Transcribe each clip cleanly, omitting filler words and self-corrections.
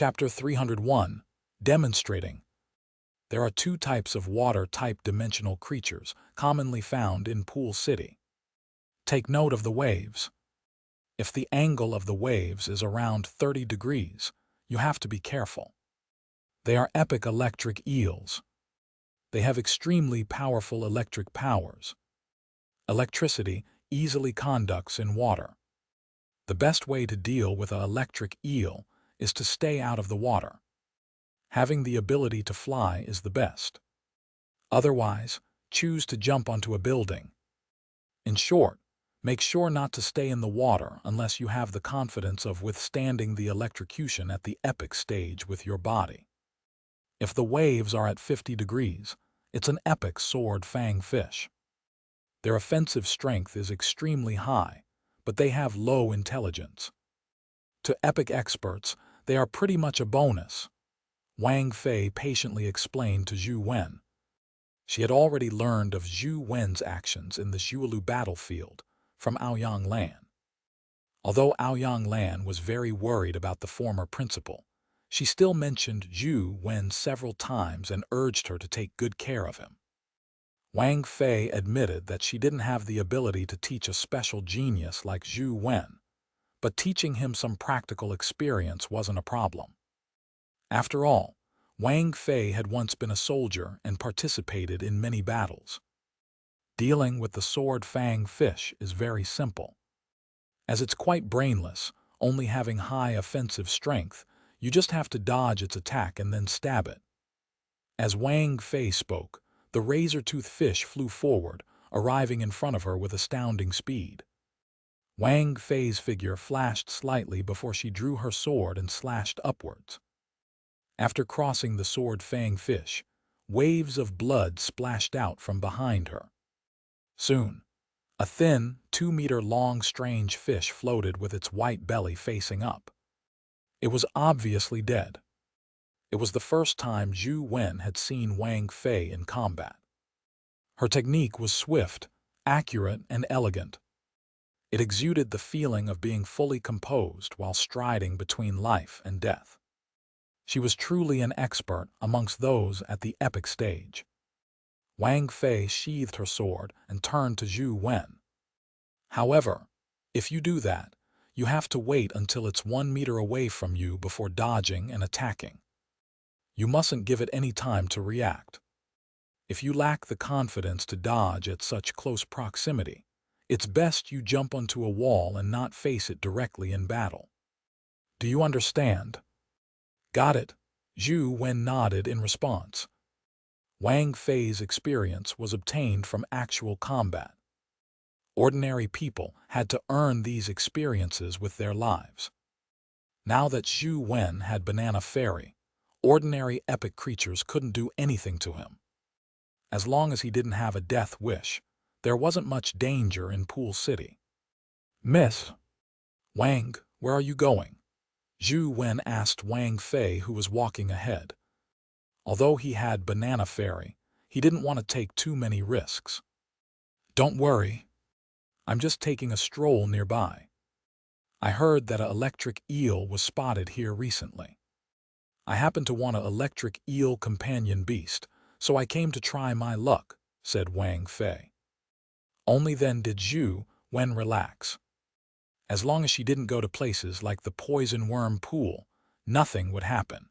Chapter 301, Demonstrating. There are two types of water-type dimensional creatures commonly found in Pool City. Take note of the waves. If the angle of the waves is around 30 degrees, you have to be careful. They are epic electric eels. They have extremely powerful electric powers. Electricity easily conducts in water. The best way to deal with an electric eel is to stay out of the water. Having the ability to fly is the best. Otherwise, choose to jump onto a building. In short, make sure not to stay in the water unless you have the confidence of withstanding the electrocution at the epic stage with your body. If the waves are at 50 degrees, it's an epic sword fang fish. Their offensive strength is extremely high, but they have low intelligence. To epic experts, they are pretty much a bonus. Wang Fei patiently explained to Zhou Wen. She had already learned of Zhou Wen's actions in the Zhualu battlefield from Aoyang Lan. Although Aoyang Lan was very worried about the former principal, she still mentioned Zhou Wen several times and urged her to take good care of him. Wang Fei admitted that she didn't have the ability to teach a special genius like Zhou Wen, but teaching him some practical experience wasn't a problem. After all, Wang Fei had once been a soldier and participated in many battles. Dealing with the sword fang fish is very simple. As it's quite brainless, only having high offensive strength, you just have to dodge its attack and then stab it. As Wang Fei spoke, the razor-toothed fish flew forward, arriving in front of her with astounding speed. Wang Fei's figure flashed slightly before she drew her sword and slashed upwards. After crossing the sword fang fish, waves of blood splashed out from behind her. Soon, a thin, 2-meter-long strange fish floated with its white belly facing up. It was obviously dead. It was the first time Zhou Wen had seen Wang Fei in combat. Her technique was swift, accurate, and elegant. It exuded the feeling of being fully composed while striding between life and death. She was truly an expert amongst those at the epic stage. Wang Fei sheathed her sword and turned to Zhou Wen. However, if you do that, you have to wait until it's 1 meter away from you before dodging and attacking. You mustn't give it any time to react. If you lack the confidence to dodge at such close proximity, it's best you jump onto a wall and not face it directly in battle. Do you understand? Got it, Zhou Wen nodded in response. Wang Fei's experience was obtained from actual combat. Ordinary people had to earn these experiences with their lives. Now that Zhou Wen had Banana Fairy, ordinary epic creatures couldn't do anything to him. As long as he didn't have a death wish, there wasn't much danger in Pool City. Miss Wang, where are you going? Zhou Wen asked Wang Fei, who was walking ahead. Although he had Banana Fairy, he didn't want to take too many risks. Don't worry. I'm just taking a stroll nearby. I heard that an electric eel was spotted here recently. I happen to want an electric eel companion beast, so I came to try my luck, said Wang Fei. Only then did Zhou Wen relax. As long as she didn't go to places like the poison worm pool, nothing would happen.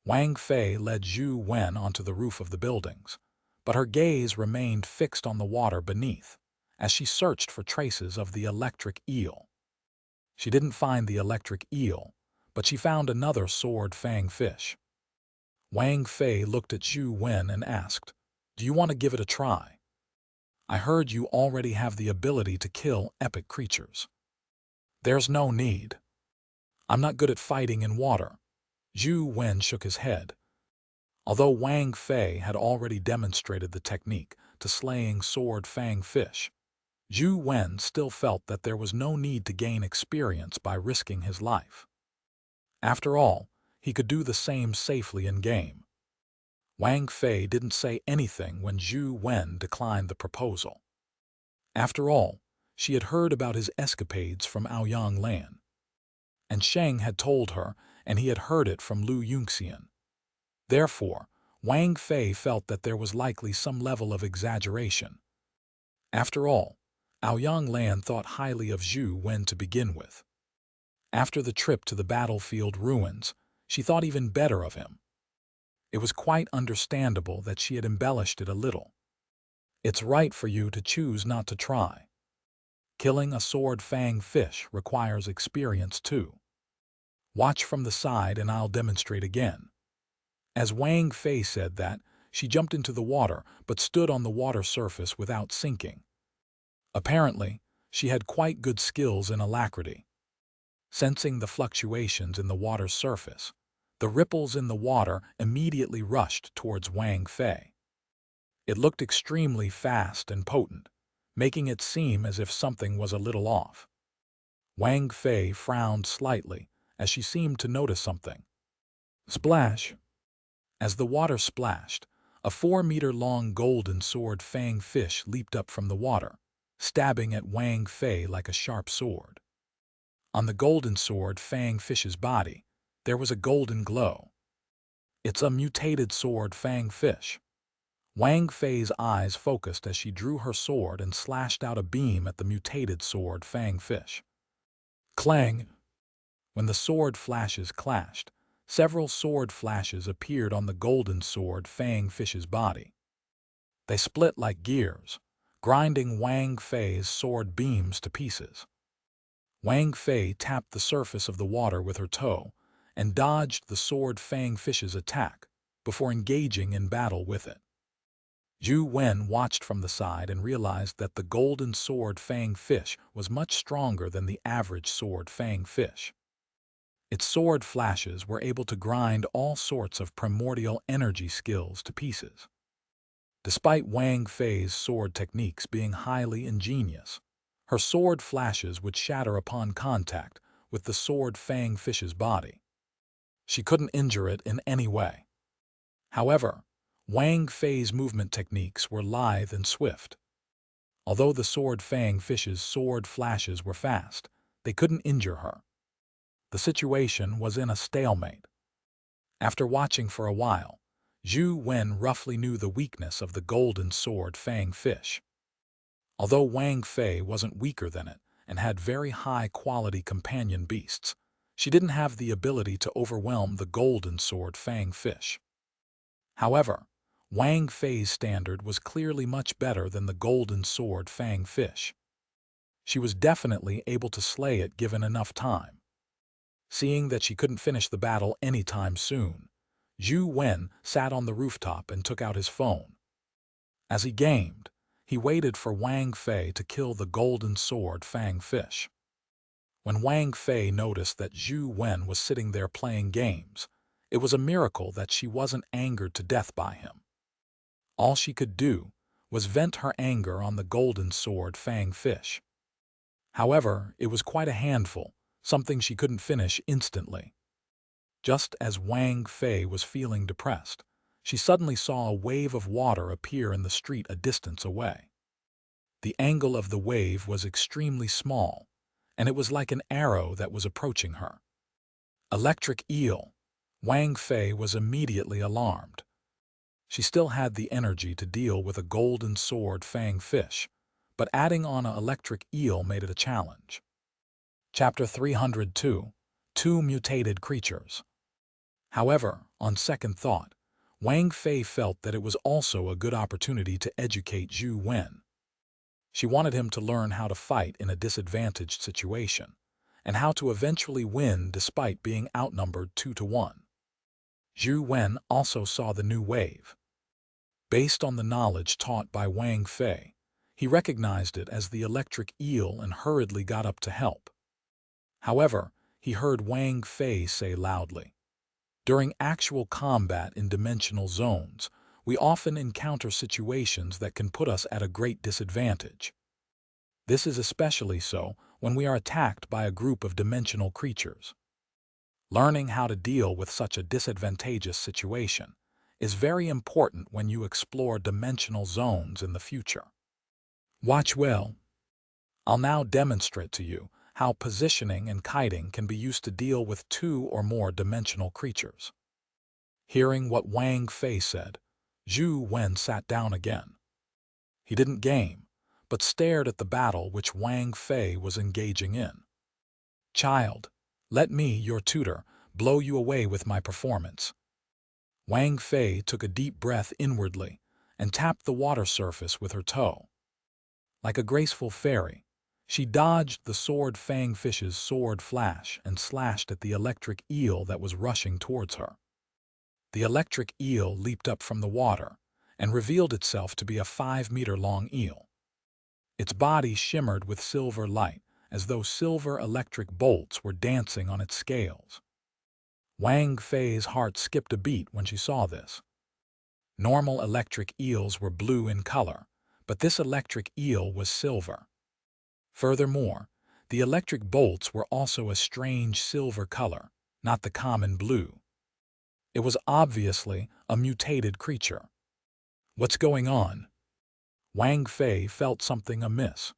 Wang Fei led Zhou Wen onto the roof of the buildings, but her gaze remained fixed on the water beneath, as she searched for traces of the electric eel. She didn't find the electric eel, but she found another sword fang fish. Wang Fei looked at Zhou Wen and asked, "Do you want to give it a try? I heard you already have the ability to kill epic creatures." "There's no need. I'm not good at fighting in water." Zhou Wen shook his head. Although Wang Fei had already demonstrated the technique to slaying sword fang fish, Zhou Wen still felt that there was no need to gain experience by risking his life. After all, he could do the same safely in-game. Wang Fei didn't say anything when Zhou Wen declined the proposal. After all, she had heard about his escapades from Aoyang Lan. And Sheng had told her and he had heard it from Lu Yunxian. Therefore, Wang Fei felt that there was likely some level of exaggeration. After all, Aoyang Lan thought highly of Zhou Wen to begin with. After the trip to the battlefield ruins, she thought even better of him. It was quite understandable that she had embellished it a little. It's right for you to choose not to try. Killing a sword-fang fish requires experience too. Watch from the side and I'll demonstrate again. As Wang Fei said that, she jumped into the water but stood on the water surface without sinking. Apparently, she had quite good skills in alacrity. Sensing the fluctuations in the water's surface, the ripples in the water immediately rushed towards Wang Fei. It looked extremely fast and potent, making it seem as if something was a little off. Wang Fei frowned slightly as she seemed to notice something. Splash! As the water splashed, a 4-meter-long golden sword-fang fish leaped up from the water, stabbing at Wang Fei like a sharp sword. On the golden sword-fang fish's body, there was a golden glow. It's a mutated sword-fang fish. Wang Fei's eyes focused as she drew her sword and slashed out a beam at the mutated sword-fang fish. Clang! When the sword flashes clashed, several sword flashes appeared on the golden sword-fang fish's body. They split like gears, grinding Wang Fei's sword beams to pieces. Wang Fei tapped the surface of the water with her toe and dodged the sword-fang fish's attack before engaging in battle with it. Zhou Wen watched from the side and realized that the golden sword-fang fish was much stronger than the average sword-fang fish. Its sword flashes were able to grind all sorts of primordial energy skills to pieces. Despite Wang Fei's sword techniques being highly ingenious, her sword flashes would shatter upon contact with the sword-fang fish's body. She couldn't injure it in any way. However, Wang Fei's movement techniques were lithe and swift. Although the sword-fang fish's sword flashes were fast, they couldn't injure her. The situation was in a stalemate. After watching for a while, Zhou Wen roughly knew the weakness of the golden sword-fang fish. Although Wang Fei wasn't weaker than it and had very high-quality companion beasts, she didn't have the ability to overwhelm the golden sword-fang fish. However, Wang Fei's standard was clearly much better than the golden sword-fang fish. She was definitely able to slay it given enough time. Seeing that she couldn't finish the battle anytime soon, Zhou Wen sat on the rooftop and took out his phone. As he gamed, he waited for Wang Fei to kill the golden sword-fang fish. When Wang Fei noticed that Zhou Wen was sitting there playing games, it was a miracle that she wasn't angered to death by him. All she could do was vent her anger on the golden sword-fang fish. However, it was quite a handful, something she couldn't finish instantly. Just as Wang Fei was feeling depressed, she suddenly saw a wave of water appear in the street a distance away. The angle of the wave was extremely small, and it was like an arrow that was approaching her. Electric eel! Wang Fei was immediately alarmed. She still had the energy to deal with a golden sword-fang fish, but adding on an electric eel made it a challenge. Chapter 302: Two Mutated Creatures. However, on second thought, Wang Fei felt that it was also a good opportunity to educate Zhou Wen. She wanted him to learn how to fight in a disadvantaged situation, and how to eventually win despite being outnumbered 2-1. Zhou Wen also saw the new wave. Based on the knowledge taught by Wang Fei, he recognized it as the electric eel and hurriedly got up to help. However, he heard Wang Fei say loudly, "During actual combat in dimensional zones, we often encounter situations that can put us at a great disadvantage. This is especially so when we are attacked by a group of dimensional creatures. Learning how to deal with such a disadvantageous situation is very important when you explore dimensional zones in the future. Watch well. I'll now demonstrate to you how positioning and kiting can be used to deal with two or more dimensional creatures. Hearing what Wang Fei said, Zhou Wen sat down again. He didn't game, but stared at the battle which Wang Fei was engaging in. "Child, let me, your tutor, blow you away with my performance." Wang Fei took a deep breath inwardly and tapped the water surface with her toe. Like a graceful fairy, she dodged the sword fang fish's sword flash and slashed at the electric eel that was rushing towards her. The electric eel leaped up from the water and revealed itself to be a 5-meter-long eel. Its body shimmered with silver light, as though silver electric bolts were dancing on its scales. Wang Fei's heart skipped a beat when she saw this. Normal electric eels were blue in color, but this electric eel was silver. Furthermore, the electric bolts were also a strange silver color, not the common blue. It was obviously a mutated creature. What's going on? Wang Fei felt something amiss.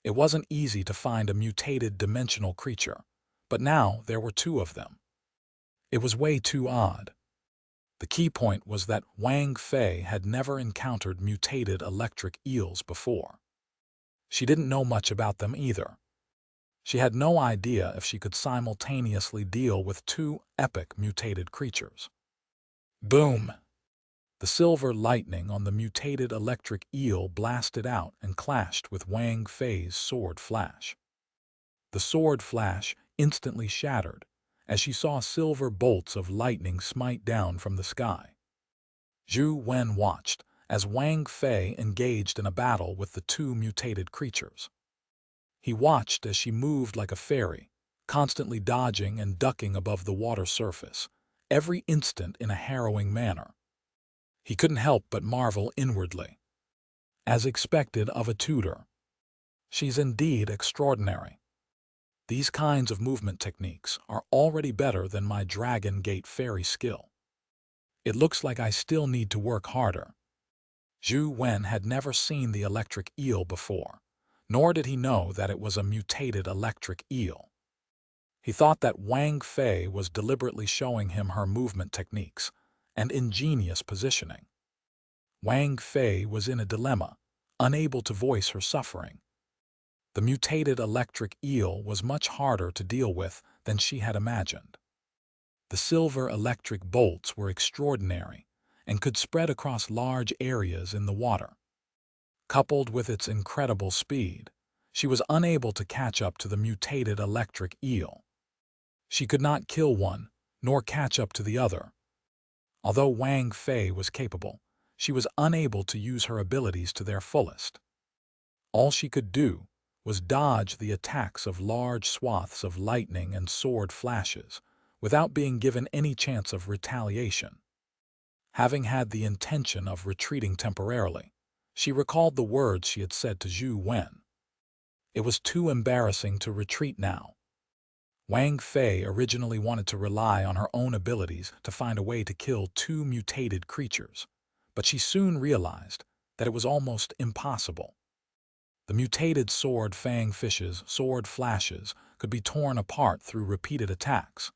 It wasn't easy to find a mutated dimensional creature, but now there were two of them. It was way too odd. The key point was that Wang Fei had never encountered mutated electric eels before. She didn't know much about them either. She had no idea if she could simultaneously deal with two epic mutated creatures. Boom! The silver lightning on the mutated electric eel blasted out and clashed with Wang Fei's sword flash. The sword flash instantly shattered as she saw silver bolts of lightning smite down from the sky. Zhou Wen watched as Wang Fei engaged in a battle with the two mutated creatures. He watched as she moved like a fairy, constantly dodging and ducking above the water surface, every instant in a harrowing manner. He couldn't help but marvel inwardly. As expected of a tutor, she's indeed extraordinary. These kinds of movement techniques are already better than my Dragon Gate fairy skill. It looks like I still need to work harder. Zhou Wen had never seen the electric eel before, nor did he know that it was a mutated electric eel. He thought that Wang Fei was deliberately showing him her movement techniques and ingenious positioning. Wang Fei was in a dilemma, unable to voice her suffering. The mutated electric eel was much harder to deal with than she had imagined. The silver electric bolts were extraordinary and could spread across large areas in the water. Coupled with its incredible speed, she was unable to catch up to the mutated electric eel. She could not kill one, nor catch up to the other. Although Wang Fei was capable, she was unable to use her abilities to their fullest. All she could do was dodge the attacks of large swaths of lightning and sword flashes without being given any chance of retaliation. Having had the intention of retreating temporarily, she recalled the words she had said to Zhou Wen. It was too embarrassing to retreat now. Wang Fei originally wanted to rely on her own abilities to find a way to kill two mutated creatures, but she soon realized that it was almost impossible. The mutated sword fang fish's sword flashes could be torn apart through repeated attacks,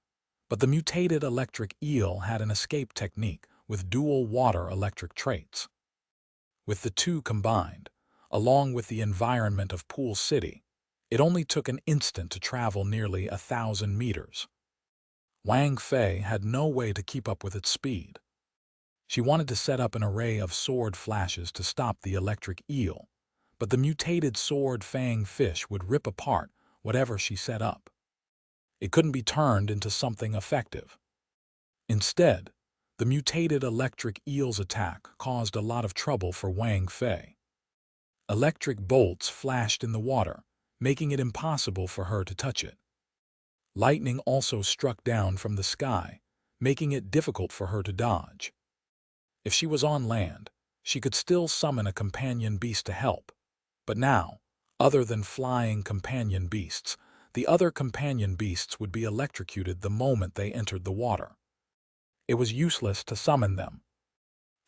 but the mutated electric eel had an escape technique with dual water electric traits. With the two combined, along with the environment of Pool City, it only took an instant to travel nearly 1,000 meters. Wang Fei had no way to keep up with its speed. She wanted to set up an array of sword flashes to stop the electric eel, but the mutated sword fang fish would rip apart whatever she set up. It couldn't be turned into something effective. Instead, the mutated electric eel's attack caused a lot of trouble for Wang Fei. Electric bolts flashed in the water, making it impossible for her to touch it. Lightning also struck down from the sky, making it difficult for her to dodge. If she was on land, she could still summon a companion beast to help. But now, other than flying companion beasts, the other companion beasts would be electrocuted the moment they entered the water. It was useless to summon them.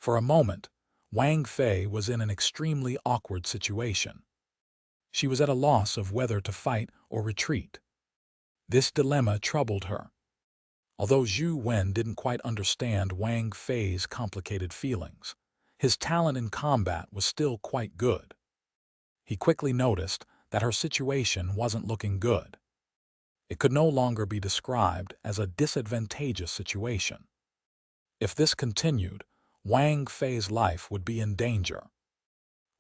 For a moment, Wang Fei was in an extremely awkward situation. She was at a loss of whether to fight or retreat. This dilemma troubled her. Although Zhou Wen didn't quite understand Wang Fei's complicated feelings, his talent in combat was still quite good. He quickly noticed that her situation wasn't looking good. It could no longer be described as a disadvantageous situation. If this continued, Wang Fei's life would be in danger.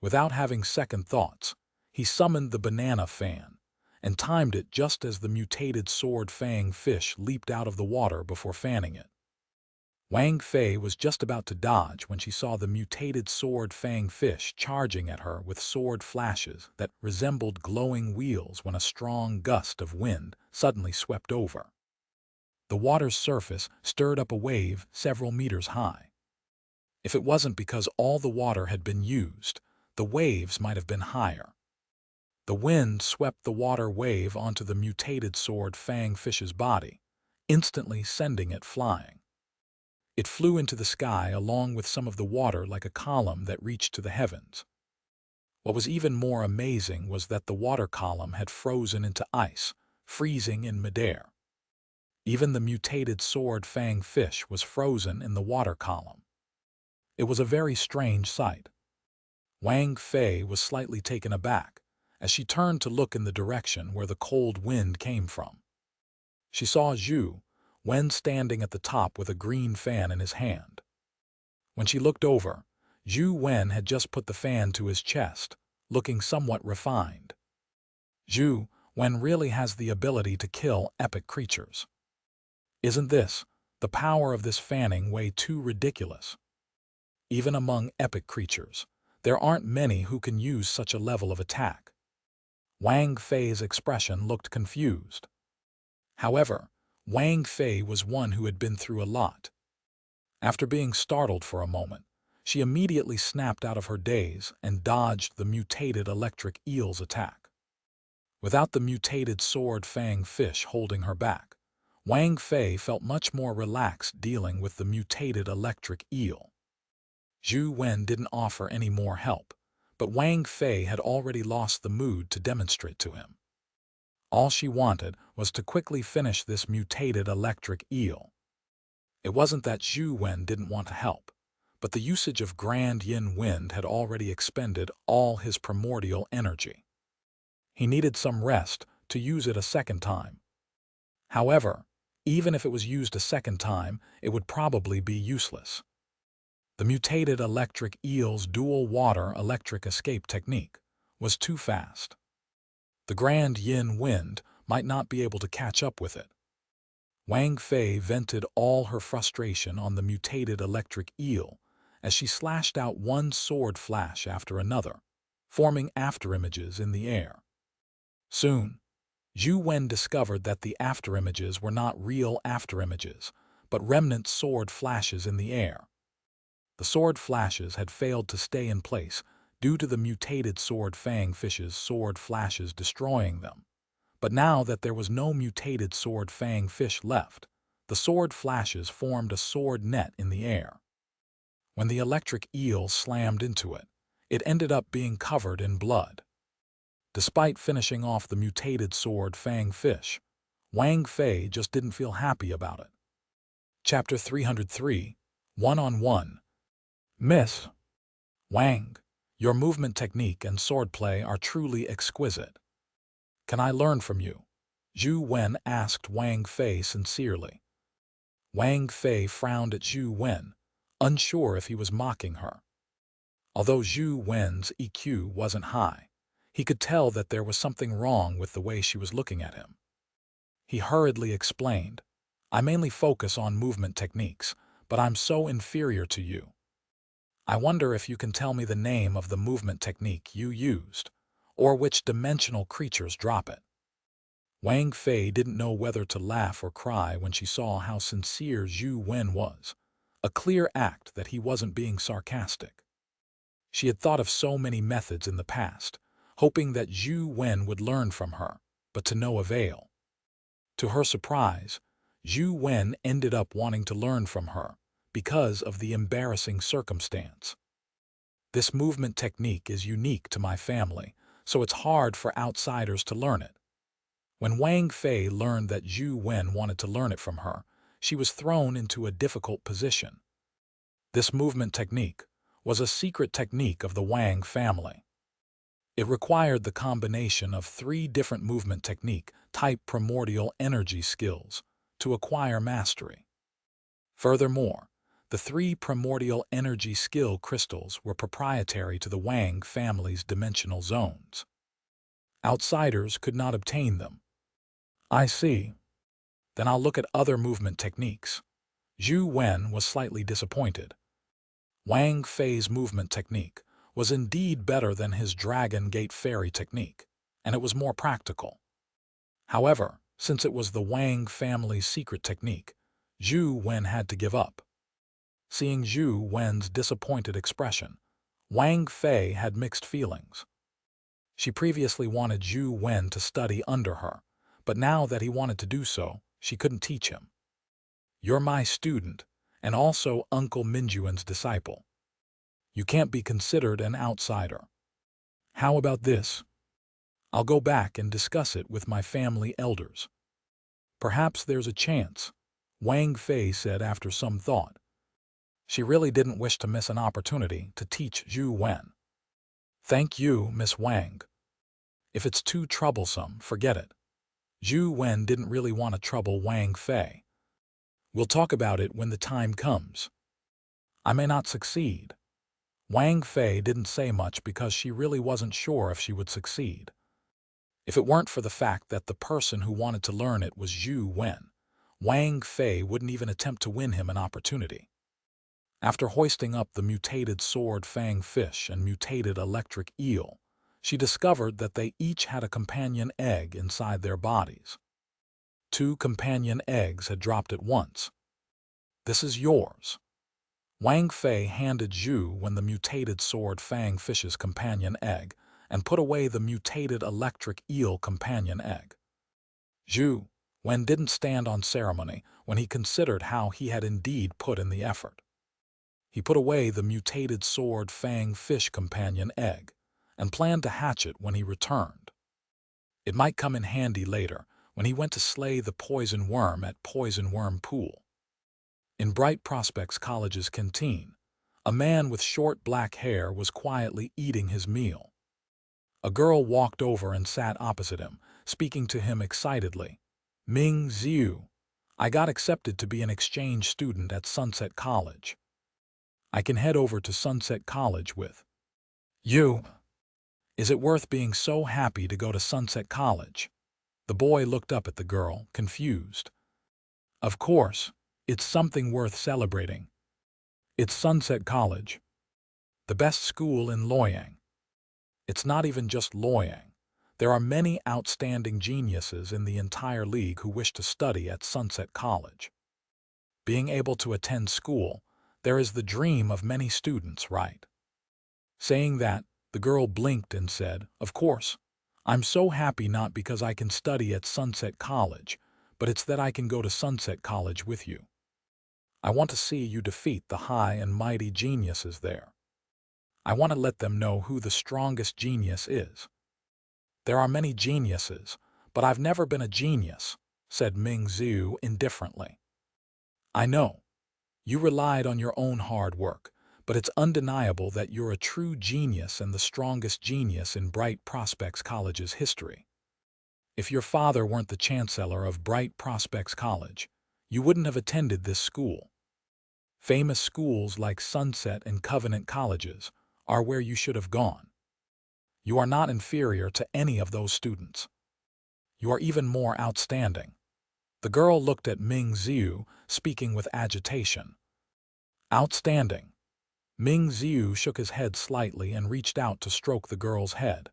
Without having second thoughts, he summoned the banana fan and timed it just as the mutated sword fang fish leaped out of the water before fanning it. Wang Fei was just about to dodge when she saw the mutated sword fang fish charging at her with sword flashes that resembled glowing wheels when a strong gust of wind suddenly swept over. The water's surface stirred up a wave several meters high. If it wasn't because all the water had been used, the waves might have been higher. The wind swept the water wave onto the mutated sword fang fish's body, instantly sending it flying. It flew into the sky along with some of the water like a column that reached to the heavens. What was even more amazing was that the water column had frozen into ice, freezing in midair. Even the mutated sword fang fish was frozen in the water column. It was a very strange sight. Wang Fei was slightly taken aback as she turned to look in the direction where the cold wind came from. She saw Zhou Wen standing at the top with a green fan in his hand. When she looked over, Zhou Wen had just put the fan to his chest, looking somewhat refined. Zhou Wen really has the ability to kill epic creatures. Isn't the power of this fanning way too ridiculous? Even among epic creatures, there aren't many who can use such a level of attack. Wang Fei's expression looked confused. However, Wang Fei was one who had been through a lot. After being startled for a moment, she immediately snapped out of her daze and dodged the mutated electric eel's attack. Without the mutated sword fang fish holding her back, Wang Fei felt much more relaxed dealing with the mutated electric eel. Zhou Wen didn't offer any more help, but Wang Fei had already lost the mood to demonstrate to him. All she wanted was to quickly finish this mutated electric eel. It wasn't that Zhou Wen didn't want to help, but the usage of Grand Yin Wind had already expended all his primordial energy. He needed some rest to use it a second time. However, even if it was used a second time, it would probably be useless. The mutated electric eel's dual water electric escape technique was too fast. The Grand Yin Wind might not be able to catch up with it. Wang Fei vented all her frustration on the mutated electric eel as she slashed out one sword flash after another, forming afterimages in the air. Soon, Zhou Wen discovered that the afterimages were not real afterimages, but remnant sword flashes in the air. The sword flashes had failed to stay in place due to the mutated sword fang fish's sword flashes destroying them. But now that there was no mutated sword fang fish left, the sword flashes formed a sword net in the air. When the electric eel slammed into it, it ended up being covered in blood. Despite finishing off the mutated sword fang fish, Wang Fei just didn't feel happy about it. Chapter 303, One-on-One. Miss Wang, your movement technique and swordplay are truly exquisite. Can I learn from you? Zhou Wen asked Wang Fei sincerely. Wang Fei frowned at Zhou Wen, unsure if he was mocking her. Although Zhou Wen's EQ wasn't high, he could tell that there was something wrong with the way she was looking at him. He hurriedly explained, I mainly focus on movement techniques, but I'm so inferior to you. I wonder if you can tell me the name of the movement technique you used, or which dimensional creatures drop it. Wang Fei didn't know whether to laugh or cry when she saw how sincere Zhou Wen was, a clear act that he wasn't being sarcastic. She had thought of so many methods in the past, hoping that Zhou Wen would learn from her, but to no avail. To her surprise, Zhou Wen ended up wanting to learn from her because of the embarrassing circumstance. This movement technique is unique to my family, so it's hard for outsiders to learn it. When Wang Fei learned that Zhou Wen wanted to learn it from her, she was thrown into a difficult position. This movement technique was a secret technique of the Wang family. It required the combination of 3 different movement technique type primordial energy skills to acquire mastery. Furthermore, the 3 primordial energy skill crystals were proprietary to the Wang family's dimensional zones. Outsiders could not obtain them. I see. Then I'll look at other movement techniques. Zhou Wen was slightly disappointed. Wang Fei's movement technique was indeed better than his Dragon Gate Fairy technique, and it was more practical. However, since it was the Wang family's secret technique, Zhou Wen had to give up. Seeing Zhou Wen's disappointed expression, Wang Fei had mixed feelings. She previously wanted Zhou Wen to study under her, but now that he wanted to do so, she couldn't teach him. You're my student, and also Uncle Minjuan's disciple. You can't be considered an outsider. How about this? I'll go back and discuss it with my family elders. Perhaps there's a chance, Wang Fei said after some thought. She really didn't wish to miss an opportunity to teach Zhou Wen. Thank you, Miss Wang. If it's too troublesome, forget it. Zhou Wen didn't really want to trouble Wang Fei. We'll talk about it when the time comes. I may not succeed. Wang Fei didn't say much because she really wasn't sure if she would succeed. If it weren't for the fact that the person who wanted to learn it was Zhou Wen, Wang Fei wouldn't even attempt to win him an opportunity. After hoisting up the mutated sword fang fish and mutated electric eel, she discovered that they each had a companion egg inside their bodies. 2 companion eggs had dropped at once. This is yours. Wang Fei handed Zhou Wen the mutated sword fang fish's companion egg and put away the mutated electric eel companion egg. Zhou Wen didn't stand on ceremony when he considered how he had indeed put in the effort. He put away the mutated sword fang fish companion egg and planned to hatch it when he returned. It might come in handy later when he went to slay the poison worm at Poison Worm Pool. In Bright Prospects College's canteen, a man with short black hair was quietly eating his meal. A girl walked over and sat opposite him, speaking to him excitedly. Ming Ziu, I got accepted to be an exchange student at Sunset College. I can head over to Sunset College with you. Is it worth being so happy to go to Sunset College? The boy looked up at the girl, confused. Of course, it's something worth celebrating. It's Sunset College, the best school in Luoyang. It's not even just Luoyang. There are many outstanding geniuses in the entire league who wish to study at Sunset College. Being able to attend school, there is the dream of many students, right? Saying that, the girl blinked and said, Of course, I'm so happy not because I can study at Sunset College, but it's that I can go to Sunset College with you. I want to see you defeat the high and mighty geniuses there. I want to let them know who the strongest genius is. There are many geniuses, but I've never been a genius, said Ming Ziu indifferently. I know. You relied on your own hard work, but it's undeniable that you're a true genius and the strongest genius in Bright Prospects College's history. If your father weren't the chancellor of Bright Prospects College, you wouldn't have attended this school. Famous schools like Sunset and Covenant Colleges are where you should have gone. You are not inferior to any of those students. You are even more outstanding. The girl looked at Ming Ziu, speaking with agitation. Outstanding. Ming Ziu shook his head slightly and reached out to stroke the girl's head.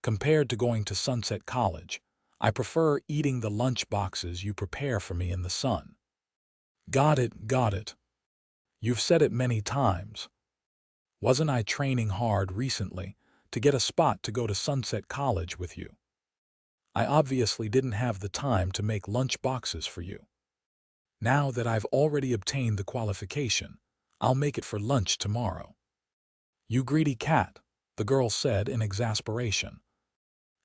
Compared to going to Sunset College, I prefer eating the lunch boxes you prepare for me in the sun. Got it, got it. You've said it many times. Wasn't I training hard recently to get a spot to go to Sunset College with you? I obviously didn't have the time to make lunch boxes for you. Now that I've already obtained the qualification, I'll make it for lunch tomorrow. You greedy cat, the girl said in exasperation.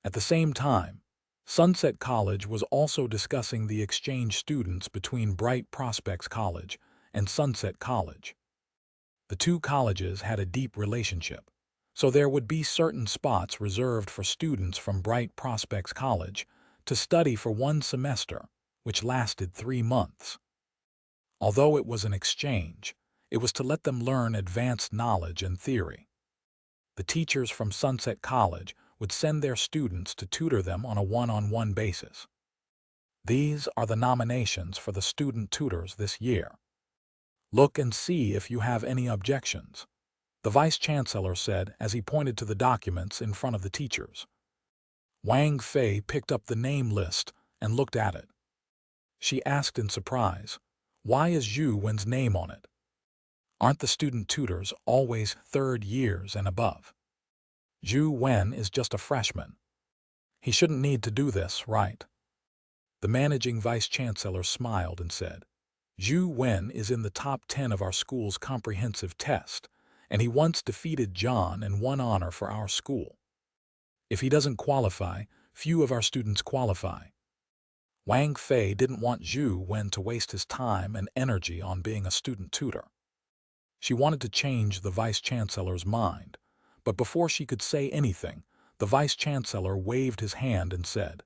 At the same time, Sunset College was also discussing the exchange students between Bright Prospects College and Sunset College. The two colleges had a deep relationship, so there would be certain spots reserved for students from Bright Prospects College to study for one semester, which lasted 3 months. Although it was an exchange, it was to let them learn advanced knowledge and theory. The teachers from Sunset College would send their students to tutor them on a one-on-one basis. These are the nominations for the student tutors this year. Look and see if you have any objections, the Vice-Chancellor said as he pointed to the documents in front of the teachers. Wang Fei picked up the name list and looked at it. She asked in surprise, "Why is Zhou Wen's name on it? Aren't the student tutors always 3rd years and above? Zhou Wen is just a freshman. He shouldn't need to do this, right?" The managing vice-chancellor smiled and said, "Zhou Wen is in the top 10 of our school's comprehensive test, and he once defeated John and won honor for our school. If he doesn't qualify, few of our students qualify." Wang Fei didn't want Zhou Wen to waste his time and energy on being a student tutor. She wanted to change the vice-chancellor's mind, but before she could say anything, the vice-chancellor waved his hand and said,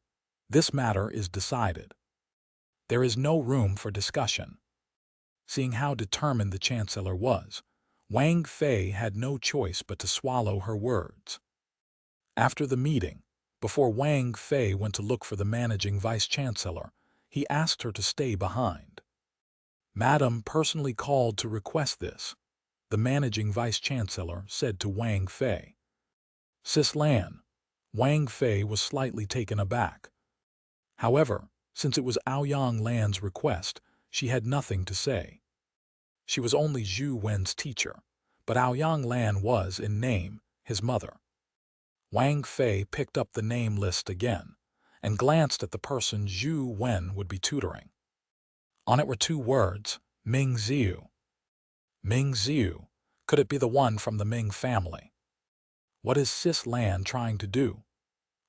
"This matter is decided. There is no room for discussion." Seeing how determined the chancellor was, Wang Fei had no choice but to swallow her words. After the meeting, before Wang Fei went to look for the managing vice-chancellor, he asked her to stay behind. "Madam personally called to request this," the managing vice-chancellor said to Wang Fei. "Sis Lan." Wang Fei was slightly taken aback. However, since it was Aoyang Lan's request, she had nothing to say. She was only Zhou Wen's teacher, but Aoyang Lan was, in name, his mother. Wang Fei picked up the name list again and glanced at the person Zhou Wen would be tutoring. On it were 2 words, Ming Ziu. Ming Ziu, could it be the one from the Ming family? What is Sis Lan trying to do?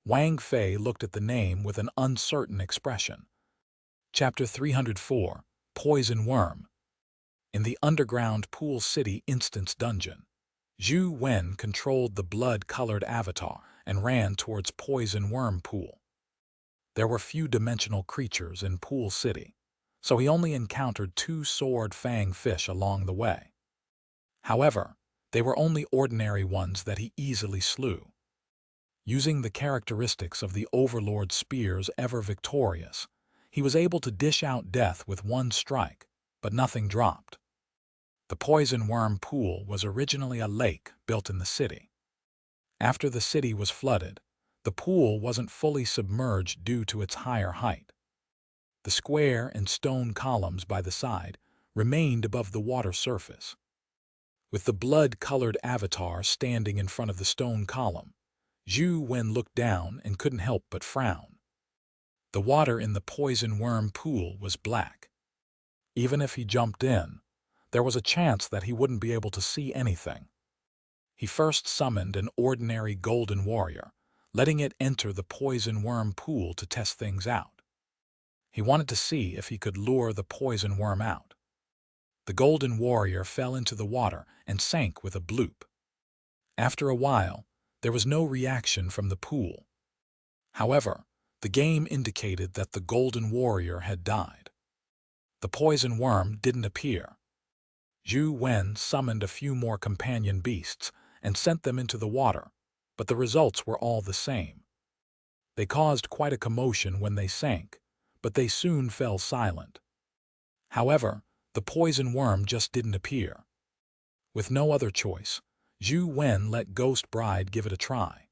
Wang Fei looked at the name with an uncertain expression. Chapter 304, Poison Worm. In the underground Pool City Instance Dungeon, Zhou Wen controlled the blood-colored avatar and ran towards Poison Worm Pool. There were few dimensional creatures in Pool City, so he only encountered 2 sword fang fish along the way. However, they were only ordinary ones that he easily slew. Using the characteristics of the Overlord Spear's ever victorious, he was able to dish out death with 1 strike, but nothing dropped. The Poison Worm Pool was originally a lake built in the city. After the city was flooded, the pool wasn't fully submerged due to its higher height. The square and stone columns by the side remained above the water surface. With the blood-colored avatar standing in front of the stone column, Zhou Wen looked down and couldn't help but frown. The water in the Poison Worm Pool was black. Even if he jumped in, there was a chance that he wouldn't be able to see anything. He first summoned an ordinary golden warrior, letting it enter the Poison Worm Pool to test things out. He wanted to see if he could lure the poison worm out. The golden warrior fell into the water and sank with a bloop. After a while, there was no reaction from the pool. However, the game indicated that the golden warrior had died. The poison worm didn't appear. Zhou Wen summoned a few more companion beasts and sent them into the water, but the results were all the same. They caused quite a commotion when they sank, but they soon fell silent. However, the poison worm just didn't appear. With no other choice, Zhou Wen let Ghost Bride give it a try.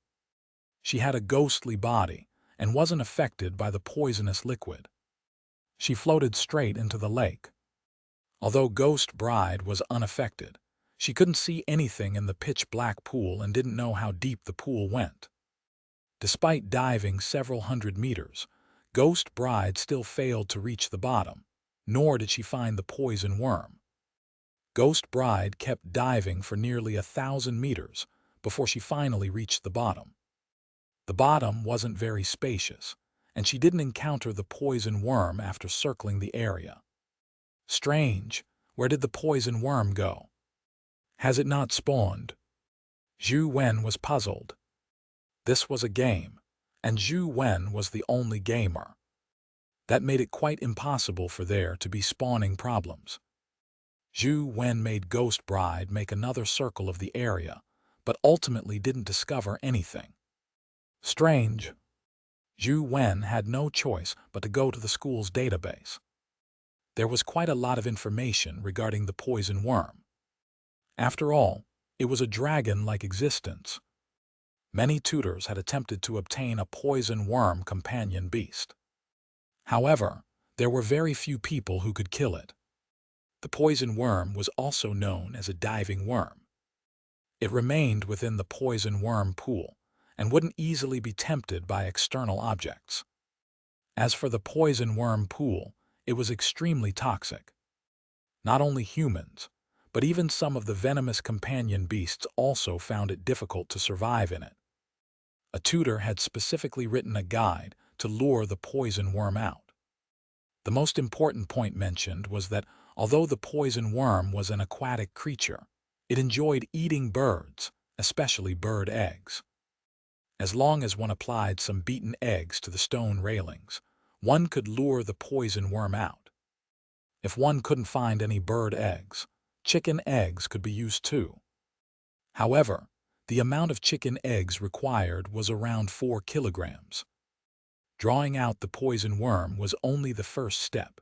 She had a ghostly body and wasn't affected by the poisonous liquid. She floated straight into the lake. Although Ghost Bride was unaffected, she couldn't see anything in the pitch-black pool and didn't know how deep the pool went. Despite diving several hundred meters, Ghost Bride still failed to reach the bottom, nor did she find the poison worm. Ghost Bride kept diving for nearly 1,000 meters before she finally reached the bottom. The bottom wasn't very spacious, and she didn't encounter the poison worm after circling the area. Strange, where did the poison worm go? Has it not spawned? Zhou Wen was puzzled. This was a game, and Zhou Wen was the only gamer. That made it quite impossible for there to be spawning problems. Zhou Wen made Ghost Bride make another circle of the area, but ultimately didn't discover anything. Strange. Zhou Wen had no choice but to go to the school's database. There was quite a lot of information regarding the poison worm. After all, it was a dragon-like existence. Many tutors had attempted to obtain a poison worm companion beast. However, there were very few people who could kill it. The poison worm was also known as a diving worm. It remained within the poison worm pool and wouldn't easily be tempted by external objects. As for the poison worm pool, it was extremely toxic. Not only humans, but even some of the venomous companion beasts also found it difficult to survive in it. A tutor had specifically written a guide to lure the poison worm out. The most important point mentioned was that although the poison worm was an aquatic creature, it enjoyed eating birds, especially bird eggs. As long as one applied some beaten eggs to the stone railings, one could lure the poison worm out. If one couldn't find any bird eggs, chicken eggs could be used too. However, the amount of chicken eggs required was around 4 kilograms. Drawing out the poison worm was only the first step.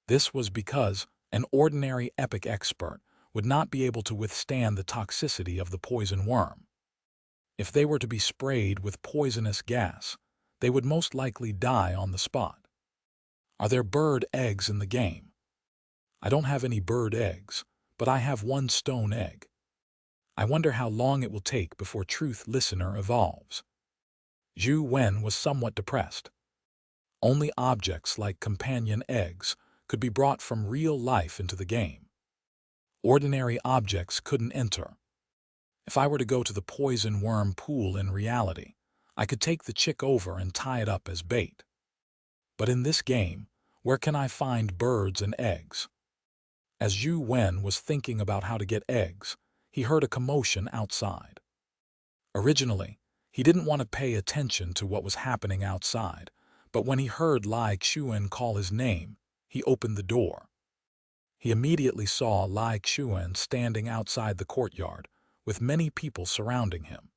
This was because an ordinary epic expert would not be able to withstand the toxicity of the poison worm. If they were to be sprayed with poisonous gas, they would most likely die on the spot. Are there bird eggs in the game? I don't have any bird eggs, but I have 1 stone egg. I wonder how long it will take before Truth Listener evolves. Zhou Wen was somewhat depressed. Only objects like companion eggs could be brought from real life into the game. Ordinary objects couldn't enter. If I were to go to the poison worm pool in reality, I could take the chick over and tie it up as bait. But in this game, where can I find birds and eggs? As Zhou Wen was thinking about how to get eggs, he heard a commotion outside. Originally, he didn't want to pay attention to what was happening outside, but when he heard Lai Xuan call his name, he opened the door. He immediately saw Lai Xuan standing outside the courtyard, with many people surrounding him.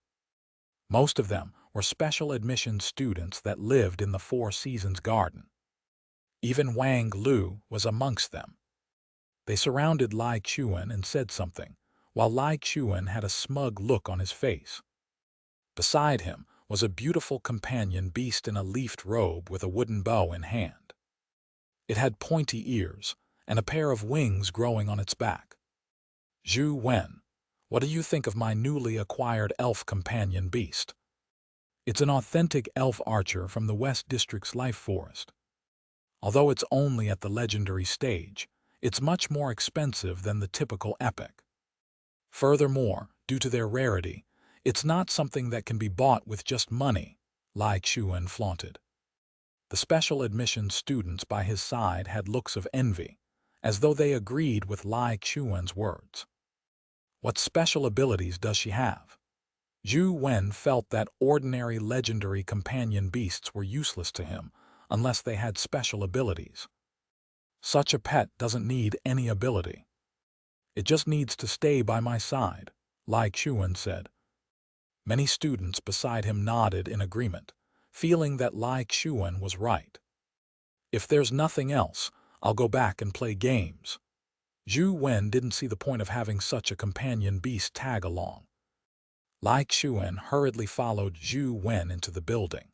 Most of them were special admission students that lived in the Four Seasons Garden. Even Wang Lu was amongst them. They surrounded Lai Xuan and said something, while Lai Xuan had a smug look on his face. Beside him was a beautiful companion beast in a leafed robe with a wooden bow in hand. It had pointy ears and a pair of wings growing on its back. Zhou Wen, what do you think of my newly acquired elf companion beast? It's an authentic elf archer from the West District's Life Forest. Although it's only at the legendary stage, it's much more expensive than the typical epic. Furthermore, due to their rarity, it's not something that can be bought with just money, Lai Xuan flaunted. The special admission students by his side had looks of envy, as though they agreed with Lai Xuan's words. What special abilities does she have? Zhou Wen felt that ordinary legendary companion beasts were useless to him unless they had special abilities. Such a pet doesn't need any ability. It just needs to stay by my side, Lai Xuan said. Many students beside him nodded in agreement, feeling that Lai Xuan was right. If there's nothing else, I'll go back and play games. Zhou Wen didn't see the point of having such a companion beast tag along. Lai Xuan hurriedly followed Zhou Wen into the building.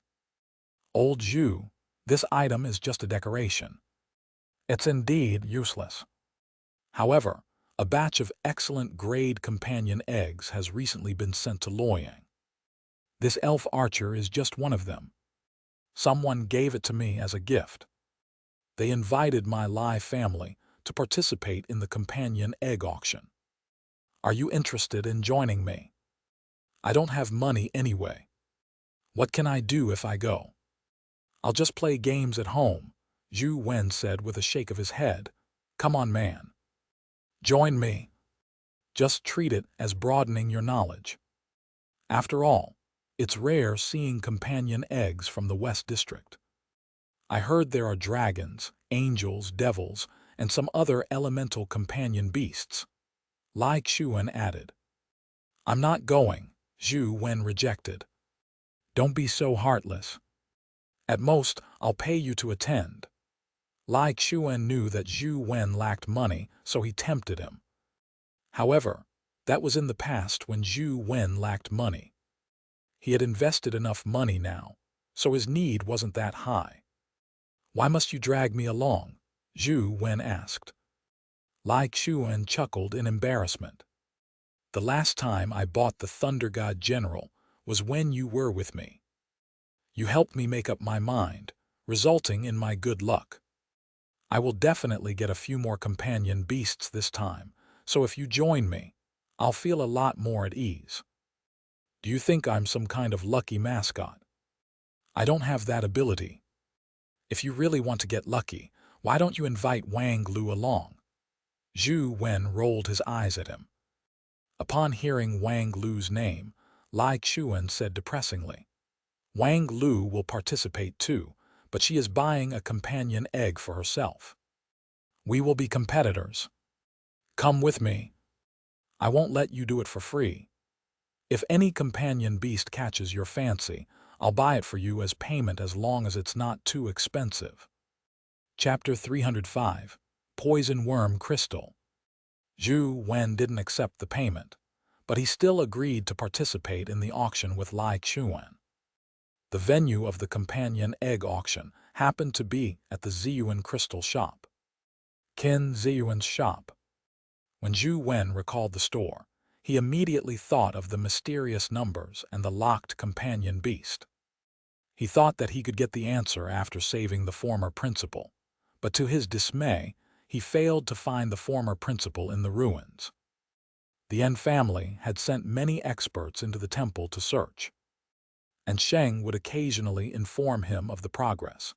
Old Zhou, this item is just a decoration. It's indeed useless. However, a batch of excellent grade companion eggs has recently been sent to Luoyang. This elf archer is just one of them. Someone gave it to me as a gift. They invited my Lai family to participate in the companion egg auction. Are you interested in joining me? I don't have money anyway. What can I do if I go? I'll just play games at home, Zhou Wen said with a shake of his head. Come on, man. Join me. Just treat it as broadening your knowledge. After all, it's rare seeing companion eggs from the West District. I heard there are dragons, angels, devils, and some other elemental companion beasts. Lai Xuan added. I'm not going, Zhou Wen rejected. Don't be so heartless. At most, I'll pay you to attend. Lai Xuan knew that Zhou Wen lacked money, so he tempted him. However, that was in the past when Zhou Wen lacked money. He had invested enough money now, so his need wasn't that high. Why must you drag me along? Zhou Wen asked. Lai Xuan chuckled in embarrassment. The last time I bought the Thunder God General was when you were with me. You helped me make up my mind, resulting in my good luck. I will definitely get a few more companion beasts this time, so if you join me, I'll feel a lot more at ease. Do you think I'm some kind of lucky mascot? I don't have that ability. If you really want to get lucky, why don't you invite Wang Lu along? Zhou Wen rolled his eyes at him. Upon hearing Wang Lu's name, Lai Xuan said depressingly, Wang Lu will participate too, but she is buying a companion egg for herself. We will be competitors. Come with me. I won't let you do it for free. If any companion beast catches your fancy, I'll buy it for you as payment as long as it's not too expensive. Chapter 305, Poison Worm Crystal. Zhou Wen didn't accept the payment, but he still agreed to participate in the auction with Lai Xuan. The venue of the companion egg auction happened to be at the Ziyuan Crystal Shop. Qin Ziyuan's shop. When Zhou Wen recalled the store, he immediately thought of the mysterious numbers and the locked companion beast. He thought that he could get the answer after saving the former principal, but to his dismay, he failed to find the former principal in the ruins. The Yen family had sent many experts into the temple to search, and Sheng would occasionally inform him of the progress.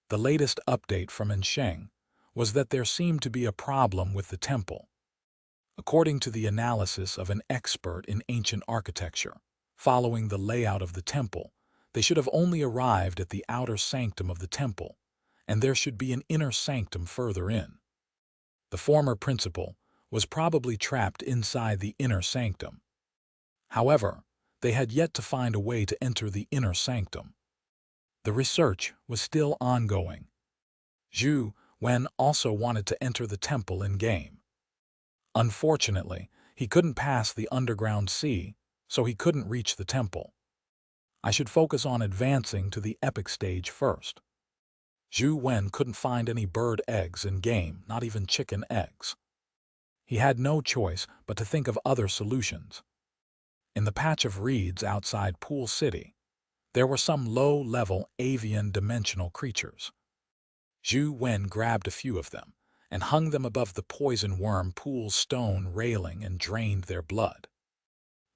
The latest update from Sheng was that there seemed to be a problem with the temple. According to the analysis of an expert in ancient architecture, following the layout of the temple, they should have only arrived at the outer sanctum of the temple, and there should be an inner sanctum further in. The former principal was probably trapped inside the inner sanctum. However, they had yet to find a way to enter the inner sanctum. The research was still ongoing. Zhou Wen also wanted to enter the temple in-game. Unfortunately, he couldn't pass the underground sea, so he couldn't reach the temple. I should focus on advancing to the epic stage first. Zhou Wen couldn't find any bird eggs in-game, not even chicken eggs. He had no choice but to think of other solutions. In the patch of reeds outside Pool City, there were some low-level avian dimensional creatures. Zhou Wen grabbed a few of them and hung them above the poison worm pool's stone railing and drained their blood.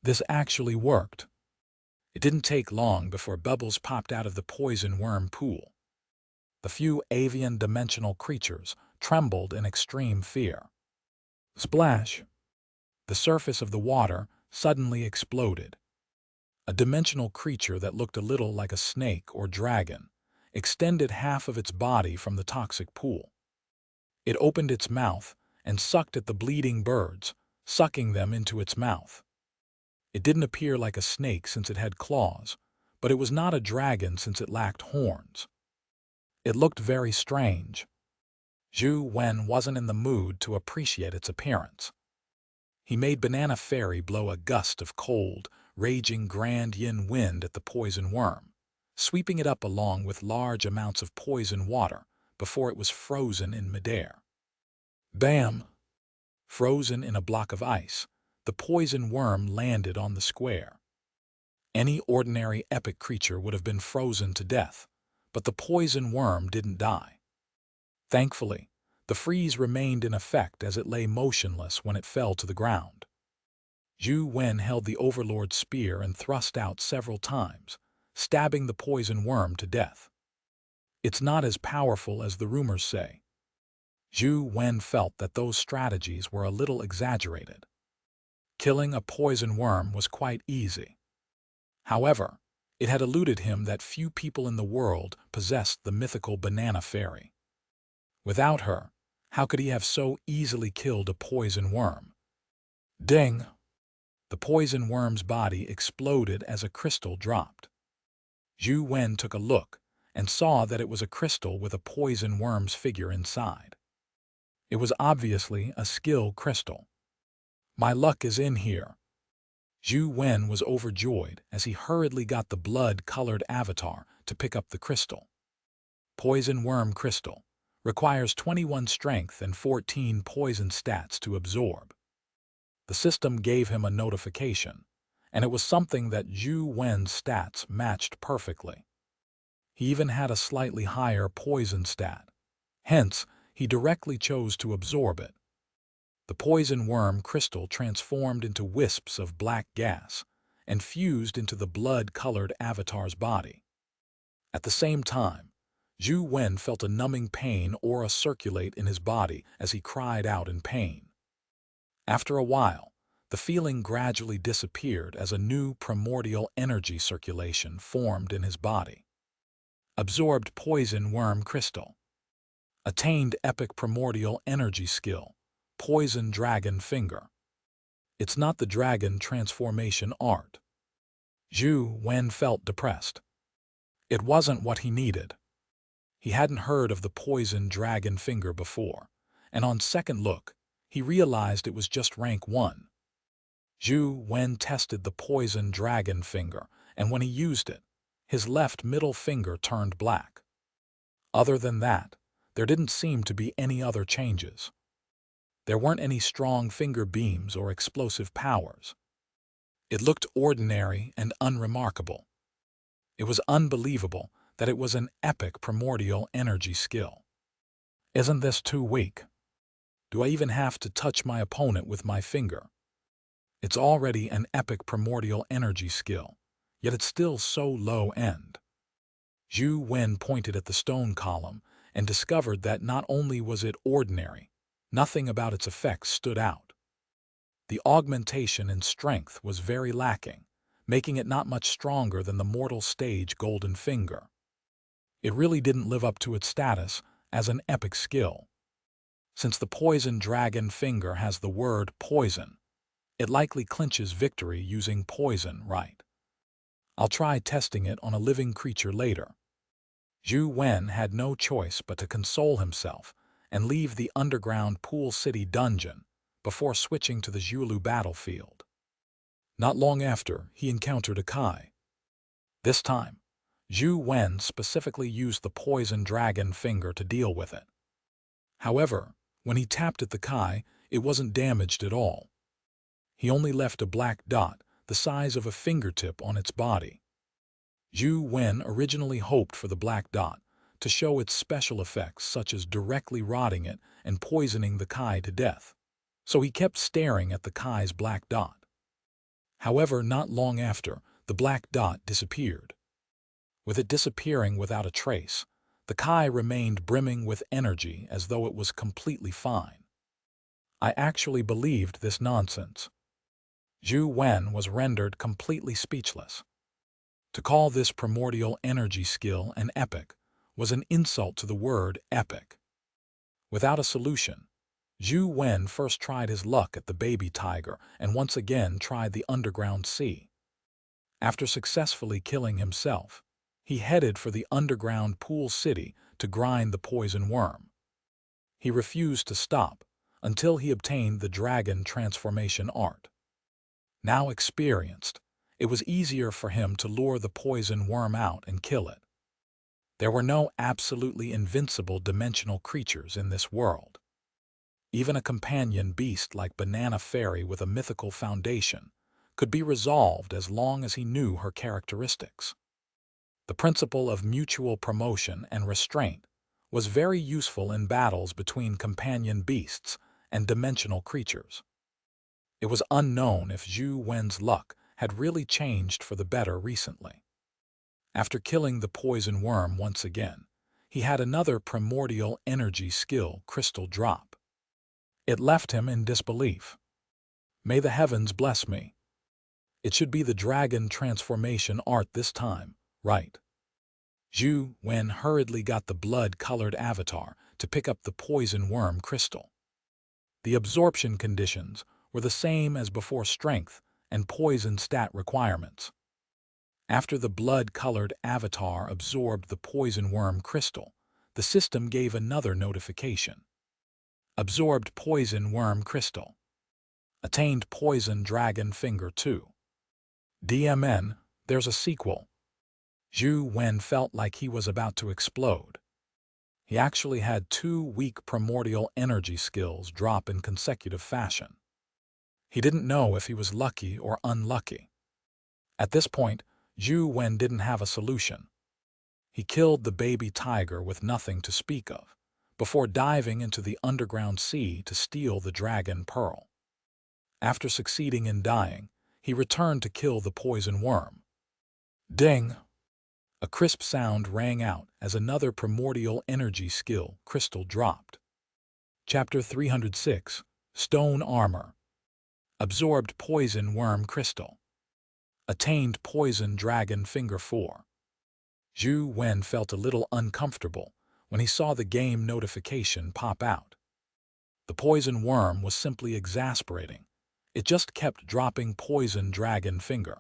This actually worked. It didn't take long before bubbles popped out of the poison worm pool. The few avian dimensional creatures trembled in extreme fear. Splash! The surface of the water suddenly exploded. A dimensional creature that looked a little like a snake or dragon extended half of its body from the toxic pool. It opened its mouth and sucked at the bleeding birds, sucking them into its mouth. It didn't appear like a snake since it had claws, but it was not a dragon since it lacked horns. It looked very strange. Zhou Wen wasn't in the mood to appreciate its appearance. He made Banana Fairy blow a gust of cold, raging grand yin wind at the poison worm, sweeping it up along with large amounts of poison water before it was frozen in midair. Bam! Frozen in a block of ice, the poison worm landed on the square. Any ordinary epic creature would have been frozen to death, but the poison worm didn't die. Thankfully, the freeze remained in effect as it lay motionless when it fell to the ground. Zhou Wen held the Overlord's spear and thrust out several times, stabbing the poison worm to death. It's not as powerful as the rumors say. Zhou Wen felt that those strategies were a little exaggerated. Killing a poison worm was quite easy. However, it had eluded him that few people in the world possessed the mythical banana fairy. Without her, how could he have so easily killed a poison worm? Ding! The poison worm's body exploded as a crystal dropped. Zhou Wen took a look and saw that it was a crystal with a poison worm's figure inside. It was obviously a skill crystal. My luck is in here. Zhou Wen was overjoyed as he hurriedly got the blood-colored avatar to pick up the crystal. Poison worm crystal requires 21 strength and 14 poison stats to absorb. The system gave him a notification, and it was something that Zhou Wen's stats matched perfectly. He even had a slightly higher poison stat. Hence, he directly chose to absorb it. The poison worm crystal transformed into wisps of black gas and fused into the blood-colored avatar's body. At the same time, Zhou Wen felt a numbing pain aura circulate in his body as he cried out in pain. After a while, the feeling gradually disappeared as a new primordial energy circulation formed in his body. Absorbed poison worm crystal. Attained epic primordial energy skill, poison dragon finger. It's not the dragon transformation art. Zhou Wen felt depressed. It wasn't what he needed. He hadn't heard of the poison dragon finger before, and on second look, he realized it was just rank 1. Zhou Wen tested the poison dragon finger, and when he used it, his left middle finger turned black. Other than that, there didn't seem to be any other changes. There weren't any strong finger beams or explosive powers. It looked ordinary and unremarkable. It was unbelievable that it was an epic primordial energy skill. Isn't this too weak? Do I even have to touch my opponent with my finger? It's already an epic primordial energy skill, yet it's still so low-end. Zhou Wen pointed at the stone column and discovered that not only was it ordinary, nothing about its effects stood out. The augmentation in strength was very lacking, making it not much stronger than the mortal stage golden finger. It really didn't live up to its status as an epic skill. Since the poison dragon finger has the word poison, it likely clinches victory using poison, right? I'll try testing it on a living creature later. Zhou Wen had no choice but to console himself and leave the underground Pool City dungeon before switching to the Zhulu battlefield. Not long after, he encountered a Kai. This time, Zhou Wen specifically used the poison dragon finger to deal with it. However, when he tapped at the Kai, it wasn't damaged at all. He only left a black dot the size of a fingertip on its body. Zhou Wen originally hoped for the black dot to show its special effects such as directly rotting it and poisoning the Kai to death, so he kept staring at the Kai's black dot. However, not long after, the black dot disappeared. With it disappearing without a trace, the Kai remained brimming with energy as though it was completely fine. I actually believed this nonsense. Zhou Wen was rendered completely speechless. To call this primordial energy skill an epic was an insult to the word epic. Without a solution, Zhou Wen first tried his luck at the baby tiger and once again tried the underground sea. After successfully killing himself, he headed for the underground Pool City to grind the poison worm. He refused to stop until he obtained the dragon transformation art. Now experienced, it was easier for him to lure the poison worm out and kill it. There were no absolutely invincible dimensional creatures in this world. Even a companion beast like Banana Fairy with a mythical foundation could be resolved as long as he knew her characteristics. The principle of mutual promotion and restraint was very useful in battles between companion beasts and dimensional creatures. It was unknown if Zhou Wen's luck had really changed for the better recently. After killing the poison worm once again, he had another primordial energy skill crystal drop. It left him in disbelief. May the heavens bless me. It should be the dragon transformation art this time, right? Zhou Wen hurriedly got the blood-colored avatar to pick up the poison worm crystal. The absorption conditions were the same as before strength and poison stat requirements. After the blood-colored avatar absorbed the poison worm crystal, the system gave another notification. Absorbed poison worm crystal. Attained poison dragon finger 2. DMN, there's a sequel. Zhou Wen felt like he was about to explode. He actually had 2 weak primordial energy skills drop in consecutive fashion. He didn't know if he was lucky or unlucky. At this point, Zhou Wen didn't have a solution. He killed the baby tiger with nothing to speak of, before diving into the underground sea to steal the dragon pearl. After succeeding in dying, he returned to kill the poison worm. Ding! A crisp sound rang out as another primordial energy skill crystal dropped. Chapter 306, Stone Armor. Absorbed poison worm crystal. Attained poison dragon finger 4. Zhou Wen felt a little uncomfortable when he saw the game notification pop out. The poison worm was simply exasperating. It just kept dropping poison dragon finger.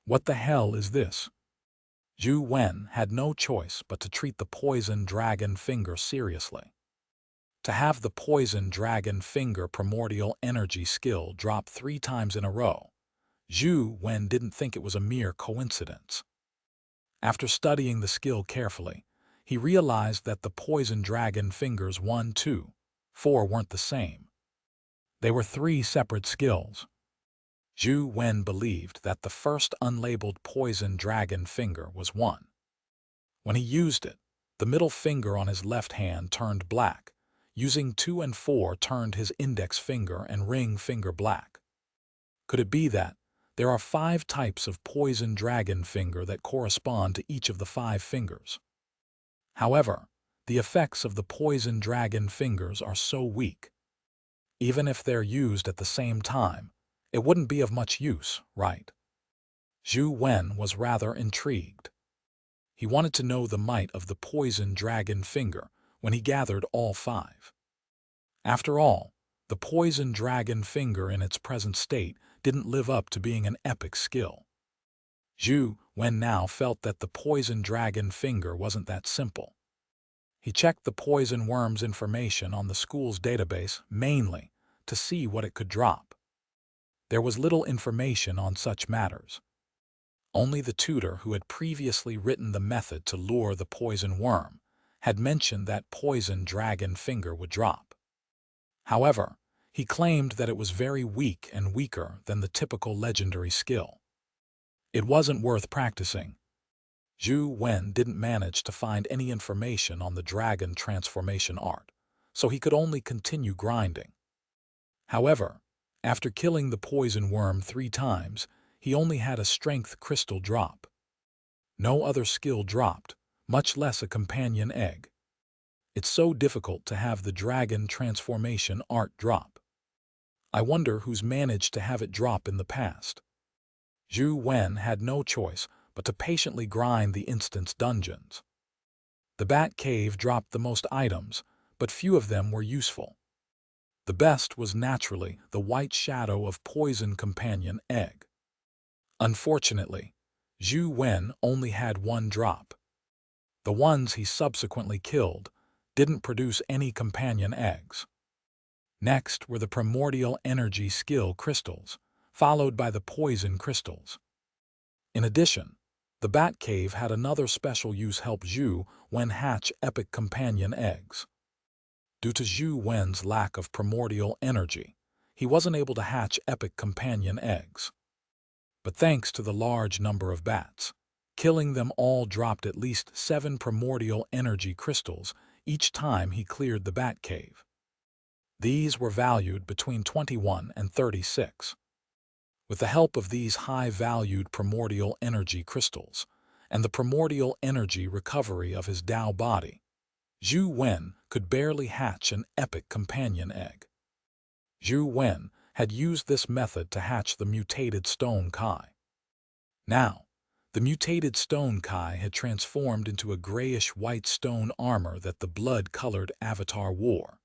What the hell is this? Zhou Wen had no choice but to treat the poison dragon finger seriously. To have the poison dragon finger primordial energy skill drop 3 times in a row, Zhou Wen didn't think it was a mere coincidence. After studying the skill carefully, he realized that the poison dragon fingers 1, 2, 4 weren't the same. They were 3 separate skills. Zhou Wen believed that the first unlabeled poison dragon finger was 1. When he used it, the middle finger on his left hand turned black. Using 2 and 4 turned his index finger and ring finger black. Could it be that there are 5 types of poison dragon finger that correspond to each of the 5 fingers? However, the effects of the poison dragon fingers are so weak. Even if they're used at the same time, it wouldn't be of much use, right? Zhou Wen was rather intrigued. He wanted to know the might of the poison dragon finger when he gathered all 5. After all, the poison dragon finger in its present state didn't live up to being an epic skill. Zhou Wen now felt that the poison dragon finger wasn't that simple. He checked the poison worm's information on the school's database mainly to see what it could drop. There was little information on such matters. Only the tutor who had previously written the method to lure the poison worm had mentioned that poison dragon finger would drop. However, he claimed that it was very weak and weaker than the typical legendary skill. It wasn't worth practicing. Zhou Wen didn't manage to find any information on the dragon transformation art, so he could only continue grinding. However, after killing the poison worm 3 times, he only had a strength crystal drop. No other skill dropped, much less a companion egg. It's so difficult to have the dragon transformation art drop. I wonder who's managed to have it drop in the past. Zhou Wen had no choice but to patiently grind the instance dungeons. The Bat Cave dropped the most items, but few of them were useful. The best was naturally the white shadow of poison companion egg. Unfortunately, Zhou Wen only had 1 drop. The ones he subsequently killed didn't produce any companion eggs. Next were the primordial energy skill crystals, followed by the poison crystals. In addition, the Bat Cave had another special use: help Zhou Wen hatch epic companion eggs. Due to Zhou Wen's lack of primordial energy, he wasn't able to hatch epic companion eggs. But thanks to the large number of bats, killing them all dropped at least 7 primordial energy crystals each time he cleared the Bat Cave. These were valued between 21 and 36. With the help of these high-valued primordial energy crystals and the primordial energy recovery of his Tao body, Zhou Wen could barely hatch an epic companion egg. Zhou Wen had used this method to hatch the mutated stone Kai. Now, the mutated stone Kai had transformed into a grayish-white stone armor that the blood-colored avatar wore.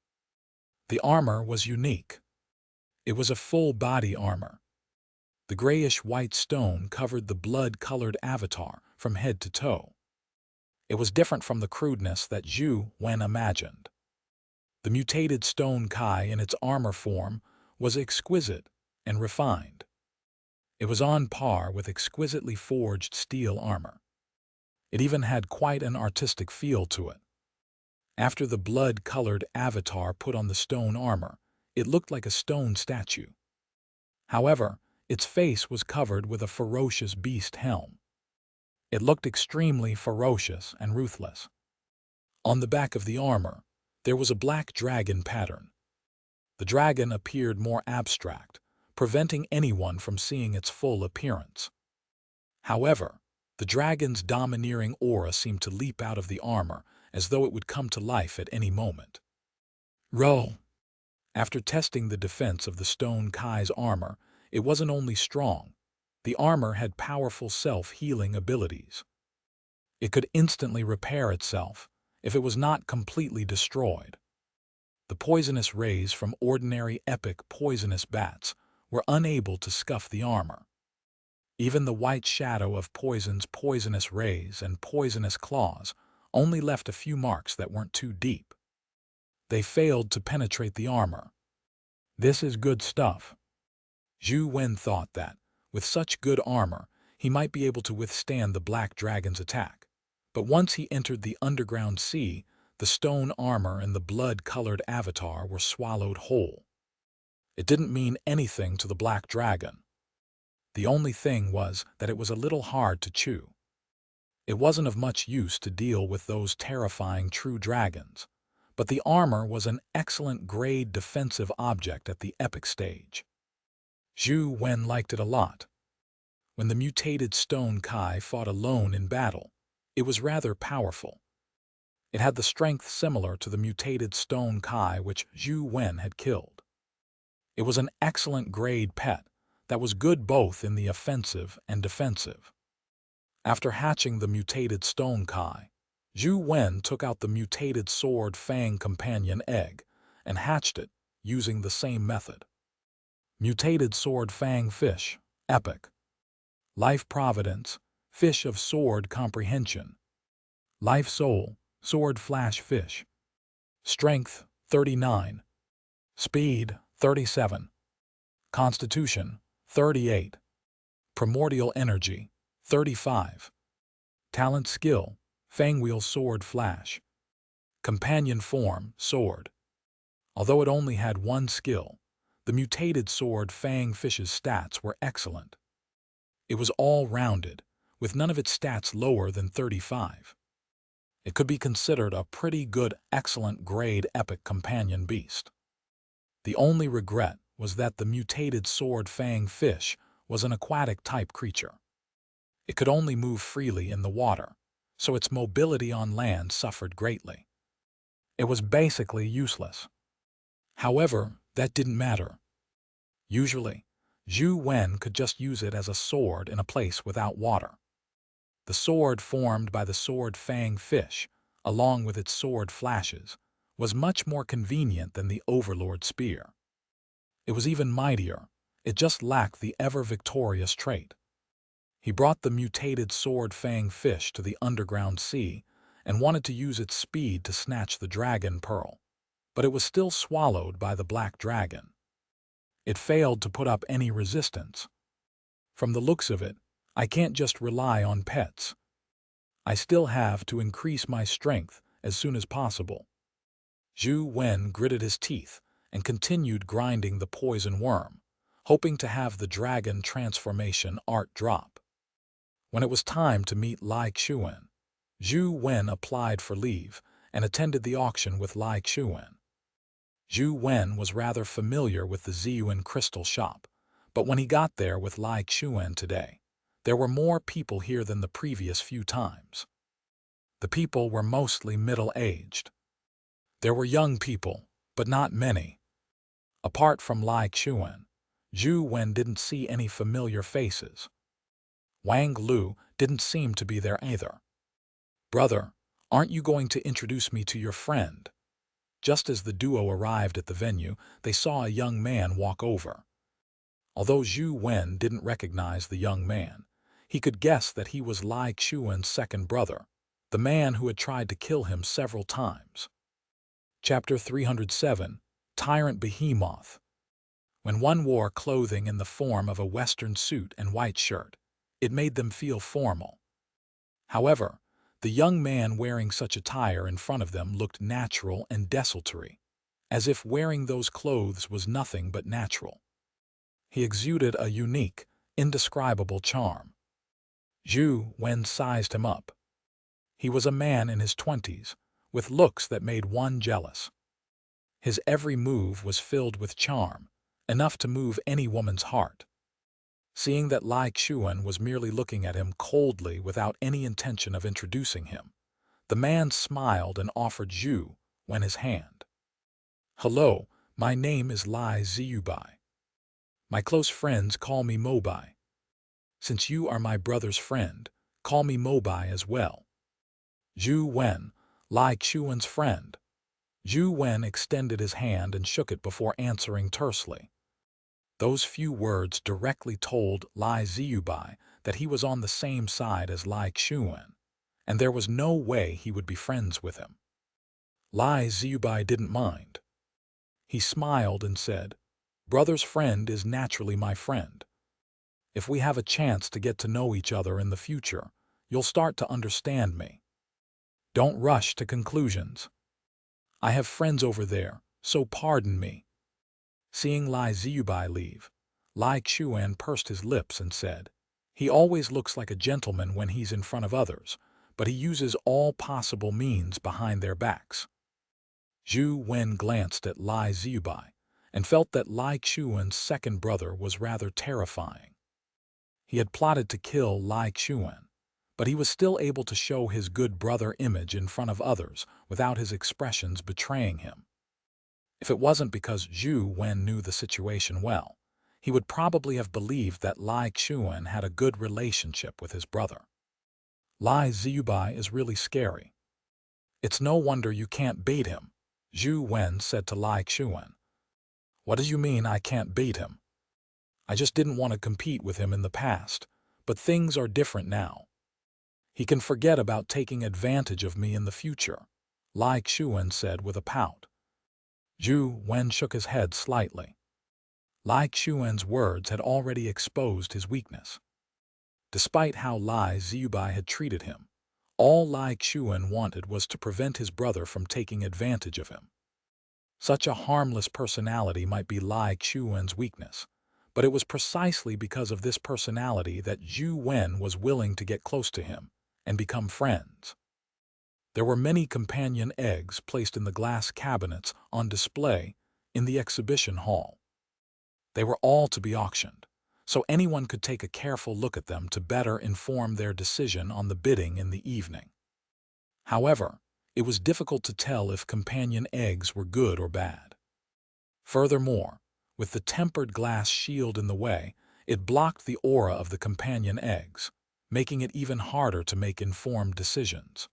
The armor was unique. It was a full-body armor. The grayish-white stone covered the blood-colored avatar from head to toe. It was different from the crudeness that Zhou Wen imagined. The mutated stone Kai in its armor form was exquisite and refined. It was on par with exquisitely forged steel armor. It even had quite an artistic feel to it. After the blood-colored avatar put on the stone armor, it looked like a stone statue. However, its face was covered with a ferocious beast helm. It looked extremely ferocious and ruthless. On the back of the armor, there was a black dragon pattern. The dragon appeared more abstract, preventing anyone from seeing its full appearance. However, the dragon's domineering aura seemed to leap out of the armor as though it would come to life at any moment. Roll. After testing the defense of the stone Kai's armor, it wasn't only strong. The armor had powerful self-healing abilities. It could instantly repair itself if it was not completely destroyed. The poisonous rays from ordinary epic poisonous bats were unable to scuff the armor. Even the white shadow of poison's poisonous rays and poisonous claws only left a few marks that weren't too deep. They failed to penetrate the armor. This is good stuff. Zhou Wen thought that, with such good armor, he might be able to withstand the black dragon's attack. But once he entered the underground sea, the stone armor and the blood-colored avatar were swallowed whole. It didn't mean anything to the black dragon. The only thing was that it was a little hard to chew. It wasn't of much use to deal with those terrifying true dragons, but the armor was an excellent grade defensive object at the epic stage. Zhou Wen liked it a lot. When the mutated stone Kai fought alone in battle, it was rather powerful. It had the strength similar to the mutated stone Kai which Zhou Wen had killed. It was an excellent grade pet that was good both in the offensive and defensive. After hatching the mutated stone Kai, Zhou Wen took out the mutated sword fang companion egg and hatched it using the same method. Mutated sword fang fish, epic. Life providence, fish of sword comprehension. Life soul, sword flash fish. Strength, 39. Speed, 37. Constitution, 38. Primordial energy, 35. Talent skill, fangwheel sword flash. Companion form, sword. Although it only had one skill, the mutated sword fang fish's stats were excellent. It was all-rounded, with none of its stats lower than 35. It could be considered a pretty good, excellent grade epic companion beast. The only regret was that the mutated sword fang fish was an aquatic-type creature. It could only move freely in the water, so its mobility on land suffered greatly. It was basically useless. However, that didn't matter. Usually, Zhou Wen could just use it as a sword in a place without water. The sword formed by the sword fang fish, along with its sword flashes, was much more convenient than the Overlord spear. It was even mightier, it just lacked the ever-victorious trait. He brought the mutated sword fang fish to the underground sea and wanted to use its speed to snatch the dragon pearl, but it was still swallowed by the black dragon. It failed to put up any resistance. From the looks of it, I can't just rely on pets. I still have to increase my strength as soon as possible. Zhou Wen gritted his teeth and continued grinding the poison worm, hoping to have the dragon transformation art drop. When it was time to meet Lai Xuan, Zhou Wen applied for leave and attended the auction with Lai Xuan. Zhou Wen was rather familiar with the Ziyuan crystal shop, but when he got there with Lai Xuan today, there were more people here than the previous few times. The people were mostly middle-aged. There were young people, but not many. Apart from Lai Xuan, Zhou Wen didn't see any familiar faces. Wang Lu didn't seem to be there either. "Brother, aren't you going to introduce me to your friend?" Just as the duo arrived at the venue, they saw a young man walk over. Although Zhou Wen didn't recognize the young man, he could guess that he was Lai Xuan's second brother, the man who had tried to kill him several times. Chapter 307, Tyrant Behemoth. When one wore clothing in the form of a Western suit and white shirt, it made them feel formal. However, the young man wearing such attire in front of them looked natural and desultory, as if wearing those clothes was nothing but natural. He exuded a unique, indescribable charm. Zhou Wen sized him up. He was a man in his 20s, with looks that made one jealous. His every move was filled with charm, enough to move any woman's heart. Seeing that Lai Xuan was merely looking at him coldly without any intention of introducing him, the man smiled and offered Zhou Wen his hand. "Hello, my name is Lai Ziyubai. My close friends call me Mobai. Since you are my brother's friend, call me Mobai as well." Zhou Wen, Lai Xuan's friend. Zhou Wen extended his hand and shook it before answering tersely. Those few words directly told Lai Ziyubai that he was on the same side as Lai Xuan, and there was no way he would be friends with him. Lai Ziyubai didn't mind. He smiled and said, "Brother's friend is naturally my friend. If we have a chance to get to know each other in the future, you'll start to understand me. Don't rush to conclusions. I have friends over there, so pardon me." Seeing Lai Ziyubai leave, Lai Xuan pursed his lips and said, "He always looks like a gentleman when he's in front of others, but he uses all possible means behind their backs." Zhou Wen glanced at Lai Ziyubai and felt that Lai Xuan's second brother was rather terrifying. He had plotted to kill Lai Xuan, but he was still able to show his good brother image in front of others without his expressions betraying him. If it wasn't because Zhou Wen knew the situation well, he would probably have believed that Lai Xuan had a good relationship with his brother. "Lai Ziyubai is really scary. It's no wonder you can't beat him," Zhou Wen said to Lai Xuan. "What do you mean I can't beat him? I just didn't want to compete with him in the past, but things are different now. He can forget about taking advantage of me in the future," Lai Xuan said with a pout. Zhou Wen shook his head slightly. Lai Xuan's words had already exposed his weakness. Despite how Lai Ziyubai had treated him, all Lai Xuan wanted was to prevent his brother from taking advantage of him. Such a harmless personality might be Lai Xuan's weakness, but it was precisely because of this personality that Zhou Wen was willing to get close to him and become friends. There were many companion eggs placed in the glass cabinets on display in the exhibition hall. They were all to be auctioned, so anyone could take a careful look at them to better inform their decision on the bidding in the evening. However, it was difficult to tell if companion eggs were good or bad. Furthermore, with the tempered glass shield in the way, it blocked the aura of the companion eggs, making it even harder to make informed decisions.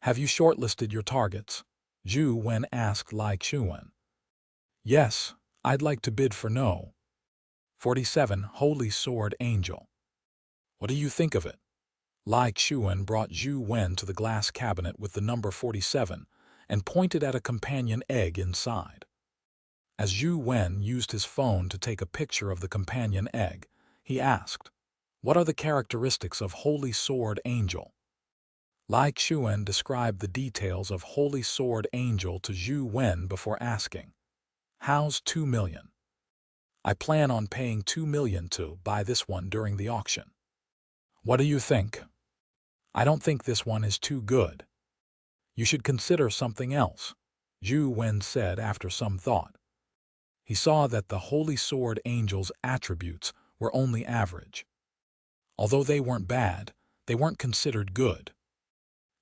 "Have you shortlisted your targets?" Zhou Wen asked Lai Xuan. "Yes, I'd like to bid for No. 47 Holy Sword Angel." "What do you think of it?" Lai Xuan brought Zhou Wen to the glass cabinet with the number 47 and pointed at a companion egg inside. As Zhou Wen used his phone to take a picture of the companion egg, he asked, "What are the characteristics of Holy Sword Angel?" Lai Xuan described the details of Holy Sword Angel to Zhou Wen before asking, "How's 2 million? I plan on paying 2 million to buy this one during the auction. What do you think?" "I don't think this one is too good. You should consider something else," Zhou Wen said after some thought. He saw that the Holy Sword Angel's attributes were only average. Although they weren't bad, they weren't considered good.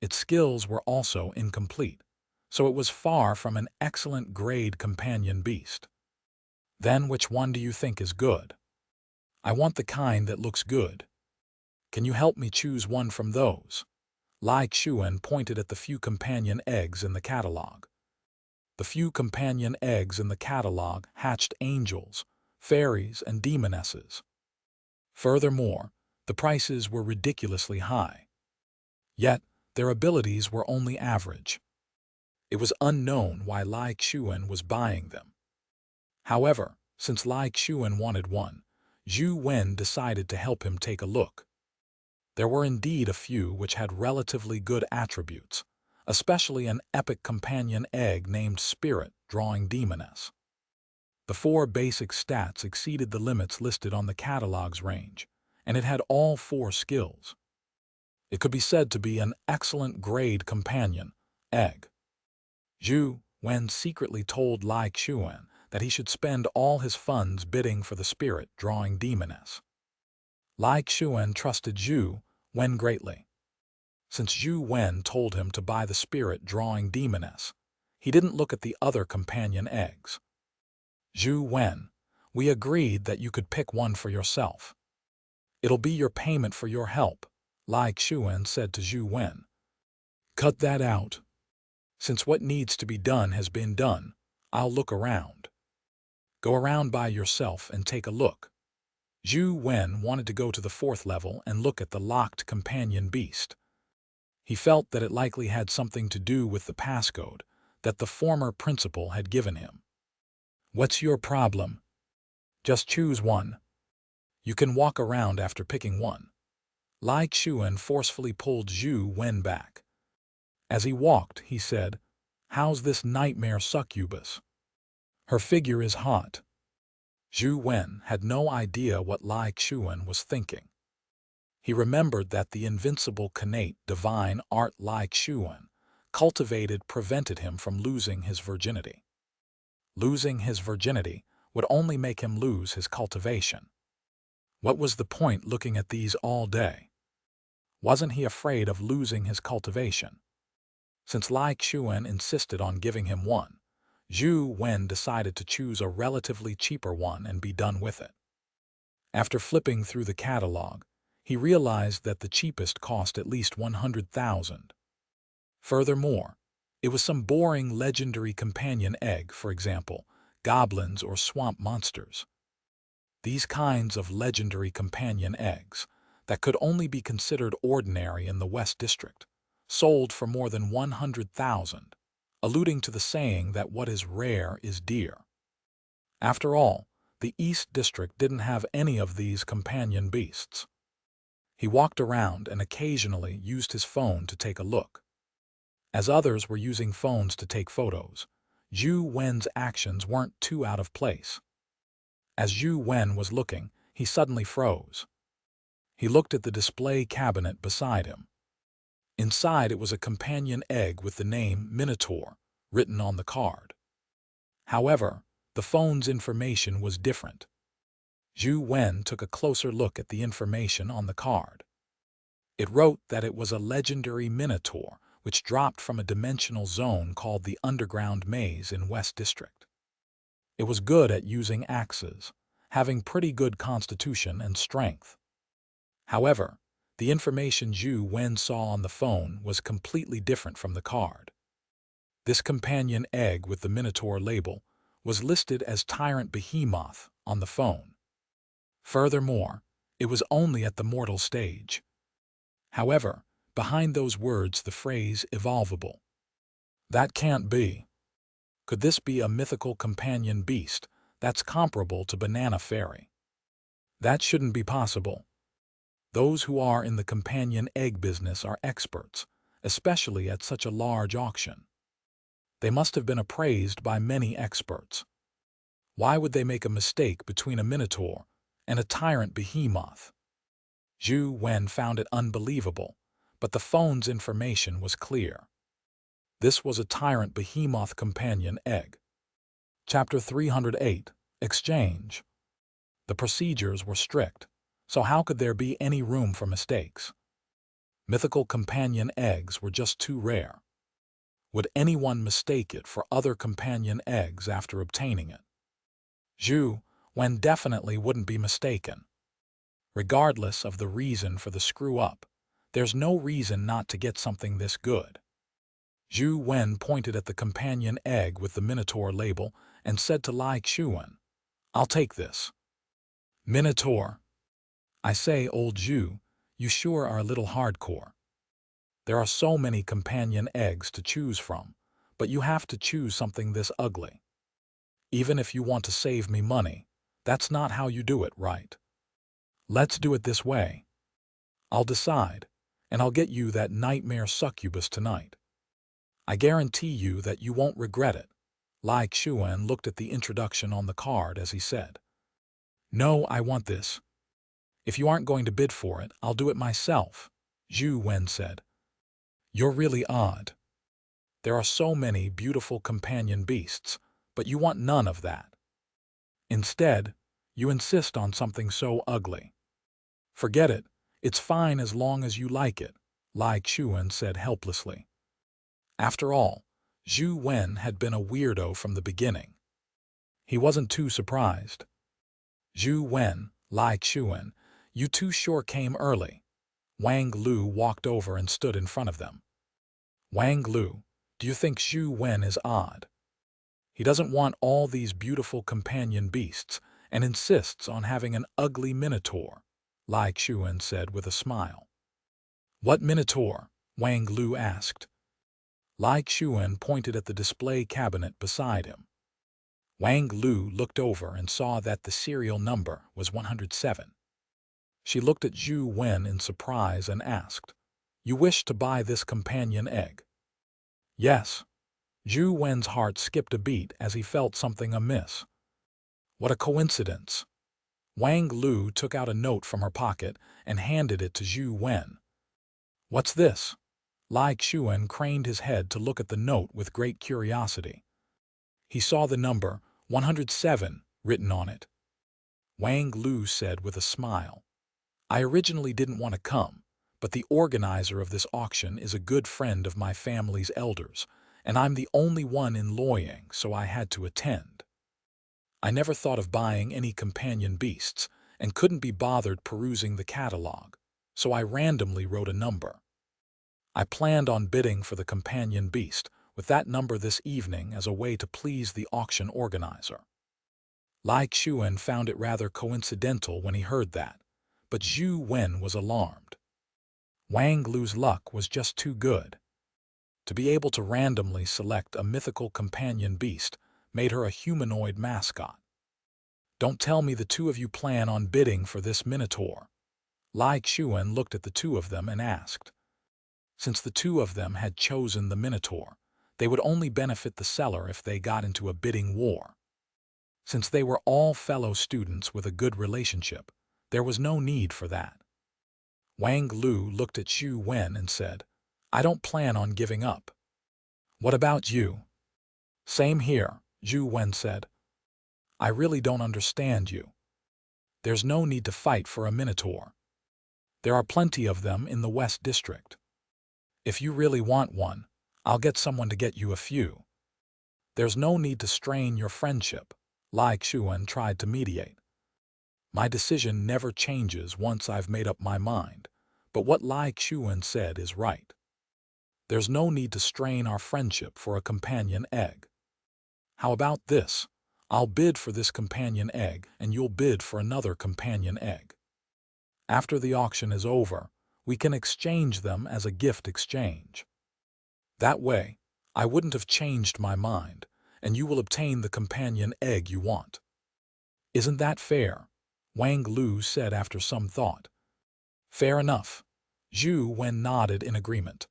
Its skills were also incomplete, so it was far from an excellent grade companion beast. Then which one do you think is good? I want the kind that looks good. Can you help me choose one from those? Lai Xuan pointed at the few companion eggs in the catalog. The few companion eggs in the catalog hatched angels, fairies, and demonesses. Furthermore, the prices were ridiculously high. Yet, their abilities were only average. It was unknown why Lai Xuan was buying them. However, since Lai Xuan wanted one, Zhou Wen decided to help him take a look. There were indeed a few which had relatively good attributes, especially an epic companion egg named Spirit drawing Demoness. The 4 basic stats exceeded the limits listed on the catalog's range, and it had all 4 skills. It could be said to be an excellent grade companion egg. Zhou Wen secretly told Lai Xuan that he should spend all his funds bidding for the Spirit drawing Demoness. Lai Xuan trusted Zhou Wen greatly. Since Zhou Wen told him to buy the Spirit drawing Demoness, he didn't look at the other companion eggs. Zhou Wen, we agreed that you could pick one for yourself. It'll be your payment for your help, Lai Xuan said to Zhou Wen. Cut that out. Since what needs to be done has been done, I'll look around. Go around by yourself and take a look. Zhou Wen wanted to go to the 4th level and look at the locked companion beast. He felt that it likely had something to do with the passcode that the former principal had given him. What's your problem? Just choose one. You can walk around after picking one. Lai Xuan forcefully pulled Zhou Wen back. As he walked, he said, "How's this nightmare succubus? Her figure is hot." Zhou Wen had no idea what Lai Xuan was thinking. He remembered that the invincible connate divine art Lai Xuan cultivated prevented him from losing his virginity. Losing his virginity would only make him lose his cultivation. What was the point looking at these all day? Wasn't he afraid of losing his cultivation? Since Lai Xuan insisted on giving him one, Zhou Wen decided to choose a relatively cheaper one and be done with it. After flipping through the catalog, he realized that the cheapest cost at least 100,000. Furthermore, it was some boring legendary companion egg, for example, goblins or swamp monsters. These kinds of legendary companion eggs, that could only be considered ordinary in the West District, sold for more than 100,000, alluding to the saying that what is rare is dear. After all, the East District didn't have any of these companion beasts. He walked around and occasionally used his phone to take a look. As others were using phones to take photos, Zhou Wen's actions weren't too out of place. As Zhou Wen was looking, he suddenly froze. He looked at the display cabinet beside him. Inside it was a companion egg with the name Minotaur written on the card. However, the phone's information was different. Zhou Wen took a closer look at the information on the card. It wrote that it was a legendary Minotaur which dropped from a dimensional zone called the Underground Maze in West District. It was good at using axes, having pretty good constitution and strength. However, the information Zhou Wen saw on the phone was completely different from the card. This companion egg with the Minotaur label was listed as Tyrant Behemoth on the phone. Furthermore, it was only at the mortal stage. However, behind those words the phrase evolvable. That can't be. Could this be a mythical companion beast that's comparable to Banana Fairy? That shouldn't be possible. Those who are in the companion egg business are experts, especially at such a large auction. They must have been appraised by many experts. Why would they make a mistake between a Minotaur and a Tyrant Behemoth? Zhou Wen found it unbelievable, but the phone's information was clear. This was a tyrant behemoth companion egg. Chapter 308. Exchange. The procedures were strict, so how could there be any room for mistakes? Mythical companion eggs were just too rare. Would anyone mistake it for other companion eggs after obtaining it? Zhou Wen definitely wouldn't be mistaken. Regardless of the reason for the screw-up, there's no reason not to get something this good. Zhou Wen pointed at the companion egg with the Minotaur label and said to Lai Xuan, "I'll take this." Minotaur. I say, old Zhou, you sure are a little hardcore. There are so many companion eggs to choose from, but you have to choose something this ugly. Even if you want to save me money, that's not how you do it, right? Let's do it this way. I'll decide, and I'll get you that nightmare succubus tonight. I guarantee you that you won't regret it. Lai Xuan looked at the introduction on the card as he said, "No, I want this. If you aren't going to bid for it, I'll do it myself," Zhou Wen said. "You're really odd. There are so many beautiful companion beasts, but you want none of that. Instead, you insist on something so ugly. Forget it. It's fine as long as you like it," Lai Xuan said helplessly. After all, Zhou Wen had been a weirdo from the beginning. He wasn't too surprised. "Zhou Wen, Lai Xuan, you two sure came early." Wang Lu walked over and stood in front of them. "Wang Lu, do you think Zhou Wen is odd? He doesn't want all these beautiful companion beasts and insists on having an ugly minotaur," Lai Xuan said with a smile. "What minotaur?" Wang Lu asked. Lai Xuan pointed at the display cabinet beside him. Wang Lu looked over and saw that the serial number was 107. She looked at Zhou Wen in surprise and asked, "You wish to buy this companion egg?" "Yes." Zhou Wen's heart skipped a beat as he felt something amiss. What a coincidence! Wang Lu took out a note from her pocket and handed it to Zhou Wen. "What's this?" Lai Xuan craned his head to look at the note with great curiosity. He saw the number 107 written on it. Wang Lu said with a smile, "I originally didn't want to come, but the organizer of this auction is a good friend of my family's elders, and I'm the only one in Luoyang, so I had to attend. I never thought of buying any companion beasts and couldn't be bothered perusing the catalog, so I randomly wrote a number. I planned on bidding for the companion beast with that number this evening as a way to please the auction organizer." Lai Xuan found it rather coincidental when he heard that, but Zhou Wen was alarmed. Wang Lu's luck was just too good. To be able to randomly select a mythical companion beast made her a humanoid mascot. "Don't tell me the two of you plan on bidding for this minotaur." Lai Xuan looked at the two of them and asked. Since the two of them had chosen the minotaur, they would only benefit the seller if they got into a bidding war. Since they were all fellow students with a good relationship, there was no need for that. Wang Lu looked at Zhou Wen and said, "I don't plan on giving up." "What about you?" "Same here," Zhou Wen said. "I really don't understand you. There's no need to fight for a minotaur. There are plenty of them in the West District. If you really want one, I'll get someone to get you a few. There's no need to strain your friendship," Lai Xuan tried to mediate. "My decision never changes once I've made up my mind, but what Lai Xuan said is right. There's no need to strain our friendship for a companion egg. How about this? I'll bid for this companion egg and you'll bid for another companion egg. After the auction is over, we can exchange them as a gift exchange. That way, I wouldn't have changed my mind, and you will obtain the companion egg you want. Isn't that fair?" Wang Lu said after some thought. "Fair enough." Zhou Wen nodded in agreement.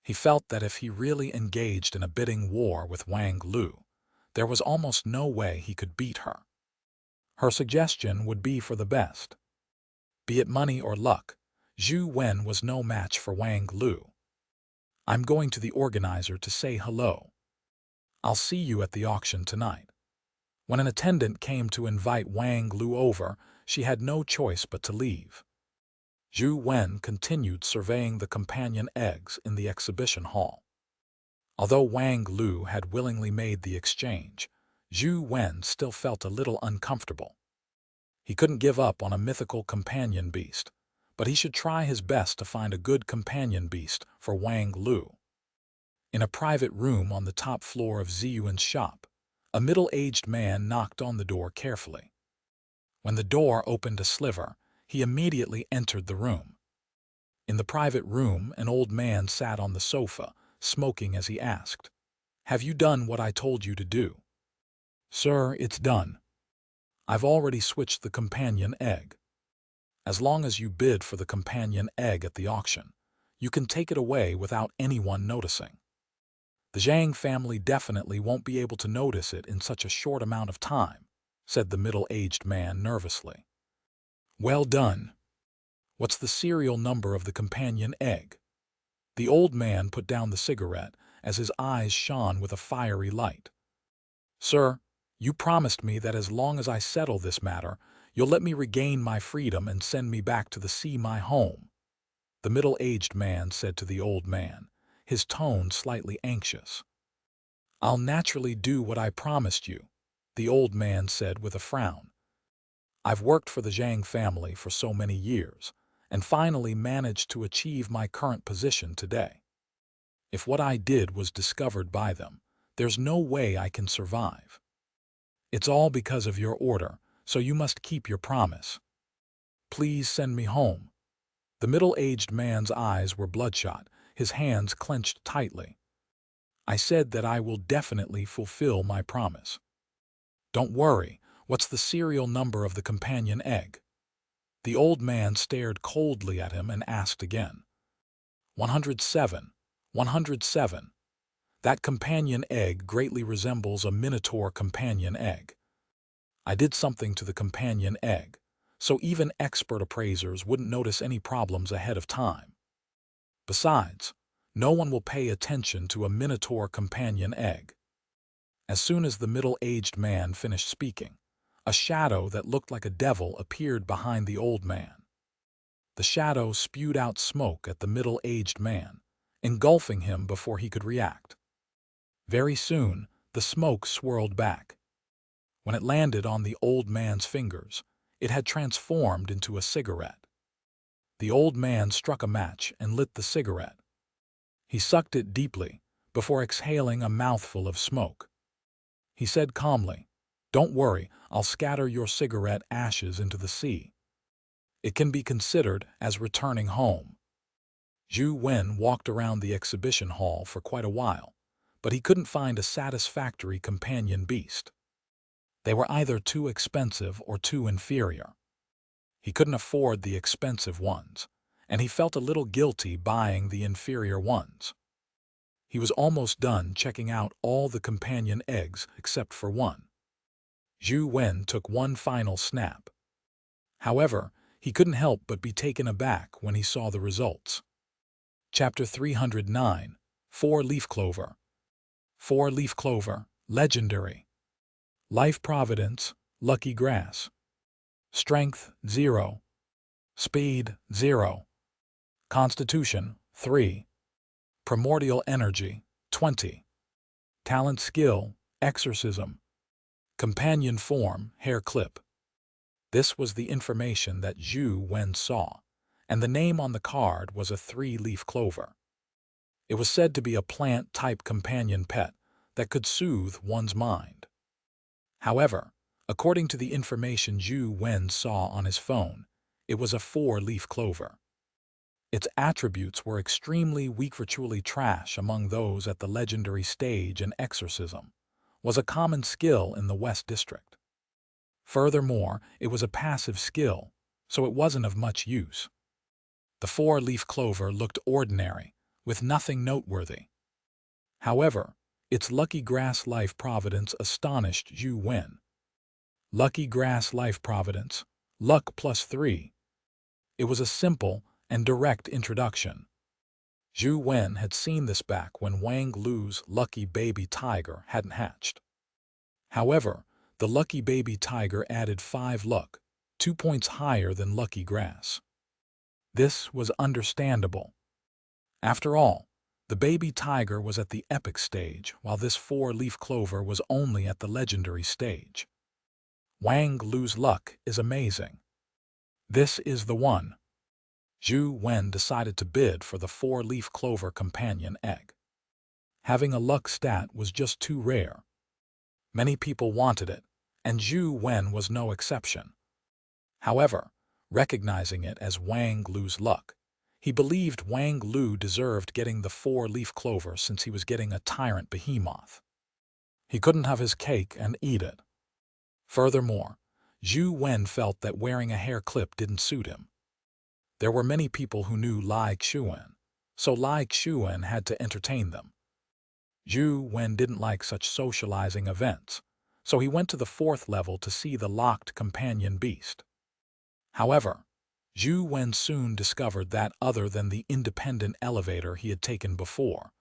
He felt that if he really engaged in a bidding war with Wang Lu, there was almost no way he could beat her. Her suggestion would be for the best. Be it money or luck, Zhou Wen was no match for Wang Lu. I'm going to the organizer to say hello. I'll see you at the auction tonight." When an attendant came to invite Wang Lu over, she had no choice but to leave. Zhou Wen continued surveying the companion eggs in the exhibition hall. Although Wang Lu had willingly made the exchange, Zhou Wen still felt a little uncomfortable. He couldn't give up on a mythical companion beast, but he should try his best to find a good companion beast for Wang Lu. In a private room on the top floor of Ziyuan's shop, a middle-aged man knocked on the door carefully. When the door opened a sliver, he immediately entered the room. In the private room, an old man sat on the sofa, smoking as he asked, "Have you done what I told you to do?" "Sir, it's done. I've already switched the companion egg. As long as you bid for the companion egg at the auction, you can take it away without anyone noticing. The Zhang family definitely won't be able to notice it in such a short amount of time," said the middle-aged man nervously. "Well done. What's the serial number of the companion egg?" The old man put down the cigarette as his eyes shone with a fiery light. "Sir, you promised me that as long as I settle this matter, you'll let me regain my freedom and send me back to the sea, my home," the middle-aged man said to the old man, his tone slightly anxious. "I'll naturally do what I promised you," the old man said with a frown. "I've worked for the Zhang family for so many years, and finally managed to achieve my current position today. If what I did was discovered by them, there's no way I can survive. It's all because of your order, so you must keep your promise. Please send me home." The middle-aged man's eyes were bloodshot, his hands clenched tightly. "I said that I will definitely fulfill my promise." "Don't worry, what's the serial number of the companion egg?" The old man stared coldly at him and asked again. 107. 107. That companion egg greatly resembles a minotaur companion egg. I did something to the companion egg, so even expert appraisers wouldn't notice any problems ahead of time. Besides, no one will pay attention to a minotaur companion egg. As soon as the middle-aged man finished speaking, a shadow that looked like a devil appeared behind the old man. The shadow spewed out smoke at the middle-aged man, engulfing him before he could react. Very soon, the smoke swirled back. When it landed on the old man's fingers, it had transformed into a cigarette. The old man struck a match and lit the cigarette. He sucked it deeply before exhaling a mouthful of smoke. He said calmly, "Don't worry, I'll scatter your cigarette ashes into the sea. It can be considered as returning home." Zhou Wen walked around the exhibition hall for quite a while, but he couldn't find a satisfactory companion beast. They were either too expensive or too inferior. He couldn't afford the expensive ones, and he felt a little guilty buying the inferior ones. He was almost done checking out all the companion eggs except for one. Zhou Wen took one final snap. However, he couldn't help but be taken aback when he saw the results. Chapter 309. Four-leaf clover. Four-leaf clover, legendary. Life providence, lucky grass. Strength, 0. Speed, 0. Constitution, 3. Primordial energy, 20. Talent skill, exorcism. Companion form, hair clip. This was the information that Zhou Wen saw, and the name on the card was a 3-leaf clover. It was said to be a plant-type companion pet that could soothe one's mind. However, according to the information Zhou Wen saw on his phone, it was a 4-leaf clover. Its attributes were extremely weak, virtually trash among those at the legendary stage, and exorcism was a common skill in the West District. Furthermore, it was a passive skill, so it wasn't of much use. The 4-leaf clover looked ordinary, with nothing noteworthy. However, its lucky grass life providence astonished Zhou Wen. Lucky grass life providence, luck +3. It was a simple and direct introduction. Zhou Wen had seen this back when Wang Lu's lucky baby tiger hadn't hatched. However, the lucky baby tiger added 5 luck, 2 points higher than lucky grass. This was understandable. After all, the baby tiger was at the epic stage, while this 4-leaf clover was only at the legendary stage. Wang Lu's luck is amazing. This is the one. Zhou Wen decided to bid for the 4-leaf clover companion egg. Having a luck stat was just too rare. Many people wanted it, and Zhou Wen was no exception. However, recognizing it as Wang Lu's luck, he believed Wang Lu deserved getting the 4-leaf clover since he was getting a tyrant behemoth. He couldn't have his cake and eat it. Furthermore, Zhou Wen felt that wearing a hair clip didn't suit him. There were many people who knew Lai Xuan, so Lai Xuan had to entertain them. Zhou Wen didn't like such socializing events, so he went to the 4th level to see the locked companion beast. However, Zhou Wen soon discovered that other than the independent elevator he had taken before,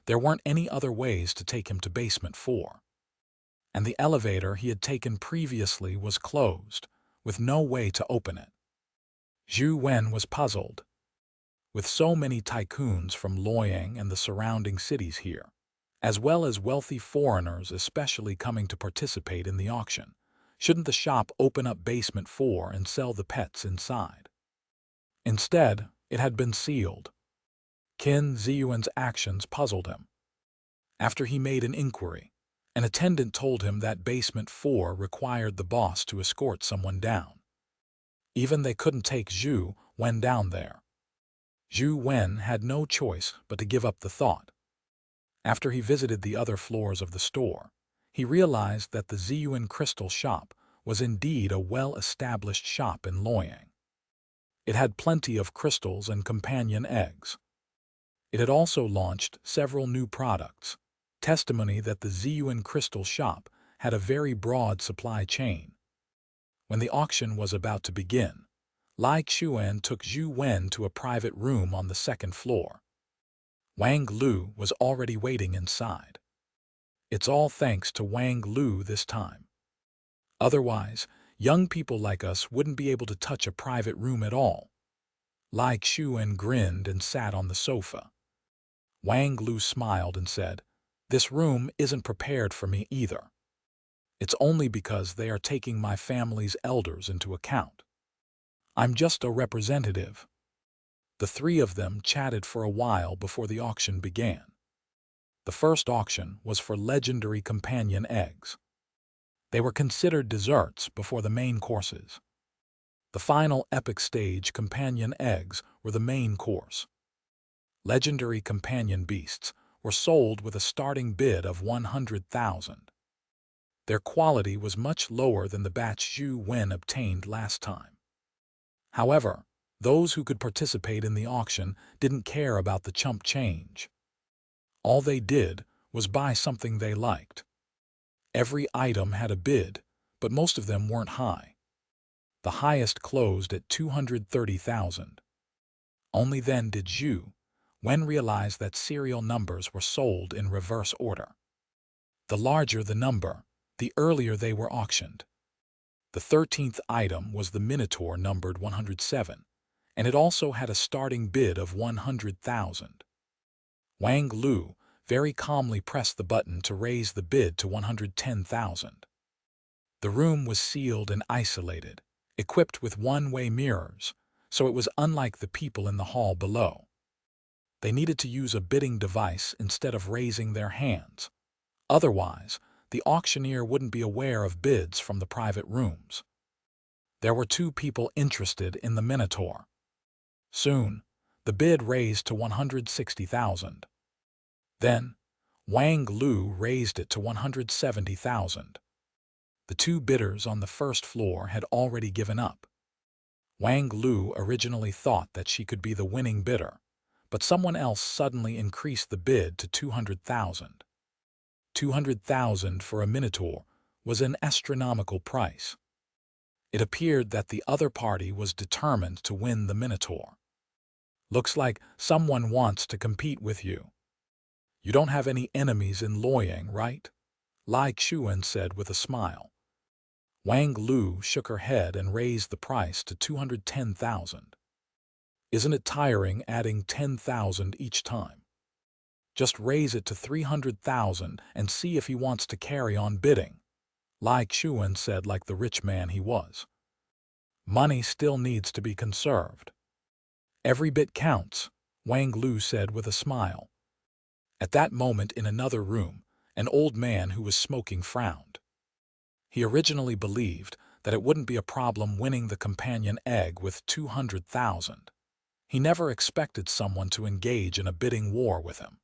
there weren't any other ways to take him to basement 4. And the elevator he had taken previously was closed, with no way to open it. Zhou Wen was puzzled. With so many tycoons from Luoyang and the surrounding cities here, as well as wealthy foreigners especially coming to participate in the auction, shouldn't the shop open up basement 4 and sell the pets inside? Instead, it had been sealed. Qin Ziyuan's actions puzzled him. After he made an inquiry, an attendant told him that basement 4 required the boss to escort someone down. Even they couldn't take Zhou Wen down there. Zhou Wen had no choice but to give up the thought. After he visited the other floors of the store, he realized that the Ziyuan crystal shop was indeed a well-established shop in Luoyang. It had plenty of crystals and companion eggs. It had also launched several new products, testimony that the Ziyuan crystal shop had a very broad supply chain. When the auction was about to begin, Lai Xuan took Zhou Wen to a private room on the 2nd floor. Wang Lu was already waiting inside. It's all thanks to Wang Lu this time. Otherwise, young people like us wouldn't be able to touch a private room at all. Lai Xuan grinned and sat on the sofa. Wang Lu smiled and said, "This room isn't prepared for me either. It's only because they are taking my family's elders into account. I'm just a representative." The 3 of them chatted for a while before the auction began. The first auction was for legendary companion eggs. They were considered desserts before the main courses. The final epic stage companion eggs were the main course. Legendary companion beasts were sold with a starting bid of 100,000. Their quality was much lower than the batch Zhou Wen obtained last time. However, those who could participate in the auction didn't care about the chump change. All they did was buy something they liked. Every item had a bid, but most of them weren't high. The highest closed at 230,000. Only then did Zhou Wen realize that serial numbers were sold in reverse order. The larger the number, the earlier they were auctioned. The 13th item was the Minotaur numbered 107, and it also had a starting bid of 100,000. Wang Lu very calmly pressed the button to raise the bid to 110,000. The room was sealed and isolated, equipped with one-way mirrors, so it was unlike the people in the hall below. They needed to use a bidding device instead of raising their hands. Otherwise, the auctioneer wouldn't be aware of bids from the private rooms. There were 2 people interested in the Minotaur. Soon, the bid raised to 160,000. Then, Wang Lu raised it to 170,000. The 2 bidders on the 1st floor had already given up. Wang Lu originally thought that she could be the winning bidder, but someone else suddenly increased the bid to 200,000. 200,000 for a Minotaur was an astronomical price. It appeared that the other party was determined to win the Minotaur. Looks like someone wants to compete with you. You don't have any enemies in Luoyang, right? Lai Qiuwen said with a smile. Wang Lu shook her head and raised the price to 210,000. Isn't it tiring adding 10,000 each time? Just raise it to 300,000 and see if he wants to carry on bidding, Lai Qiuwen said like the rich man he was. Money still needs to be conserved. Every bit counts, Wang Lu said with a smile. At that moment in another room, an old man who was smoking frowned. He originally believed that it wouldn't be a problem winning the companion egg with 200,000. He never expected someone to engage in a bidding war with him.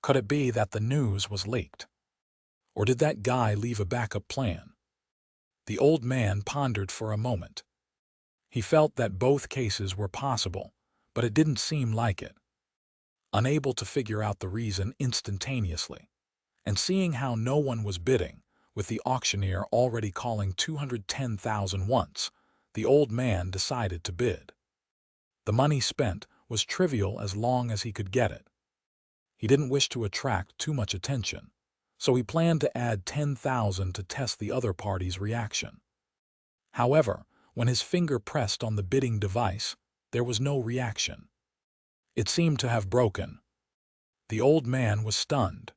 Could it be that the news was leaked? Or did that guy leave a backup plan? The old man pondered for a moment. He felt that both cases were possible, but it didn't seem like it. Unable to figure out the reason instantaneously, and seeing how no one was bidding, with the auctioneer already calling 210,000 once, the old man decided to bid. The money spent was trivial as long as he could get it. He didn't wish to attract too much attention, so he planned to add 10,000 to test the other party's reaction. However, when his finger pressed on the bidding device, there was no reaction. It seemed to have broken. The old man was stunned.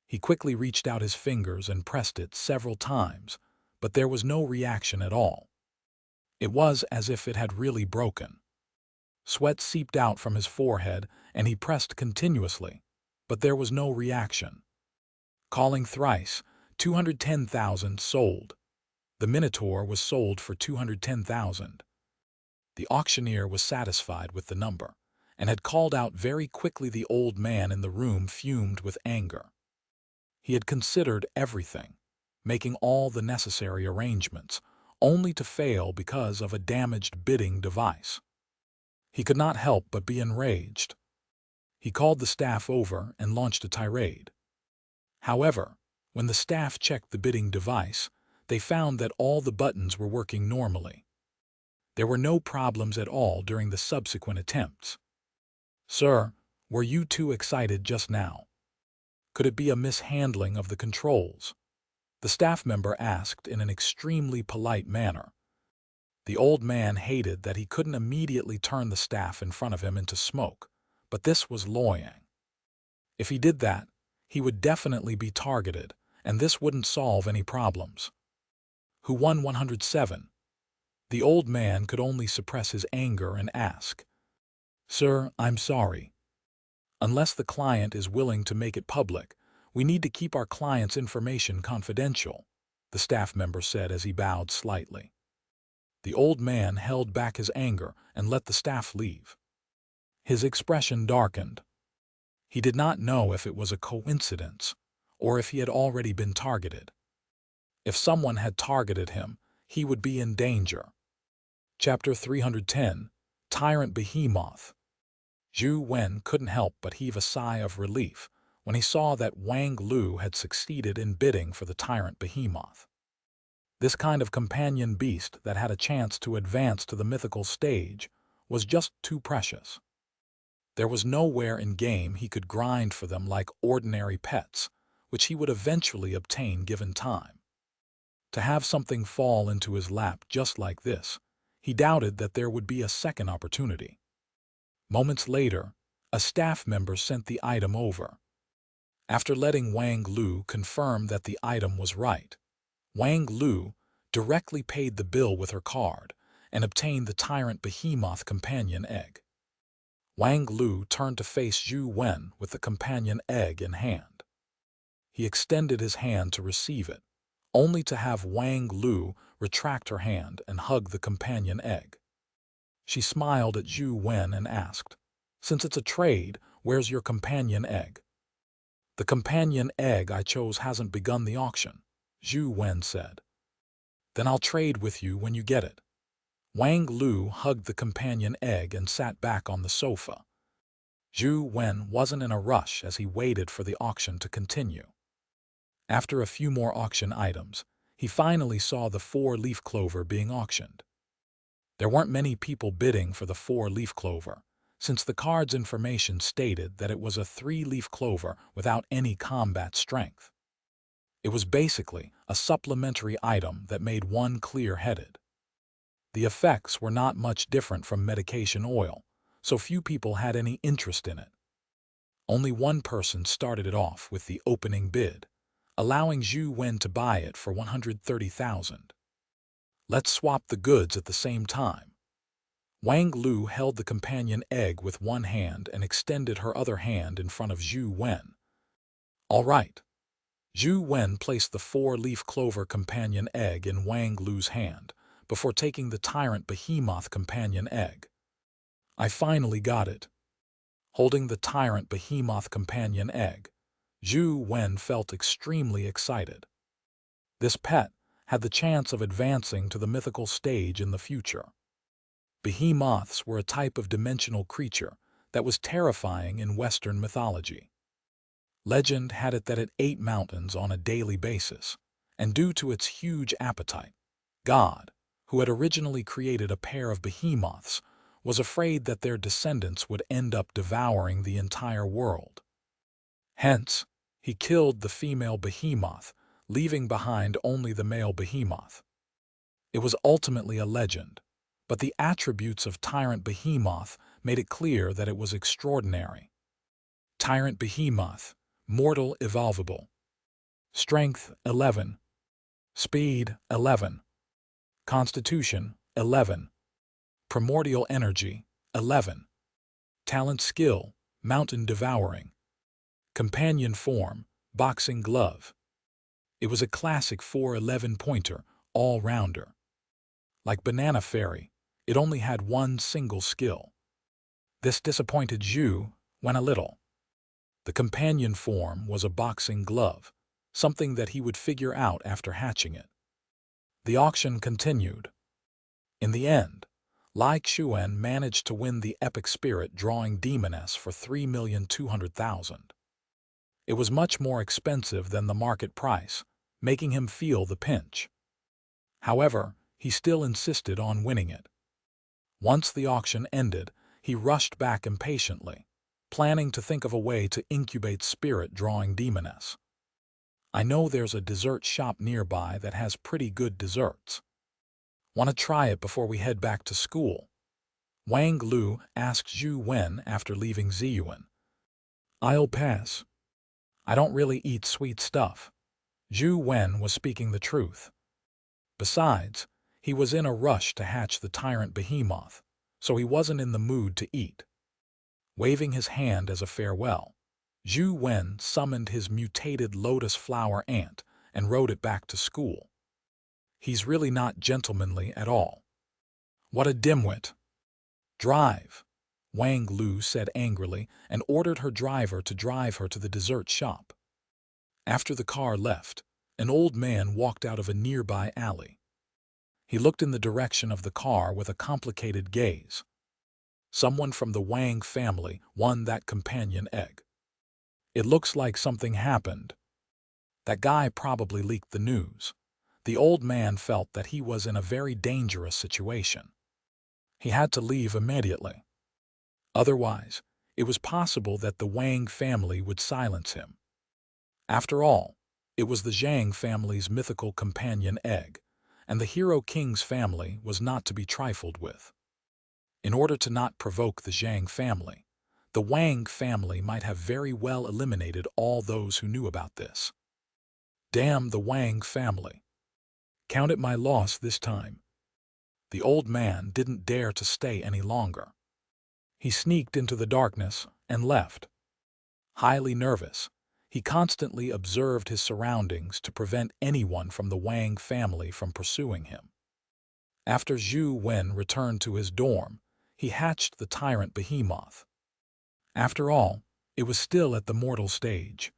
He quickly reached out his fingers and pressed it several times, but there was no reaction at all. It was as if it had really broken. Sweat seeped out from his forehead, and he pressed continuously, but there was no reaction. Calling thrice, 210,000 sold. The Minotaur was sold for 210,000. The auctioneer was satisfied with the number, and had called out very quickly. The old man in the room fumed with anger. He had considered everything, making all the necessary arrangements, only to fail because of a damaged bidding device. He could not help but be enraged. He called the staff over and launched a tirade. However, when the staff checked the bidding device, they found that all the buttons were working normally. There were no problems at all during the subsequent attempts. "Sir, were you too excited just now? Could it be a mishandling of the controls?" the staff member asked in an extremely polite manner. The old man hated that he couldn't immediately turn the staff in front of him into smoke, but this was Luoyang. If he did that, he would definitely be targeted, and this wouldn't solve any problems. Who won 107? The old man could only suppress his anger and ask, "Sir, I'm sorry. Unless the client is willing to make it public, we need to keep our client's information confidential," the staff member said as he bowed slightly. The old man held back his anger and let the staff leave. His expression darkened. He did not know if it was a coincidence or if he had already been targeted. If someone had targeted him, he would be in danger. Chapter 310, Tyrant Behemoth. Zhou Wen couldn't help but heave a sigh of relief when he saw that Wang Lu had succeeded in bidding for the Tyrant Behemoth. This kind of companion beast that had a chance to advance to the mythical stage was just too precious. There was nowhere in game he could grind for them like ordinary pets, which he would eventually obtain given time. To have something fall into his lap just like this, he doubted that there would be a second opportunity. Moments later, a staff member sent the item over. After letting Wang Lu confirm that the item was right, Wang Lu directly paid the bill with her card and obtained the Tyrant Behemoth companion egg. Wang Lu turned to face Zhou Wen with the companion egg in hand. He extended his hand to receive it, only to have Wang Lu retract her hand and hug the companion egg. She smiled at Zhou Wen and asked, "Since it's a trade, where's your companion egg?" "The companion egg I chose hasn't begun the auction," Zhou Wen said. "Then I'll trade with you when you get it." Wang Lu hugged the companion egg and sat back on the sofa. Zhou Wen wasn't in a rush as he waited for the auction to continue. After a few more auction items, he finally saw the 4-leaf clover being auctioned. There weren't many people bidding for the 4-leaf clover, since the card's information stated that it was a 3-leaf clover without any combat strength. It was basically a supplementary item that made one clear-headed. The effects were not much different from medication oil, so few people had any interest in it. Only one person started it off with the opening bid, allowing Zhou Wen to buy it for 130,000. Let's swap the goods at the same time. Wang Lu held the companion egg with one hand and extended her other hand in front of Zhou Wen. All right. Zhou Wen placed the 4-leaf clover companion egg in Wang Lu's hand before taking the tyrant behemoth companion egg. I finally got it. Holding the tyrant behemoth companion egg, Zhou Wen felt extremely excited. This pet had the chance of advancing to the mythical stage in the future. Behemoths were a type of dimensional creature that was terrifying in Western mythology. Legend had it that it ate mountains on a daily basis, and due to its huge appetite, God, who had originally created a pair of behemoths, was afraid that their descendants would end up devouring the entire world. Hence, he killed the female behemoth, leaving behind only the male behemoth. It was ultimately a legend, but the attributes of Tyrant Behemoth made it clear that it was extraordinary. Tyrant Behemoth, mortal evolvable. Strength 11. Speed 11. Constitution 11. Primordial energy 11. Talent skill, mountain devouring. Companion form, boxing glove. It was a classic 411 pointer, all-rounder. Like Banana Fairy, it only had one single skill. This disappointed Zhou Wen a little. The companion form was a boxing glove, something that he would figure out after hatching it. The auction continued. In the end, Lai Xuan managed to win the Epic Spirit Drawing Demoness for 3,200,000. It was much more expensive than the market price, making him feel the pinch. However, he still insisted on winning it. Once the auction ended, he rushed back impatiently, planning to think of a way to incubate Spirit Drawing Demoness. I know there's a dessert shop nearby that has pretty good desserts. Want to try it before we head back to school? Wang Lu asked Zhou Wen after leaving Ziyuan. I'll pass. I don't really eat sweet stuff. Zhou Wen was speaking the truth. Besides, he was in a rush to hatch the tyrant behemoth, so he wasn't in the mood to eat. Waving his hand as a farewell, Zhou Wen summoned his mutated lotus flower ant and rode it back to school. He's really not gentlemanly at all. What a dimwit. Drive, Wang Lu said angrily and ordered her driver to drive her to the dessert shop. After the car left, an old man walked out of a nearby alley. He looked in the direction of the car with a complicated gaze. Someone from the Wang family won that companion egg. It looks like something happened. That guy probably leaked the news. The old man felt that he was in a very dangerous situation. He had to leave immediately. Otherwise, it was possible that the Wang family would silence him. After all, it was the Zhang family's mythical companion egg, and the Hero King's family was not to be trifled with. In order to not provoke the Zhang family, the Wang family might have very well eliminated all those who knew about this. Damn the Wang family. Count it my loss this time. The old man didn't dare to stay any longer. He sneaked into the darkness and left. Highly nervous, he constantly observed his surroundings to prevent anyone from the Wang family from pursuing him. After Zhou Wen returned to his dorm, he hatched the tyrant behemoth. After all, it was still at the mortal stage.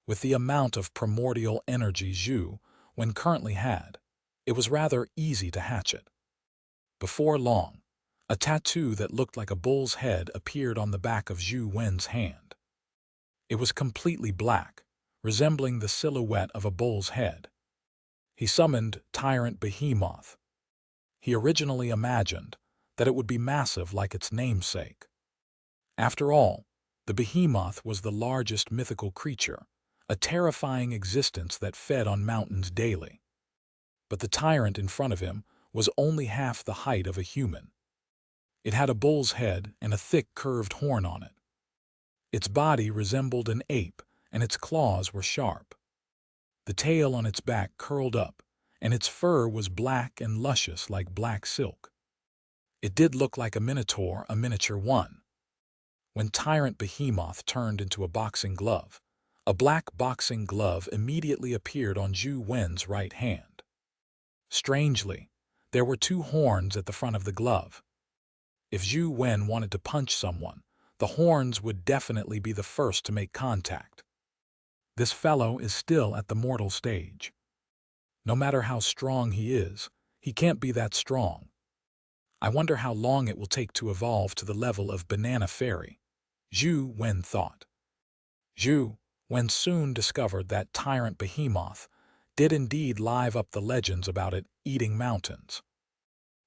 With the amount of primordial energy Zhou Wen currently had, it was rather easy to hatch it. Before long, a tattoo that looked like a bull's head appeared on the back of Zhou Wen's hand. It was completely black, resembling the silhouette of a bull's head. He summoned Tyrant Behemoth. He originally imagined that it would be massive like its namesake, After all, the behemoth was the largest mythical creature, a terrifying existence that fed on mountains daily. But the tyrant in front of him was only half the height of a human. It had a bull's head and a thick curved horn on it. Its body resembled an ape, and its claws were sharp. The tail on its back curled up, and its fur was black and luscious like black silk. It did look like a minotaur, a miniature one. When Tyrant Behemoth turned into a boxing glove, a black boxing glove immediately appeared on Zhou Wen's right hand. Strangely, there were two horns at the front of the glove. If Zhou Wen wanted to punch someone, the horns would definitely be the first to make contact. This fellow is still at the mortal stage. No matter how strong he is, he can't be that strong. I wonder how long it will take to evolve to the level of Banana Fairy, Zhou Wen thought. Zhou Wen soon discovered that Tyrant Behemoth did indeed live up the legends about it eating mountains.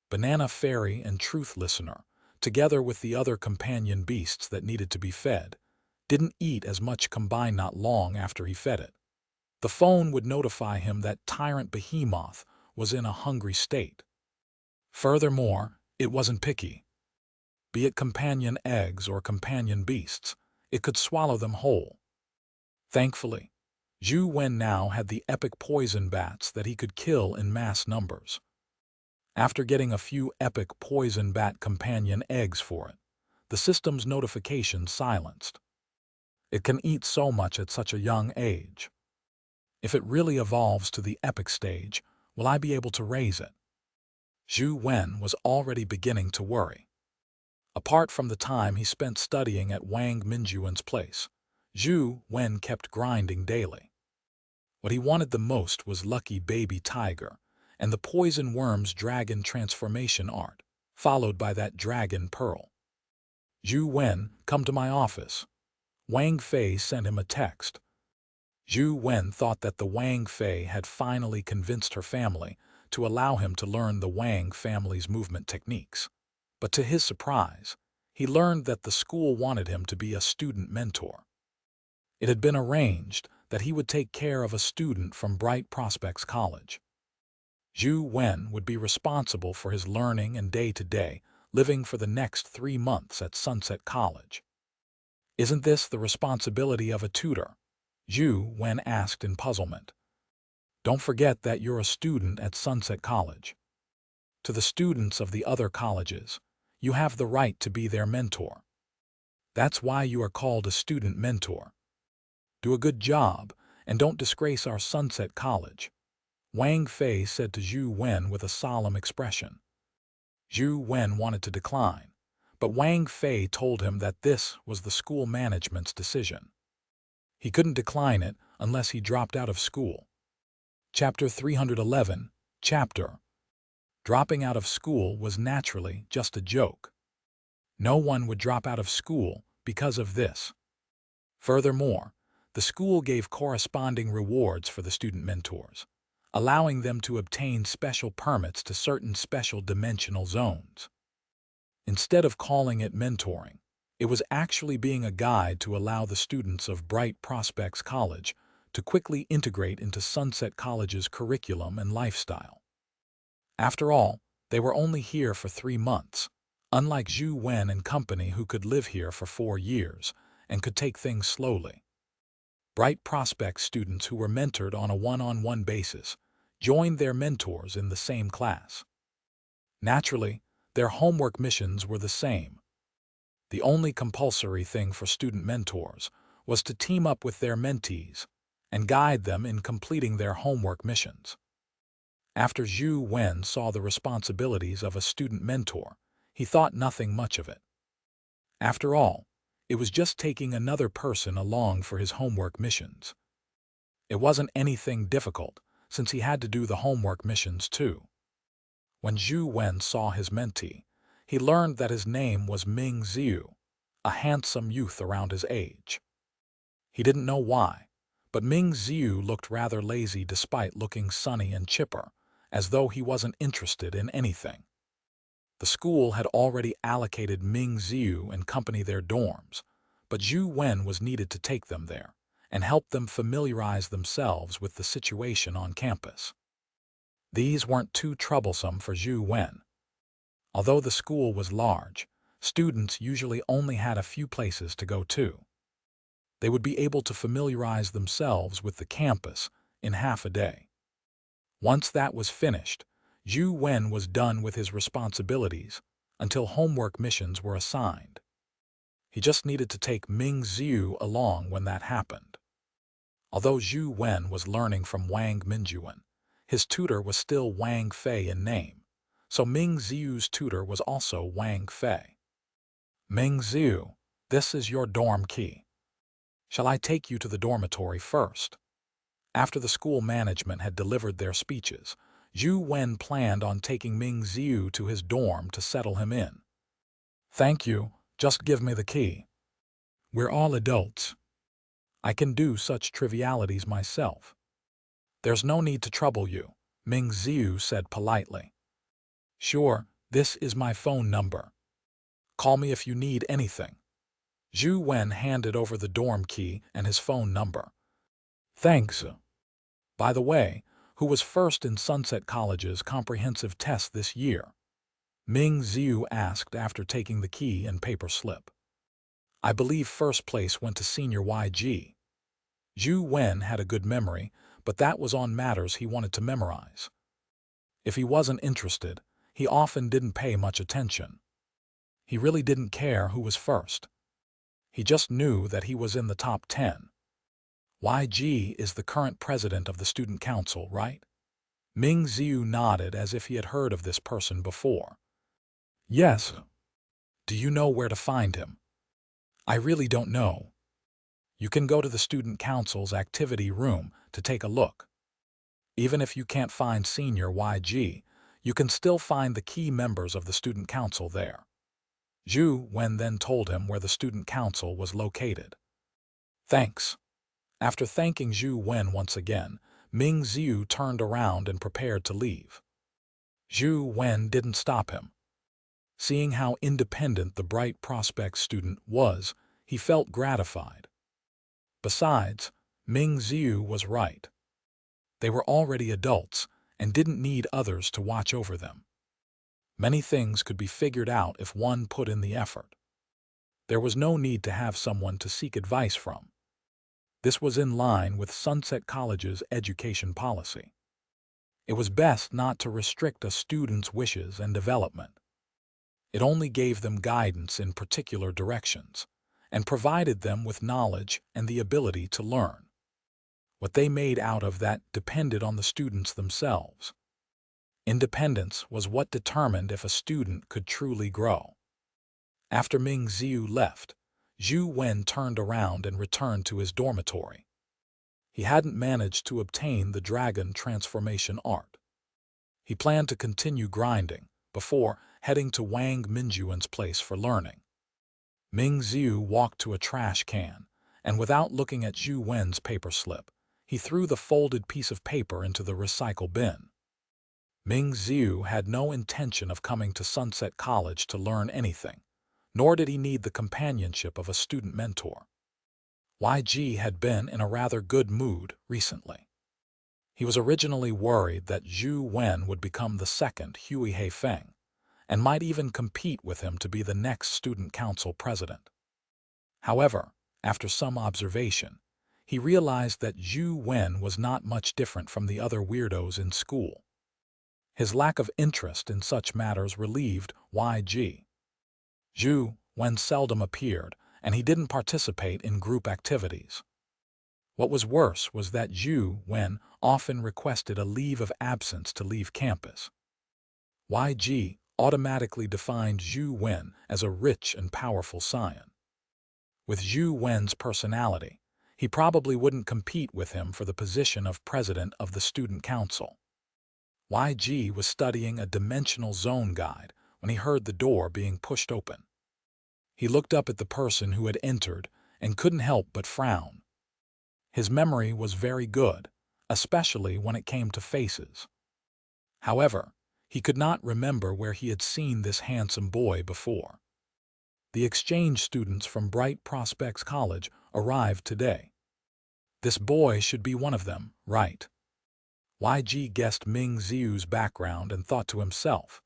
Banana Fairy and Truth Listener, together with the other companion beasts that needed to be fed, didn't eat as much combined not long after he fed it. The phone would notify him that Tyrant Behemoth was in a hungry state. Furthermore, it wasn't picky. Be it companion eggs or companion beasts, it could swallow them whole. Thankfully, Zhou Wen now had the epic poison bats that he could kill in mass numbers. After getting a few epic poison bat companion eggs for it, the system's notification silenced. It can eat so much at such a young age. If it really evolves to the epic stage, will I be able to raise it? Zhou Wen was already beginning to worry. Apart from the time he spent studying at Wang Minjuan's place, Zhou Wen kept grinding daily. What he wanted the most was Lucky Baby Tiger and the Poison Worm's dragon transformation art, followed by that dragon pearl. Zhou Wen, come to my office. Wang Fei sent him a text. Zhou Wen thought that the Wang Fei had finally convinced her family to allow him to learn the Wang family's movement techniques. But to his surprise, he learned that the school wanted him to be a student mentor. It had been arranged that he would take care of a student from Bright Prospects College. Zhou Wen would be responsible for his learning and day-to-day living for the next 3 months at Sunset College. Isn't this the responsibility of a tutor? Zhou Wen asked in puzzlement. Don't forget that you're a student at Sunset College. To the students of the other colleges, you have the right to be their mentor. That's why you are called a student mentor. Do a good job and don't disgrace our Sunset College, Wang Fei said to Zhou Wen with a solemn expression. Zhou Wen wanted to decline, but Wang Fei told him that this was the school management's decision. He couldn't decline it unless he dropped out of school. Chapter 311, Chapter. Dropping out of school was naturally just a joke. No one would drop out of school because of this. Furthermore, the school gave corresponding rewards for the student mentors, allowing them to obtain special permits to certain special dimensional zones. Instead of calling it mentoring, it was actually being a guide to allow the students of Bright Prospects College to quickly integrate into Sunset College's curriculum and lifestyle. After all, they were only here for 3 months, unlike Zhou Wen and company who could live here for 4 years and could take things slowly. Bright Prospects students who were mentored on a one-on-one basis joined their mentors in the same class. Naturally, their homework missions were the same. The only compulsory thing for student mentors was to team up with their mentees and guide them in completing their homework missions. After Zhou Wen saw the responsibilities of a student mentor, he thought nothing much of it. After all, it was just taking another person along for his homework missions. It wasn't anything difficult, since he had to do the homework missions too. When Zhou Wen saw his mentee, he learned that his name was Ming Ziu, a handsome youth around his age. He didn't know why, but Ming Ziu looked rather lazy despite looking sunny and chipper, as though he wasn't interested in anything. The school had already allocated Ming Ziu and company their dorms, but Zhou Wen was needed to take them there and help them familiarize themselves with the situation on campus. These weren't too troublesome for Zhou Wen. Although the school was large, students usually only had a few places to go to. They would be able to familiarize themselves with the campus in half a day. Once that was finished, Zhou Wen was done with his responsibilities until homework missions were assigned. He just needed to take Ming Ziu along when that happened. Although Zhou Wen was learning from Wang Minjuan, his tutor was still Wang Fei in name, so Ming Ziu's tutor was also Wang Fei. Ming Ziu, this is your dorm key. Shall I take you to the dormitory first? After the school management had delivered their speeches, Zhou Wen planned on taking Ming Ziu to his dorm to settle him in. Thank you, just give me the key. We're all adults. I can do such trivialities myself. There's no need to trouble you, Ming Ziu said politely. Sure, this is my phone number. Call me if you need anything. Zhou Wen handed over the dorm key and his phone number. Thanks. By the way, who was first in Sunset College's comprehensive test this year? Ming Ziu asked after taking the key and paper slip. I believe first place went to Senior YG. Zhou Wen had a good memory, but that was on matters he wanted to memorize. If he wasn't interested, he often didn't pay much attention. He really didn't care who was first. He just knew that he was in the top 10. YG is the current president of the student council, right? Ming Ziu nodded as if he had heard of this person before. Yes. Do you know where to find him? I really don't know. You can go to the student council's activity room to take a look. Even if you can't find Senior YG, you can still find the key members of the student council there. Zhou Wen then told him where the student council was located. Thanks. After thanking Zhou Wen once again, Ming Ziu turned around and prepared to leave. Zhou Wen didn't stop him. Seeing how independent the bright prospect student was, he felt gratified. Besides, Ming Ziu was right. They were already adults and didn't need others to watch over them. Many things could be figured out if one put in the effort. There was no need to have someone to seek advice from. This was in line with Sunset College's education policy. It was best not to restrict a student's wishes and development. It only gave them guidance in particular directions and provided them with knowledge and the ability to learn. What they made out of that depended on the students themselves. Independence was what determined if a student could truly grow. After Ming Ziu left, Zhou Wen turned around and returned to his dormitory. He hadn't managed to obtain the dragon transformation art. He planned to continue grinding before heading to Wang Minjuan's place for learning. Ming Ziu walked to a trash can, and without looking at Zhou Wen's paper slip, he threw the folded piece of paper into the recycle bin. Ming Ziu had no intention of coming to Sunset College to learn anything, nor did he need the companionship of a student mentor. YG had been in a rather good mood recently. He was originally worried that Zhou Wen would become the second Hui Heifeng, and might even compete with him to be the next student council president. However, after some observation, he realized that Zhou Wen was not much different from the other weirdos in school. His lack of interest in such matters relieved YG. Zhou Wen seldom appeared, and he didn't participate in group activities. What was worse was that Zhou Wen often requested a leave of absence to leave campus. YG automatically defined Zhou Wen as a rich and powerful scion. With Zhou Wen's personality, he probably wouldn't compete with him for the position of president of the student council. YG was studying a dimensional zone guide when he heard the door being pushed open. He looked up at the person who had entered and couldn't help but frown. His memory was very good, especially when it came to faces. However, He could not remember where he had seen this handsome boy before. The exchange students from Bright Prospects College arrived today. This boy should be one of them, right? YG guessed Ming Ziu's background and thought to himself,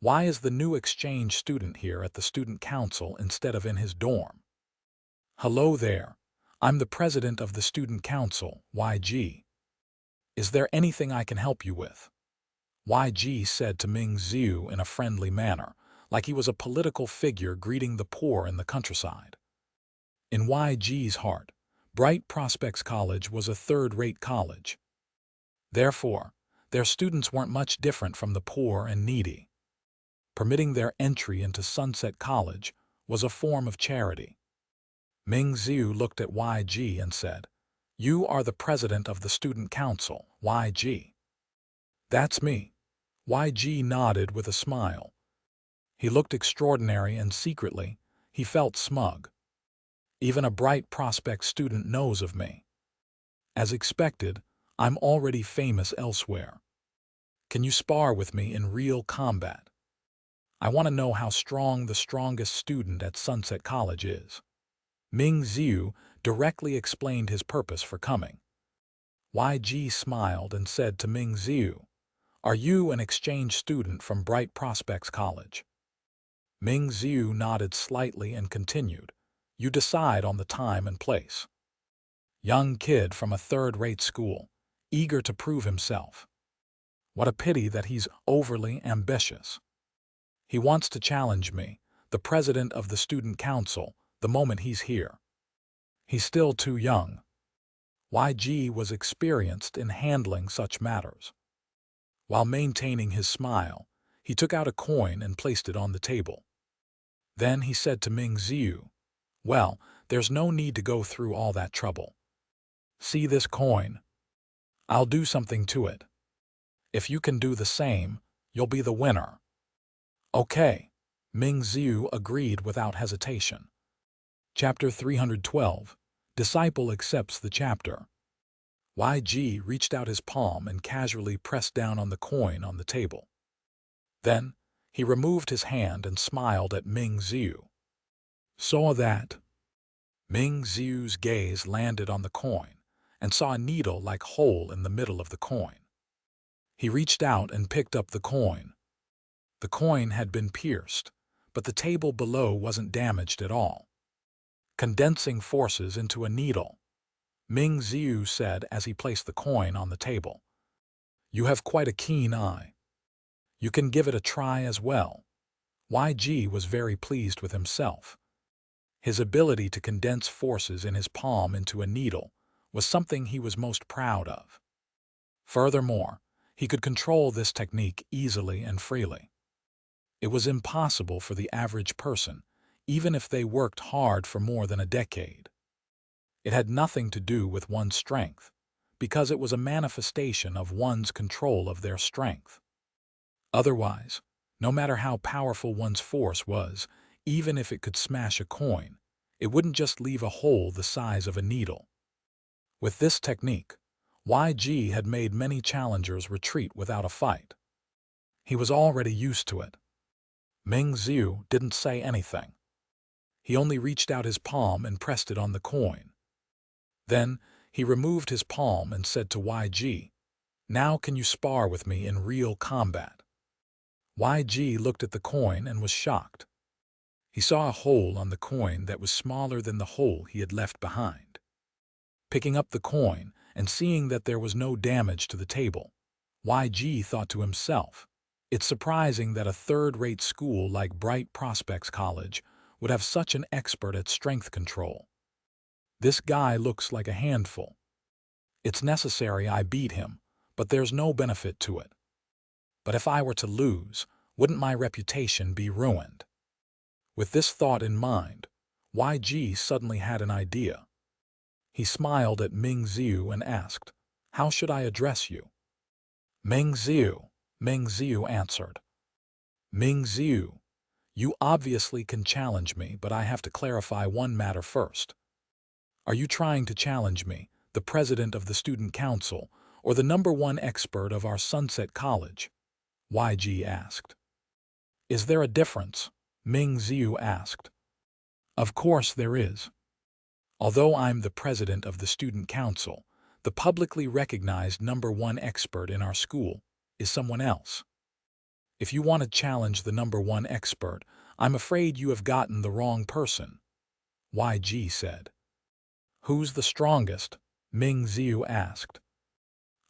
why is the new exchange student here at the student council instead of in his dorm? Hello there. I'm the president of the student council, YG. Is there anything I can help you with? YG said to Ming Ziu in a friendly manner, like he was a political figure greeting the poor in the countryside. In YG's heart, Bright Prospects College was a third-rate college. Therefore, their students weren't much different from the poor and needy. Permitting their entry into Sunset College was a form of charity. Ming Ziu looked at YG and said, "You are the president of the student council, YG." "That's me." YG nodded with a smile. He looked extraordinary and secretly, he felt smug. Even a Bright Prospects student knows of me. As expected, I'm already famous elsewhere. Can you spar with me in real combat? I want to know how strong the strongest student at Sunset College is. Ming Ziu directly explained his purpose for coming. YG smiled and said to Ming Ziu, "Are you an exchange student from Bright Prospects College?" Ming Ziu nodded slightly and continued, "You decide on the time and place." Young kid from a third-rate school, eager to prove himself. What a pity that he's overly ambitious. He wants to challenge me, the president of the student council, the moment he's here. He's still too young. YG was experienced in handling such matters. While maintaining his smile, he took out a coin and placed it on the table. Then he said to Ming Ziu, "Well, there's no need to go through all that trouble. See this coin? I'll do something to it. If you can do the same, you'll be the winner." "Okay," Ming Ziu agreed without hesitation. Chapter 312, Disciple Accepts the Chapter. YG reached out his palm and casually pressed down on the coin on the table. Then, he removed his hand and smiled at Ming Ziu. "Saw that?" Ming Ziu's gaze landed on the coin and saw a needle-like hole in the middle of the coin. He reached out and picked up the coin. The coin had been pierced, but the table below wasn't damaged at all. "Condensing forces into a needle," Ming Ziu said as he placed the coin on the table. "You have quite a keen eye. You can give it a try as well." YG was very pleased with himself. His ability to condense forces in his palm into a needle was something he was most proud of. Furthermore, he could control this technique easily and freely. It was impossible for the average person, even if they worked hard for more than a decade. It had nothing to do with one's strength, because it was a manifestation of one's control of their strength. Otherwise, no matter how powerful one's force was, even if it could smash a coin, it wouldn't just leave a hole the size of a needle. With this technique, YG had made many challengers retreat without a fight. He was already used to it. Ming Ziu didn't say anything. He only reached out his palm and pressed it on the coin. Then, he removed his palm and said to YG, "Now can you spar with me in real combat?" YG looked at the coin and was shocked. He saw a hole on the coin that was smaller than the hole he had left behind. Picking up the coin and seeing that there was no damage to the table, YG thought to himself, "It's surprising that a third-rate school like Bright Prospects College would have such an expert at strength control. This guy looks like a handful. It's necessary I beat him, but there's no benefit to it. But if I were to lose, wouldn't my reputation be ruined?" With this thought in mind, YG suddenly had an idea. He smiled at Ming Ziu and asked, "How should I address you?" "Ming Ziu," Ming Ziu answered. "Ming Ziu, you obviously can challenge me, but I have to clarify one matter first. Are you trying to challenge me, the president of the student council, or the #1 expert of our Sunset College? YG asked. Is there a difference? Ming Ziu asked. Of course there is. Although I'm the president of the student council, the publicly recognized #1 expert in our school is someone else. If you want to challenge the #1 expert, I'm afraid you have gotten the wrong person, YG said. Who's the strongest? Ming Ziu asked.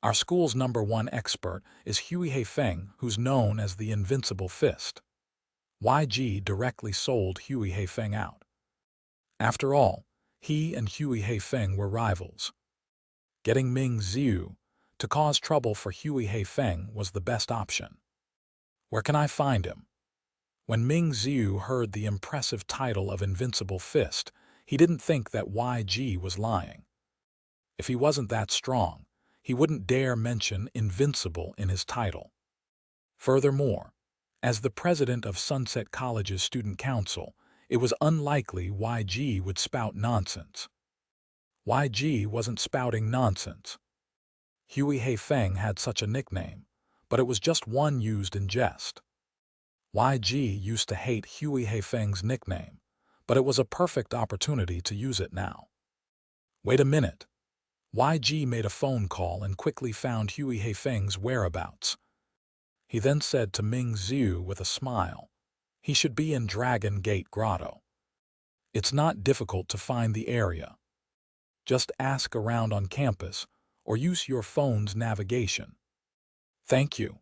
Our school's #1 expert is Hui Heifeng, who's known as the Invincible Fist. YG directly sold Hui Heifeng out. After all, he and Hui Heifeng were rivals. Getting Ming Ziu to cause trouble for Hui Heifeng was the best option. Where can I find him? When Ming Ziu heard the impressive title of Invincible Fist, he didn't think that YG was lying. If he wasn't that strong, he wouldn't dare mention invincible in his title. Furthermore, as the president of Sunset College's student council, it was unlikely YG would spout nonsense. YG wasn't spouting nonsense. Hui Heifeng had such a nickname, but it was just one used in jest. YG used to hate Hui Heifeng's nickname, but it was a perfect opportunity to use it now. Wait a minute. YG made a phone call and quickly found Hui Heifeng's whereabouts. He then said to Ming Ziu with a smile, he should be in Dragon Gate Grotto. It's not difficult to find the area. Just ask around on campus or use your phone's navigation. Thank you.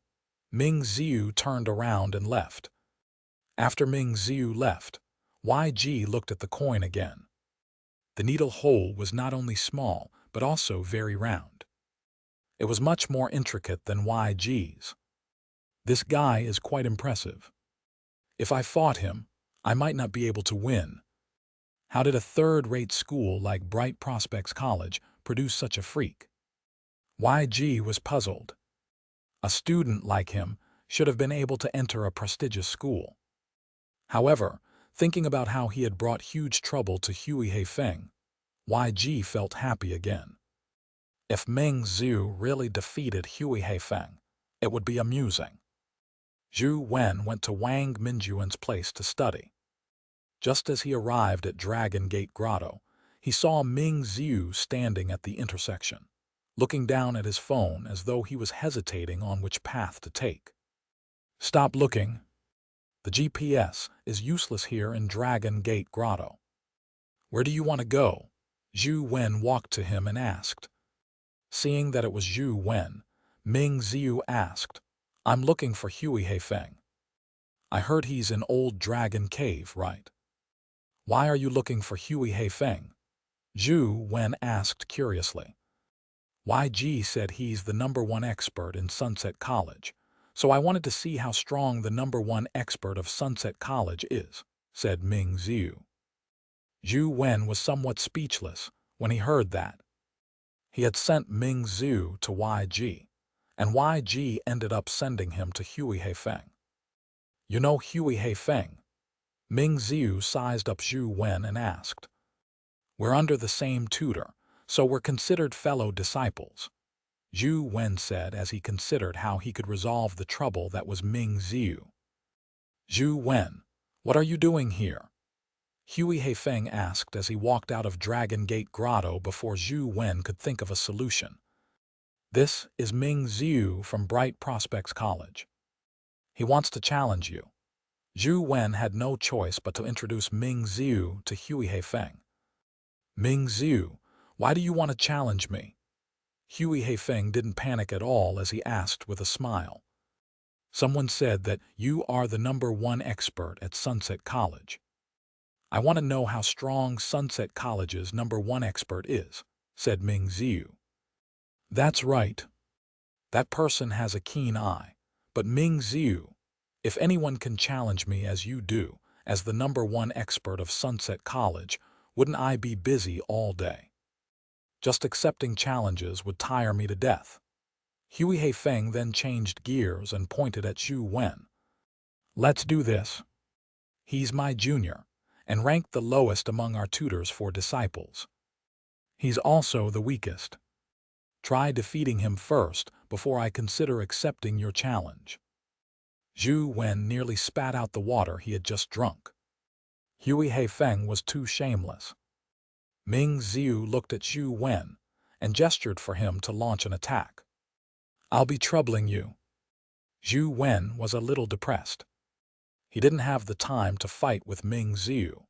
Ming Ziu turned around and left. After Ming Ziu left, YG looked at the coin again. The needle hole was not only small, but also very round. It was much more intricate than YG's. This guy is quite impressive. If I fought him, I might not be able to win. How did a third-rate school like Bright Prospects College produce such a freak? YG was puzzled. A student like him should have been able to enter a prestigious school. However, thinking about how he had brought huge trouble to Hui Heifeng, YG felt happy again. If Ming Ziu really defeated Hui Heifeng, it would be amusing. Zhou Wen went to Wang Minjuan's place to study. Just as he arrived at Dragon Gate Grotto, he saw Ming Ziu standing at the intersection, looking down at his phone as though he was hesitating on which path to take. Stop looking. The GPS is useless here in Dragon Gate Grotto. Where do you want to go? Zhou Wen walked to him and asked. Seeing that it was Zhou Wen, Ming Ziu asked, I'm looking for Hui Heifeng. I heard he's in Old Dragon Cave, right? Why are you looking for Hui Heifeng? Zhou Wen asked curiously. YG said he's the #1 expert in Sunset College, so I wanted to see how strong the #1 expert of Sunset College is, said Ming Ziu. Zhou Wen was somewhat speechless when he heard that. He had sent Ming Ziu to YG, and YG ended up sending him to Hui Heifeng. You know Hui Heifeng? Ming Ziu sized up Zhou Wen and asked. We're under the same tutor, so we're considered fellow disciples, Zhou Wen said as he considered how he could resolve the trouble that was Ming Ziu. Zhou Wen, what are you doing here? Hui Heifeng asked as he walked out of Dragon Gate Grotto before Zhou Wen could think of a solution. This is Ming Ziu from Bright Prospects College. He wants to challenge you. Zhou Wen had no choice but to introduce Ming Ziu to Hui Heifeng. Ming Ziu, why do you want to challenge me? Hui Heifeng didn't panic at all as he asked with a smile. Someone said that you are the #1 expert at Sunset College. I want to know how strong Sunset College's #1 expert is, said Ming Ziu. That's right. That person has a keen eye, but Ming Ziu, if anyone can challenge me as you do, as the #1 expert of Sunset College, wouldn't I be busy all day? Just accepting challenges would tire me to death. Hui Heifeng then changed gears and pointed at Zhou Wen. Let's do this. He's my junior, and ranked the lowest among our tutors for disciples. He's also the weakest. Try defeating him first before I consider accepting your challenge. Zhou Wen nearly spat out the water he had just drunk. Hui Heifeng was too shameless. Ming Ziu looked at Zhou Wen and gestured for him to launch an attack. "I'll be troubling you." Zhou Wen was a little depressed. He didn't have the time to fight with Ming Ziu.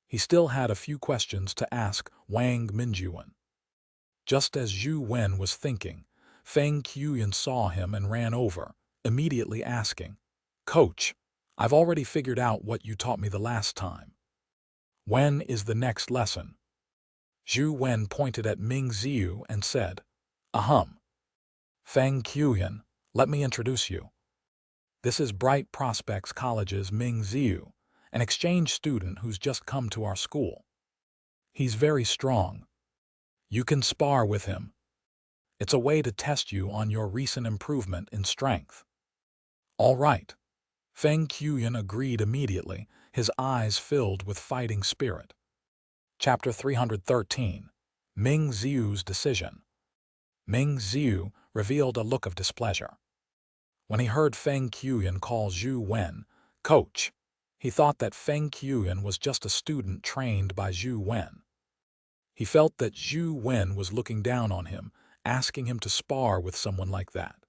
He still had a few questions to ask Wang Minjuan. Just as Zhou Wen was thinking, Feng Qiuyan saw him and ran over, immediately asking, "Coach, I've already figured out what you taught me the last time. When is the next lesson?" Zhou Wen pointed at Ming Ziu and said, "Ahem. Feng Qiuyan, let me introduce you. This is Bright Prospects College's Ming Ziu, an exchange student who's just come to our school. He's very strong. You can spar with him. It's a way to test you on your recent improvement in strength." "All right." Feng Qiuyan agreed immediately, his eyes filled with fighting spirit. Chapter 313. Ming Ziu's Decision. Ming Ziu revealed a look of displeasure. When he heard Feng Qiuyan call Zhou Wen "Coach," he thought that Feng Qiuyan was just a student trained by Zhou Wen. He felt that Zhou Wen was looking down on him, asking him to spar with someone like that.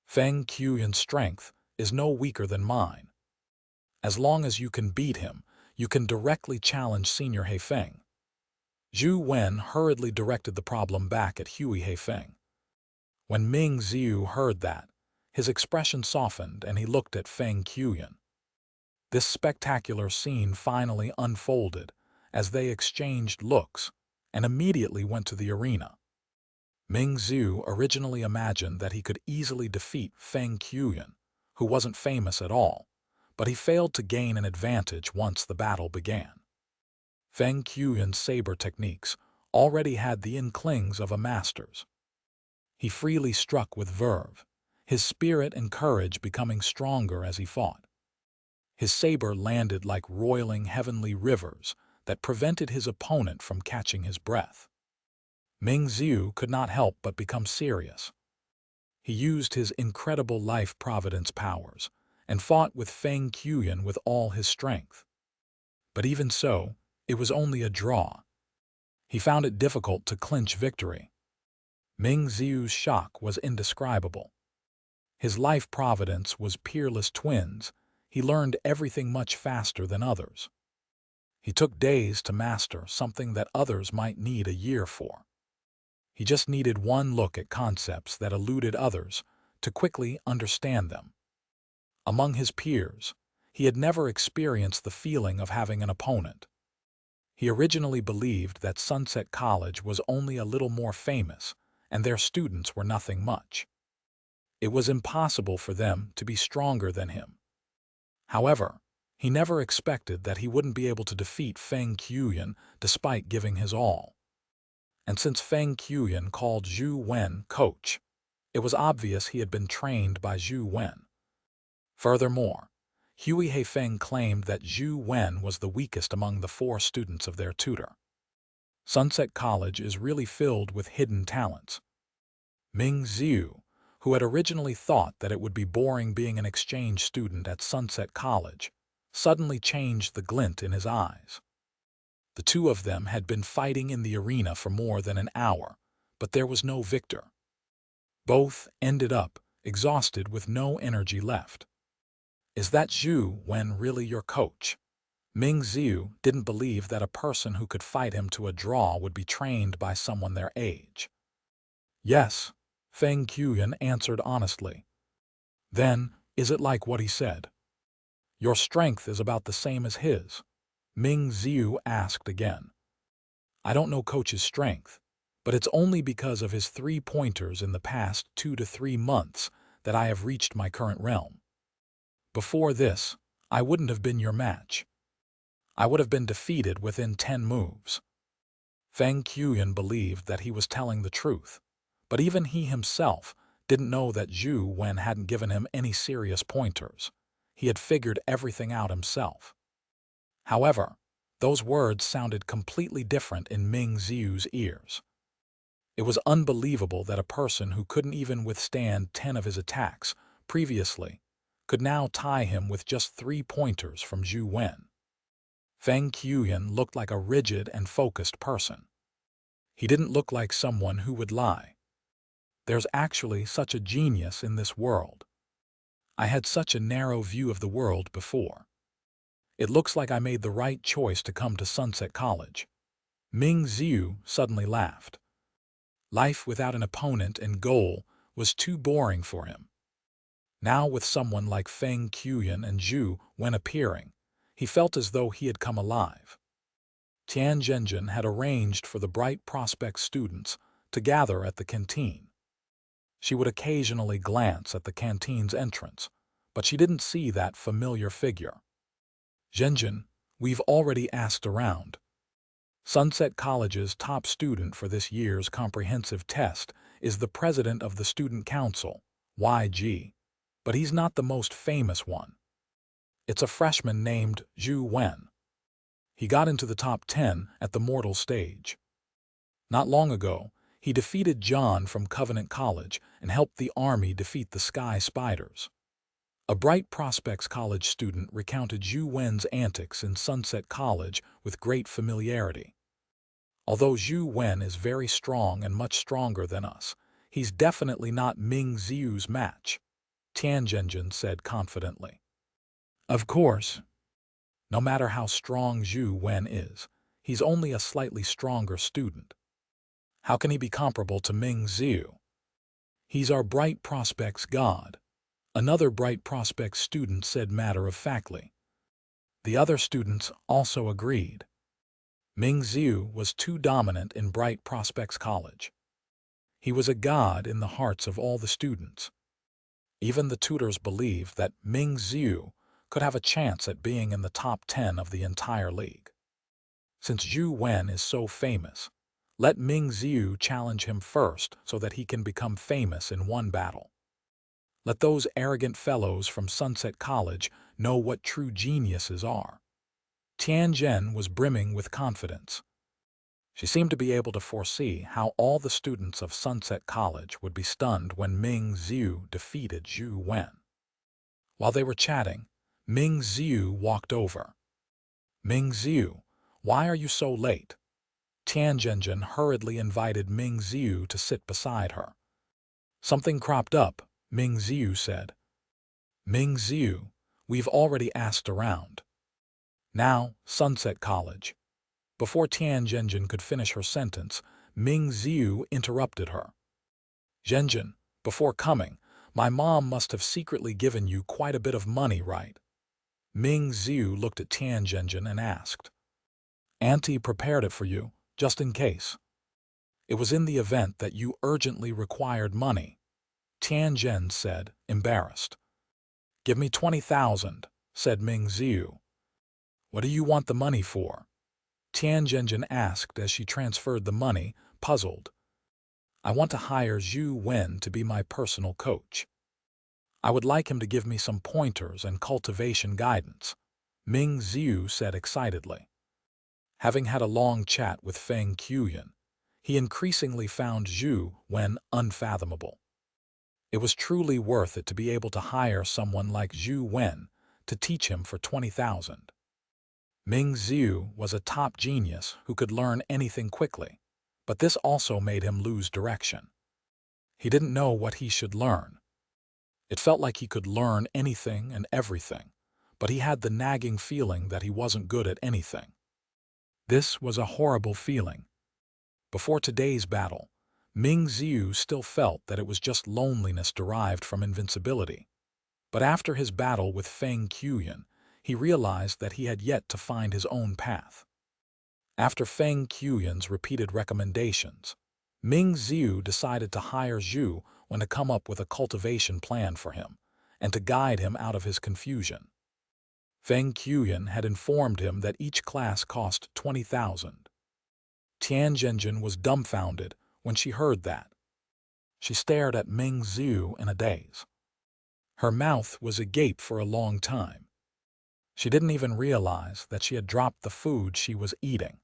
"Feng Qiuyan's strength is no weaker than mine. As long as you can beat him, you can directly challenge Senior Heifeng." Zhou Wen hurriedly directed the problem back at Hui Heifeng. When Ming Ziu heard that, his expression softened and he looked at Feng Qiuyan. This spectacular scene finally unfolded as they exchanged looks and immediately went to the arena. Ming Ziu originally imagined that he could easily defeat Feng Qiuyan, who wasn't famous at all, but he failed to gain an advantage once the battle began. Feng Qiuyan's saber techniques already had the inklings of a master's. He freely struck with verve, his spirit and courage becoming stronger as he fought. His saber landed like roiling heavenly rivers that prevented his opponent from catching his breath. Ming Ziu could not help but become serious. He used his incredible life providence powers and fought with Feng Qiuyan with all his strength. But even so, it was only a draw. He found it difficult to clinch victory. Ming Ziu's shock was indescribable. His life providence was peerless twins. He learned everything much faster than others. He took days to master something that others might need a year for. He just needed one look at concepts that eluded others to quickly understand them. Among his peers, he had never experienced the feeling of having an opponent. He originally believed that Sunset College was only a little more famous and their students were nothing much. It was impossible for them to be stronger than him. However, he never expected that he wouldn't be able to defeat Feng Qiuyan despite giving his all. And since Feng Qiuyan called Zhou Wen "Coach," it was obvious he had been trained by Zhou Wen. Furthermore, Hui Heifeng claimed that Zhou Wen was the weakest among the 4 students of their tutor. Sunset College is really filled with hidden talents. Ming Ziu, who had originally thought that it would be boring being an exchange student at Sunset College, suddenly changed the glint in his eyes. The two of them had been fighting in the arena for more than an hour, but there was no victor. Both ended up exhausted with no energy left. "Is that Zhou Wen really your coach?" Ming Ziu didn't believe that a person who could fight him to a draw would be trained by someone their age. "Yes," Feng Qiuyan answered honestly. "Then, is it like what he said? Your strength is about the same as his?" Ming Ziu asked again. "I don't know Coach's strength, but it's only because of his 3 pointers in the past 2 to 3 months that I have reached my current realm. Before this, I wouldn't have been your match. I would have been defeated within 10 moves." Feng Qiuyan believed that he was telling the truth, but even he himself didn't know that Zhou Wen hadn't given him any serious pointers. He had figured everything out himself. However, those words sounded completely different in Ming Ziu's ears. It was unbelievable that a person who couldn't even withstand 10 of his attacks previously could now tie him with just 3 pointers from Zhou Wen. Feng Qiuyan looked like a rigid and focused person. He didn't look like someone who would lie. There's actually such a genius in this world. I had such a narrow view of the world before. It looks like I made the right choice to come to Sunset College. Ming Ziu suddenly laughed. Life without an opponent and goal was too boring for him. Now with someone like Feng Qiuyan and Zhou Wen appearing, he felt as though he had come alive. Tian Zhenjin had arranged for the Bright Prospect students to gather at the canteen. She would occasionally glance at the canteen's entrance, but she didn't see that familiar figure. Zhenjin, we've already asked around. Sunset College's top student for this year's comprehensive test is the president of the student council, YG, but he's not the most famous one. It's a freshman named Zhou Wen. He got into the top 10 at the mortal stage. Not long ago, he defeated John from Covenant College and helped the army defeat the Sky Spiders. A Bright Prospects College student recounted Zhou Wen's antics in Sunset College with great familiarity. Although Zhou Wen is very strong and much stronger than us, he's definitely not Ming Ziu's match, Tian Zhenjin said confidently. Of course, no matter how strong Zhou Wen is, he's only a slightly stronger student. How can he be comparable to Ming Ziu? He's our Bright Prospects god, another Bright Prospects student said matter-of-factly. The other students also agreed. Ming Ziu was too dominant in Bright Prospects College. He was a god in the hearts of all the students. Even the tutors believed that Ming Ziu could have a chance at being in the top 10 of the entire league. Since Zhou Wen is so famous, let Ming Ziu challenge him first so that he can become famous in one battle. Let those arrogant fellows from Sunset College know what true geniuses are. Tian Zhen was brimming with confidence. She seemed to be able to foresee how all the students of Sunset College would be stunned when Ming Ziu defeated Zhou Wen. While they were chatting, Ming Ziu walked over. Ming Ziu, why are you so late? Tian Zhenjin hurriedly invited Ming Ziu to sit beside her. Something cropped up, Ming Ziu said. Ming Ziu, we've already asked around. Now, Sunset College. Before Tian Zhenjin could finish her sentence, Ming Ziu interrupted her. Zhenjin, before coming, my mom must have secretly given you quite a bit of money, right? Ming Ziu looked at Tian Zhenjin and asked. Auntie prepared it for you, just in case. It was in the event that you urgently required money, Tian Zhen said, embarrassed. Give me 20,000, said Ming Ziu. What do you want the money for? Tian Zhenjin asked as she transferred the money, puzzled. I want to hire Zhou Wen to be my personal coach. I would like him to give me some pointers and cultivation guidance, Ming Ziu said excitedly. Having had a long chat with Feng Qiuyan, he increasingly found Zhou Wen unfathomable. It was truly worth it to be able to hire someone like Zhou Wen to teach him for 20,000. Ming Ziu was a top genius who could learn anything quickly, but this also made him lose direction. He didn't know what he should learn. It felt like he could learn anything and everything, but he had the nagging feeling that he wasn't good at anything. This was a horrible feeling. Before today's battle, Ming Ziu still felt that it was just loneliness derived from invincibility. But after his battle with Feng Qiuyan, he realized that he had yet to find his own path. After Feng Qiuyan's repeated recommendations, Ming Ziu decided to hire Zhou Wen to come up with a cultivation plan for him and to guide him out of his confusion. Feng Qiuyan had informed him that each class cost 20,000. Tian Zhenjin was dumbfounded when she heard that. She stared at Ming Ziu in a daze. Her mouth was agape for a long time. She didn't even realize that she had dropped the food she was eating.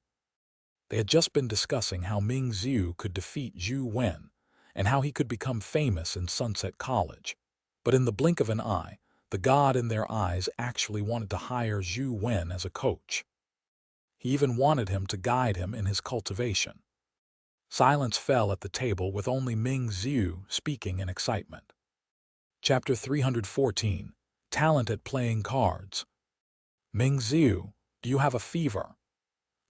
They had just been discussing how Ming Ziu could defeat Zhou Wen and how he could become famous in Sunset College. But in the blink of an eye, The god in their eyes actually wanted to hire Zhou Wen as a coach. He even wanted him to guide him in his cultivation. Silence fell at the table with only Ming Xiu speaking in excitement. Chapter 314. Talent at Playing Cards. Ming Xiu, do you have a fever?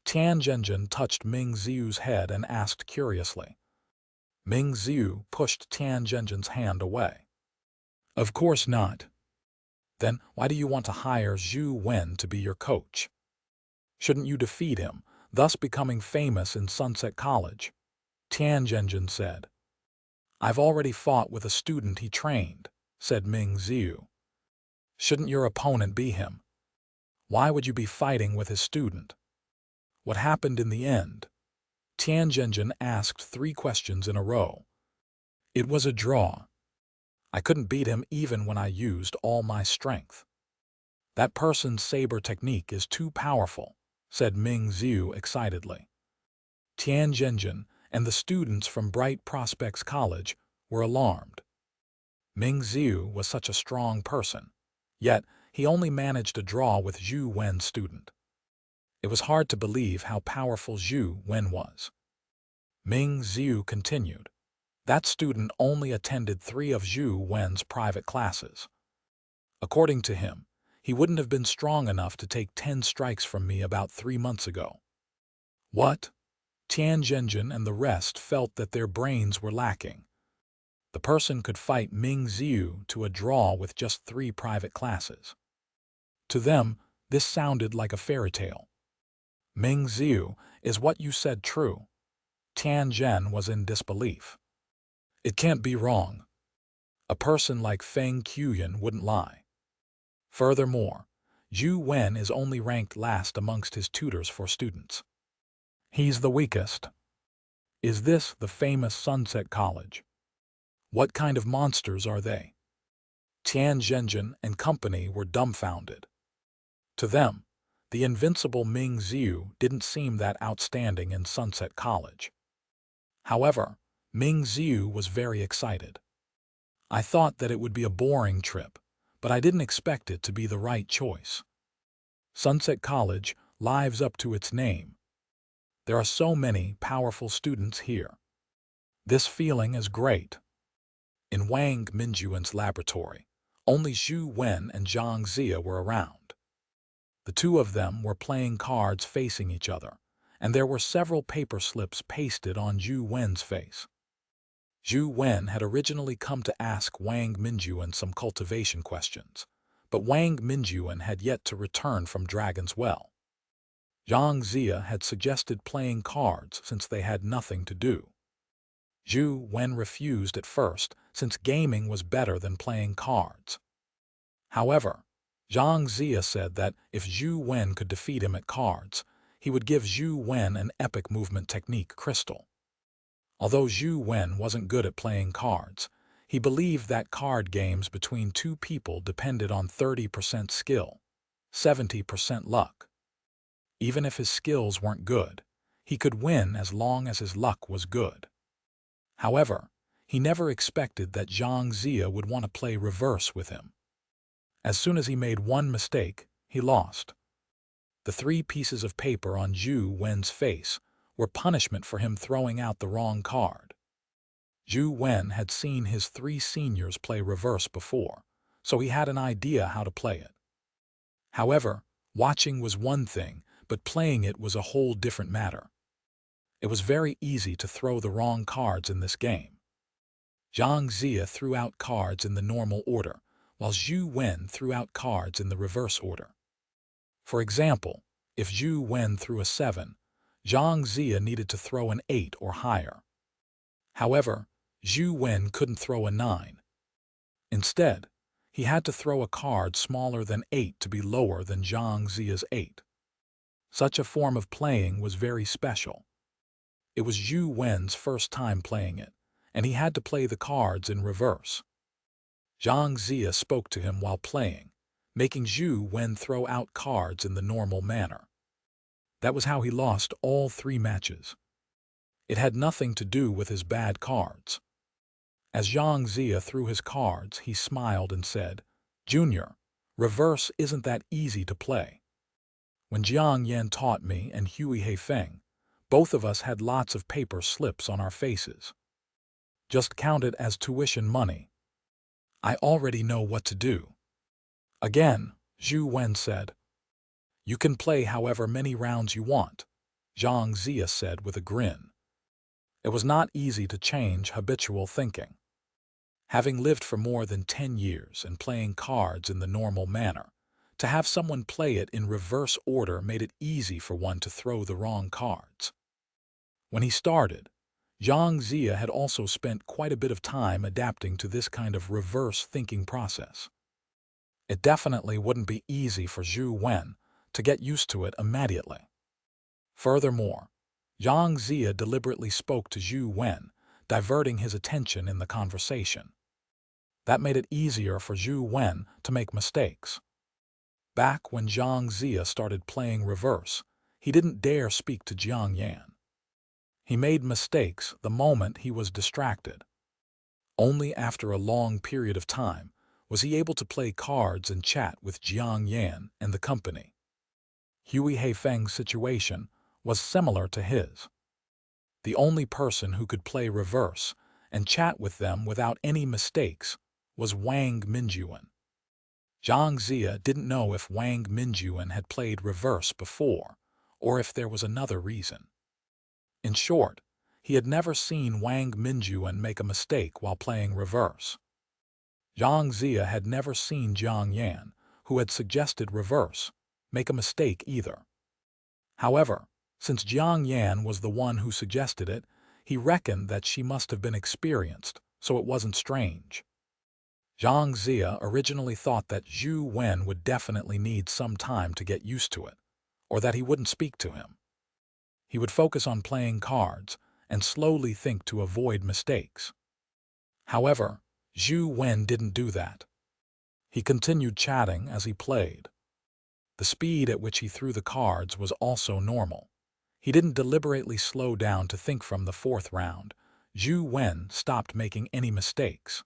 Tian Zhenjin touched Ming Xiu's head and asked curiously. Ming Xiu pushed Tian Zhenjin's hand away. Of course not. Then why do you want to hire Zhou Wen to be your coach? Shouldn't you defeat him, thus becoming famous in Sunset College? Tian Zhenjin said. I've already fought with a student he trained, said Ming Xiu. Shouldn't your opponent be him? Why would you be fighting with his student? What happened in the end? Tian Zhenjin asked 3 questions in a row. It was a draw. I couldn't beat him even when I used all my strength. That person's saber technique is too powerful, said Ming Xiu excitedly. Tian Zhenjin and the students from Bright Prospects College were alarmed. Ming Xiu was such a strong person, yet he only managed a draw with Zhou Wen's student. It was hard to believe how powerful Zhou Wen was. Ming Xiu continued. That student only attended 3 of Zhou Wen's private classes. According to him, he wouldn't have been strong enough to take 10 strikes from me about 3 months ago. What? Tian Zhenjin and the rest felt that their brains were lacking. The person could fight Ming Xiu to a draw with just 3 private classes. To them, this sounded like a fairy tale. Ming Xiu, is what you said true? Tian Zhen was in disbelief. It can't be wrong. A person like Feng Qiuyan wouldn't lie. Furthermore, Zhou Wen is only ranked last amongst his tutors for students. He's the weakest. Is this the famous Sunset College? What kind of monsters are they? Tian Zhenjin and company were dumbfounded. To them, the invincible Ming Xiu didn't seem that outstanding in Sunset College. However, Ming Xiu was very excited. I thought that it would be a boring trip, but I didn't expect it to be the right choice. Sunset College lives up to its name. There are so many powerful students here. This feeling is great. In Wang Minjuan's laboratory, only Zhou Wen and Xianxia were around. The 2 of them were playing cards facing each other, and there were several paper slips pasted on Zhou Wen's face. Zhou Wen had originally come to ask Wang Minjuan some cultivation questions, but Wang Minjuan had yet to return from Dragon's Well. Xianxia had suggested playing cards since they had nothing to do. Zhou Wen refused at first since gaming was better than playing cards. However, Xianxia said that if Zhou Wen could defeat him at cards, he would give Zhou Wen an epic movement technique crystal. Although Zhou Wen wasn't good at playing cards, he believed that card games between 2 people depended on 30% skill, 70% luck. Even if his skills weren't good, he could win as long as his luck was good. However, he never expected that Xianxia would want to play reverse with him. As soon as he made one mistake, he lost. The 3 pieces of paper on Zhou Wen's face were punishment for him throwing out the wrong card. Zhou Wen had seen his 3 seniors play reverse before, so he had an idea how to play it. However, watching was one thing, but playing it was a whole different matter. It was very easy to throw the wrong cards in this game. Xianxia threw out cards in the normal order, while Zhou Wen threw out cards in the reverse order. For example, if Zhou Wen threw a 7, Xianxia needed to throw an 8 or higher. However, Zhou Wen couldn't throw a 9. Instead, he had to throw a card smaller than 8 to be lower than Xianxia's 8. Such a form of playing was very special. It was Zhou Wen's first time playing it, and he had to play the cards in reverse. Xianxia spoke to him while playing, making Zhou Wen throw out cards in the normal manner. That was how he lost all 3 matches. It had nothing to do with his bad cards. As Xianxia threw his cards, he smiled and said, Junior, reverse isn't that easy to play. When Jiang Yan taught me and Hui Heifeng, both of us had lots of paper slips on our faces. Just count it as tuition money. I already know what to do. Again, Zhou Wen said. You can play however many rounds you want, Xianxia said with a grin. It was not easy to change habitual thinking. Having lived for more than 10 years and playing cards in the normal manner, to have someone play it in reverse order made it easy for one to throw the wrong cards. When he started, Zhang Zia had also spent quite a bit of time adapting to this kind of reverse thinking process. It definitely wouldn't be easy for Zhou Wen to get used to it immediately. Furthermore, Zhang Zia deliberately spoke to Zhou Wen, diverting his attention in the conversation. That made it easier for Zhou Wen to make mistakes. Back when Zhang Zia started playing reverse, he didn't dare speak to Jiang Yan. He made mistakes the moment he was distracted. Only after a long period of time was he able to play cards and chat with Jiang Yan and the company. Hui Heifeng's situation was similar to his. The only person who could play reverse and chat with them without any mistakes was Wang Minjuan. Zhang Zia didn't know if Wang Minjuan had played reverse before, or if there was another reason. In short, he had never seen Wang Minjuan make a mistake while playing reverse. Zhang Zia had never seen Jiang Yan, who had suggested reverse, make a mistake either. However, since Jiang Yan was the one who suggested it, he reckoned that she must have been experienced, so it wasn't strange. Zhang Zia originally thought that Zhou Wen would definitely need some time to get used to it, or that he wouldn't speak to him. He would focus on playing cards and slowly think to avoid mistakes. However, Zhou Wen didn't do that. He continued chatting as he played. The speed at which he threw the cards was also normal. He didn't deliberately slow down to think. From the fourth round, Zhou Wen stopped making any mistakes.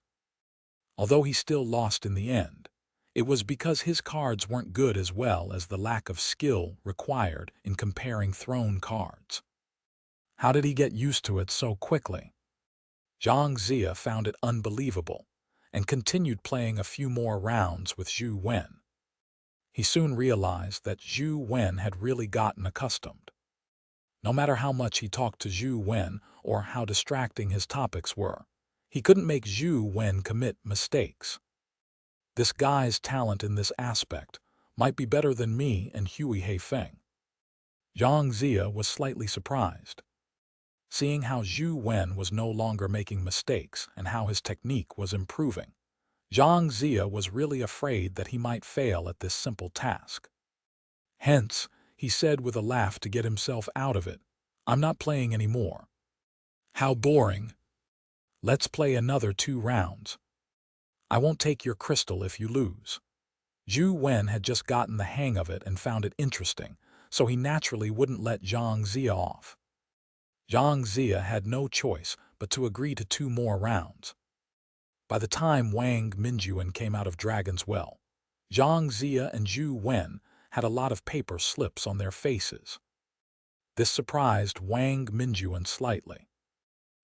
Although he still lost in the end, it was because his cards weren't good as well as the lack of skill required in comparing thrown cards. How did he get used to it so quickly? Zhang Zia found it unbelievable and continued playing a few more rounds with Zhou Wen. He soon realized that Zhou Wen had really gotten accustomed. No matter how much he talked to Zhou Wen or how distracting his topics were, he couldn't make Zhou Wen commit mistakes. This guy's talent in this aspect might be better than me and Hui Heifeng. Zhang Zia was slightly surprised. Seeing how Zhou Wen was no longer making mistakes and how his technique was improving, Zhang Zia was really afraid that he might fail at this simple task. Hence, he said with a laugh to get himself out of it, "I'm not playing anymore. How boring. Let's play another 2 rounds. I won't take your crystal if you lose." Zhou Wen had just gotten the hang of it and found it interesting, so he naturally wouldn't let Zhang Zia off. Zhang Zia had no choice but to agree to 2 more rounds. By the time Wang Minjuan came out of Dragon's Well, Zhang Zia and Zhou Wen had a lot of paper slips on their faces. This surprised Wang Minjuan slightly.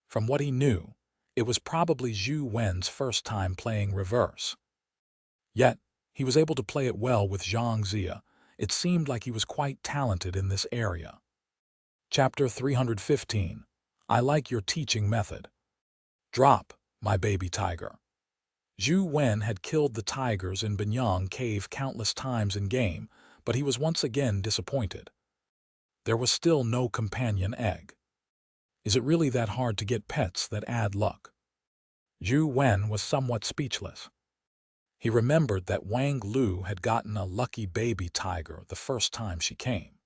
From what he knew, it was probably Zhou Wen's first time playing reverse. Yet, he was able to play it well with Zhang Zia. It seemed like he was quite talented in this area. Chapter 315. I like your teaching method. Drop, my baby tiger. Zhou Wen had killed the tigers in Binyang Cave countless times in game, but he was once again disappointed. There was still no companion egg. Is it really that hard to get pets that add luck? Zhou Wen was somewhat speechless. He remembered that Wang Lu had gotten a lucky baby tiger the first time she came.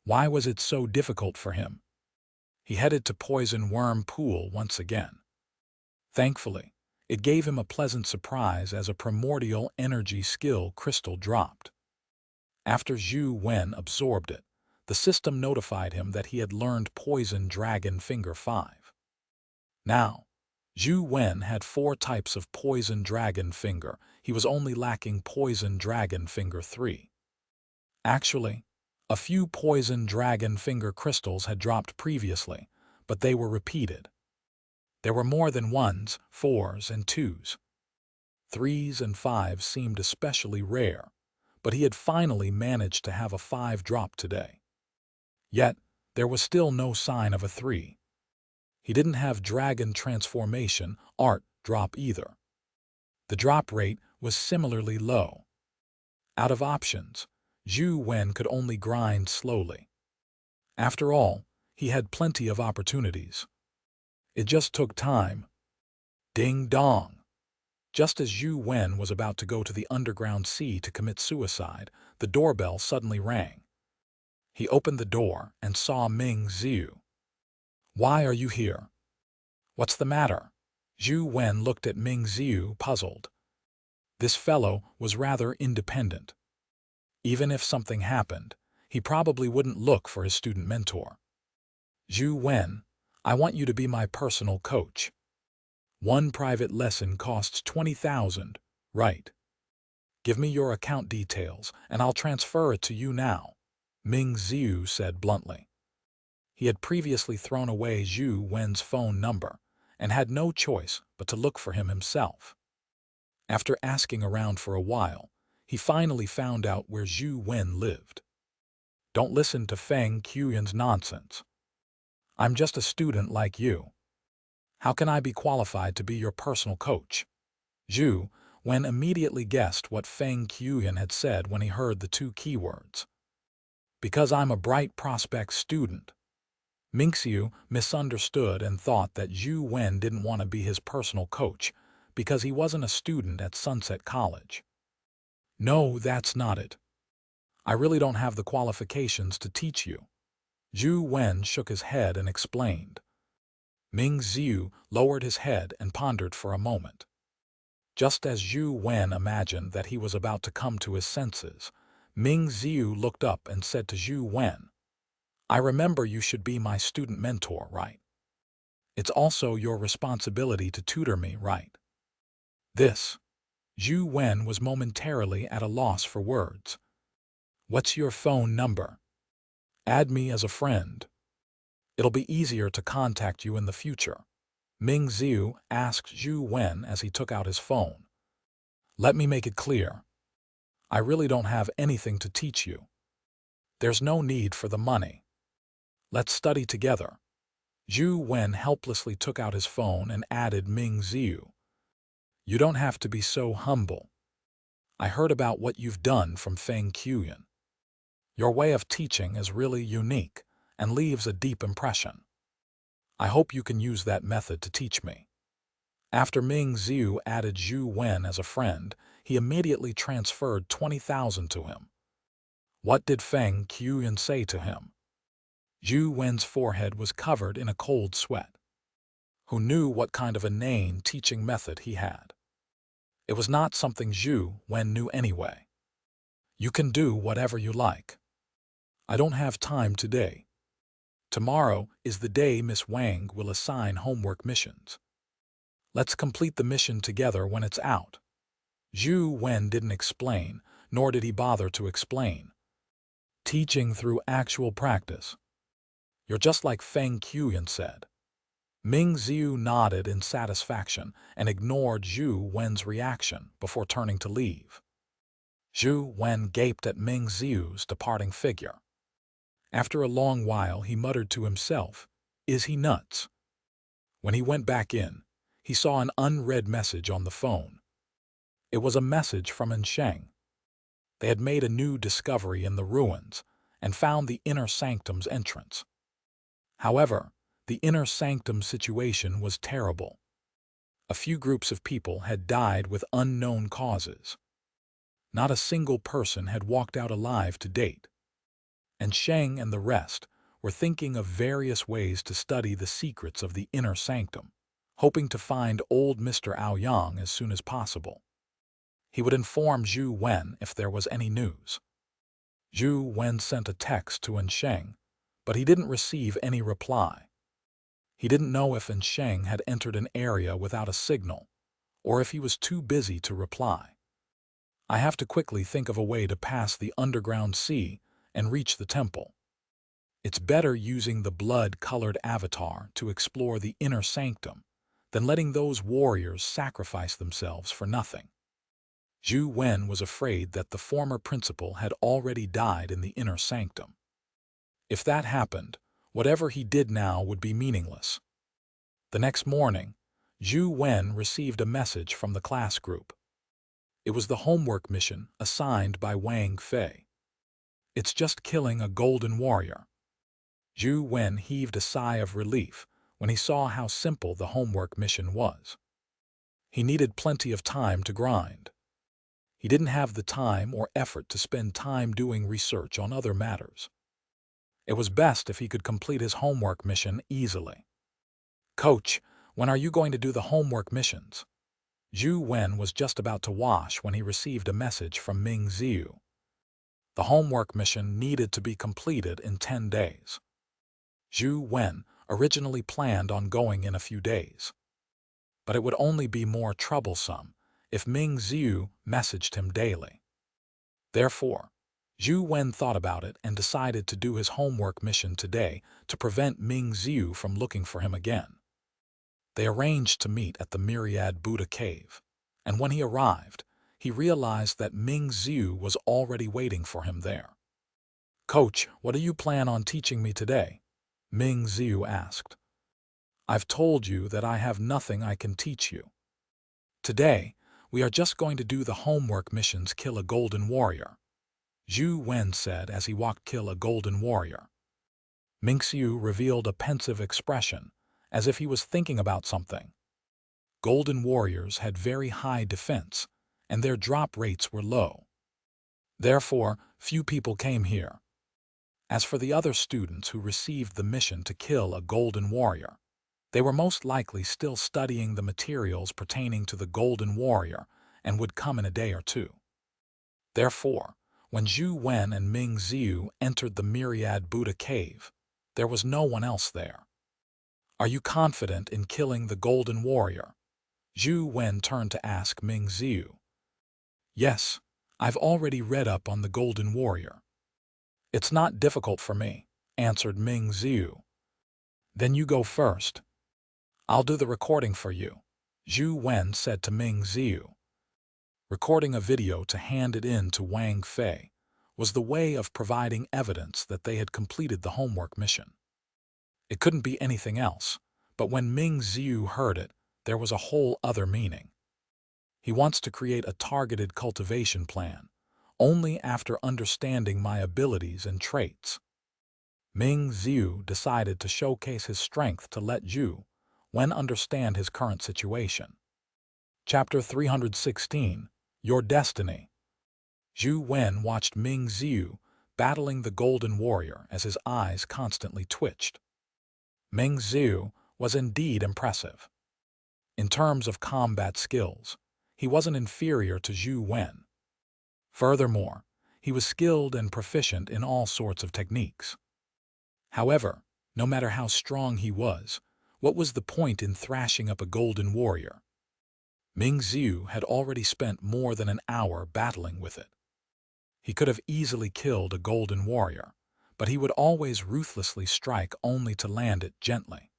Why was it so difficult for him? He headed to Poison Worm Pool once again. Thankfully, it gave him a pleasant surprise as a primordial energy skill crystal dropped. After Zhou Wen absorbed it, the system notified him that he had learned Poison Dragon Finger 5. Now, Zhou Wen had 4 types of Poison Dragon Finger. he was only lacking Poison Dragon Finger 3. Actually, a few Poison Dragon Finger crystals had dropped previously, but they were repeated. There were more than 1s, 4s, and 2s. 3s and 5s seemed especially rare, but he had finally managed to have a 5 drop today. Yet, there was still no sign of a 3. He didn't have Dragon Transformation art drop either. The drop rate was similarly low. Out of options, Zhou Wen could only grind slowly. After all, he had plenty of opportunities. It just took time. Ding dong! Just as Zhou Wen was about to go to the underground sea to commit suicide, the doorbell suddenly rang. He opened the door and saw Ming Ziu. "Why are you here?" "What's the matter?" Zhou Wen looked at Ming Ziu, puzzled. This fellow was rather independent. Even if something happened, he probably wouldn't look for his student mentor. "Zhou Wen, I want you to be my personal coach. One private lesson costs 20,000, right? Give me your account details, and I'll transfer it to you now," Ming Ziu said bluntly. He had previously thrown away Zhou Wen's phone number and had no choice but to look for him himself. After asking around for a while, he finally found out where Zhou Wen lived. "Don't listen to Feng Qiuyan's nonsense. I'm just a student like you. How can I be qualified to be your personal coach?" Zhou Wen immediately guessed what Feng Qiuyan had said when he heard the 2 keywords. "Because I'm a bright prospect student." Mingxiu misunderstood and thought that Zhou Wen didn't want to be his personal coach because he wasn't a student at Sunset College. "No, that's not it. I really don't have the qualifications to teach you." Zhou Wen shook his head and explained. Ming Ziu lowered his head and pondered for a moment. Just as Zhou Wen imagined that he was about to come to his senses, Ming Ziu looked up and said to Zhou Wen, "I remember you should be my student mentor, right? It's also your responsibility to tutor me, right?" This, Zhou Wen was momentarily at a loss for words. "What's your phone number? Add me as a friend. It'll be easier to contact you in the future," Ming Ziu asked Zhou Wen as he took out his phone. "Let me make it clear. I really don't have anything to teach you. There's no need for the money. Let's study together." Zhou Wen helplessly took out his phone and added Ming Ziu. "You don't have to be so humble. I heard about what you've done from Feng Qiuyan. Your way of teaching is really unique and leaves a deep impression. I hope you can use that method to teach me." After Ming Ziu added Zhou Wen as a friend, he immediately transferred 20,000 to him. What did Feng Qiuyan say to him? Zhou Wen's forehead was covered in a cold sweat. Who knew what kind of inane teaching method he had? It was not something Zhou Wen knew anyway. "You can do whatever you like. I don't have time today. Tomorrow is the day Miss Wang will assign homework missions. Let's complete the mission together when it's out." Zhou Wen didn't explain, nor did he bother to explain. "Teaching through actual practice. You're just like Feng Qiuyan said." Ming Ziu nodded in satisfaction and ignored Zhou Wen's reaction before turning to leave. Zhou Wen gaped at Ming Ziu's departing figure. After a long while he muttered to himself, "Is he nuts?" When he went back in, he saw an unread message on the phone. It was a message from Sheng. They had made a new discovery in the ruins and found the inner sanctum's entrance. However, the inner sanctum situation was terrible. A few groups of people had died with unknown causes. Not a single person had walked out alive to date. And Sheng and the rest were thinking of various ways to study the secrets of the inner sanctum, hoping to find old Mr. Aoyang as soon as possible. He would inform Zhou Wen if there was any news. Zhou Wen sent a text to Sheng, but he didn't receive any reply. He didn't know if Sheng had entered an area without a signal, or if he was too busy to reply. I have to quickly think of a way to pass the underground sea and reach the temple. It's better using the blood-colored avatar to explore the inner sanctum than letting those warriors sacrifice themselves for nothing. Zhou Wen was afraid that the former principal had already died in the inner sanctum. If that happened, whatever he did now would be meaningless. The next morning, Zhou Wen received a message from the class group. It was the homework mission assigned by Wang Fei. It's just killing a golden warrior. Zhou Wen heaved a sigh of relief when he saw how simple the homework mission was. He needed plenty of time to grind. He didn't have the time or effort to spend time doing research on other matters. It was best if he could complete his homework mission easily. "Coach, when are you going to do the homework missions?" Zhou Wen was just about to wash when he received a message from Ming Ziyu. The homework mission needed to be completed in 10 days. Zhou Wen originally planned on going in a few days, but it would only be more troublesome if Ming Ziyu messaged him daily. Therefore, Zhou Wen thought about it and decided to do his homework mission today to prevent Ming Ziyu from looking for him again. They arranged to meet at the Myriad Buddha cave, and when he arrived, he realized that Ming Ziyu was already waiting for him there. "Coach, what do you plan on teaching me today?" Ming Ziyu asked. "I've told you that I have nothing I can teach you. Today, we are just going to do the homework missions kill a golden warrior," Zhou Wen said as he walked kill a golden warrior. Ming Ziyu revealed a pensive expression, as if he was thinking about something. Golden warriors had very high defense, and their drop rates were low. Therefore, few people came here. As for the other students who received the mission to kill a golden warrior, they were most likely still studying the materials pertaining to the golden warrior and would come in a day or two. Therefore, when Zhou Wen and Ming Ziyu entered the Myriad Buddha cave, there was no one else there. "Are you confident in killing the golden warrior?" Zhou Wen turned to ask Ming Ziyu. "Yes, I've already read up on the golden warrior. It's not difficult for me," answered Ming Ziyu. "Then you go first. I'll do the recording for you," Zhou Wen said to Ming Ziyu. Recording a video to hand it in to Wang Fei was the way of providing evidence that they had completed the homework mission. It couldn't be anything else, but when Ming Ziyu heard it, there was a whole other meaning. He wants to create a targeted cultivation plan, only after understanding my abilities and traits. Ming Ziyu decided to showcase his strength to let Zhou Wen understand his current situation. Chapter 316, Your Destiny. Zhou Wen watched Ming Ziyu battling the golden warrior as his eyes constantly twitched. Ming Ziyu was indeed impressive. In terms of combat skills, he wasn't inferior to Zhou Wen. Furthermore, he was skilled and proficient in all sorts of techniques. However, no matter how strong he was, what was the point in thrashing up a golden warrior? Ming Ziyu had already spent more than an hour battling with it. He could have easily killed a golden warrior, but he would always ruthlessly strike only to land it gently.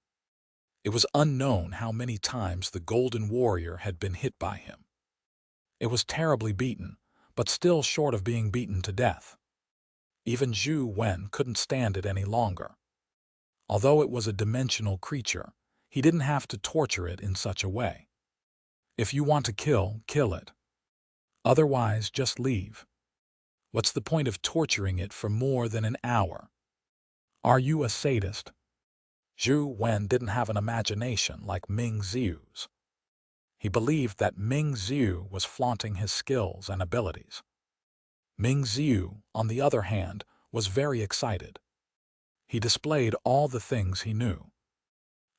It was unknown how many times the golden warrior had been hit by him. It was terribly beaten, but still short of being beaten to death. Even Zhou Wen couldn't stand it any longer. Although it was a dimensional creature, he didn't have to torture it in such a way. If you want to kill, kill it. Otherwise, just leave. What's the point of torturing it for more than an hour? Are you a sadist? Zhou Wen didn't have an imagination like Ming Ziyu's. He believed that Ming Ziyu was flaunting his skills and abilities. Ming Ziyu, on the other hand, was very excited. He displayed all the things he knew.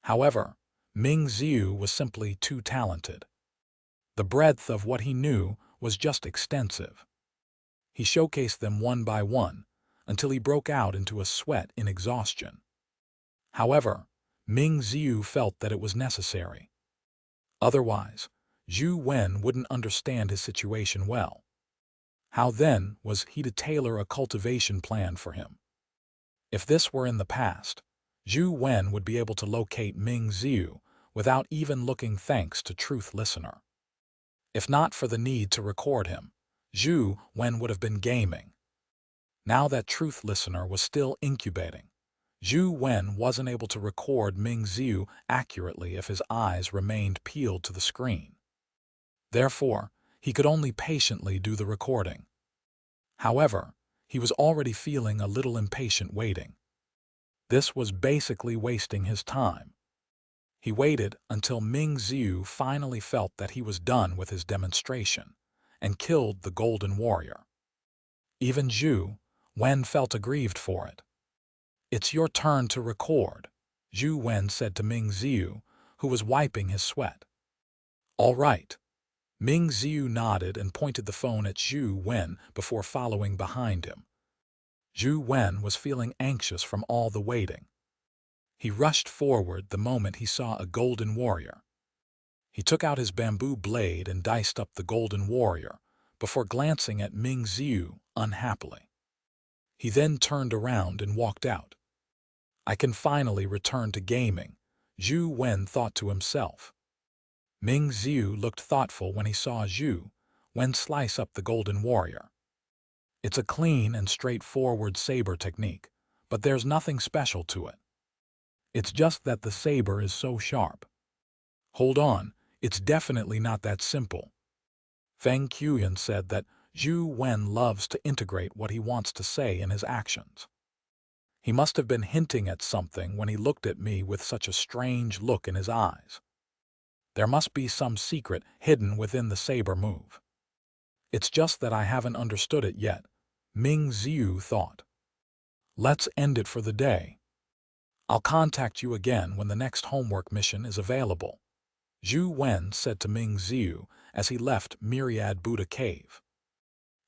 However, Ming Ziyu was simply too talented. The breadth of what he knew was just extensive. He showcased them one by one until he broke out into a sweat in exhaustion. However, Ming Ziyu felt that it was necessary. Otherwise, Zhou Wen wouldn't understand his situation well. How then was he to tailor a cultivation plan for him? If this were in the past, Zhou Wen would be able to locate Ming Ziu without even looking, thanks to Truth Listener. If not for the need to record him, Zhou Wen would have been gaming. Now that Truth Listener was still incubating, Zhou Wen wasn't able to record Ming Ziu accurately if his eyes remained peeled to the screen. Therefore, he could only patiently do the recording. However, he was already feeling a little impatient waiting. This was basically wasting his time. He waited until Ming Ziu finally felt that he was done with his demonstration and killed the Golden Warrior. Even Zhou Wen felt aggrieved for it. "It's your turn to record," Zhou Wen said to Ming Ziu, who was wiping his sweat. "All right." Ming Ziu nodded and pointed the phone at Zhou Wen before following behind him. Zhou Wen was feeling anxious from all the waiting. He rushed forward the moment he saw a Golden Warrior. He took out his bamboo blade and diced up the Golden Warrior before glancing at Ming Ziu unhappily. He then turned around and walked out. "I can finally return to gaming," Zhou Wen thought to himself. Ming Ziu looked thoughtful when he saw Zhou Wen slice up the Golden Warrior. It's a clean and straightforward saber technique, but there's nothing special to it. It's just that the saber is so sharp. Hold on, it's definitely not that simple. Feng Qiuyan said that Zhou Wen loves to integrate what he wants to say in his actions. He must have been hinting at something when he looked at me with such a strange look in his eyes. There must be some secret hidden within the saber move. It's just that I haven't understood it yet, Ming Ziu thought. Let's end it for the day. I'll contact you again when the next homework mission is available, Zhou Wen said to Ming Ziu as he left Myriad Buddha Cave.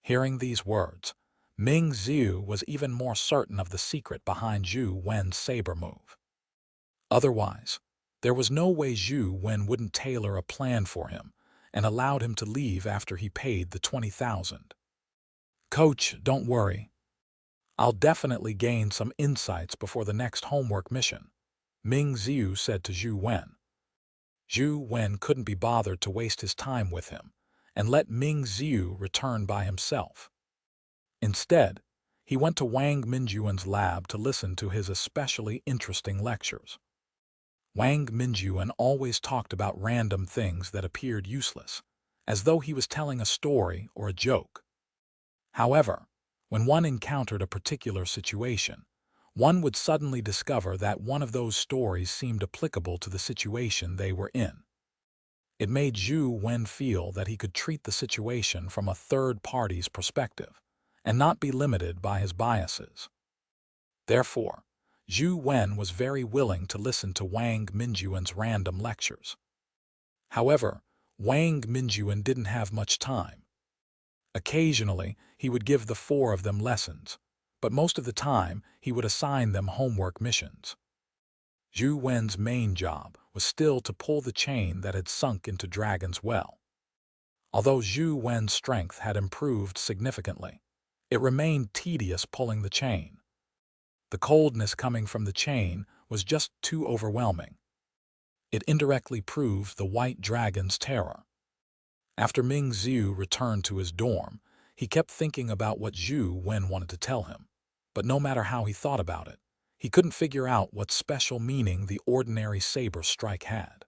Hearing these words, Ming Ziu was even more certain of the secret behind Zhou Wen's saber move. Otherwise, there was no way Zhou Wen wouldn't tailor a plan for him and allowed him to leave after he paid the 20,000. "Coach, don't worry. I'll definitely gain some insights before the next homework mission," Ming Ziu said to Zhou Wen. Zhou Wen couldn't be bothered to waste his time with him and let Ming Ziu return by himself. Instead, he went to Wang Minjuan's lab to listen to his especially interesting lectures. Wang Minjuan always talked about random things that appeared useless, as though he was telling a story or a joke. However, when one encountered a particular situation, one would suddenly discover that one of those stories seemed applicable to the situation they were in. It made Zhou Wen feel that he could treat the situation from a third party's perspective and not be limited by his biases. Therefore, Zhou Wen was very willing to listen to Wang Minjuan's random lectures. However, Wang Minjuan didn't have much time. Occasionally, he would give the four of them lessons, but most of the time he would assign them homework missions. Zhou Wen's main job was still to pull the chain that had sunk into Dragon's Well. Although Zhou Wen's strength had improved significantly, it remained tedious pulling the chain. The coldness coming from the chain was just too overwhelming. It indirectly proved the White Dragon's terror. After Ming Ziu returned to his dorm, he kept thinking about what Zhou Wen wanted to tell him, but no matter how he thought about it, he couldn't figure out what special meaning the ordinary saber strike had.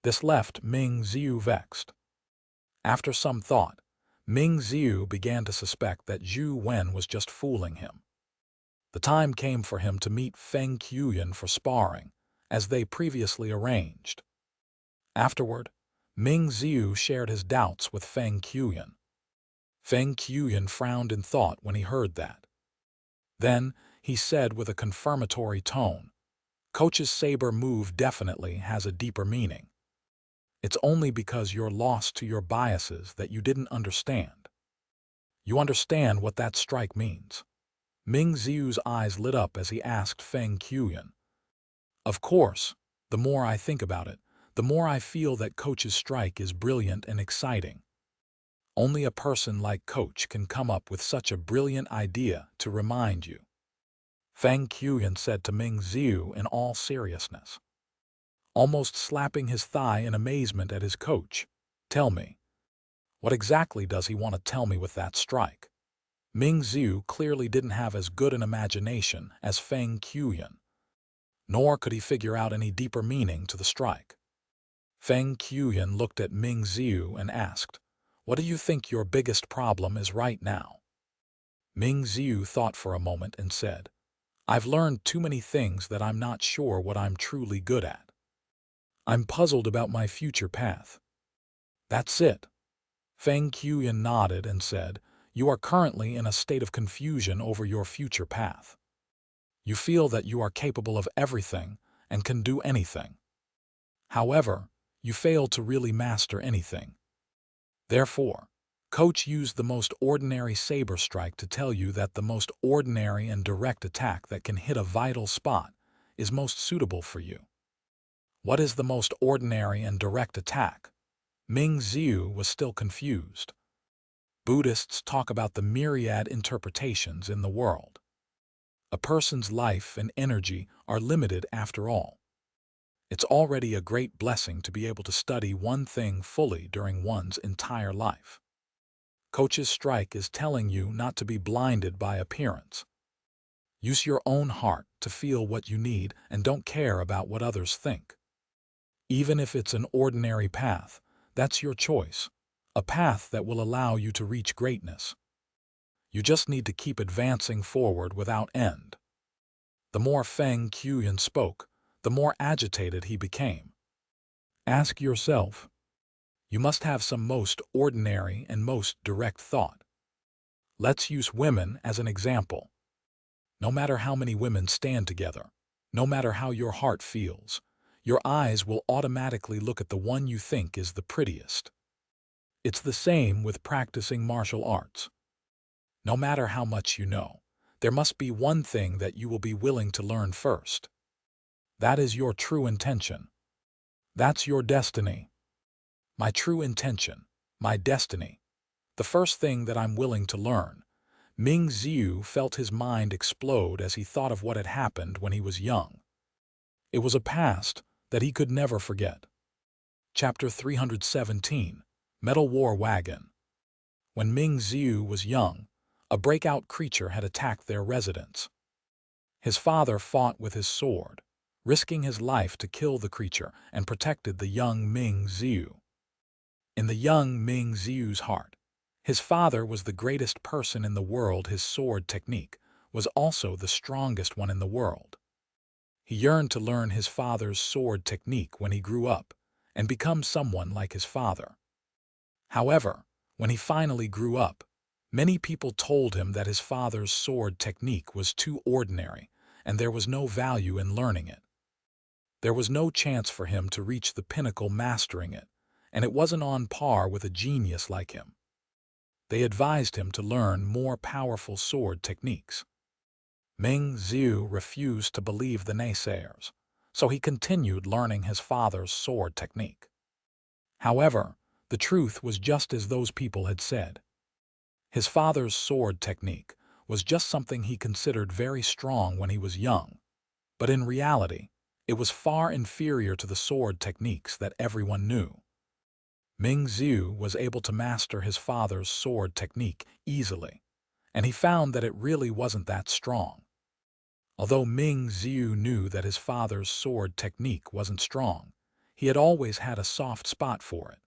This left Ming Ziu vexed. After some thought, Ming Ziu began to suspect that Zhou Wen was just fooling him. The time came for him to meet Feng Qiuyan for sparring, as they previously arranged. Afterward, Ming Ziu shared his doubts with Feng Qiuyan. Feng Qiuyan frowned in thought when he heard that. Then, he said with a confirmatory tone, "Coach's saber move definitely has a deeper meaning. It's only because you're lost to your biases that you didn't understand. You understand what that strike means?" Ming Ziu's eyes lit up as he asked Feng Qiuyan. "Of course, the more I think about it, the more I feel that Coach's strike is brilliant and exciting. Only a person like Coach can come up with such a brilliant idea to remind you, Feng Qiuyan said to Ming Ziu in all seriousness, almost slapping his thigh in amazement at his coach. Tell me, what exactly does he want to tell me with that strike? Ming Ziu clearly didn't have as good an imagination as Feng Qiuyan, nor could he figure out any deeper meaning to the strike. Feng Qiuyan looked at Ming Ziu and asked, "What do you think your biggest problem is right now?" Ming Ziu thought for a moment and said, "I've learned too many things that I'm not sure what I'm truly good at. I'm puzzled about my future path." "That's it." Feng Qiuyan nodded and said, "You are currently in a state of confusion over your future path. You feel that you are capable of everything and can do anything. However, you fail to really master anything. Therefore, Coach used the most ordinary saber strike to tell you that the most ordinary and direct attack that can hit a vital spot is most suitable for you." What is the most ordinary and direct attack? Ming Ziu was still confused. Buddhists talk about the myriad interpretations in the world. A person's life and energy are limited after all. It's already a great blessing to be able to study one thing fully during one's entire life. Coach's strike is telling you not to be blinded by appearance. Use your own heart to feel what you need and don't care about what others think. Even if it's an ordinary path, that's your choice, a path that will allow you to reach greatness. You just need to keep advancing forward without end. The more Feng Qiuyan spoke, the more agitated he became. Ask yourself, you must have some most ordinary and most direct thought. Let's use women as an example. No matter how many women stand together, no matter how your heart feels, your eyes will automatically look at the one you think is the prettiest. It's the same with practicing martial arts. No matter how much you know, there must be one thing that you will be willing to learn first. That is your true intention. That's your destiny. My true intention, my destiny. The first thing that I'm willing to learn. Ming Ziu felt his mind explode as he thought of what had happened when he was young. It was a past that he could never forget. Chapter 317, Metal War Wagon. When Ming Ziu was young, a breakout creature had attacked their residence. His father fought with his sword, risking his life to kill the creature and protected the young Ming Ziu. In the young Ming Ziu's heart, his father was the greatest person in the world. His sword technique was also the strongest one in the world. He yearned to learn his father's sword technique when he grew up and become someone like his father. However, when he finally grew up, many people told him that his father's sword technique was too ordinary and there was no value in learning it. There was no chance for him to reach the pinnacle mastering it, and it wasn't on par with a genius like him. They advised him to learn more powerful sword techniques. Ming Ziu refused to believe the naysayers, so he continued learning his father's sword technique. However, the truth was just as those people had said. His father's sword technique was just something he considered very strong when he was young, but in reality, it was far inferior to the sword techniques that everyone knew. Ming Ziu was able to master his father's sword technique easily, and he found that it really wasn't that strong. Although Ming Ziu knew that his father's sword technique wasn't strong, he had always had a soft spot for it.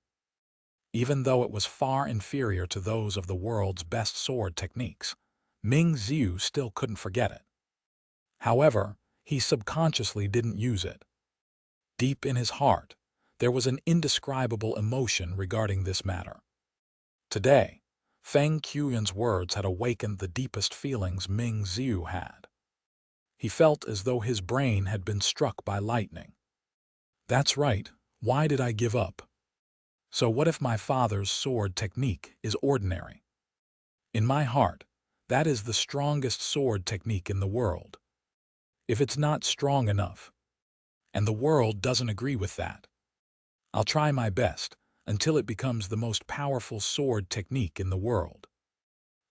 Even though it was far inferior to those of the world's best sword techniques, Ming Ziu still couldn't forget it. However, he subconsciously didn't use it. Deep in his heart, there was an indescribable emotion regarding this matter. Today, Feng Qiuyan's words had awakened the deepest feelings Ming Ziu had. He felt as though his brain had been struck by lightning. That's right, why did I give up? So what if my father's sword technique is ordinary? In my heart, that is the strongest sword technique in the world. If it's not strong enough, and the world doesn't agree with that, I'll try my best. until it becomes the most powerful sword technique in the world,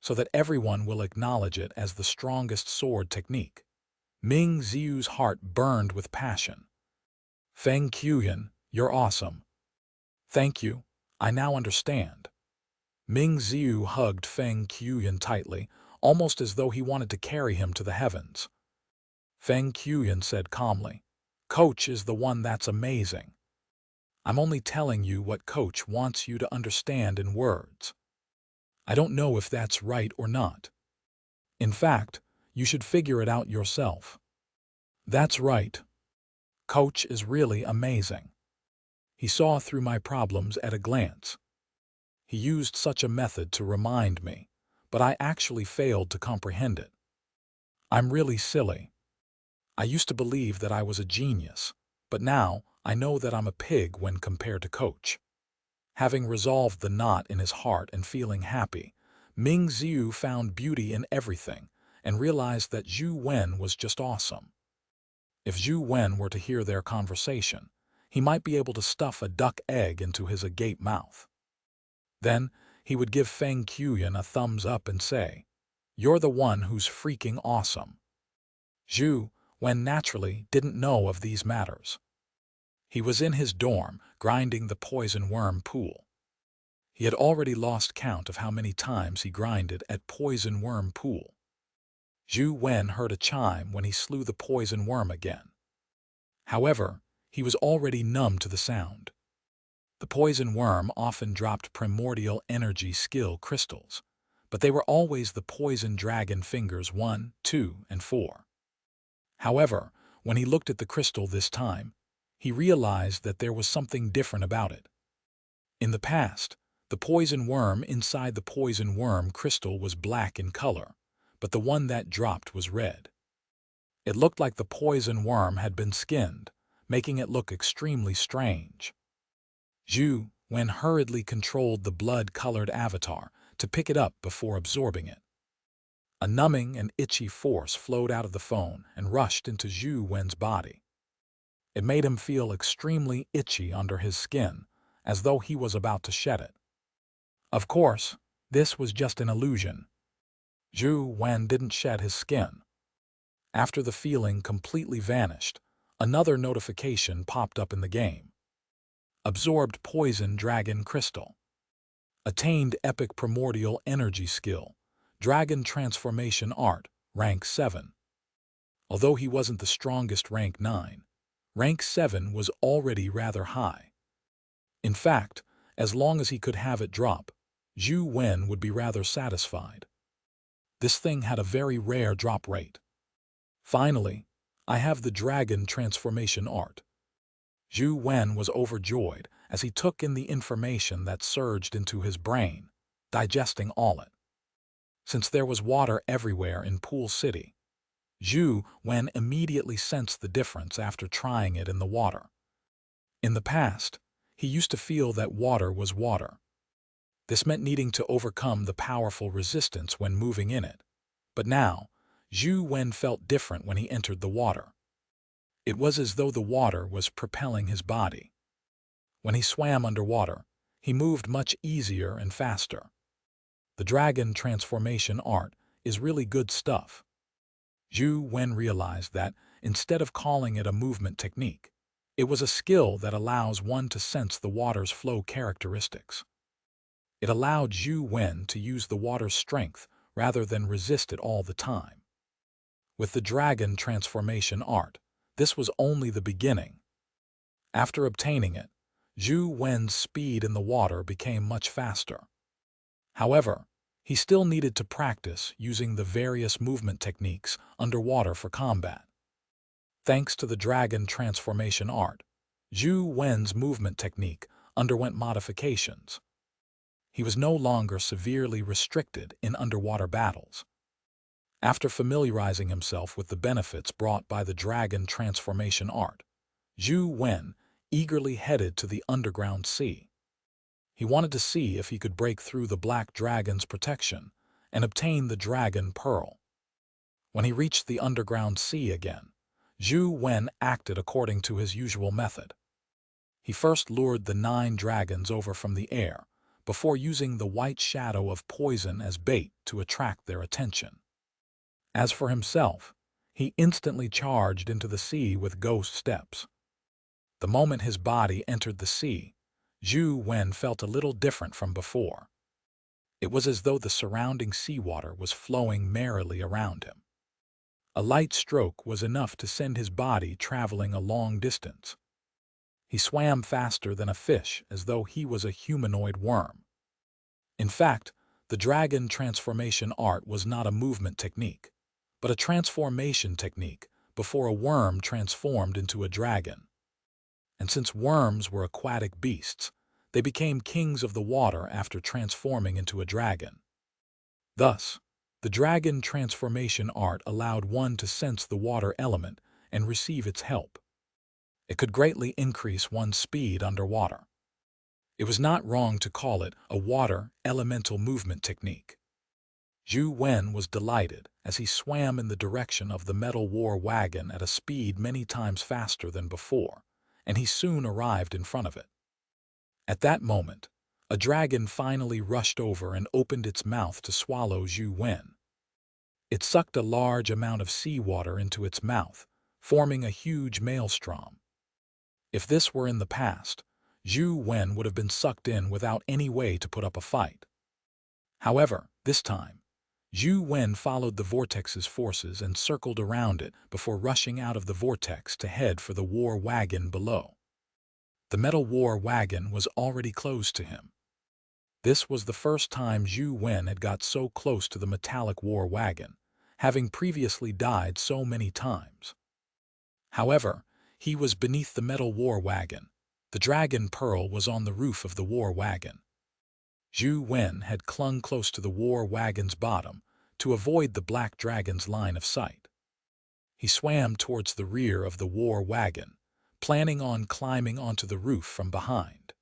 so that everyone will acknowledge it as the strongest sword technique. Ming Xiu's heart burned with passion. Feng Qiuyan, you're awesome. Thank you, I now understand. Ming Xiu hugged Feng Qiuyan tightly, almost as though he wanted to carry him to the heavens. Feng Qiuyan said calmly, Coach is the one that's amazing. I'm only telling you what Coach wants you to understand in words. I don't know if that's right or not. In fact, you should figure it out yourself. That's right. Coach is really amazing. He saw through my problems at a glance. He used such a method to remind me, but I actually failed to comprehend it. I'm really silly. I used to believe that I was a genius, but now I know that I'm a pig when compared to Coach. Having resolved the knot in his heart and feeling happy, Ming Xiu found beauty in everything and realized that Zhou Wen was just awesome. If Zhou Wen were to hear their conversation, he might be able to stuff a duck egg into his agape mouth. Then he would give Feng Qiuyan a thumbs up and say, You're the one who's freaking awesome. Zhou Wen naturally didn't know of these matters. He was in his dorm grinding the poison worm pool. He had already lost count of how many times he grinded at poison worm pool. Zhou Wen heard a chime when he slew the poison worm again. However, he was already numb to the sound. The poison worm often dropped primordial energy skill crystals, but they were always the poison dragon fingers 1, 2, and 4. However, when he looked at the crystal this time, he realized that there was something different about it. In the past, the poison worm inside the poison worm crystal was black in color, but the one that dropped was red. It looked like the poison worm had been skinned, making it look extremely strange. Zhou Wen hurriedly controlled the blood-colored avatar to pick it up before absorbing it. A numbing and itchy force flowed out of the phone and rushed into Zhou Wen's body. It made him feel extremely itchy under his skin, as though he was about to shed it. Of course, this was just an illusion. Zhou Wen didn't shed his skin. After the feeling completely vanished, another notification popped up in the game. Absorbed Poison Dragon Crystal. Attained Epic Primordial Energy Skill. Dragon Transformation Art, Rank 7. Although he wasn't the strongest Rank 9, Rank 7 was already rather high. In fact, as long as he could have it drop, Zhou Wen would be rather satisfied. This thing had a very rare drop rate. Finally, I have the Dragon Transformation Art. Zhou Wen was overjoyed as he took in the information that surged into his brain, digesting all it. Since there was water everywhere in Pool City, Zhou Wen immediately sensed the difference after trying it in the water. In the past, he used to feel that water was water. This meant needing to overcome the powerful resistance when moving in it. But now, Zhou Wen felt different when he entered the water. It was as though the water was propelling his body. When he swam underwater, he moved much easier and faster. The Dragon Transformation Art is really good stuff. Zhou Wen realized that, instead of calling it a movement technique, it was a skill that allows one to sense the water's flow characteristics. It allowed Zhou Wen to use the water's strength rather than resist it all the time. With the Dragon Transformation Art, this was only the beginning. After obtaining it, Zhou Wen's speed in the water became much faster. However, he still needed to practice using the various movement techniques underwater for combat. Thanks to the Dragon Transformation Art, Zhou Wen's movement technique underwent modifications. He was no longer severely restricted in underwater battles. After familiarizing himself with the benefits brought by the Dragon Transformation Art, Zhou Wen eagerly headed to the underground sea. He wanted to see if he could break through the Black Dragon's protection and obtain the Dragon Pearl. When he reached the underground sea again, Zhou Wen acted according to his usual method. He first lured the 9 dragons over from the air, before using the white shadow of poison as bait to attract their attention. As for himself, he instantly charged into the sea with ghost steps. The moment his body entered the sea, Zhou Wen felt a little different from before. It was as though the surrounding seawater was flowing merrily around him. A light stroke was enough to send his body traveling a long distance. He swam faster than a fish, as though he was a humanoid worm. In fact, the dragon transformation art was not a movement technique, but a transformation technique before a worm transformed into a dragon. And since worms were aquatic beasts, they became kings of the water after transforming into a dragon. Thus, the dragon transformation art allowed one to sense the water element and receive its help. It could greatly increase one's speed underwater. It was not wrong to call it a water elemental movement technique. Zhou Wen was delighted as he swam in the direction of the metal war wagon at a speed many times faster than before, and he soon arrived in front of it. At that moment, a dragon finally rushed over and opened its mouth to swallow Zhou Wen. It sucked a large amount of seawater into its mouth, forming a huge maelstrom. If this were in the past, Zhou Wen would have been sucked in without any way to put up a fight. However, this time, Zhou Wen followed the vortex's forces and circled around it before rushing out of the vortex to head for the war wagon below. The metal war wagon was already close to him. This was the first time Zhou Wen had got so close to the metallic war wagon, having previously died so many times. However, he was beneath the metal war wagon. The dragon pearl was on the roof of the war wagon. Zhou Wen had clung close to the war wagon's bottom to avoid the black dragon's line of sight. He swam towards the rear of the war wagon, planning on climbing onto the roof from behind.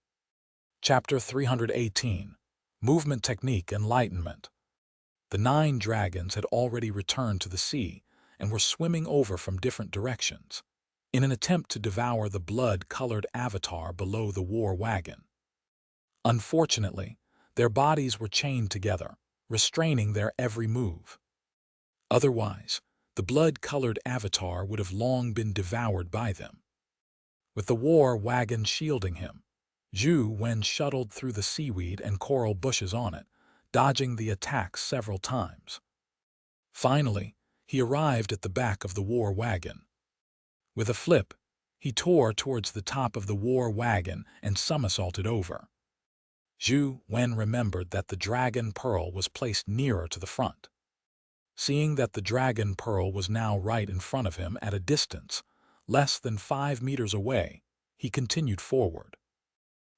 Chapter 318. Movement Technique Enlightenment. The 9 dragons had already returned to the sea and were swimming over from different directions, in an attempt to devour the blood-colored avatar below the war wagon. Unfortunately, their bodies were chained together, restraining their every move. Otherwise, the blood-colored avatar would have long been devoured by them. With the war wagon shielding him, Zhou Wen shuttled through the seaweed and coral bushes on it, dodging the attacks several times. Finally, he arrived at the back of the war wagon. With a flip, he tore towards the top of the war wagon and somersaulted over. Zhou Wen remembered that the dragon pearl was placed nearer to the front. Seeing that the dragon pearl was now right in front of him at a distance, less than 5 meters away, he continued forward.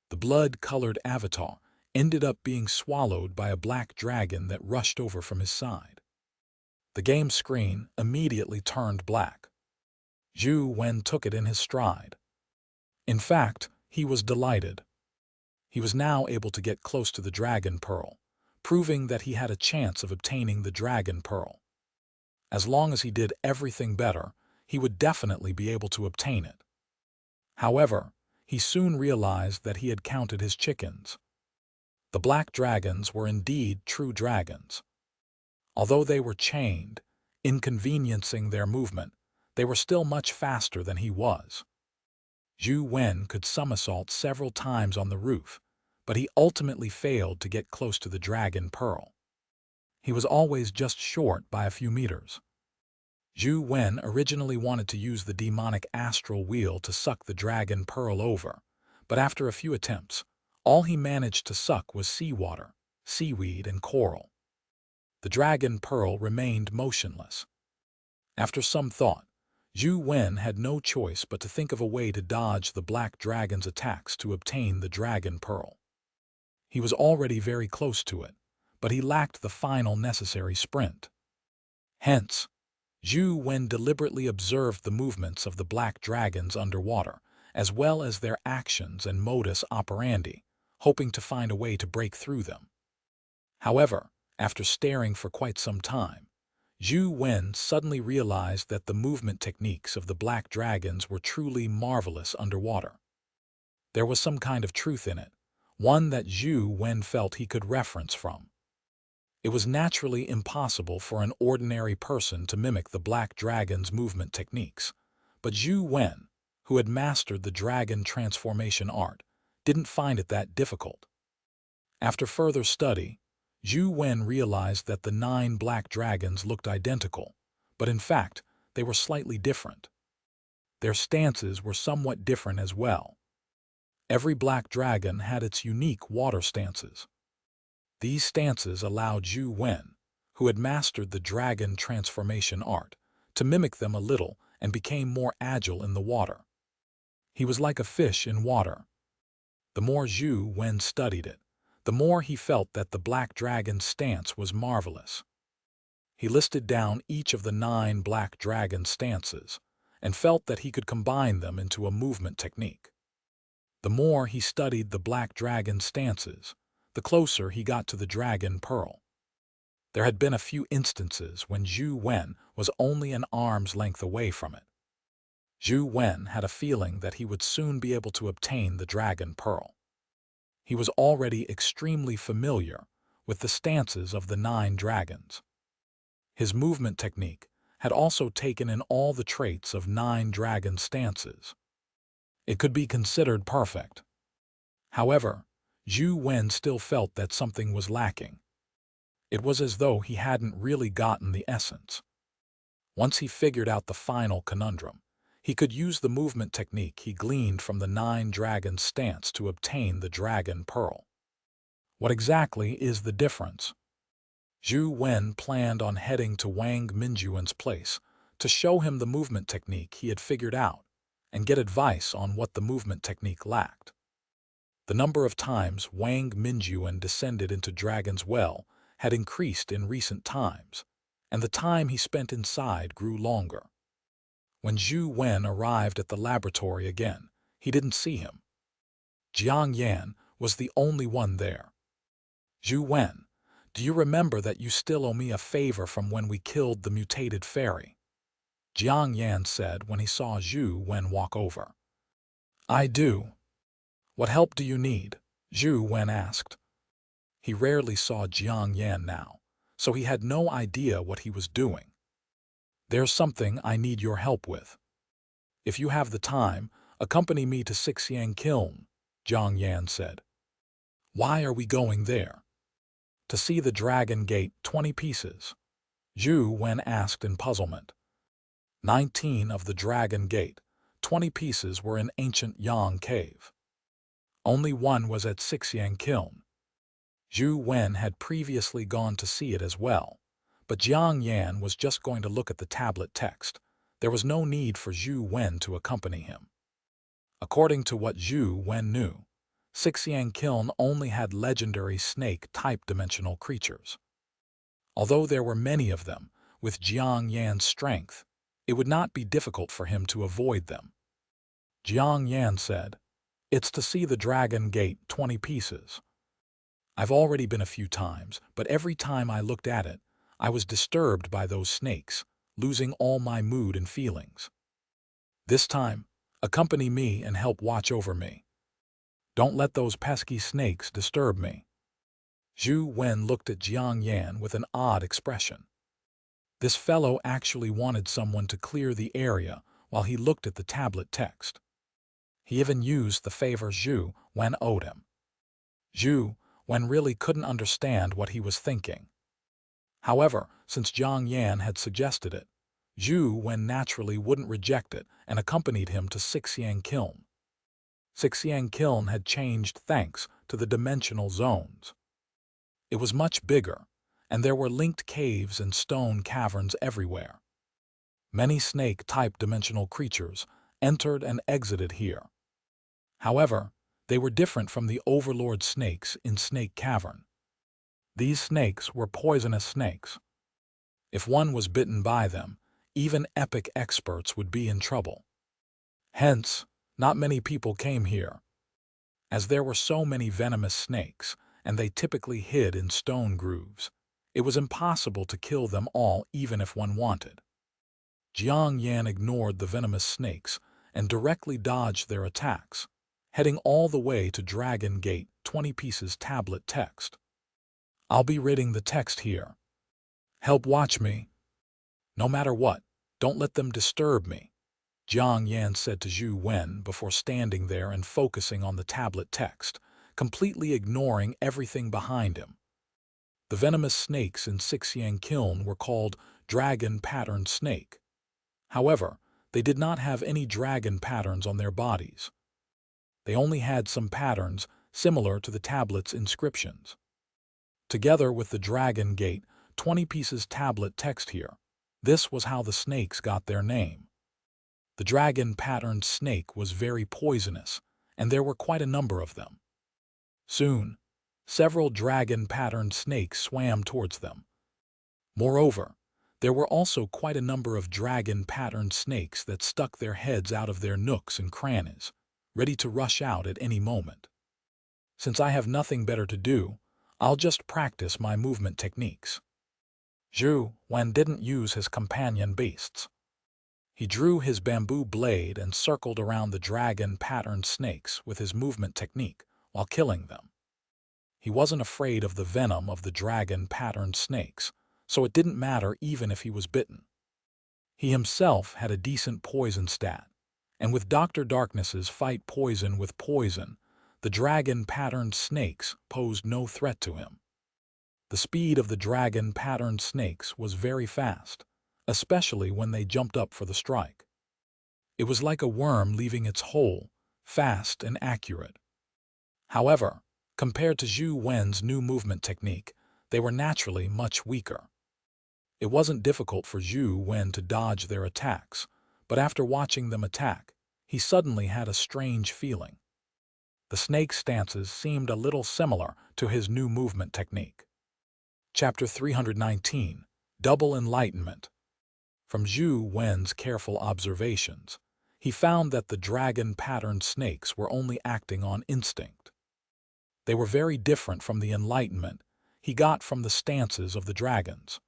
The blood-colored avatar ended up being swallowed by a black dragon that rushed over from his side. The game screen immediately turned black. Zhou Wen took it in his stride. In fact, he was delighted. He was now able to get close to the dragon pearl, proving that he had a chance of obtaining the dragon pearl. As long as he did everything better, he would definitely be able to obtain it. However, he soon realized that he had counted his chickens. The black dragons were indeed true dragons. Although they were chained, inconveniencing their movement, they were still much faster than he was. Zhou Wen could somersault several times on the roof, but he ultimately failed to get close to the dragon pearl. He was always just short by a few meters. Zhou Wen originally wanted to use the demonic astral wheel to suck the dragon pearl over, but after a few attempts, all he managed to suck was seawater, seaweed, and coral. The dragon pearl remained motionless. After some thought, Zhou Wen had no choice but to think of a way to dodge the black dragon's attacks to obtain the dragon pearl. He was already very close to it, but he lacked the final necessary sprint. Hence, Zhou Wen deliberately observed the movements of the black dragons underwater, as well as their actions and modus operandi, hoping to find a way to break through them. However, after staring for quite some time, Zhou Wen suddenly realized that the movement techniques of the black dragons were truly marvelous underwater. There was some kind of truth in it, one that Zhou Wen felt he could reference from. It was naturally impossible for an ordinary person to mimic the Black Dragon's movement techniques, but Zhou Wen, who had mastered the dragon transformation art, didn't find it that difficult. After further study, Zhou Wen realized that the 9 black dragons looked identical, but in fact, they were slightly different. Their stances were somewhat different as well. Every black dragon had its unique water stances. These stances allowed Zhou Wen, who had mastered the dragon transformation art, to mimic them a little and became more agile in the water. He was like a fish in water. The more Zhou Wen studied it, the more he felt that the black dragon's stance was marvelous. He listed down each of the 9 black dragon stances and felt that he could combine them into a movement technique. The more he studied the black dragon stances, the closer he got to the dragon pearl. There had been a few instances when Zhou Wen was only an arm's length away from it. Zhou Wen had a feeling that he would soon be able to obtain the dragon pearl. He was already extremely familiar with the stances of the 9 dragons. His movement technique had also taken in all the traits of 9 dragon stances. It could be considered perfect. However, Zhou Wen still felt that something was lacking. It was as though he hadn't really gotten the essence. Once he figured out the final conundrum, he could use the movement technique he gleaned from the 9 dragon stance to obtain the dragon pearl. What exactly is the difference? Zhou Wen planned on heading to Wang Minjuan's place to show him the movement technique he had figured out and get advice on what the movement technique lacked. The number of times Wang Minjuan descended into Dragon's Well had increased in recent times, and the time he spent inside grew longer. When Zhou Wen arrived at the laboratory again, he didn't see him. Xianxia was the only one there. "Zhou Wen, do you remember that you still owe me a favor from when we killed the mutated fairy?" Xianxia said when he saw Zhou Wen walk over. "I do." "What help do you need?" Zhou Wen asked. He rarely saw Xianxia now, so he had no idea what he was doing. "There's something I need your help with. If you have the time, accompany me to Xianxia Kiln," Xianxia said. "Why are we going there?" "To see the Dragon Gate 20 pieces." Zhou Wen asked in puzzlement. 19 of the Dragon Gate, 20 pieces were in ancient Yang Cave. Only one was at Xianxia Kiln. Zhou Wen had previously gone to see it as well, but Xianxia was just going to look at the tablet text. There was no need for Zhou Wen to accompany him. According to what Zhou Wen knew, Xianxia Kiln only had legendary snake-type dimensional creatures. Although there were many of them, with Xianxia's strength, it would not be difficult for him to avoid them. Xianxia said, "It's to see the Dragon Gate 20 pieces. I've already been a few times, but every time I looked at it, I was disturbed by those snakes, losing all my mood and feelings. This time, accompany me and help watch over me. Don't let those pesky snakes disturb me." Zhou Wen looked at Xianxia with an odd expression. This fellow actually wanted someone to clear the area while he looked at the tablet text. He even used the favor Zhou Wen owed him. Zhou Wen really couldn't understand what he was thinking. However, since Xianxia had suggested it, Zhou Wen naturally wouldn't reject it and accompanied him to Xianxia Kiln. Xianxia Kiln had changed thanks to the dimensional zones. It was much bigger, and there were linked caves and stone caverns everywhere. Many snake-type dimensional creatures entered and exited here. However, they were different from the overlord snakes in Snake Cavern. These snakes were poisonous snakes. If one was bitten by them, even epic experts would be in trouble. Hence, not many people came here. As there were so many venomous snakes, and they typically hid in stone grooves, it was impossible to kill them all even if one wanted. Xianxia ignored the venomous snakes and directly dodged their attacks, heading all the way to Dragon Gate, 20 pieces tablet text. I'll be reading the text here. Help watch me. No matter what, don't let them disturb me, Xianxia said to Zhou Wen before standing there and focusing on the tablet text, completely ignoring everything behind him. The venomous snakes in Xianxiang Kiln were called dragon-patterned snake. However, they did not have any dragon patterns on their bodies. They only had some patterns similar to the tablet's inscriptions. Together with the Dragon Gate, 20 pieces tablet text here, this was how the snakes got their name. The dragon-patterned snake was very poisonous, and there were quite a number of them. Soon, several dragon-patterned snakes swam towards them. Moreover, there were also quite a number of dragon-patterned snakes that stuck their heads out of their nooks and crannies, ready to rush out at any moment. Since I have nothing better to do, I'll just practice my movement techniques. Zhou Wen didn't use his companion beasts. He drew his bamboo blade and circled around the dragon-patterned snakes with his movement technique while killing them. He wasn't afraid of the venom of the dragon-patterned snakes, so it didn't matter even if he was bitten. He himself had a decent poison stat, and with Dr. Darkness's fight poison with poison, the dragon-patterned snakes posed no threat to him. The speed of the dragon-patterned snakes was very fast, especially when they jumped up for the strike. It was like a worm leaving its hole, fast and accurate. However, compared to Zhou Wen's new movement technique, they were naturally much weaker. It wasn't difficult for Zhou Wen to dodge their attacks, but after watching them attack, he suddenly had a strange feeling. The snake stances seemed a little similar to his new movement technique. Chapter 319, Double Enlightenment. From Zhou Wen's careful observations, he found that the dragon-patterned snakes were only acting on instinct. They were very different from the enlightenment he got from the stances of the dragons.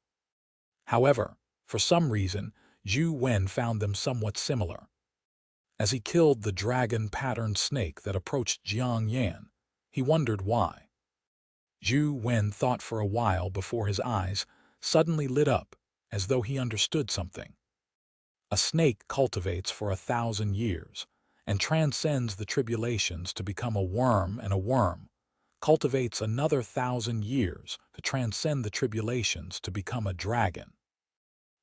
However, for some reason, Zhou Wen found them somewhat similar. As he killed the dragon-patterned snake that approached Xianxia, he wondered why. Zhou Wen thought for a while before his eyes suddenly lit up, as though he understood something. A snake cultivates for 1,000 years and transcends the tribulations to become a worm, and a worm cultivates another 1,000 years to transcend the tribulations to become a dragon.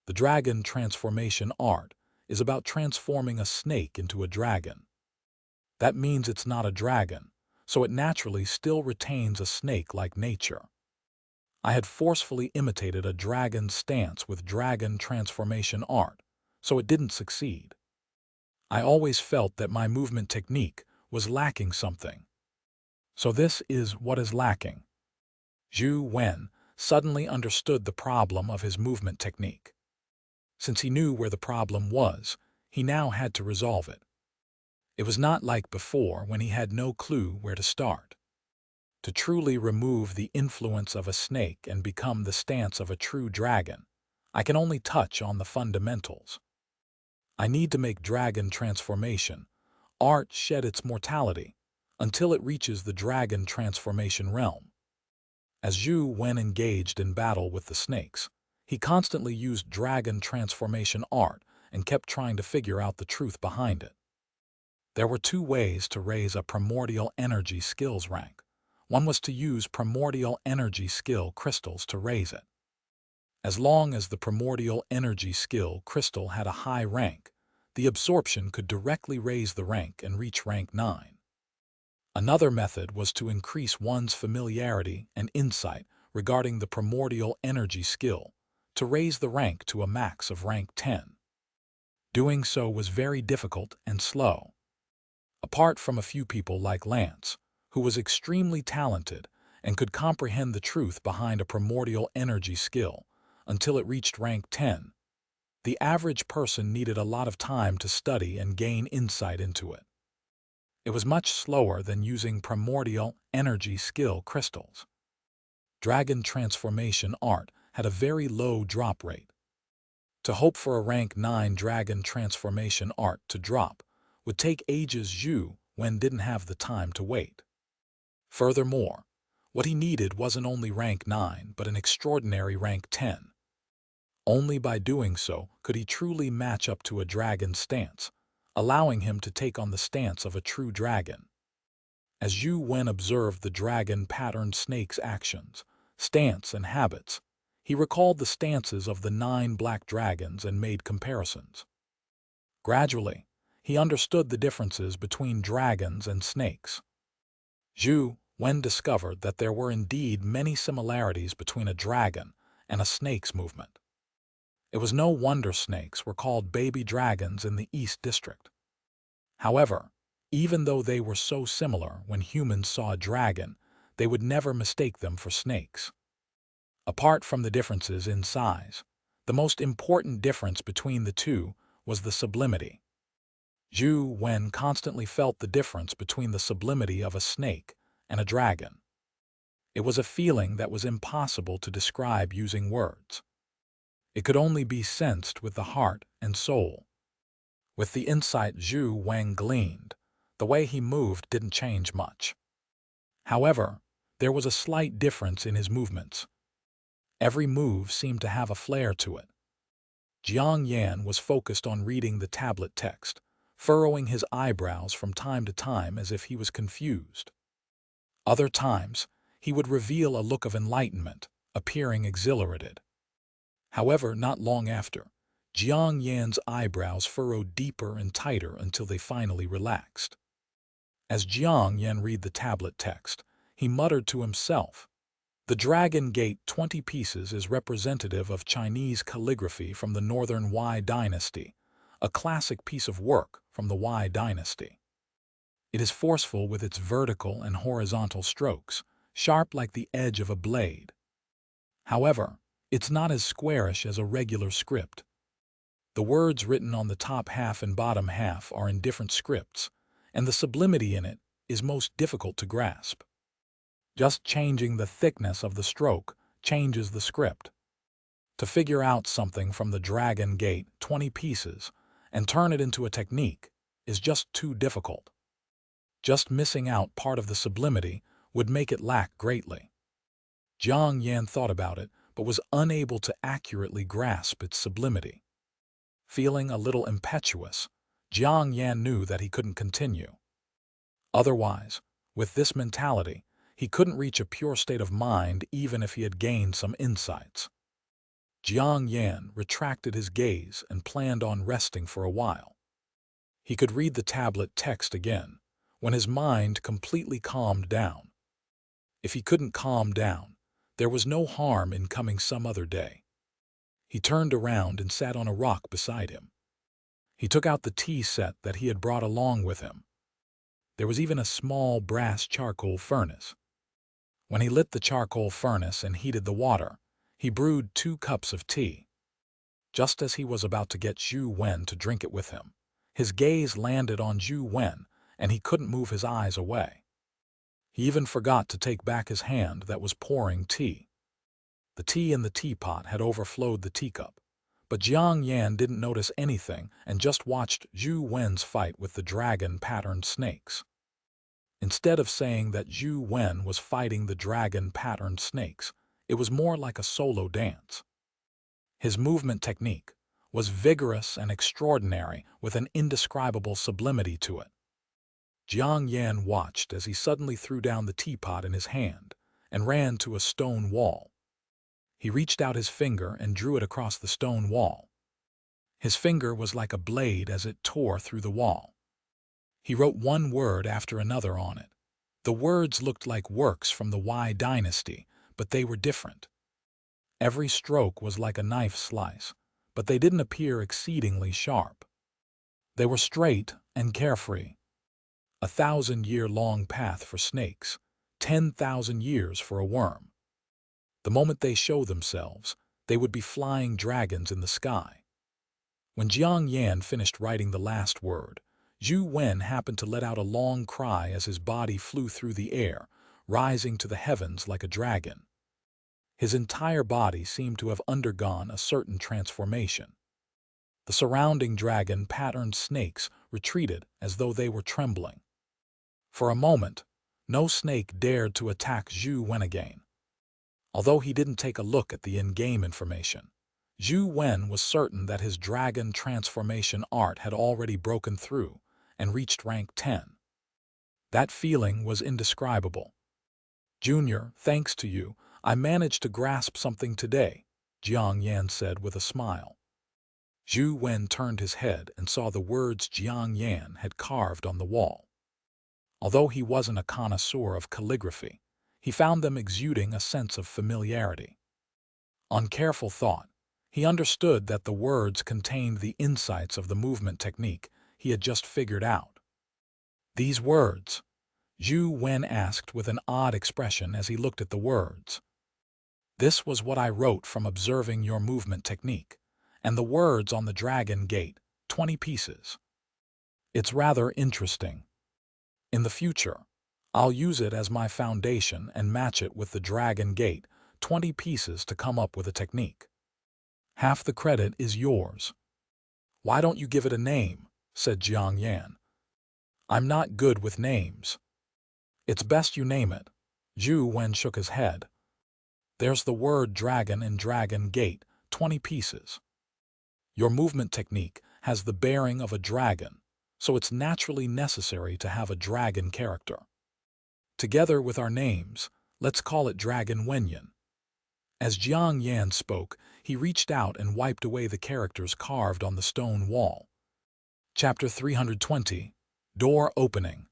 The dragon transformation art is about transforming a snake into a dragon. That means it's not a dragon, so it naturally still retains a snake-like nature. I had forcefully imitated a dragon stance with dragon transformation art, so it didn't succeed. I always felt that my movement technique was lacking something. So this is what is lacking. Zhou Wen suddenly understood the problem of his movement technique. Since he knew where the problem was, he now had to resolve it. It was not like before when he had no clue where to start. To truly remove the influence of a snake and become the stance of a true dragon, I can only touch on the fundamentals. I need to make dragon transformation art shed its mortality until it reaches the dragon transformation realm. As Zhou Wen engaged in battle with the snakes, he constantly used dragon transformation art and kept trying to figure out the truth behind it. There were two ways to raise a primordial energy skills rank. One was to use primordial energy skill crystals to raise it. As long as the primordial energy skill crystal had a high rank, the absorption could directly raise the rank and reach rank 9. Another method was to increase one's familiarity and insight regarding the primordial energy skill to raise the rank to a max of rank 10. Doing so was very difficult and slow. Apart from a few people like Lance, who was extremely talented and could comprehend the truth behind a primordial energy skill until it reached rank 10, the average person needed a lot of time to study and gain insight into it. It was much slower than using primordial energy skill crystals. Dragon transformation art had a very low drop rate. To hope for a rank 9 dragon transformation art to drop would take ages. Zhou Wen didn't have the time to wait. Furthermore, what he needed wasn't only rank 9 but an extraordinary rank 10. Only by doing so could he truly match up to a dragon's stance, allowing him to take on the stance of a true dragon. As Zhou Wen observed the dragon-patterned snake's actions, stance, and habits, he recalled the stances of the 9 black dragons and made comparisons. Gradually, he understood the differences between dragons and snakes. Zhou Wen discovered that there were indeed many similarities between a dragon and a snake's movement. It was no wonder snakes were called baby dragons in the East District. However, even though they were so similar, when humans saw a dragon, they would never mistake them for snakes. Apart from the differences in size, the most important difference between the two was the sublimity. Zhou Wen constantly felt the difference between the sublimity of a snake and a dragon. It was a feeling that was impossible to describe using words. It could only be sensed with the heart and soul. With the insight Zhou Wen gleaned, the way he moved didn't change much. However, there was a slight difference in his movements. Every move seemed to have a flair to it. Xianxia was focused on reading the tablet text, furrowing his eyebrows from time to time as if he was confused. Other times, he would reveal a look of enlightenment, appearing exhilarated. However, not long after, Xianxia's eyebrows furrowed deeper and tighter until they finally relaxed. As Xianxia read the tablet text, he muttered to himself, "The Dragon Gate 20 pieces is representative of Chinese calligraphy from the Northern Wei Dynasty, a classic piece of work from the Wei Dynasty. It is forceful with its vertical and horizontal strokes, sharp like the edge of a blade. However, it's not as squarish as a regular script. The words written on the top half and bottom half are in different scripts, and the sublimity in it is most difficult to grasp. Just changing the thickness of the stroke changes the script. To figure out something from the Dragon Gate 20 pieces and turn it into a technique is just too difficult. Just missing out part of the sublimity would make it lack greatly." Xianxia thought about it, but was unable to accurately grasp its sublimity. Feeling a little impetuous, Xianxia knew that he couldn't continue. Otherwise, with this mentality, he couldn't reach a pure state of mind even if he had gained some insights. Xianxia retracted his gaze and planned on resting for a while. He could read the tablet text again when his mind completely calmed down. If he couldn't calm down, there was no harm in coming some other day. He turned around and sat on a rock beside him. He took out the tea set that he had brought along with him. There was even a small brass charcoal furnace. When he lit the charcoal furnace and heated the water, he brewed 2 cups of tea. Just as he was about to get Zhou Wen to drink it with him, his gaze landed on Zhou Wen, and he couldn't move his eyes away. He even forgot to take back his hand that was pouring tea. The tea in the teapot had overflowed the teacup, but Xianxia didn't notice anything and just watched Zhou Wen's fight with the dragon-patterned snakes. Instead of saying that Zhou Wen was fighting the dragon-patterned snakes, it was more like a solo dance. His movement technique was vigorous and extraordinary, with an indescribable sublimity to it. Xianxia watched as he suddenly threw down the teapot in his hand and ran to a stone wall. He reached out his finger and drew it across the stone wall. His finger was like a blade as it tore through the wall. He wrote one word after another on it. The words looked like works from the Wei Dynasty, but they were different. Every stroke was like a knife slice, but they didn't appear exceedingly sharp. They were straight and carefree. 1,000-year-long path for snakes, 10,000 years for a worm. The moment they show themselves, they would be flying dragons in the sky. When Xianxia finished writing the last word, Zhou Wen happened to let out a long cry as his body flew through the air, rising to the heavens like a dragon. His entire body seemed to have undergone a certain transformation. The surrounding dragon-patterned snakes retreated as though they were trembling. For a moment, no snake dared to attack Zhou Wen again. Although he didn't take a look at the in-game information, Zhou Wen was certain that his dragon transformation art had already broken through and reached rank 10. That feeling was indescribable. "Junior, thanks to you, I managed to grasp something today," Xianxia said with a smile. Zhou Wen turned his head and saw the words Xianxia had carved on the wall. Although he wasn't a connoisseur of calligraphy, he found them exuding a sense of familiarity. On careful thought, he understood that the words contained the insights of the movement technique he had just figured out. "These words?" Zhou Wen asked with an odd expression as he looked at the words. "This was what I wrote from observing your movement technique, and the words on the dragon gate, 20 pieces. It's rather interesting. In the future, I'll use it as my foundation and match it with the dragon gate, 20 pieces to come up with a technique. Half the credit is yours." "Why don't you give it a name?" said Xianxia. "I'm not good with names." "It's best you name it." Zhou Wen shook his head. "There's the word dragon in dragon gate, 20 pieces. Your movement technique has the bearing of a dragon, so it's naturally necessary to have a dragon character. Together with our names, let's call it Dragon Wenyan." As Xianxia spoke, he reached out and wiped away the characters carved on the stone wall. Chapter 320. Door Opening.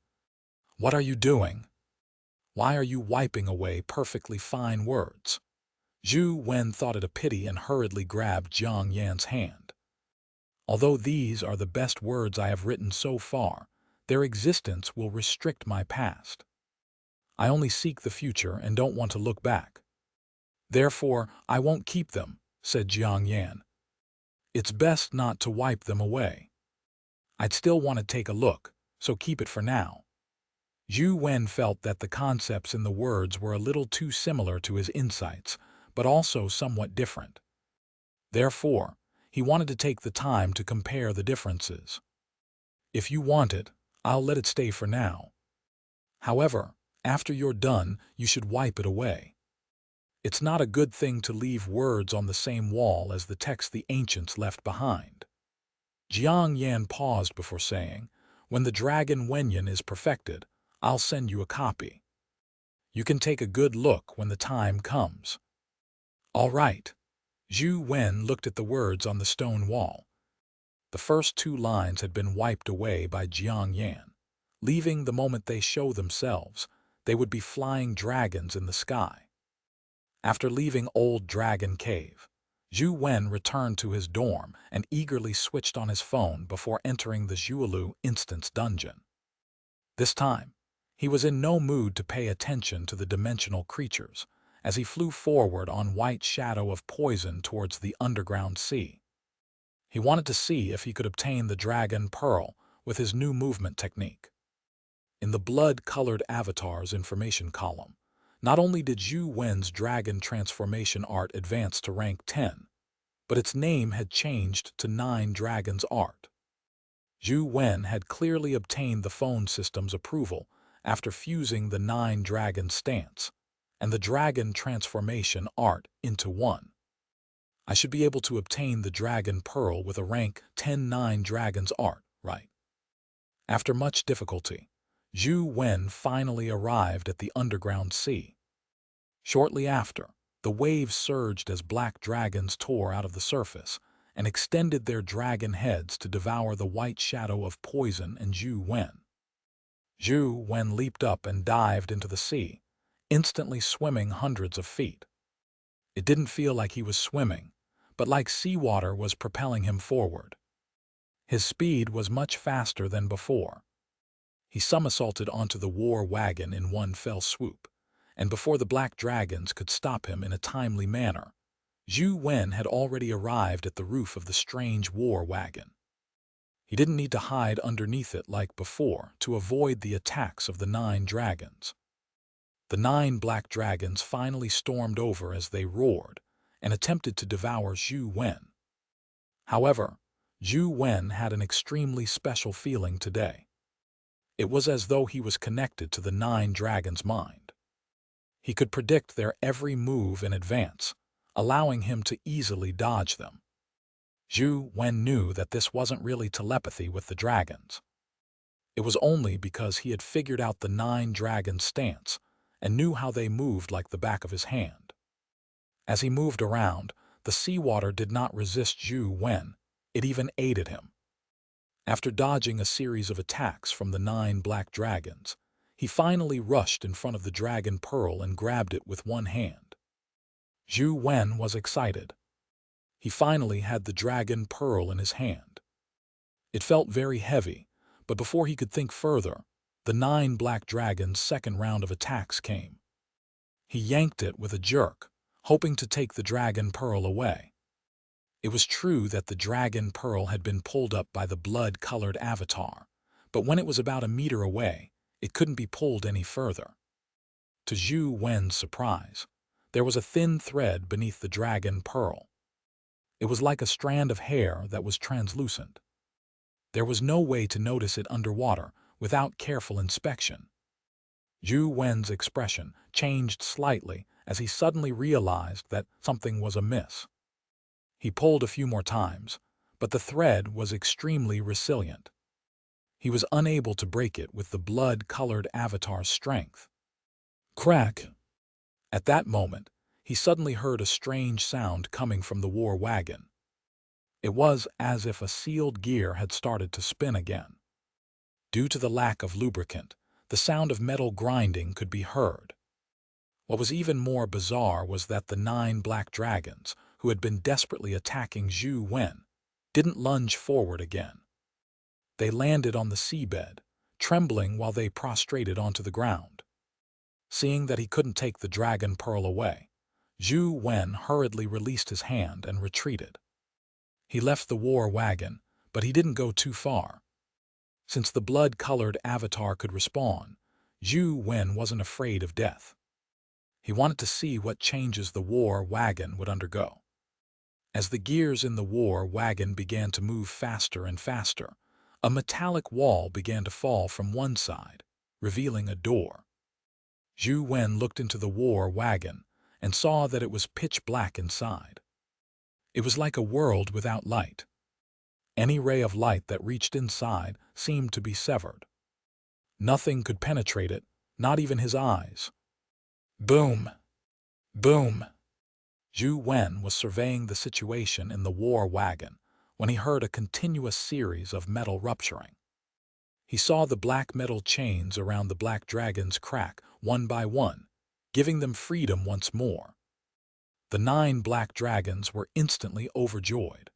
"What are you doing? Why are you wiping away perfectly fine words?" Zhou Wen thought it a pity and hurriedly grabbed Xianxia's hand. "Although these are the best words I have written so far, their existence will restrict my past. I only seek the future and don't want to look back. Therefore, I won't keep them," said Xianxia. "It's best not to wipe them away. I'd still want to take a look, so keep it for now." Zhou Wen felt that the concepts in the words were a little too similar to his insights, but also somewhat different. Therefore, he wanted to take the time to compare the differences. "If you want it, I'll let it stay for now. However, after you're done, you should wipe it away. It's not a good thing to leave words on the same wall as the text the ancients left behind." Xianxia paused before saying, "When the Dragon Wenyan is perfected, I'll send you a copy. You can take a good look when the time comes." "All right." Zhou Wen looked at the words on the stone wall. The first 2 lines had been wiped away by Xianxia, leaving the moment they show themselves, they would be flying dragons in the sky. After leaving Old Dragon Cave, Zhou Wen returned to his dorm and eagerly switched on his phone before entering the Zhualu Instance Dungeon. This time, he was in no mood to pay attention to the dimensional creatures, as he flew forward on White Shadow of Poison towards the underground sea. He wanted to see if he could obtain the Dragon Pearl with his new movement technique. In the blood-colored avatars information column, not only did Zhou Wen's dragon transformation art advance to rank 10, but its name had changed to 9 Dragons Art. Zhou Wen had clearly obtained the phone system's approval after fusing the 9 Dragon stance and the dragon transformation art into one. "I should be able to obtain the Dragon Pearl with a rank 10 9 Dragons Art, right?" After much difficulty, Zhou Wen finally arrived at the underground sea. Shortly after, the waves surged as black dragons tore out of the surface and extended their dragon heads to devour the White Shadow of Poison and Zhou Wen. Zhou Wen leaped up and dived into the sea, instantly swimming hundreds of feet. It didn't feel like he was swimming, but like seawater was propelling him forward. His speed was much faster than before. He somersaulted onto the war wagon in one fell swoop, and before the black dragons could stop him in a timely manner, Zhou Wen had already arrived at the roof of the strange war wagon. He didn't need to hide underneath it like before to avoid the attacks of the 9 dragons. The 9 black dragons finally stormed over as they roared and attempted to devour Zhou Wen. However, Zhou Wen had an extremely special feeling today. It was as though he was connected to the 9 dragons' mind. He could predict their every move in advance, allowing him to easily dodge them. Zhou Wen knew that this wasn't really telepathy with the dragons. It was only because he had figured out the 9 dragons' stance and knew how they moved like the back of his hand. As he moved around, the seawater did not resist Zhou Wen, it even aided him. After dodging a series of attacks from the 9 black dragons, he finally rushed in front of the dragon pearl and grabbed it with one hand. Zhou Wen was excited. He finally had the dragon pearl in his hand. It felt very heavy, but before he could think further, the 9 black dragons' second round of attacks came. He yanked it with a jerk, hoping to take the dragon pearl away. It was true that the dragon pearl had been pulled up by the blood-colored avatar, but when it was about a meter away, it couldn't be pulled any further. To Zhou Wen's surprise, there was a thin thread beneath the dragon pearl. It was like a strand of hair that was translucent. There was no way to notice it underwater without careful inspection. Zhou Wen's expression changed slightly as he suddenly realized that something was amiss. He pulled a few more times, but the thread was extremely resilient. He was unable to break it with the blood-colored avatar's strength. Crack! At that moment, he suddenly heard a strange sound coming from the war wagon. It was as if a sealed gear had started to spin again. Due to the lack of lubricant, the sound of metal grinding could be heard. What was even more bizarre was that the 9 black dragons, who had been desperately attacking Zhou Wen, didn't lunge forward again. They landed on the seabed, trembling while they prostrated onto the ground. Seeing that he couldn't take the dragon pearl away, Zhou Wen hurriedly released his hand and retreated. He left the war wagon, but he didn't go too far. Since the blood-colored avatar could respawn, Zhou Wen wasn't afraid of death. He wanted to see what changes the war wagon would undergo. As the gears in the war wagon began to move faster and faster, a metallic wall began to fall from one side, revealing a door. Zhou Wen looked into the war wagon and saw that it was pitch black inside. It was like a world without light. Any ray of light that reached inside seemed to be severed. Nothing could penetrate it, not even his eyes. Boom! Boom! Zhou Wen was surveying the situation in the war wagon when he heard a continuous series of metal rupturing. He saw the black metal chains around the black dragons crack one by one, giving them freedom once more. The 9 black dragons were instantly overjoyed.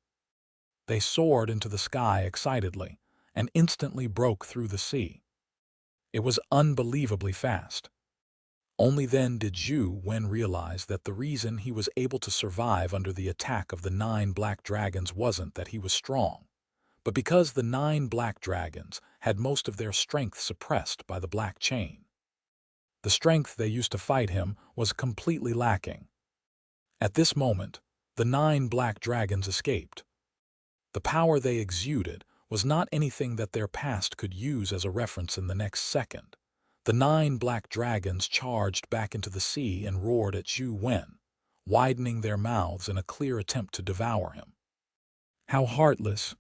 They soared into the sky excitedly and instantly broke through the sea. It was unbelievably fast. Only then did Zhou Wen realize that the reason he was able to survive under the attack of the 9 black dragons wasn't that he was strong, but because the 9 black dragons had most of their strength suppressed by the black chain. The strength they used to fight him was completely lacking. At this moment, the 9 black dragons escaped. The power they exuded was not anything that their past could use as a reference in the next second. The 9 black dragons charged back into the sea and roared at Zhou Wen, widening their mouths in a clear attempt to devour him. How heartless!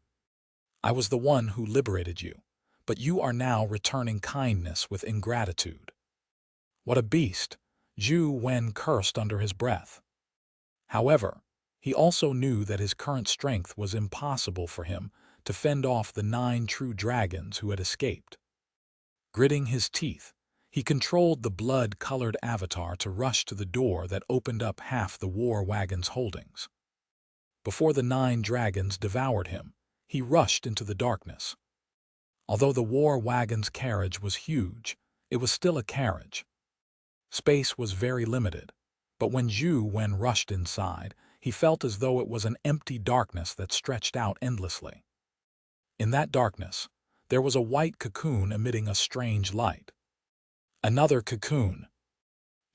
I was the one who liberated you, but you are now returning kindness with ingratitude. What a beast! Zhou Wen cursed under his breath. However, he also knew that his current strength was impossible for him to fend off the 9 true dragons who had escaped. Gritting his teeth, he controlled the blood-colored avatar to rush to the door that opened up half the war wagon's holdings. Before the 9 dragons devoured him, he rushed into the darkness. Although the war wagon's carriage was huge, it was still a carriage. Space was very limited, but when Zhou Wen rushed inside, he felt as though it was an empty darkness that stretched out endlessly. In that darkness, there was a white cocoon emitting a strange light. Another cocoon.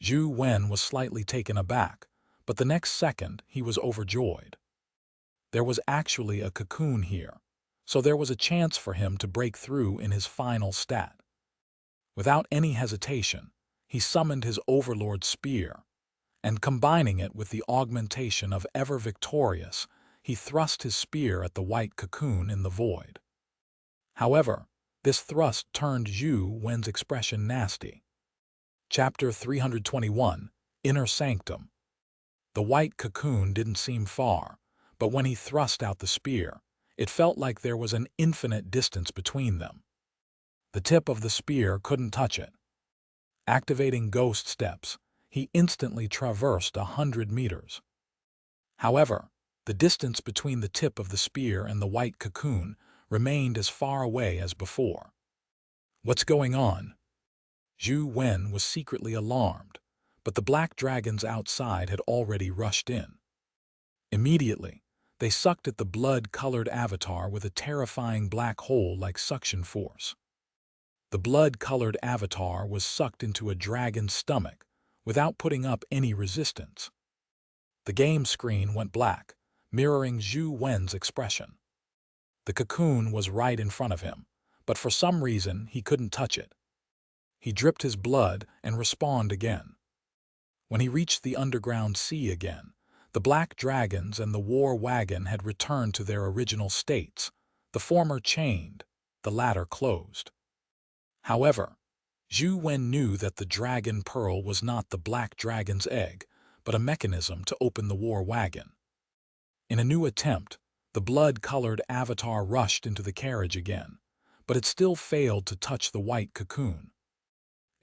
Zhou Wen was slightly taken aback, but the next second he was overjoyed. There was actually a cocoon here, so there was a chance for him to break through in his final stat. Without any hesitation, he summoned his overlord's spear, and combining it with the augmentation of Ever Victorious, he thrust his spear at the white cocoon in the void. However, this thrust turned Zhou Wen's expression nasty. Chapter 321, Inner Sanctum. The white cocoon didn't seem far, but when he thrust out the spear, it felt like there was an infinite distance between them. The tip of the spear couldn't touch it. Activating ghost steps, he instantly traversed 100 meters. However, the distance between the tip of the spear and the white cocoon remained as far away as before. What's going on? Zhou Wen was secretly alarmed, but the black dragons outside had already rushed in. Immediately, they sucked at the blood-colored avatar with a terrifying black hole-like suction force. The blood-colored avatar was sucked into a dragon's stomach without putting up any resistance. The game screen went black, mirroring Zhou Wen's expression. The cocoon was right in front of him, but for some reason he couldn't touch it. He dripped his blood and respawned again. When he reached the underground sea again, the black dragons and the war wagon had returned to their original states, the former chained, the latter closed. However, Zhou Wen knew that the dragon pearl was not the black dragon's egg, but a mechanism to open the war wagon. In a new attempt, the blood-colored avatar rushed into the carriage again, but it still failed to touch the white cocoon.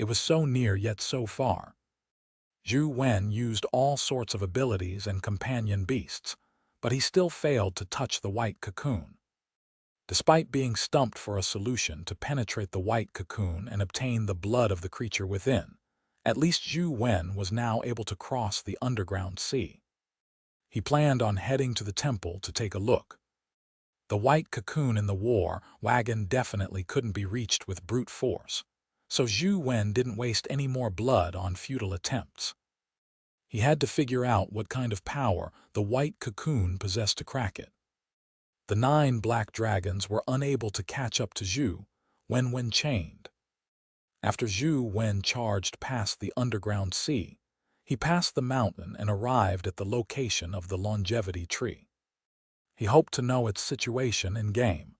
It was so near yet so far. Zhou Wen used all sorts of abilities and companion beasts, but he still failed to touch the white cocoon. Despite being stumped for a solution to penetrate the white cocoon and obtain the blood of the creature within, at least Zhou Wen was now able to cross the underground sea. He planned on heading to the temple to take a look. The white cocoon in the war wagon definitely couldn't be reached with brute force, so Zhou Wen didn't waste any more blood on futile attempts. He had to figure out what kind of power the white cocoon possessed to crack it. The 9 black dragons were unable to catch up to Zhou Wen when chained. After Zhou Wen charged past the underground sea, he passed the mountain and arrived at the location of the longevity tree. He hoped to know its situation in-game.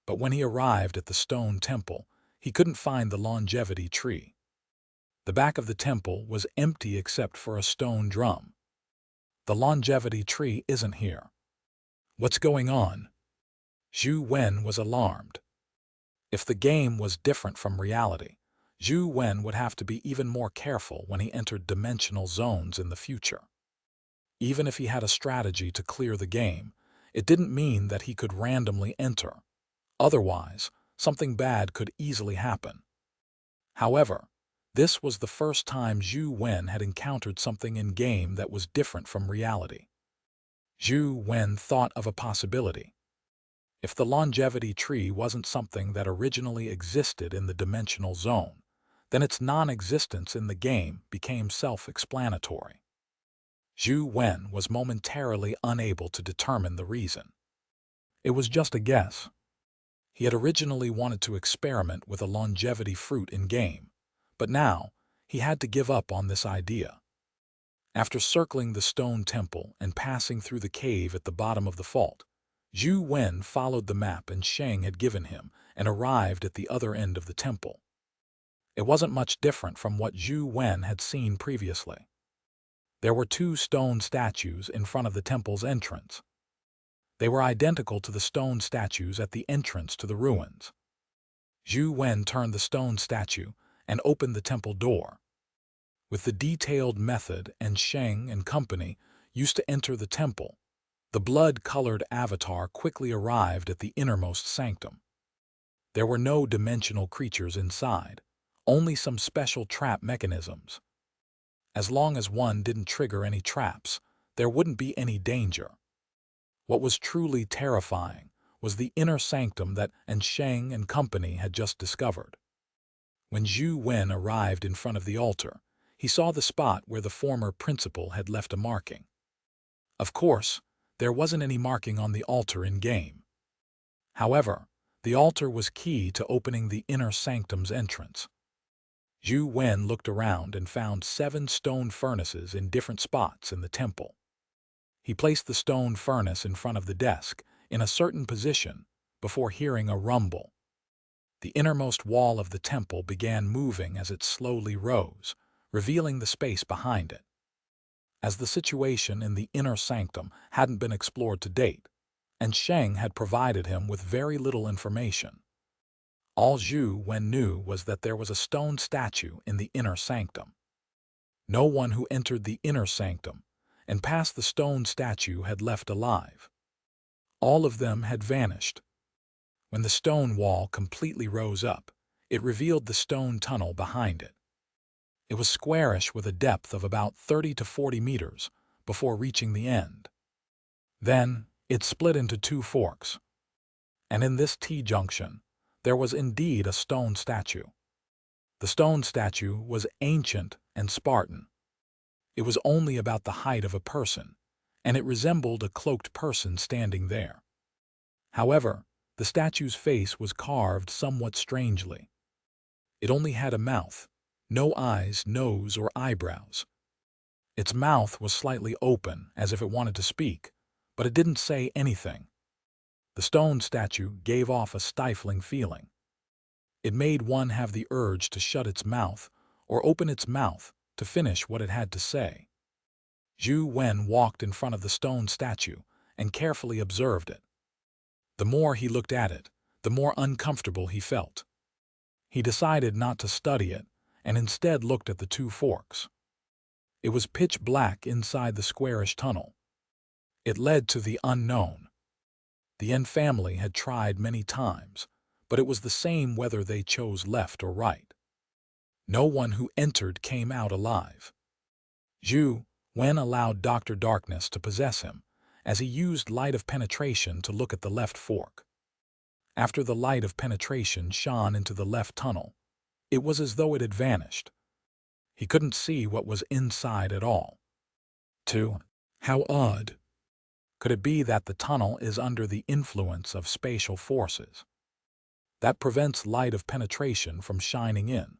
But when he arrived at the stone temple, he couldn't find the longevity tree. The back of the temple was empty except for a stone drum. The longevity tree isn't here. What's going on? Zhou Wen was alarmed. If the game was different from reality, Zhou Wen would have to be even more careful when he entered dimensional zones in the future. Even if he had a strategy to clear the game, it didn't mean that he could randomly enter. Otherwise, something bad could easily happen. However, this was the first time Zhou Wen had encountered something in-game that was different from reality. Zhou Wen thought of a possibility. If the longevity tree wasn't something that originally existed in the dimensional zone, then its non-existence in the game became self-explanatory. Zhou Wen was momentarily unable to determine the reason. It was just a guess. He had originally wanted to experiment with a longevity fruit in-game, but now he had to give up on this idea. After circling the stone temple and passing through the cave at the bottom of the fault, Zhou Wen followed the map Sheng had given him and arrived at the other end of the temple. It wasn't much different from what Zhou Wen had seen previously. There were 2 stone statues in front of the temple's entrance. They were identical to the stone statues at the entrance to the ruins. Zhou Wen turned the stone statue and opened the temple door. With the detailed method Sheng and company used to enter the temple, the blood-colored avatar quickly arrived at the innermost sanctum. There were no dimensional creatures inside, only some special trap mechanisms. As long as one didn't trigger any traps, there wouldn't be any danger. What was truly terrifying was the inner sanctum that Sheng and company had just discovered. When Zhou Wen arrived in front of the altar, he saw the spot where the former principal had left a marking. Of course, there wasn't any marking on the altar in-game. However, the altar was key to opening the inner sanctum's entrance. Zhou Wen looked around and found 7 stone furnaces in different spots in the temple. He placed the stone furnace in front of the desk, in a certain position, before hearing a rumble. The innermost wall of the temple began moving as it slowly rose, revealing the space behind it. As the situation in the inner sanctum hadn't been explored to date, and Sheng had provided him with very little information, all Zhou Wen knew was that there was a stone statue in the inner sanctum. No one who entered the inner sanctum and passed the stone statue had left alive. All of them had vanished. When the stone wall completely rose up, it revealed the stone tunnel behind it. It was squarish with a depth of about 30 to 40 meters before reaching the end. Then, it split into 2 forks. And in this T-junction, there was indeed a stone statue. The stone statue was ancient and Spartan. It was only about the height of a person, and it resembled a cloaked person standing there. However, the statue's face was carved somewhat strangely. It only had a mouth, no eyes, nose, or eyebrows. Its mouth was slightly open, as if it wanted to speak, but it didn't say anything. The stone statue gave off a stifling feeling. It made one have the urge to shut its mouth or open its mouth to finish what it had to say. Zhou Wen walked in front of the stone statue and carefully observed it. The more he looked at it, the more uncomfortable he felt. He decided not to study it and instead looked at the 2 forks. It was pitch black inside the squarish tunnel. It led to the unknown. The Yen family had tried many times, but it was the same whether they chose left or right. No one who entered came out alive. Zhou Wen allowed Dr. Darkness to possess him, as he used light of penetration to look at the left fork. After the light of penetration shone into the left tunnel, it was as though it had vanished. He couldn't see what was inside at all. 2. How odd. Could it be that the tunnel is under the influence of spatial forces? That prevents light of penetration from shining in.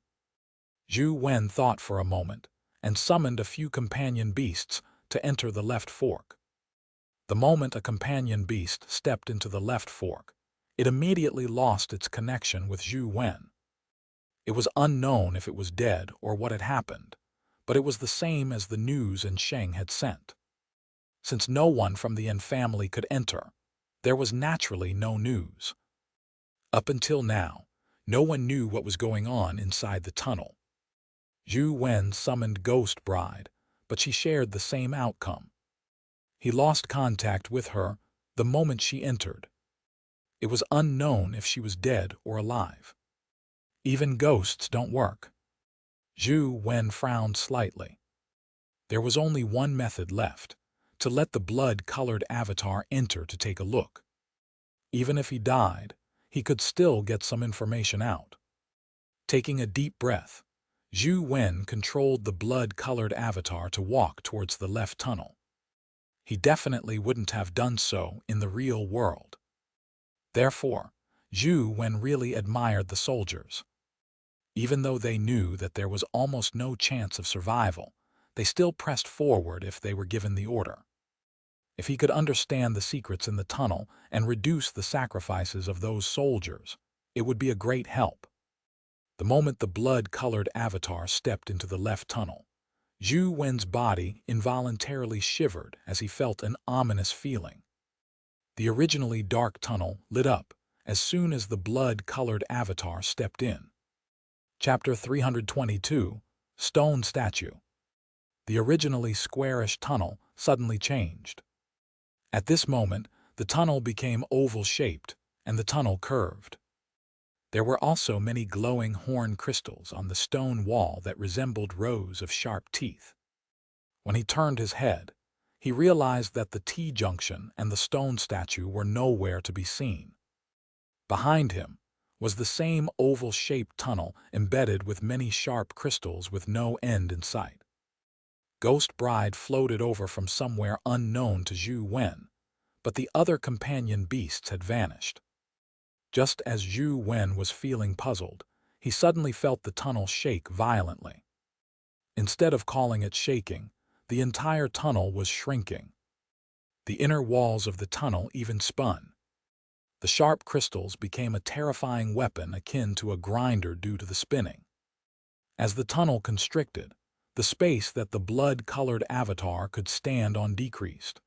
Zhou Wen thought for a moment and summoned a few companion beasts to enter the left fork. The moment a companion beast stepped into the left fork, it immediately lost its connection with Zhou Wen. It was unknown if it was dead or what had happened, but it was the same as the news Sheng had sent. Since no one from the Yen family could enter, there was naturally no news. Up until now, no one knew what was going on inside the tunnel. Zhou Wen summoned Ghost Bride, but she shared the same outcome. He lost contact with her the moment she entered. It was unknown if she was dead or alive. Even ghosts don't work. Zhou Wen frowned slightly. There was only one method left, to let the blood-colored avatar enter to take a look. Even if he died, he could still get some information out. Taking a deep breath, Zhou Wen controlled the blood-colored avatar to walk towards the left tunnel. He definitely wouldn't have done so in the real world. Therefore, Zhou Wen really admired the soldiers. Even though they knew that there was almost no chance of survival, they still pressed forward if they were given the order. If he could understand the secrets in the tunnel and reduce the sacrifices of those soldiers, it would be a great help. The moment the blood-colored avatar stepped into the left tunnel, Zhou Wen's body involuntarily shivered as he felt an ominous feeling. The originally dark tunnel lit up as soon as the blood-colored avatar stepped in. Chapter 322, Stone Statue. The originally squarish tunnel suddenly changed. At this moment, the tunnel became oval-shaped, and the tunnel curved. There were also many glowing horn crystals on the stone wall that resembled rows of sharp teeth. When he turned his head, he realized that the T-junction and the stone statue were nowhere to be seen. Behind him was the same oval-shaped tunnel embedded with many sharp crystals with no end in sight. Ghost Bride floated over from somewhere unknown to Zhou Wen, but the other companion beasts had vanished. Just as Zhou Wen was feeling puzzled, he suddenly felt the tunnel shake violently. Instead of calling it shaking, the entire tunnel was shrinking. The inner walls of the tunnel even spun. The sharp crystals became a terrifying weapon akin to a grinder due to the spinning. As the tunnel constricted, the space that the blood-colored avatar could stand on decreased.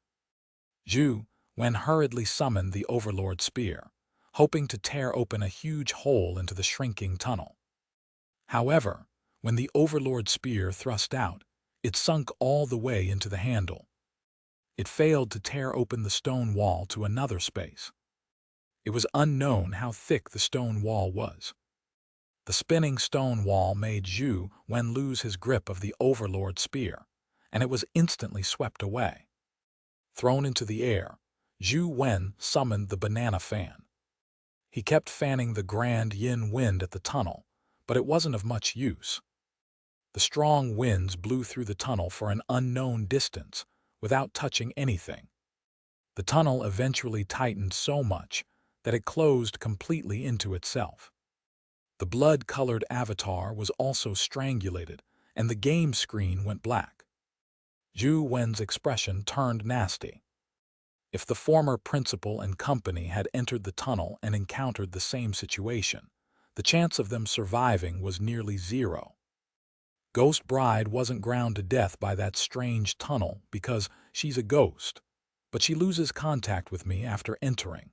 Zhou Wen hurriedly summoned the Overlord Spear, hoping to tear open a huge hole into the shrinking tunnel. However, when the Overlord Spear thrust out, it sunk all the way into the handle. It failed to tear open the stone wall to another space. It was unknown how thick the stone wall was. The spinning stone wall made Zhou Wen lose his grip of the Overlord Spear, and it was instantly swept away. Thrown into the air, Zhou Wen summoned the banana fan. He kept fanning the grand yin wind at the tunnel, but it wasn't of much use. The strong winds blew through the tunnel for an unknown distance without touching anything. The tunnel eventually tightened so much that it closed completely into itself. The blood-colored avatar was also strangulated, and the game screen went black. Zhou Wen's expression turned nasty. If the former principal and company had entered the tunnel and encountered the same situation, the chance of them surviving was nearly zero. Ghost Bride wasn't ground to death by that strange tunnel because she's a ghost, but she loses contact with me after entering.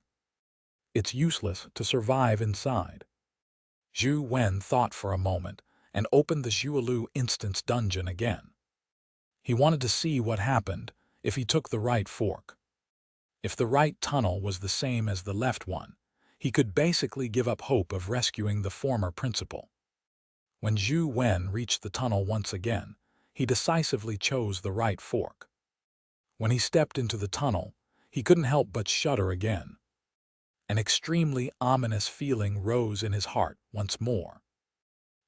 It's useless to survive inside. Zhou Wen thought for a moment and opened the Zhualu instance dungeon again. He wanted to see what happened if he took the right fork. If the right tunnel was the same as the left one, he could basically give up hope of rescuing the former principal. When Zhou Wen reached the tunnel once again, he decisively chose the right fork. When he stepped into the tunnel, he couldn't help but shudder again. An extremely ominous feeling rose in his heart once more.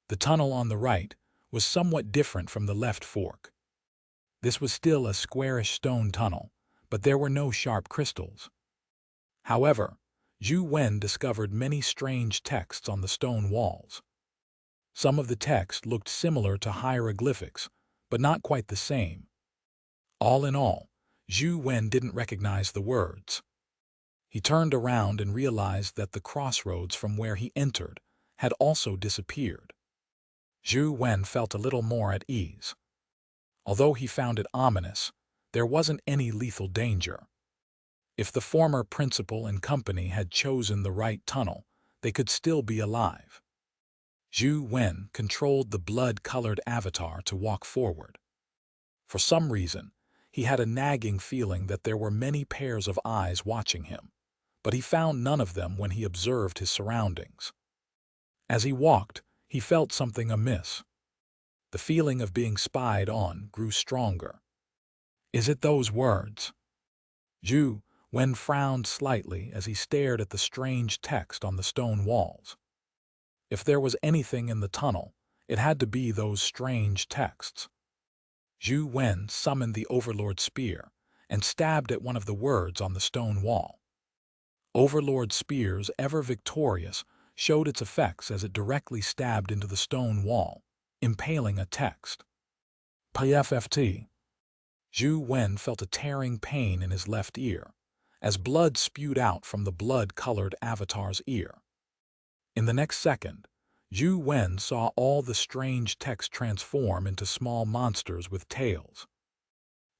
The tunnel on the right was somewhat different from the left fork. This was still a squarish stone tunnel, but there were no sharp crystals. However, Zhou Wen discovered many strange texts on the stone walls. Some of the text looked similar to hieroglyphics, but not quite the same. All in all, Zhou Wen didn't recognize the words. He turned around and realized that the crossroads from where he entered had also disappeared. Zhou Wen felt a little more at ease. Although he found it ominous, there wasn't any lethal danger. If the former principal and company had chosen the right tunnel, they could still be alive. Zhou Wen controlled the blood-colored avatar to walk forward. For some reason, he had a nagging feeling that there were many pairs of eyes watching him, but he found none of them when he observed his surroundings. As he walked, he felt something amiss. The feeling of being spied on grew stronger. Is it those words? Zhou Wen frowned slightly as he stared at the strange text on the stone walls. If there was anything in the tunnel, it had to be those strange texts. Zhou Wen summoned the Overlord Spear and stabbed at one of the words on the stone wall. Overlord Spear's ever victorious showed its effects as it directly stabbed into the stone wall, impaling a text. PFFT. Zhou Wen felt a tearing pain in his left ear, as blood spewed out from the blood-colored avatar's ear. In the next second, Zhou Wen saw all the strange text transform into small monsters with tails.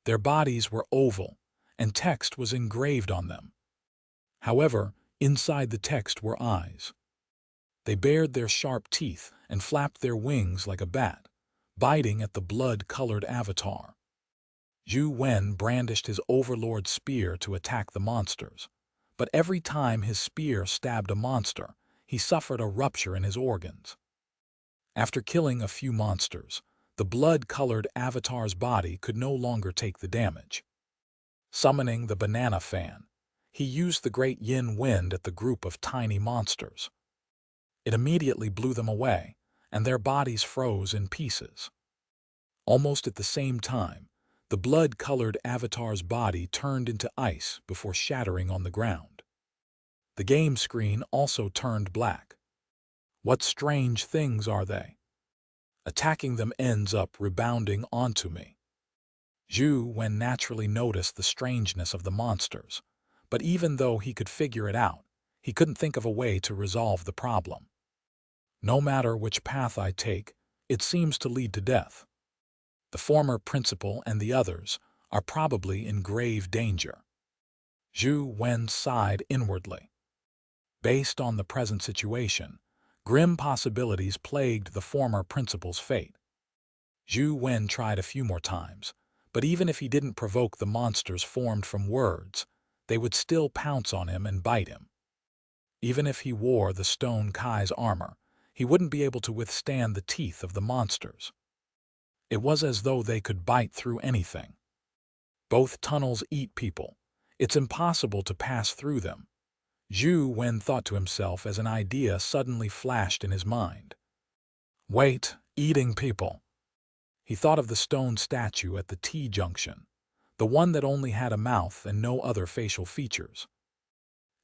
Their bodies were oval, and text was engraved on them. However, inside the text were eyes. They bared their sharp teeth and flapped their wings like a bat, biting at the blood-colored avatar. Zhou Wen brandished his Overlord Spear to attack the monsters, but every time his spear stabbed a monster, he suffered a rupture in his organs. After killing a few monsters, the blood-colored avatar's body could no longer take the damage. Summoning the banana fan, he used the great yin wind at the group of tiny monsters. It immediately blew them away, and their bodies froze in pieces. Almost at the same time, the blood-colored avatar's body turned into ice before shattering on the ground. The game screen also turned black. What strange things are they? Attacking them ends up rebounding onto me. Zhou Wen naturally noticed the strangeness of the monsters, but even though he could figure it out, he couldn't think of a way to resolve the problem. No matter which path I take, it seems to lead to death. The former principal and the others are probably in grave danger. Zhou Wen sighed inwardly. Based on the present situation, grim possibilities plagued the former principal's fate. Zhou Wen tried a few more times, but even if he didn't provoke the monsters formed from words, they would still pounce on him and bite him. Even if he wore the Stone Kai's armor, he wouldn't be able to withstand the teeth of the monsters. It was as though they could bite through anything. Both tunnels eat people. It's impossible to pass through them. Zhou Wen thought to himself as an idea suddenly flashed in his mind. Wait, eating people. He thought of the stone statue at the T-junction, the one that only had a mouth and no other facial features.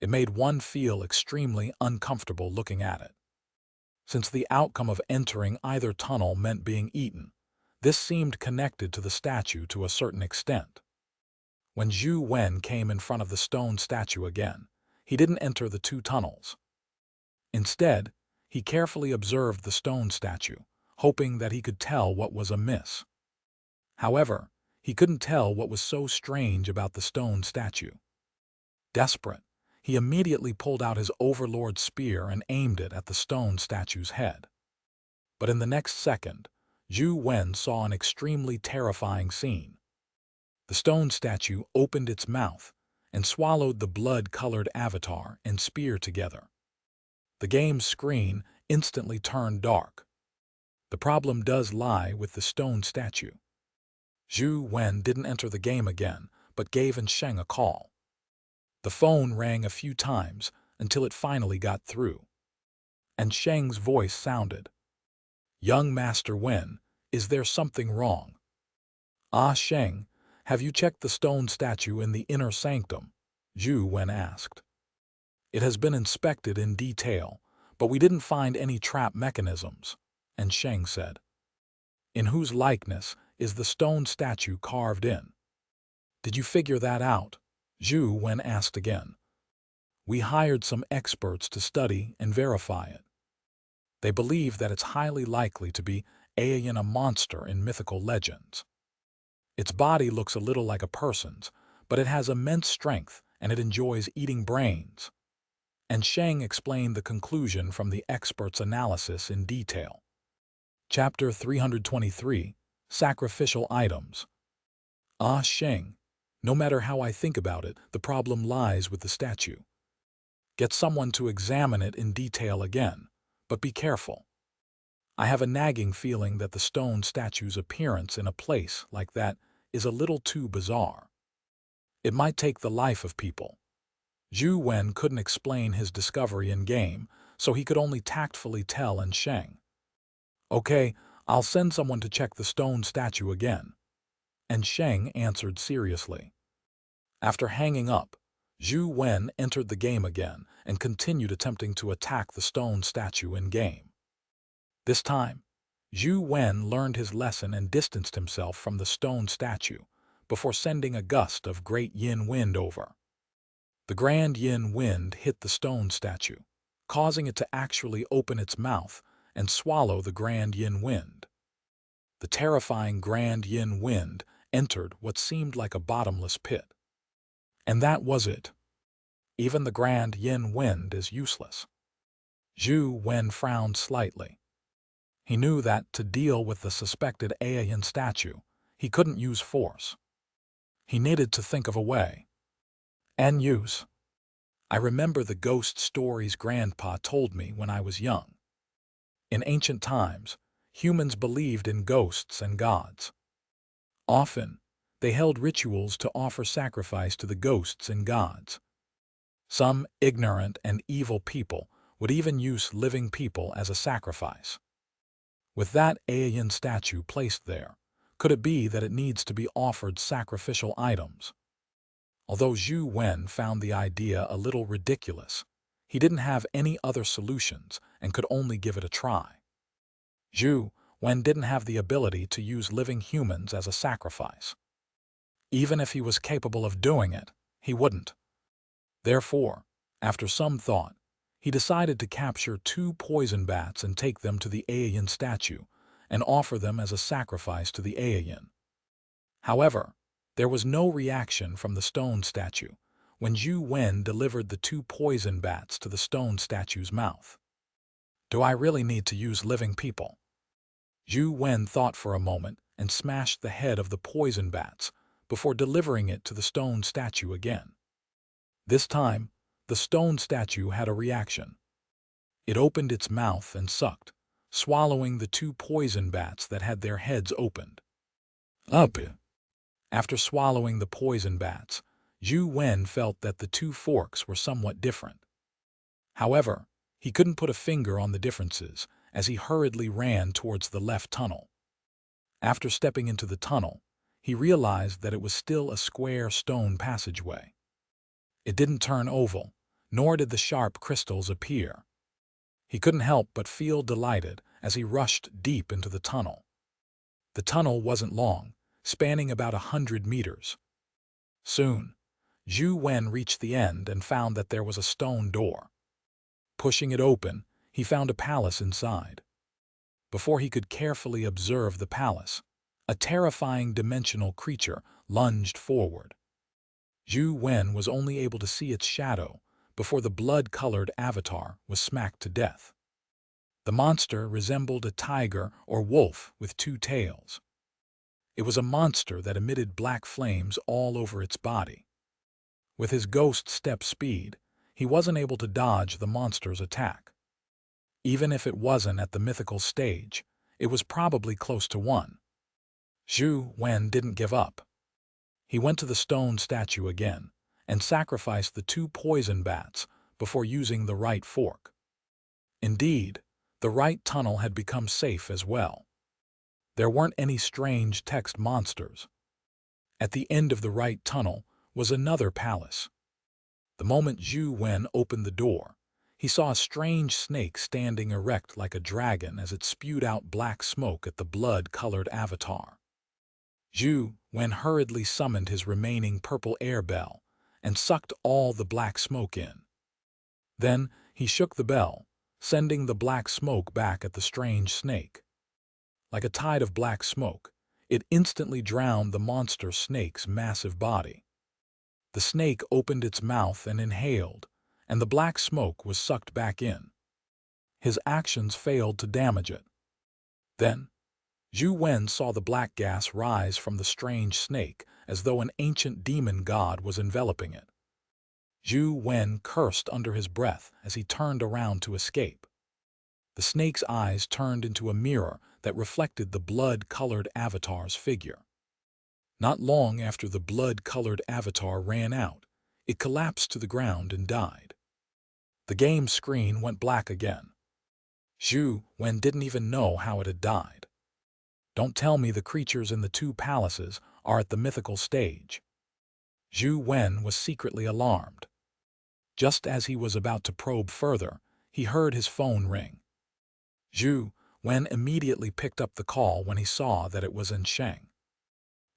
It made one feel extremely uncomfortable looking at it. Since the outcome of entering either tunnel meant being eaten, this seemed connected to the statue to a certain extent. When Zhou Wen came in front of the stone statue again, he didn't enter the two tunnels. Instead, he carefully observed the stone statue, hoping that he could tell what was amiss. However, he couldn't tell what was so strange about the stone statue. Desperate, he immediately pulled out his overlord spear and aimed it at the stone statue's head. But in the next second, Zhou Wen saw an extremely terrifying scene. The stone statue opened its mouth and swallowed the blood-colored avatar and spear together. The game's screen instantly turned dark. The problem does lie with the stone statue. Zhou Wen didn't enter the game again, but gave Xianxia a call. The phone rang a few times until it finally got through. And Xianxia's voice sounded. "Young Master Wen, is there something wrong?" "Ah, Xianxia, have you checked the stone statue in the inner sanctum?" Zhou Wen asked. "It has been inspected in detail, but we didn't find any trap mechanisms," and Xianxia said. "In whose likeness is the stone statue carved in?" "Did you figure that out?" Zhou Wen asked again. "We hired some experts to study and verify it. They believe that it's highly likely to be a monster in mythical legends. Its body looks a little like a person's, but it has immense strength and it enjoys eating brains." And Xianxia explained the conclusion from the expert's analysis in detail. Chapter 323, Sacrificial Items. "Ah, Xianxia, no matter how I think about it, the problem lies with the statue. Get someone to examine it in detail again, but be careful. I have a nagging feeling that the stone statue's appearance in a place like that is a little too bizarre. It might take the life of people." Zhou Wen couldn't explain his discovery in-game, so he could only tactfully tell Xianxia. "Okay, I'll send someone to check the stone statue again." And Xianxia answered seriously. After hanging up, Zhou Wen entered the game again and continued attempting to attack the stone statue in-game. This time, Zhou Wen learned his lesson and distanced himself from the stone statue before sending a gust of great yin wind over. The grand yin wind hit the stone statue, causing it to actually open its mouth and swallow the grand yin wind. The terrifying grand yin wind entered what seemed like a bottomless pit. And that was it. Even the grand yin wind is useless. Zhou Wen frowned slightly. He knew that to deal with the suspected Aeyan statue, he couldn't use force. He needed to think of a way. And use. I remember the ghost stories Grandpa told me when I was young. In ancient times, humans believed in ghosts and gods. Often, they held rituals to offer sacrifice to the ghosts and gods. Some ignorant and evil people would even use living people as a sacrifice. With that Aeyan statue placed there, could it be that it needs to be offered sacrificial items? Although Zhou Wen found the idea a little ridiculous, He didn't have any other solutions and could only give it a try. Zhou Wen didn't have the ability to use living humans as a sacrifice. Even if he was capable of doing it, he wouldn't. Therefore, after some thought, he decided to capture 2 poison bats and take them to the Aeyan statue and offer them as a sacrifice to the Aeyan. However, there was no reaction from the stone statue when Zhou Wen delivered the 2 poison bats to the stone statue's mouth. Do I really need to use living people? Zhou Wen thought for a moment and smashed the head of the poison bats before delivering it to the stone statue again. This time, the stone statue had a reaction. It opened its mouth and sucked, swallowing the 2 poison bats that had their heads opened. After swallowing the poison bats, Zhou Wen felt that the 2 forks were somewhat different. However, he couldn't put a finger on the differences as he hurriedly ran towards the left tunnel. After stepping into the tunnel, he realized that it was still a square stone passageway. It didn't turn oval, nor did the sharp crystals appear. He couldn't help but feel delighted as he rushed deep into the tunnel. The tunnel wasn't long, spanning about 100 meters. Soon, Zhou Wen reached the end and found that there was a stone door. Pushing it open, he found a palace inside. Before he could carefully observe the palace, a terrifying dimensional creature lunged forward. Zhou Wen was only able to see its shadow before the blood-colored avatar was smacked to death. The monster resembled a tiger or wolf with 2 tails. It was a monster that emitted black flames all over its body. With his ghost step speed, he wasn't able to dodge the monster's attack. Even if it wasn't at the mythical stage, it was probably close to one. Zhou Wen didn't give up. He went to the stone statue again and sacrificed the 2 poison bats before using the right fork. Indeed, the right tunnel had become safe as well. There weren't any strange text monsters. At the end of the right tunnel was another palace. The moment Zhou Wen opened the door, he saw a strange snake standing erect like a dragon as it spewed out black smoke at the blood-colored avatar. Zhou Wen hurriedly summoned his remaining purple air bell and sucked all the black smoke in. Then he shook the bell, sending the black smoke back at the strange snake. Like a tide of black smoke, it instantly drowned the monster snake's massive body. The snake opened its mouth and inhaled, and the black smoke was sucked back in. His actions failed to damage it. Then, Zhou Wen saw the black gas rise from the strange snake as though an ancient demon god was enveloping it. Zhou Wen cursed under his breath as he turned around to escape. The snake's eyes turned into a mirror that reflected the blood-colored avatar's figure. Not long after the blood-colored avatar ran out, it collapsed to the ground and died. The game screen went black again. Zhou Wen didn't even know how it had died. Don't tell me the creatures in the 2 palaces are at the mythical stage. Zhou Wen was secretly alarmed. Just as he was about to probe further, he heard his phone ring. Zhou Wen immediately picked up the call when he saw that it was Xianxia.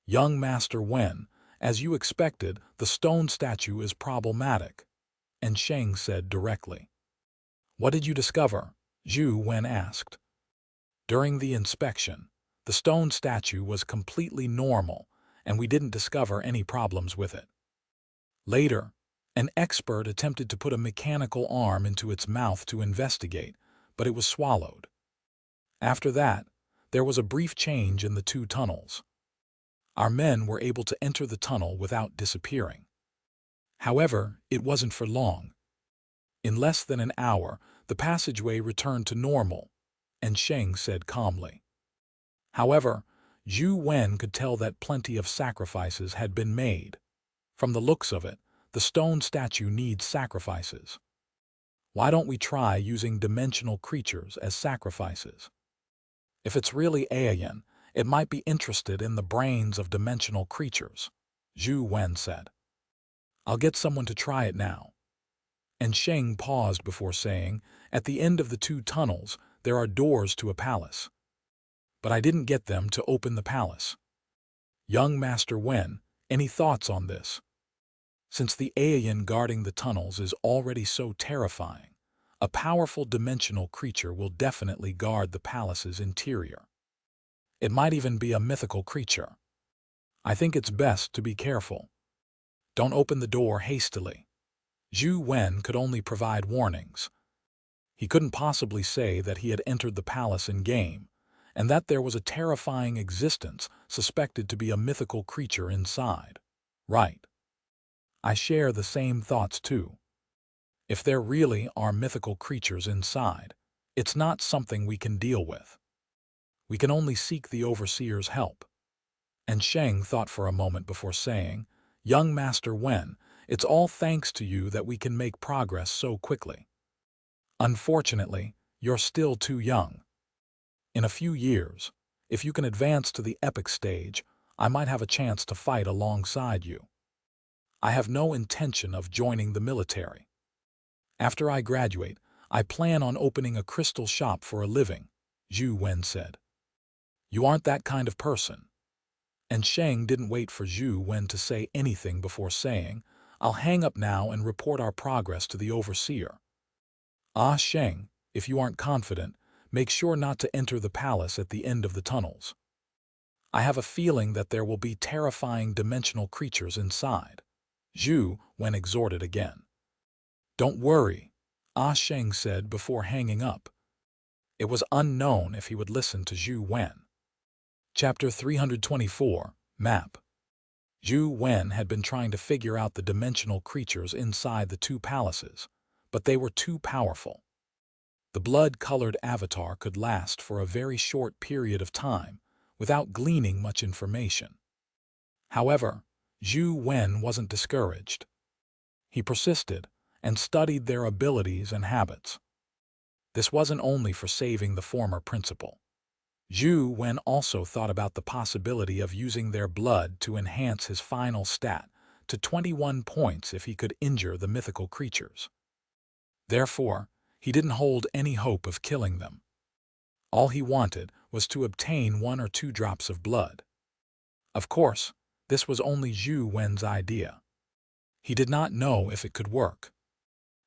Young Master Wen, as you expected, the stone statue is problematic, Xianxia said directly. What did you discover? Zhou Wen asked. During the inspection, the stone statue was completely normal, and we didn't discover any problems with it. Later, an expert attempted to put a mechanical arm into its mouth to investigate, but it was swallowed. After that, there was a brief change in the 2 tunnels. Our men were able to enter the tunnel without disappearing. However, it wasn't for long. In less than an hour, the passageway returned to normal, Xianxia said calmly. However, Zhou Wen could tell that plenty of sacrifices had been made. From the looks of it, the stone statue needs sacrifices. Why don't we try using dimensional creatures as sacrifices? If it's really Aeyan, it might be interested in the brains of dimensional creatures, Zhou Wen said. I'll get someone to try it now. And Sheng paused before saying, "At the end of the 2 tunnels, there are doors to a palace. But I didn't get them to open the palace." Young Master Wen, any thoughts on this? Since the alien guarding the tunnels is already so terrifying, a powerful dimensional creature will definitely guard the palace's interior. It might even be a mythical creature. I think it's best to be careful. Don't open the door hastily. Zhou Wen could only provide warnings. He couldn't possibly say that he had entered the palace in-game, and that there was a terrifying existence suspected to be a mythical creature inside. Right. I share the same thoughts too. If there really are mythical creatures inside, it's not something we can deal with. We can only seek the Overseer's help. And Sheng thought for a moment before saying, "Young Master Wen, it's all thanks to you that we can make progress so quickly. Unfortunately, you're still too young. In a few years, if you can advance to the epic stage, I might have a chance to fight alongside you. I have no intention of joining the military. After I graduate, I plan on opening a crystal shop for a living," Zhou Wen said. "You aren't that kind of person." And Sheng didn't wait for Zhou Wen to say anything before saying, "I'll hang up now and report our progress to the Overseer." "Ah, Sheng, if you aren't confident, make sure not to enter the palace at the end of the tunnels. I have a feeling that there will be terrifying dimensional creatures inside," Zhou Wen exhorted again. "Don't worry," Ah Sheng said before hanging up. It was unknown if he would listen to Zhou Wen. Chapter 324, Map. Zhou Wen had been trying to figure out the dimensional creatures inside the 2 palaces, but they were too powerful. The blood-colored avatar could last for a very short period of time without gleaning much information. However, Zhou Wen wasn't discouraged. He persisted and studied their abilities and habits. This wasn't only for saving the former principal. Zhou Wen also thought about the possibility of using their blood to enhance his final stat to 21 points if he could injure the mythical creatures. Therefore, he didn't hold any hope of killing them. All he wanted was to obtain 1 or 2 drops of blood. Of course, this was only Zhou Wen's idea. He did not know if it could work.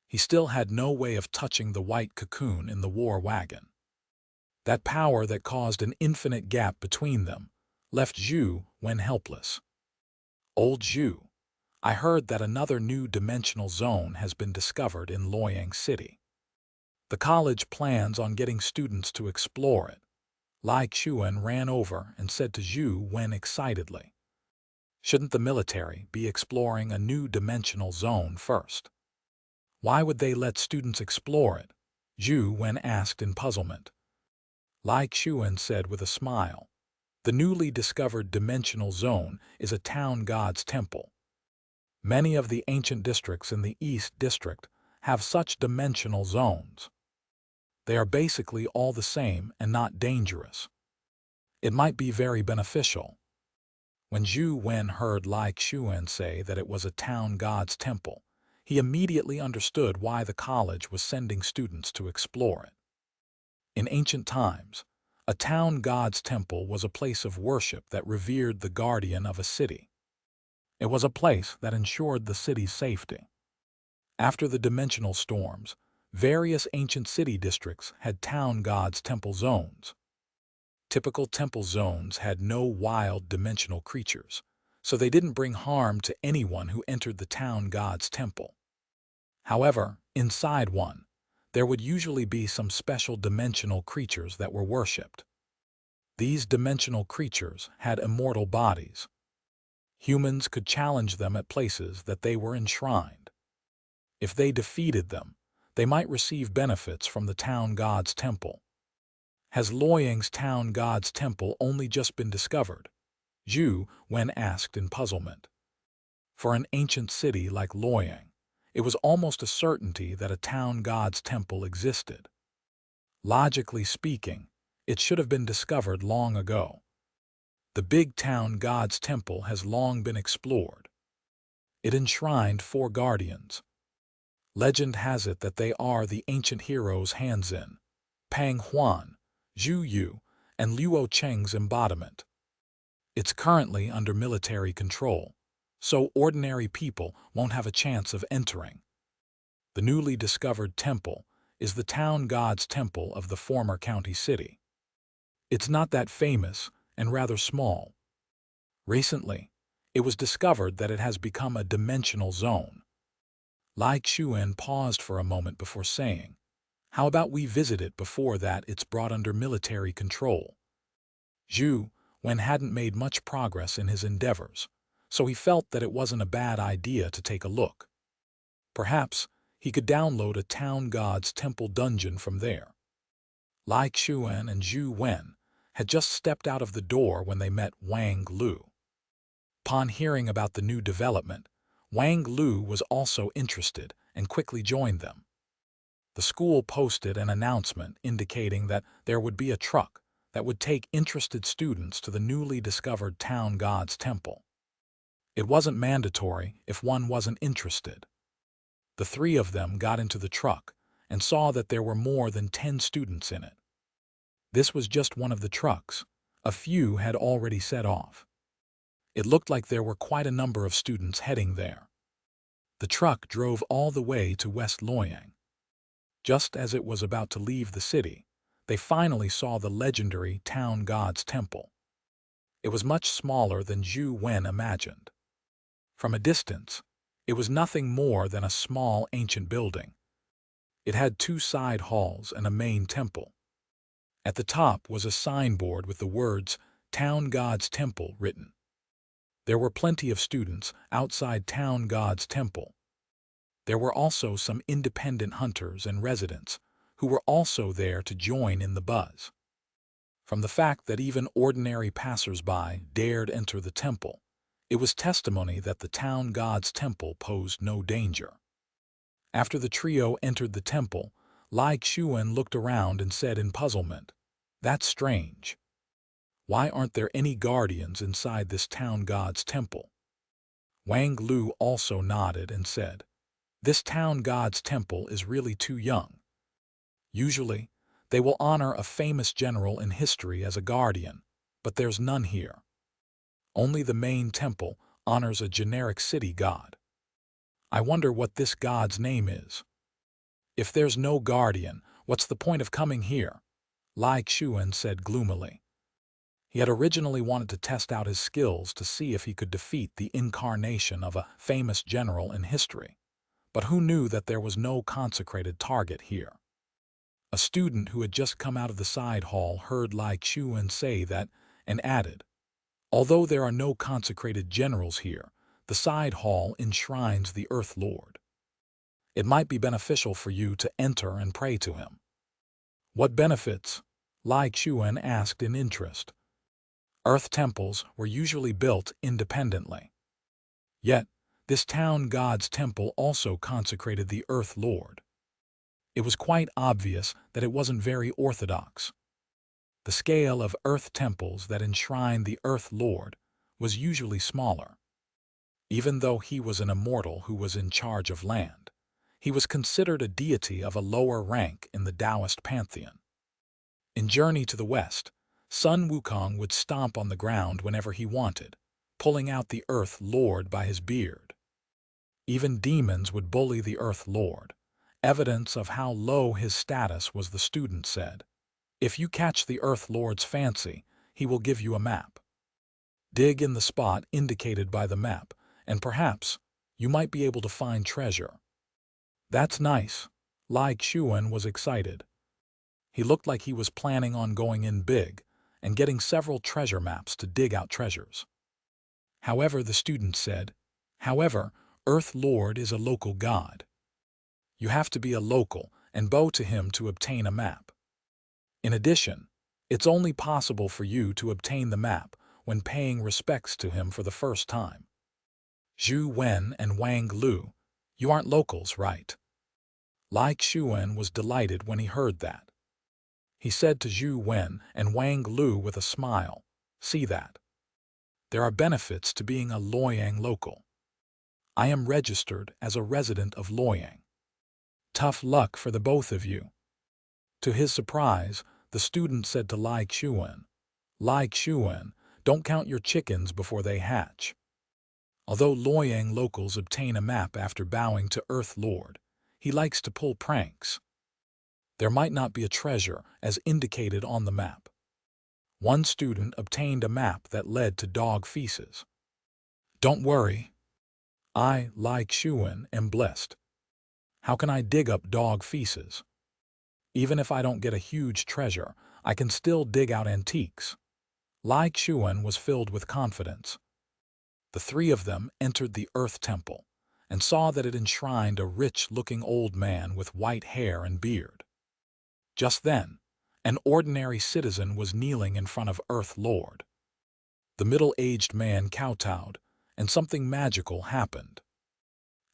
He still had no way of touching the white cocoon in the war wagon. That power that caused an infinite gap between them left Zhou Wen helpless. "Old Zhou, I heard that another new dimensional zone has been discovered in Luoyang City. The college plans on getting students to explore it." Lai Xuan ran over and said to Zhou Wen excitedly, "Shouldn't the military be exploring a new dimensional zone first? Why would they let students explore it?" Zhou Wen asked in puzzlement. Lai Xuan said with a smile, "The newly discovered dimensional zone is a town god's temple. Many of the ancient districts in the East District have such dimensional zones. They are basically all the same and not dangerous. It might be very beneficial." When Zhou Wen heard Lai Xuan say that it was a town god's temple, he immediately understood why the college was sending students to explore it. In ancient times, a town god's temple was a place of worship that revered the guardian of a city. It was a place that ensured the city's safety. After the dimensional storms, various ancient city districts had town gods' temple zones. Typical temple zones had no wild dimensional creatures, so they didn't bring harm to anyone who entered the town god's temple. However, inside one, there would usually be some special dimensional creatures that were worshipped. These dimensional creatures had immortal bodies. Humans could challenge them at places that they were enshrined. If they defeated them, they might receive benefits from the town god's temple. Has Luoyang's town god's temple only just been discovered? Zhou Wen asked in puzzlement. For an ancient city like Luoyang, it was almost a certainty that a town god's temple existed. Logically speaking, it should have been discovered long ago. The big town god's temple has long been explored. It enshrined 4 guardians. Legend has it that they are the ancient heroes Hanzin, Pang Huan, Zhu Yu, and Luo Cheng's embodiment. It's currently under military control, so ordinary people won't have a chance of entering. The newly discovered temple is the town god's temple of the former county city. It's not that famous and rather small. Recently, it was discovered that it has become a dimensional zone. Lai Xuan paused for a moment before saying, "How about we visit it before that it's brought under military control?" Zhou Wen hadn't made much progress in his endeavors, so he felt that it wasn't a bad idea to take a look. Perhaps he could download a town god's temple dungeon from there. Lai Xuan and Zhou Wen had just stepped out of the door when they met Wang Lu. Upon hearing about the new development, Wang Lu was also interested and quickly joined them. The school posted an announcement indicating that there would be a truck that would take interested students to the newly discovered town god's temple. It wasn't mandatory if one wasn't interested. The three of them got into the truck and saw that there were more than 10 students in it. This was just one of the trucks. A few had already set off. It looked like there were quite a number of students heading there. The truck drove all the way to West Luoyang. Just as it was about to leave the city, they finally saw the legendary town god's temple. It was much smaller than Zhou Wen imagined. From a distance, it was nothing more than a small ancient building. It had 2 side halls and a main temple. At the top was a signboard with the words "Town God's Temple" written. There were plenty of students outside Town God's Temple. There were also some independent hunters and residents who were also there to join in the buzz. From the fact that even ordinary passers-by dared enter the temple, it was testimony that the town god's temple posed no danger. After the trio entered the temple, Lai Xuan looked around and said in puzzlement, "That's strange. Why aren't there any guardians inside this town god's temple?" Wang Lu also nodded and said, "This town god's temple is really too young. Usually, they will honor a famous general in history as a guardian, but there's none here. Only the main temple honors a generic city god. I wonder what this god's name is. If there's no guardian, what's the point of coming here?" Lai Xuan said gloomily. He had originally wanted to test out his skills to see if he could defeat the incarnation of a famous general in history, but who knew that there was no consecrated target here? A student who had just come out of the side hall heard Lai Xuan say that and added, "Although there are no consecrated generals here, the side hall enshrines the Earth Lord. It might be beneficial for you to enter and pray to him." "What benefits?" Lai Xuan asked in interest. Earth temples were usually built independently. Yet, this town god's temple also consecrated the Earth Lord. It was quite obvious that it wasn't very orthodox. The scale of Earth temples that enshrined the Earth Lord was usually smaller. Even though he was an immortal who was in charge of land, he was considered a deity of a lower rank in the Taoist pantheon. In Journey to the West, Sun Wukong would stomp on the ground whenever he wanted, pulling out the Earth Lord by his beard. Even demons would bully the Earth Lord, evidence of how low his status was, the student said. If you catch the Earth Lord's fancy, he will give you a map. Dig in the spot indicated by the map, and perhaps you might be able to find treasure. That's nice. Lai Xuan was excited. He looked like he was planning on going in big and getting several treasure maps to dig out treasures. However, the student said, "However, Earth Lord is a local god. You have to be a local and bow to him to obtain a map. In addition, it's only possible for you to obtain the map when paying respects to him for the first time." Zhou Wen and Wang Lu, "You aren't locals, right?" Lai Xuan was delighted when he heard that. He said to Zhou Wen and Wang Lu with a smile, "See that? There are benefits to being a Luoyang local. I am registered as a resident of Luoyang. Tough luck for the both of you." To his surprise, the student said to Lai Xiuwen, "Don't count your chickens before they hatch." Although Luoyang locals obtain a map after bowing to Earth Lord, he likes to pull pranks. There might not be a treasure as indicated on the map. One student obtained a map that led to dog feces. "Don't worry. I, Lai Xiuwen, am blessed. How can I dig up dog feces? Even if I don't get a huge treasure, I can still dig out antiques." Lai Xiuwen was filled with confidence. The three of them entered the Earth Temple and saw that it enshrined a rich-looking old man with white hair and beard. Just then, an ordinary citizen was kneeling in front of Earth Lord. The middle-aged man kowtowed, and something magical happened.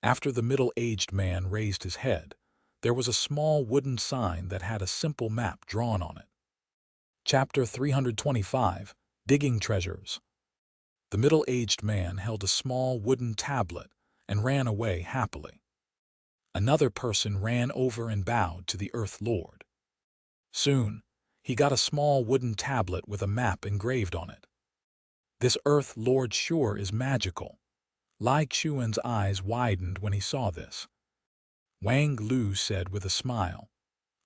After the middle-aged man raised his head, there was a small wooden sign that had a simple map drawn on it. Chapter 325, Digging Treasures. The middle-aged man held a small wooden tablet and ran away happily. Another person ran over and bowed to the Earth Lord. Soon, he got a small wooden tablet with a map engraved on it. "This Earth Lord sure is magical." Lai Xiuwen's eyes widened when he saw this. Wang Lu said with a smile,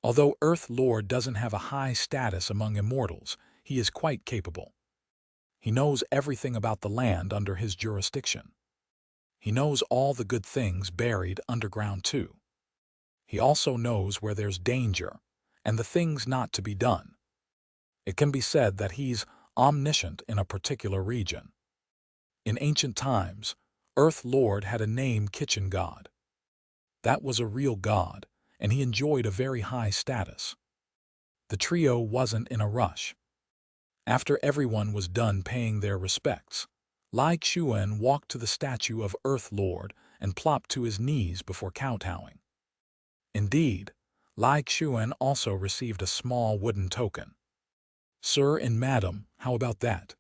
"Although Earth Lord doesn't have a high status among immortals, he is quite capable. He knows everything about the land under his jurisdiction. He knows all the good things buried underground too. He also knows where there's danger and the things not to be done. It can be said that he's omniscient in a particular region." In ancient times, Earth Lord had a name kitchen god. That was a real god, and he enjoyed a very high status. The trio wasn't in a rush. After everyone was done paying their respects, Lai Xiuwen walked to the statue of Earth Lord and plopped to his knees before kowtowing. Indeed, Lai Xiuwen also received a small wooden token. "Sir and Madam, how about that?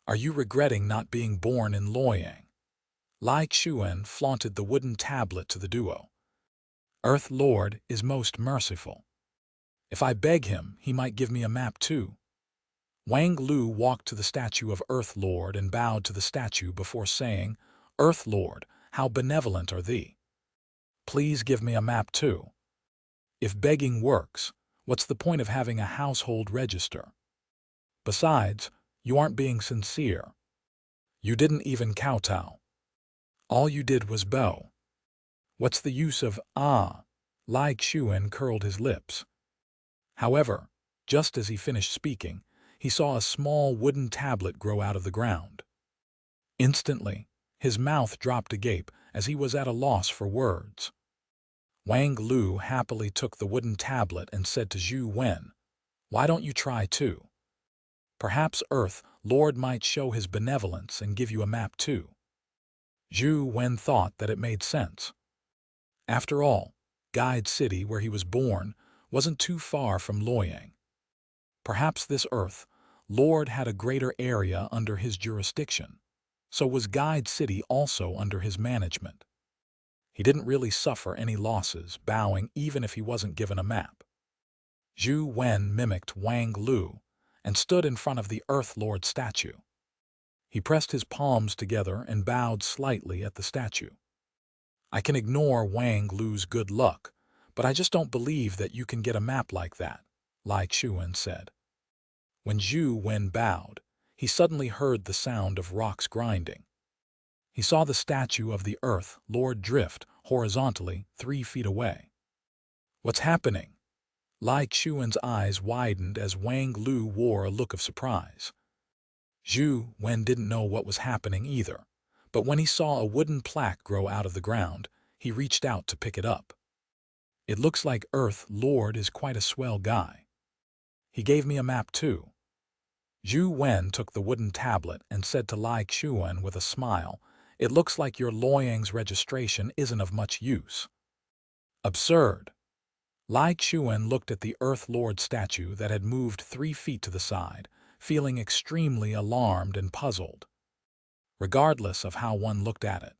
Are you regretting not being born in Luoyang?" Lai Xiuwen flaunted the wooden tablet to the duo. "Earth Lord is most merciful. If I beg him, he might give me a map too." Wang Lu walked to the statue of Earth Lord and bowed to the statue before saying, "Earth Lord, how benevolent are thee? Please give me a map too. If begging works, what's the point of having a household register? Besides, you aren't being sincere. You didn't even kowtow. All you did was bow. What's the use of ah?" Lai Xiuwen curled his lips. However, just as he finished speaking, he saw a small wooden tablet grow out of the ground. Instantly, his mouth dropped agape as he was at a loss for words. Wang Lu happily took the wooden tablet and said to Zhou Wen, "Why don't you try too? Perhaps Earth Lord might show his benevolence and give you a map too." Zhou Wen thought that it made sense. After all, Guide City, where he was born, wasn't too far from Luoyang. Perhaps this Earth Lord had a greater area under his jurisdiction, so was Guide City also under his management. He didn't really suffer any losses, bowing even if he wasn't given a map. Zhou Wen mimicked Wang Lu and stood in front of the Earth Lord statue. He pressed his palms together and bowed slightly at the statue. "I can ignore Wang Lu's good luck, but I just don't believe that you can get a map like that," Lai Xiuwen said. When Zhou Wen bowed, he suddenly heard the sound of rocks grinding. He saw the statue of the Earth Lord drift horizontally 3 feet away. "What's happening?" Lai Xiuwen's eyes widened as Wang Lu wore a look of surprise. Zhou Wen didn't know what was happening either, but when he saw a wooden plaque grow out of the ground, he reached out to pick it up. "It looks like Earth Lord is quite a swell guy. He gave me a map too." Zhou Wen took the wooden tablet and said to Lai Xiuwen with a smile, "It looks like your Luoyang's registration isn't of much use." "Absurd." Lai Xiuwen looked at the Earth Lord statue that had moved 3 feet to the side, feeling extremely alarmed and puzzled. Regardless of how one looked at it,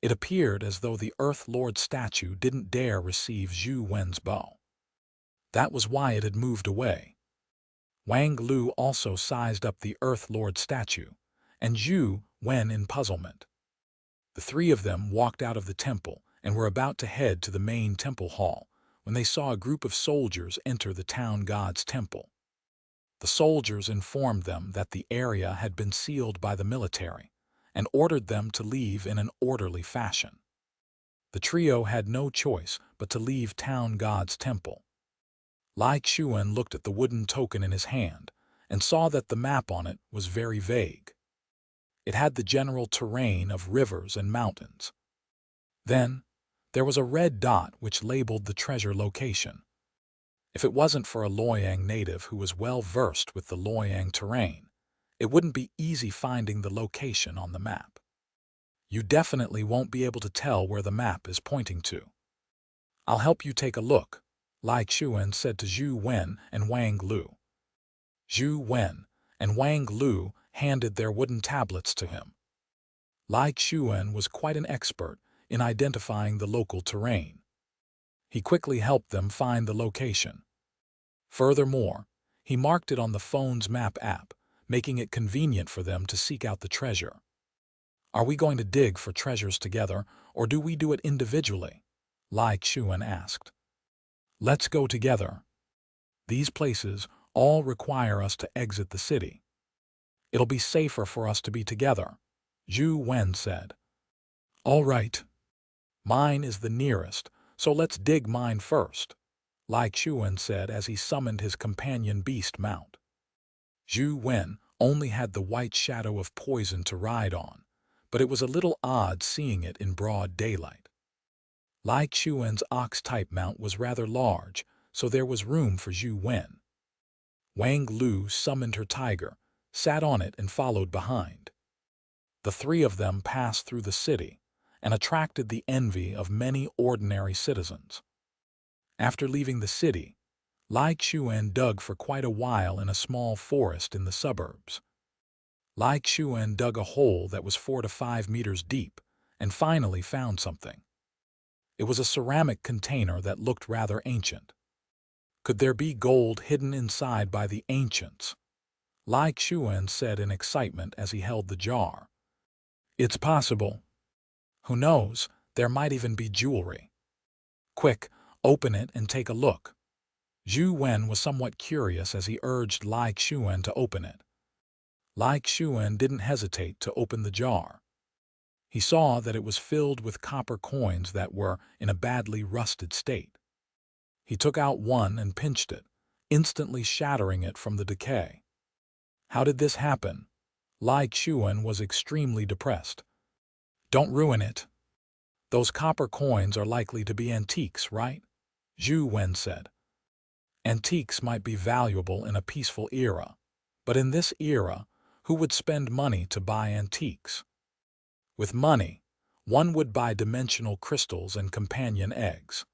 It appeared as though the Earth Lord statue didn't dare receive Zhou Wen's bow. That was why it had moved away. Wang Lu also sized up the Earth Lord statue, and Zhou Wen in puzzlement. The three of them walked out of the temple and were about to head to the main temple hall when they saw a group of soldiers enter the town god's temple. The soldiers informed them that the area had been sealed by the military and ordered them to leave in an orderly fashion. The trio had no choice but to leave town god's temple. Lai Chuan looked at the wooden token in his hand and saw that the map on it was very vague. It had the general terrain of rivers and mountains. Then, there was a red dot which labeled the treasure location. If it wasn't for a Luoyang native who was well versed with the Luoyang terrain, it wouldn't be easy finding the location on the map. You definitely won't be able to tell where the map is pointing to. I'll help you take a look, Lai Chuan said to Zhou Wen and Wang Lu. Zhou Wen and Wang Lu handed their wooden tablets to him. Lai Chuan was quite an expert in identifying the local terrain. He quickly helped them find the location. Furthermore, he marked it on the phone's map app, making it convenient for them to seek out the treasure. Are we going to dig for treasures together, or do we do it individually? Lai Chuan asked. Let's go together. These places all require us to exit the city. It'll be safer for us to be together, Zhou Wen said. All right. Mine is the nearest, so let's dig mine first, Lai Chuan said as he summoned his companion beast mount. Zhou Wen only had the white shadow of poison to ride on, but it was a little odd seeing it in broad daylight. Lai Chuan's ox-type mount was rather large, so there was room for Zhou Wen. Wang Lu summoned her tiger, sat on it and followed behind. The three of them passed through the city and attracted the envy of many ordinary citizens. After leaving the city, Lai Chuan dug for quite a while in a small forest in the suburbs. Lai Chuan dug a hole that was 4 to 5 meters deep and finally found something. It was a ceramic container that looked rather ancient. Could there be gold hidden inside by the ancients? Lai Chuan said in excitement as he held the jar. It's possible. Who knows, there might even be jewelry. Quick, open it and take a look. Zhou Wen was somewhat curious as he urged Lai Chuan to open it. Lai Chuan didn't hesitate to open the jar. He saw that it was filled with copper coins that were in a badly rusted state. He took out one and pinched it, instantly shattering it from the decay. How did this happen? Lai Chuan was extremely depressed. Don't ruin it. Those copper coins are likely to be antiques, right? Zhou Wen said. Antiques might be valuable in a peaceful era, but in this era, who would spend money to buy antiques? With money, one would buy dimensional crystals and companion eggs.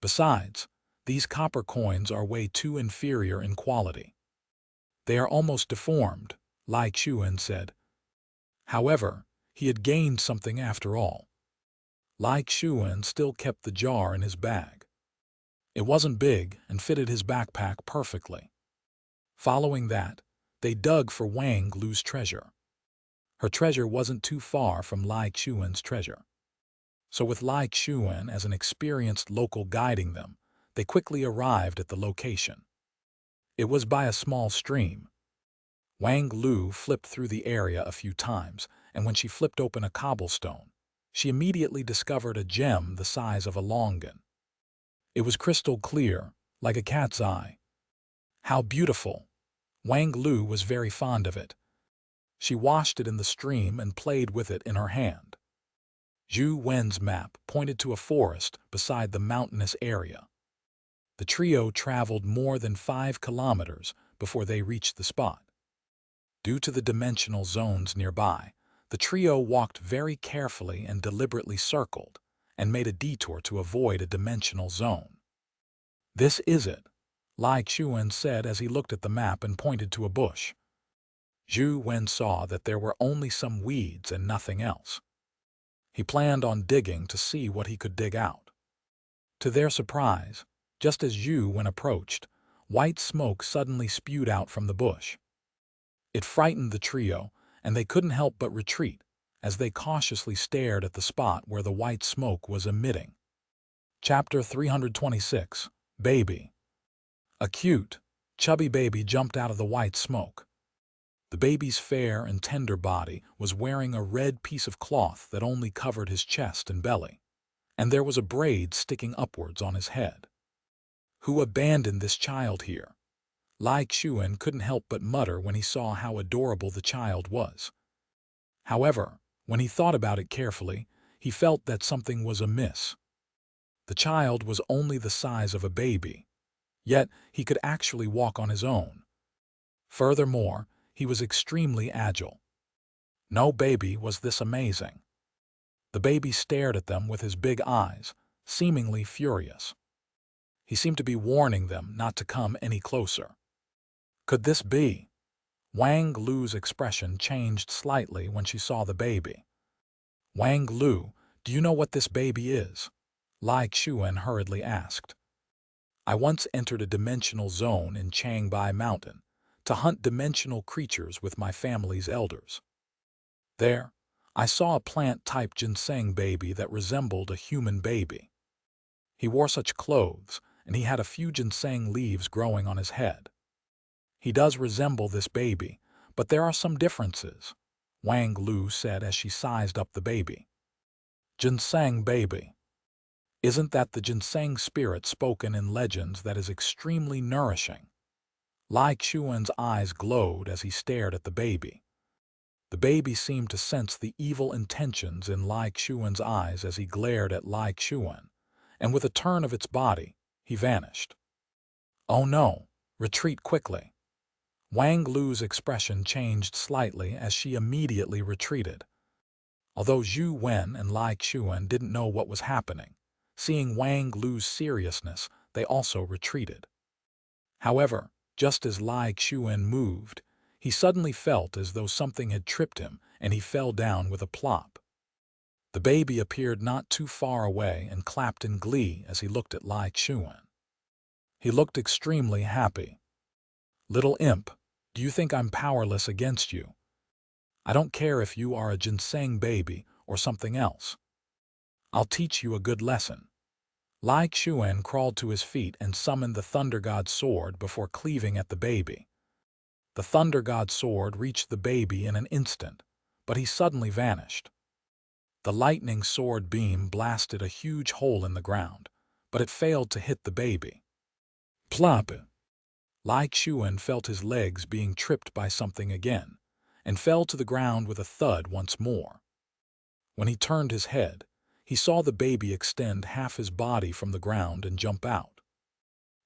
Besides, these copper coins are way too inferior in quality. They are almost deformed, Lai Chuan said. However, he had gained something after all. Lai Chuan still kept the jar in his bag. It wasn't big and fitted his backpack perfectly. Following that, they dug for Wang Lu's treasure. Her treasure wasn't too far from Lai Chuan's treasure. So with Lai Chuan as an experienced local guiding them, they quickly arrived at the location. It was by a small stream. Wang Lu flipped through the area a few times, and when she flipped open a cobblestone, she immediately discovered a gem the size of a longan. It was crystal clear, like a cat's eye. How beautiful! Wang Lu was very fond of it. She washed it in the stream and played with it in her hand. Zhou Wen's map pointed to a forest beside the mountainous area. The trio traveled more than 5 kilometers before they reached the spot. Due to the dimensional zones nearby, the trio walked very carefully and deliberately circled and made a detour to avoid a dimensional zone. This is it, Lai Chuan said as he looked at the map and pointed to a bush. Zhou Wen saw that there were only some weeds and nothing else. He planned on digging to see what he could dig out. To their surprise, just as Zhou Wen approached, white smoke suddenly spewed out from the bush. It frightened the trio, and they couldn't help but retreat as they cautiously stared at the spot where the white smoke was emitting. Chapter 326. Baby. A cute, chubby baby jumped out of the white smoke. The baby's fair and tender body was wearing a red piece of cloth that only covered his chest and belly, and there was a braid sticking upwards on his head. Who abandoned this child here? Xianxia couldn't help but mutter when he saw how adorable the child was. However, when he thought about it carefully, he felt that something was amiss. The child was only the size of a baby, yet he could actually walk on his own. Furthermore, he was extremely agile. No baby was this amazing. The baby stared at them with his big eyes, seemingly furious. He seemed to be warning them not to come any closer. Could this be? Wang Lu's expression changed slightly when she saw the baby. Wang Lu, do you know what this baby is? Xianxia hurriedly asked. I once entered a dimensional zone in Changbai Mountain to hunt dimensional creatures with my family's elders. There, I saw a plant-type ginseng baby that resembled a human baby. He wore such clothes, and he had a few ginseng leaves growing on his head. He does resemble this baby, but there are some differences, Wang Lu said as she sized up the baby. Ginseng baby. Isn't that the ginseng spirit spoken in legends that is extremely nourishing? Xianxia's eyes glowed as he stared at the baby. The baby seemed to sense the evil intentions in Xianxia's eyes as he glared at Xianxia, and with a turn of its body, he vanished. Oh no, retreat quickly. Wang Lu's expression changed slightly as she immediately retreated. Although Zhou Wen and Xianxia didn't know what was happening, seeing Wang Lu's seriousness, they also retreated. However, just as Xianxia moved, he suddenly felt as though something had tripped him and he fell down with a plop. The baby appeared not too far away and clapped in glee as he looked at Xianxia. He looked extremely happy. Little imp, do you think I'm powerless against you? I don't care if you are a ginseng baby or something else. I'll teach you a good lesson. Xianxia crawled to his feet and summoned the Thunder God's sword before cleaving at the baby. The Thunder God's sword reached the baby in an instant, but he suddenly vanished. The lightning sword beam blasted a huge hole in the ground, but it failed to hit the baby. Plop! Xianxia felt his legs being tripped by something again, and fell to the ground with a thud once more. When he turned his head, he saw the baby extend half his body from the ground and jump out.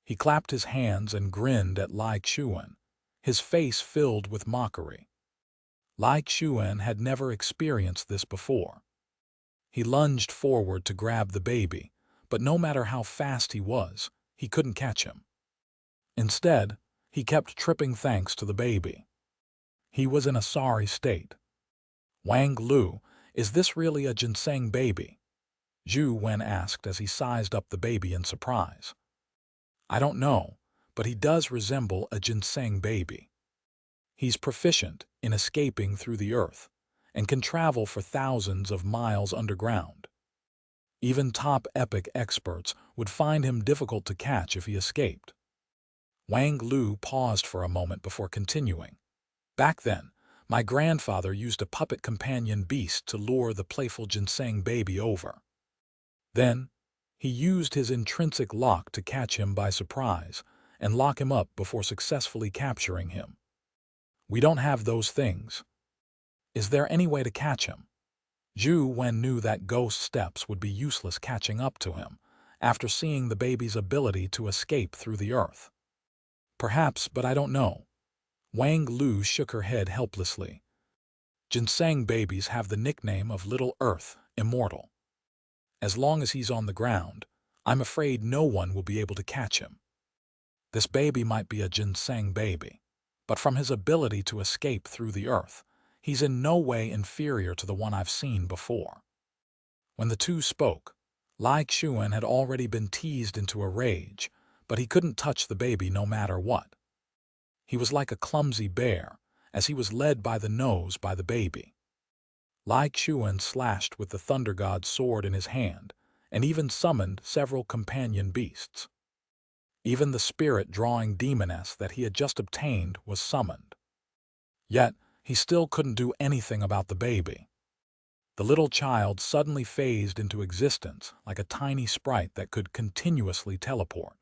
He clapped his hands and grinned at Xianxia, his face filled with mockery. Xianxia had never experienced this before. He lunged forward to grab the baby, but no matter how fast he was, he couldn't catch him. Instead, he kept tripping thanks to the baby. He was in a sorry state. Wang Lu, is this really a ginseng baby? Zhou Wen asked as he sized up the baby in surprise. I don't know, but he does resemble a ginseng baby. He's proficient in escaping through the earth and can travel for thousands of miles underground. Even top epic experts would find him difficult to catch if he escaped. Wang Lu paused for a moment before continuing. Back then, my grandfather used a puppet companion beast to lure the playful ginseng baby over. Then, he used his intrinsic lock to catch him by surprise and lock him up before successfully capturing him. We don't have those things. Is there any way to catch him? Zhou Wen knew that ghost steps would be useless catching up to him after seeing the baby's ability to escape through the earth. Perhaps, but I don't know. Wang Lu shook her head helplessly. Ginseng babies have the nickname of Little Earth, immortal. As long as he's on the ground, I'm afraid no one will be able to catch him. This baby might be a ginseng baby, but from his ability to escape through the earth, he's in no way inferior to the one I've seen before. When the two spoke, Zhou Wen had already been teased into a rage, but he couldn't touch the baby no matter what. He was like a clumsy bear, as he was led by the nose by the baby. Zhou Wen slashed with the Thunder God's sword in his hand, and even summoned several companion beasts. Even the spirit-drawing demoness that he had just obtained was summoned. Yet, he still couldn't do anything about the baby. The little child suddenly phased into existence like a tiny sprite that could continuously teleport.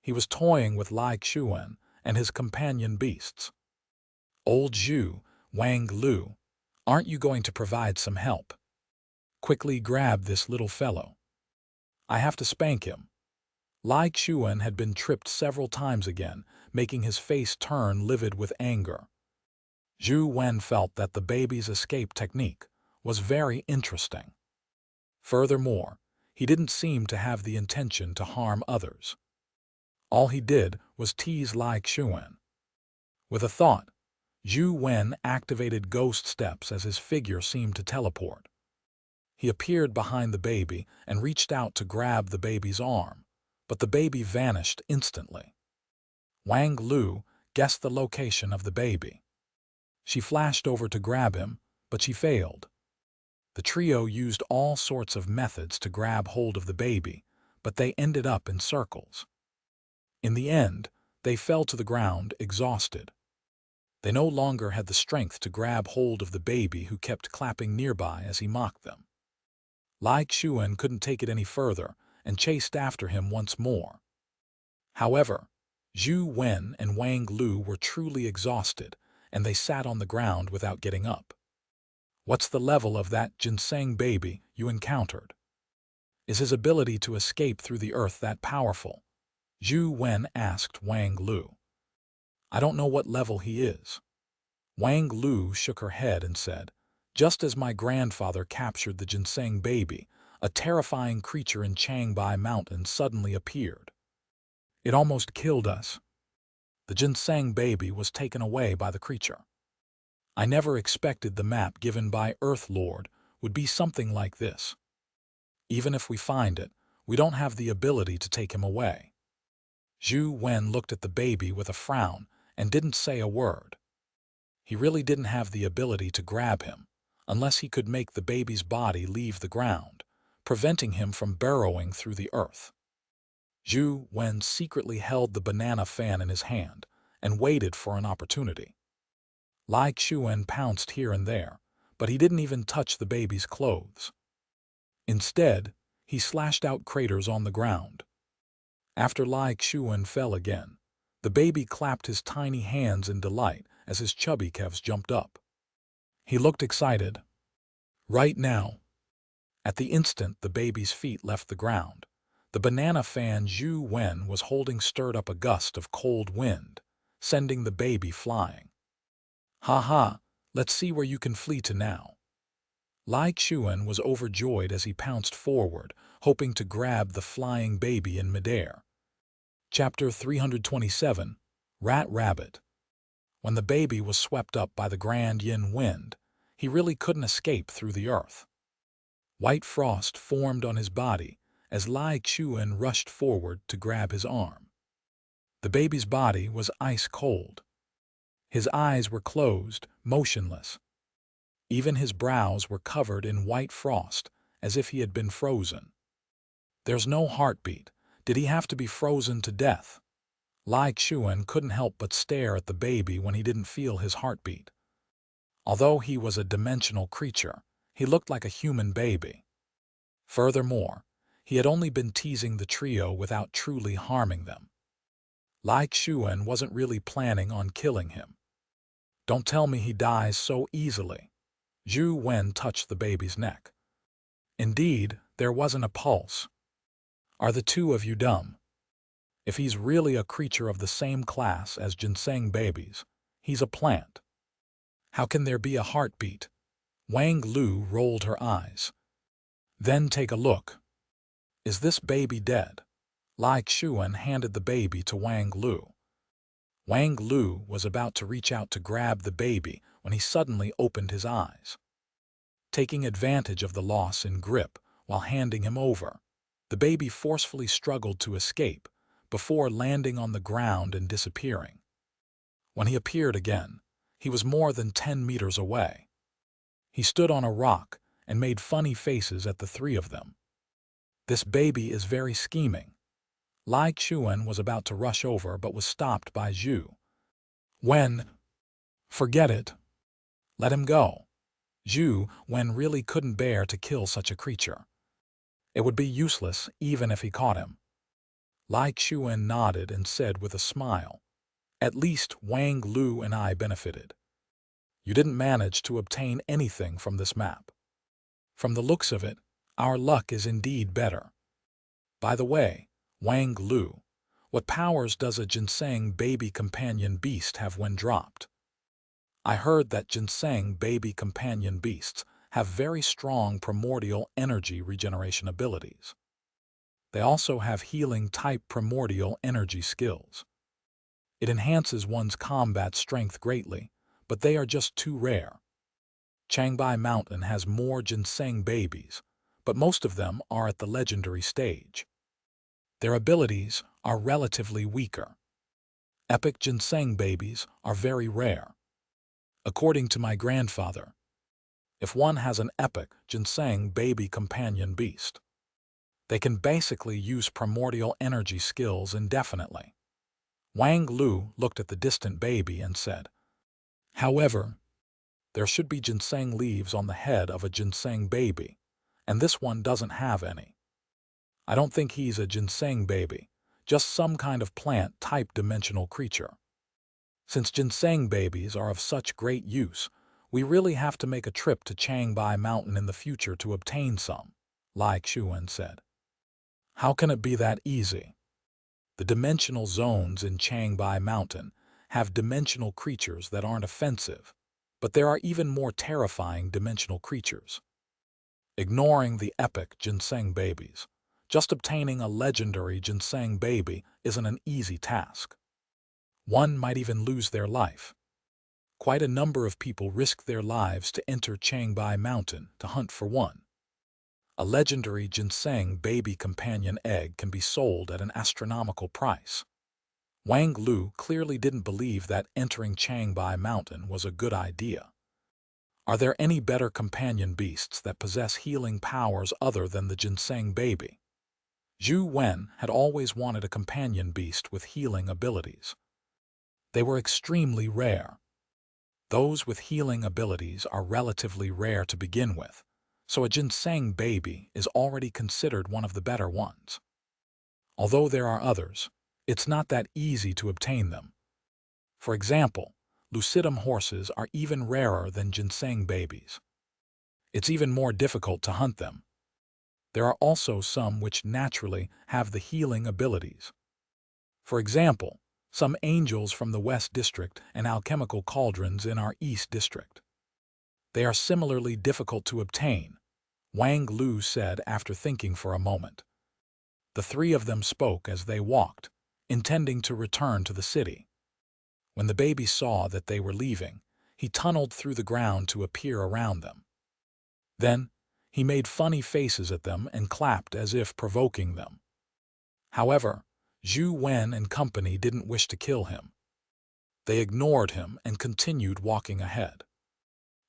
He was toying with Zhou Wen and his companion beasts. "Old Zhu, Wang Lu, aren't you going to provide some help? Quickly grab this little fellow. I have to spank him." Zhou Wen had been tripped several times again, making his face turn livid with anger. Zhou Wen felt that the baby's escape technique was very interesting. Furthermore, he didn't seem to have the intention to harm others. All he did was tease Zhou Wen. With a thought, Zhou Wen activated ghost steps as his figure seemed to teleport. He appeared behind the baby and reached out to grab the baby's arm, but the baby vanished instantly. Wang Lu guessed the location of the baby. She flashed over to grab him, but she failed. The trio used all sorts of methods to grab hold of the baby, but they ended up in circles. In the end, they fell to the ground exhausted. They no longer had the strength to grab hold of the baby who kept clapping nearby as he mocked them. Zhou Wen couldn't take it any further and chased after him once more. However, Zhou Wen and Wang Lu were truly exhausted, and they sat on the ground without getting up. "What's the level of that ginseng baby you encountered? Is his ability to escape through the earth that powerful?" Zhou Wen asked Wang Lu. "I don't know what level he is." Wang Lu shook her head and said, "Just as my grandfather captured the ginseng baby, a terrifying creature in Changbai Mountain suddenly appeared. It almost killed us. The ginseng baby was taken away by the creature. I never expected the map given by Earth Lord would be something like this. Even if we find it, we don't have the ability to take him away." Zhou Wen looked at the baby with a frown and didn't say a word. He really didn't have the ability to grab him, unless he could make the baby's body leave the ground, preventing him from burrowing through the earth. Zhou Wen secretly held the banana fan in his hand and waited for an opportunity. Zhou Wen pounced here and there, but he didn't even touch the baby's clothes. Instead, he slashed out craters on the ground. After Zhou Wen fell again, the baby clapped his tiny hands in delight as his chubby calves jumped up. He looked excited. "Right now." At the instant the baby's feet left the ground, the banana fan Zhou Wen was holding stirred up a gust of cold wind, sending the baby flying. "Ha ha, let's see where you can flee to now." Zhou Wen was overjoyed as he pounced forward, hoping to grab the flying baby in midair. Chapter 327, Rat Rabbit. When the baby was swept up by the grand yin wind, he really couldn't escape through the earth. White frost formed on his body as Zhou Wen rushed forward to grab his arm. The baby's body was ice cold. His eyes were closed, motionless. Even his brows were covered in white frost, as if he had been frozen. There's no heartbeat. Did he have to be frozen to death? Zhou Wen couldn't help but stare at the baby when he didn't feel his heartbeat. Although he was a dimensional creature, he looked like a human baby. Furthermore, he had only been teasing the trio without truly harming them. Zhou Wen wasn't really planning on killing him. "Don't tell me he dies so easily." Zhou Wen touched the baby's neck. Indeed, there wasn't a pulse. "Are the two of you dumb? If he's really a creature of the same class as ginseng babies, he's a plant. How can there be a heartbeat?" Wang Lu rolled her eyes. "Then take a look. Is this baby dead?" Zhou Wen handed the baby to Wang Lu. Wang Lu was about to reach out to grab the baby when he suddenly opened his eyes. taking advantage of the loss in grip while handing him over. The baby forcefully struggled to escape before landing on the ground and disappearing. When he appeared again, he was more than 10 meters away. He stood on a rock and made funny faces at the three of them. This baby is very scheming. Zhou Wen was about to rush over but was stopped by Zhou Wen. Forget it. Let him go. Zhou Wen really couldn't bear to kill such a creature. It would be useless even if he caught him. Zhou Wen nodded and said with a smile, "At least Wang Lu and I benefited. You didn't manage to obtain anything from this map. From the looks of it, our luck is indeed better. By the way, Wang Lu, what powers does a ginseng baby companion beast have when dropped? I heard that ginseng baby companion beasts have very strong primordial energy regeneration abilities. They also have healing-type primordial energy skills. It enhances one's combat strength greatly, but they are just too rare. Changbai Mountain has more ginseng babies, but most of them are at the legendary stage. Their abilities are relatively weaker. Epic ginseng babies are very rare. According to my grandfather, if one has an epic ginseng baby companion beast, they can basically use primordial energy skills indefinitely." Wang Lu looked at the distant baby and said, "However, there should be ginseng leaves on the head of a ginseng baby, and this one doesn't have any. I don't think he's a ginseng baby, just some kind of plant-type dimensional creature. Since ginseng babies are of such great use, we really have to make a trip to Changbai Mountain in the future to obtain some," Zhou Wen said. "How can it be that easy? The dimensional zones in Changbai Mountain have dimensional creatures that aren't offensive, but there are even more terrifying dimensional creatures. Ignoring the epic ginseng babies, just obtaining a legendary ginseng baby isn't an easy task. One might even lose their life. Quite a number of people risk their lives to enter Changbai Mountain to hunt for one. A legendary ginseng baby companion egg can be sold at an astronomical price." Wang Lu clearly didn't believe that entering Changbai Mountain was a good idea. Are there any better companion beasts that possess healing powers other than the ginseng baby? Zhou Wen had always wanted a companion beast with healing abilities. They were extremely rare. Those with healing abilities are relatively rare to begin with, so a ginseng baby is already considered one of the better ones. Although there are others, it's not that easy to obtain them. For example, lucidum horses are even rarer than ginseng babies. It's even more difficult to hunt them. There are also some which naturally have the healing abilities. For example, some angels from the West District and alchemical cauldrons in our East District. They are similarly difficult to obtain, Wang Lu said after thinking for a moment. The three of them spoke as they walked, intending to return to the city. When the baby saw that they were leaving, he tunneled through the ground to appear around them. Then, he made funny faces at them and clapped as if provoking them. However, Zhou Wen and company didn't wish to kill him. They ignored him and continued walking ahead.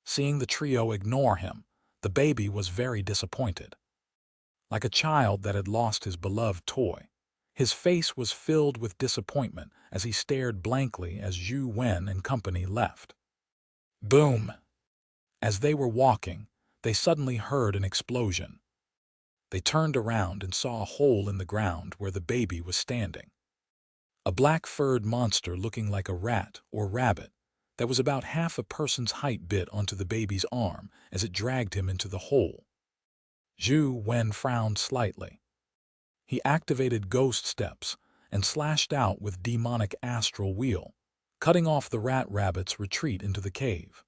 Seeing the trio ignore him, the baby was very disappointed. Like a child that had lost his beloved toy, his face was filled with disappointment as he stared blankly as Zhou Wen and company left. Boom! As they were walking, they suddenly heard an explosion. They turned around and saw a hole in the ground where the baby was standing. A black-furred monster looking like a rat or rabbit that was about half a person's height bit onto the baby's arm as it dragged him into the hole. Zhou Wen frowned slightly. He activated ghost steps and slashed out with demonic astral wheel, cutting off the rat rabbit's retreat into the cave.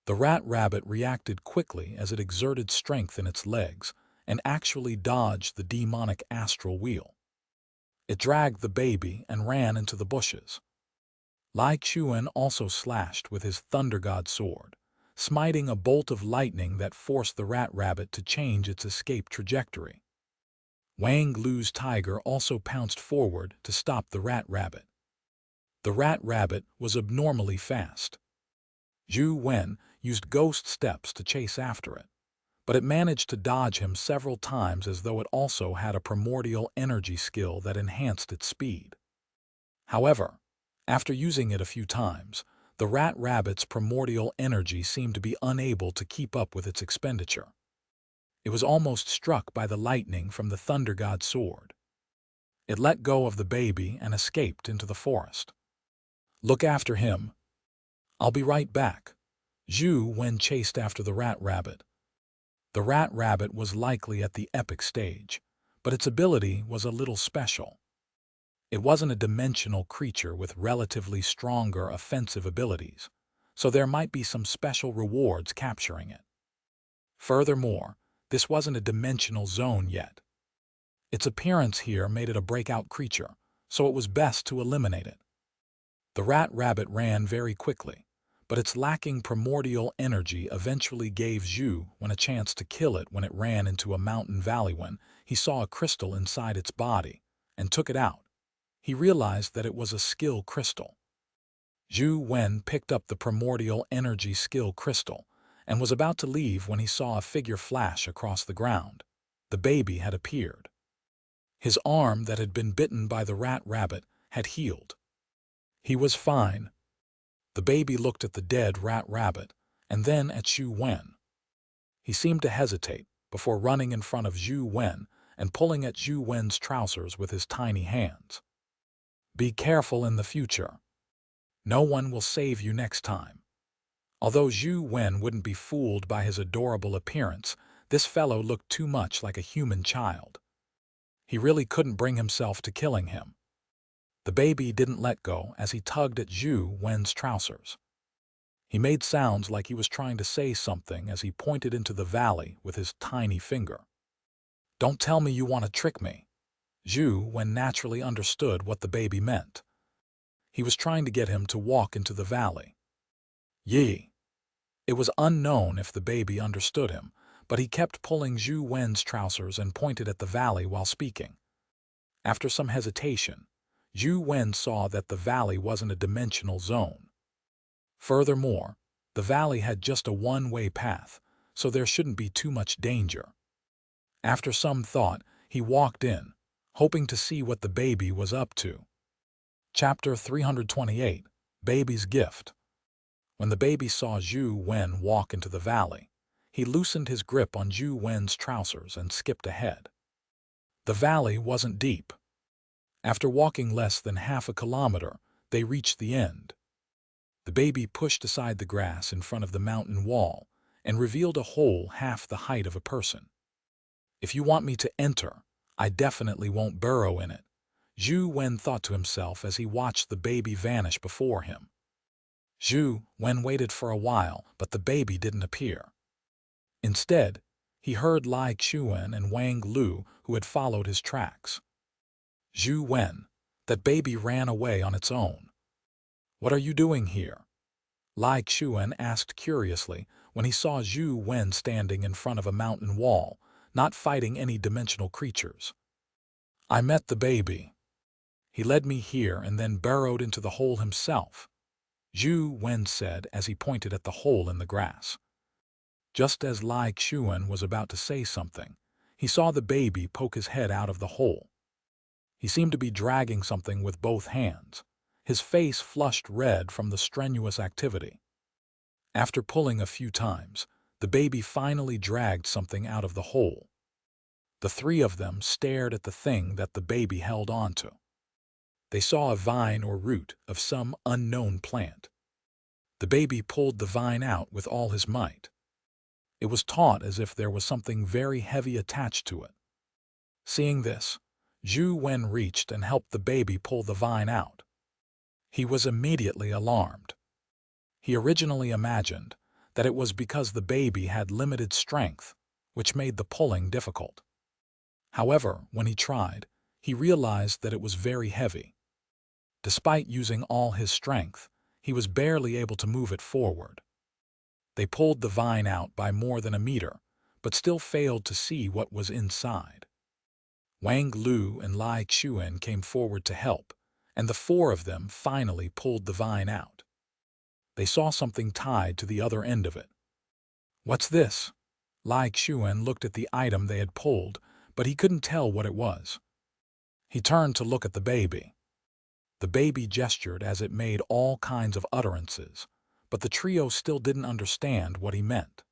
The rat rabbit reacted quickly as it exerted strength in its legs and actually dodged the demonic astral wheel. It dragged the baby and ran into the bushes. Zhou Wen also slashed with his Thunder God sword, smiting a bolt of lightning that forced the rat rabbit to change its escape trajectory. Wang Lu's tiger also pounced forward to stop the rat rabbit. The rat rabbit was abnormally fast. Zhou Wen used ghost steps to chase after it, but it managed to dodge him several times as though it also had a primordial energy skill that enhanced its speed. However, after using it a few times, the rat rabbit's primordial energy seemed to be unable to keep up with its expenditure. It was almost struck by the lightning from the thunder god's sword. It let go of the baby and escaped into the forest. "Look after him. I'll be right back." Zhou Wen chased after the rat rabbit. The rat rabbit was likely at the epic stage, but its ability was a little special. It wasn't a dimensional creature with relatively stronger offensive abilities, so there might be some special rewards capturing it. Furthermore, this wasn't a dimensional zone yet. Its appearance here made it a breakout creature, so it was best to eliminate it. The rat rabbit ran very quickly, but its lacking primordial energy eventually gave Zhou Wen a chance to kill it when it ran into a mountain valley. When he saw a crystal inside its body and took it out, he realized that it was a skill crystal. Zhou Wen picked up the primordial energy skill crystal and was about to leave when he saw a figure flash across the ground. The baby had appeared. His arm that had been bitten by the rat rabbit had healed. He was fine. The baby looked at the dead rat rabbit and then at Zhou Wen. He seemed to hesitate before running in front of Zhou Wen and pulling at Zhou Wen's trousers with his tiny hands. "Be careful in the future. No one will save you next time." Although Zhou Wen wouldn't be fooled by his adorable appearance, this fellow looked too much like a human child. He really couldn't bring himself to killing him. The baby didn't let go as he tugged at Zhou Wen's trousers. He made sounds like he was trying to say something as he pointed into the valley with his tiny finger. "Don't tell me you want to trick me." Zhou Wen naturally understood what the baby meant. He was trying to get him to walk into the valley. Yee. It was unknown if the baby understood him, but he kept pulling Zhou Wen's trousers and pointed at the valley while speaking. After some hesitation, Zhou Wen saw that the valley wasn't a dimensional zone. Furthermore, the valley had just a one-way path, so there shouldn't be too much danger. After some thought, he walked in, hoping to see what the baby was up to. Chapter 328, Baby's Gift. When the baby saw Zhou Wen walk into the valley, he loosened his grip on Zhou Wen's trousers and skipped ahead. The valley wasn't deep. After walking less than half a kilometer, they reached the end. The baby pushed aside the grass in front of the mountain wall and revealed a hole half the height of a person. "If you want me to enter, I definitely won't burrow in it," Zhou Wen thought to himself as he watched the baby vanish before him. Zhou Wen waited for a while, but the baby didn't appear. Instead, he heard Lai Xuan and Wang Lu, who had followed his tracks. "Zhou Wen, that baby ran away on its own. What are you doing here?" Lai Xuan asked curiously when he saw Zhou Wen standing in front of a mountain wall, not fighting any dimensional creatures. "I met the baby. He led me here and then burrowed into the hole himself," Zhou Wen said as he pointed at the hole in the grass. Just as Lai Xuan was about to say something, he saw the baby poke his head out of the hole. He seemed to be dragging something with both hands, his face flushed red from the strenuous activity. After pulling a few times, the baby finally dragged something out of the hole. The three of them stared at the thing that the baby held onto. They saw a vine or root of some unknown plant. The baby pulled the vine out with all his might. It was taut as if there was something very heavy attached to it. Seeing this, Zhou Wen reached and helped the baby pull the vine out. He was immediately alarmed. He originally imagined that it was because the baby had limited strength, which made the pulling difficult. However, when he tried, he realized that it was very heavy. Despite using all his strength, he was barely able to move it forward. They pulled the vine out by more than a meter, but still failed to see what was inside. Wang Lu and Lai Chuan came forward to help, and the four of them finally pulled the vine out. They saw something tied to the other end of it. "What's this?" Lai Chuan looked at the item they had pulled, but he couldn't tell what it was. He turned to look at the baby. The baby gestured as it made all kinds of utterances, but the trio still didn't understand what he meant.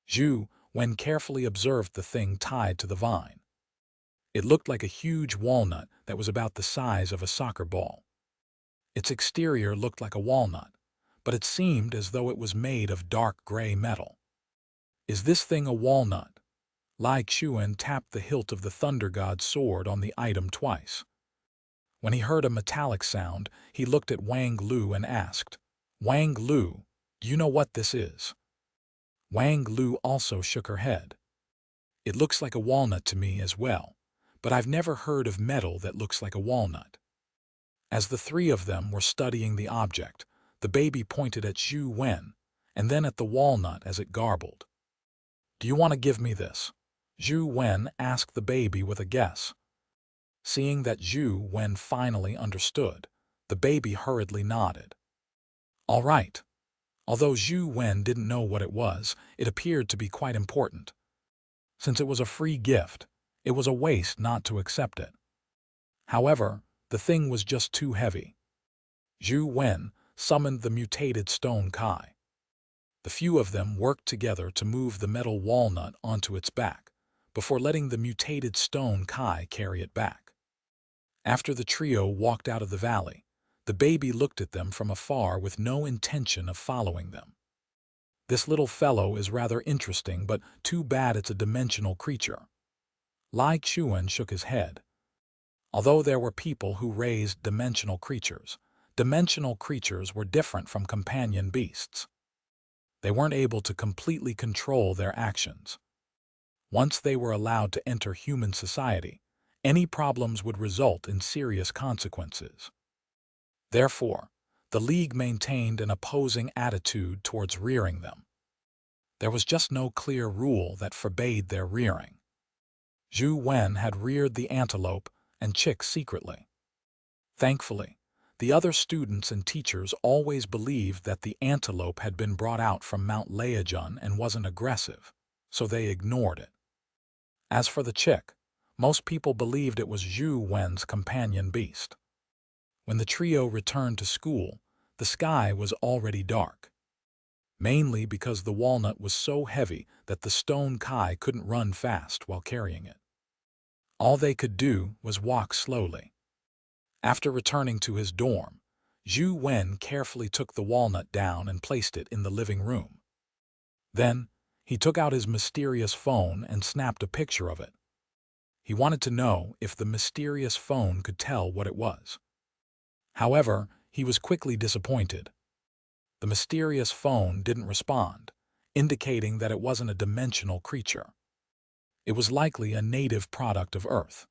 Zhou Wen carefully observed the thing tied to the vine. It looked like a huge walnut that was about the size of a soccer ball. Its exterior looked like a walnut, but it seemed as though it was made of dark gray metal. "Is this thing a walnut?" Lai Chuan tapped the hilt of the Thunder God's sword on the item twice. When he heard a metallic sound, he looked at Wang Lu and asked, "Wang Lu, do you know what this is?" Wang Lu also shook her head. "It looks like a walnut to me as well, but I've never heard of metal that looks like a walnut." As the three of them were studying the object, the baby pointed at Zhou Wen, and then at the walnut as it garbled. "Do you want to give me this?" Zhou Wen asked the baby with a guess. Seeing that Zhou Wen finally understood, the baby hurriedly nodded. "All right." Although Zhou Wen didn't know what it was, it appeared to be quite important. Since it was a free gift, it was a waste not to accept it. However, the thing was just too heavy. Zhou Wen summoned the mutated stone Kai. The few of them worked together to move the metal walnut onto its back, before letting the mutated stone Kai carry it back. After the trio walked out of the valley, the baby looked at them from afar with no intention of following them. "This little fellow is rather interesting, but too bad it's a dimensional creature." Lai Chuan shook his head. Although there were people who raised dimensional creatures were different from companion beasts. They weren't able to completely control their actions. Once they were allowed to enter human society, any problems would result in serious consequences. Therefore, the League maintained an opposing attitude towards rearing them. There was just no clear rule that forbade their rearing. Zhou Wen had reared the antelope and chick secretly. Thankfully, the other students and teachers always believed that the antelope had been brought out from Mount Leijun and wasn't aggressive, so they ignored it. As for the chick, most people believed it was Zhou Wen's companion beast. When the trio returned to school, the sky was already dark. Mainly because the walnut was so heavy that the stone Kai couldn't run fast while carrying it. All they could do was walk slowly. After returning to his dorm, Zhou Wen carefully took the walnut down and placed it in the living room. Then, he took out his mysterious phone and snapped a picture of it. He wanted to know if the mysterious phone could tell what it was. However, he was quickly disappointed. The mysterious phone didn't respond, indicating that it wasn't a dimensional creature. It was likely a native product of Earth.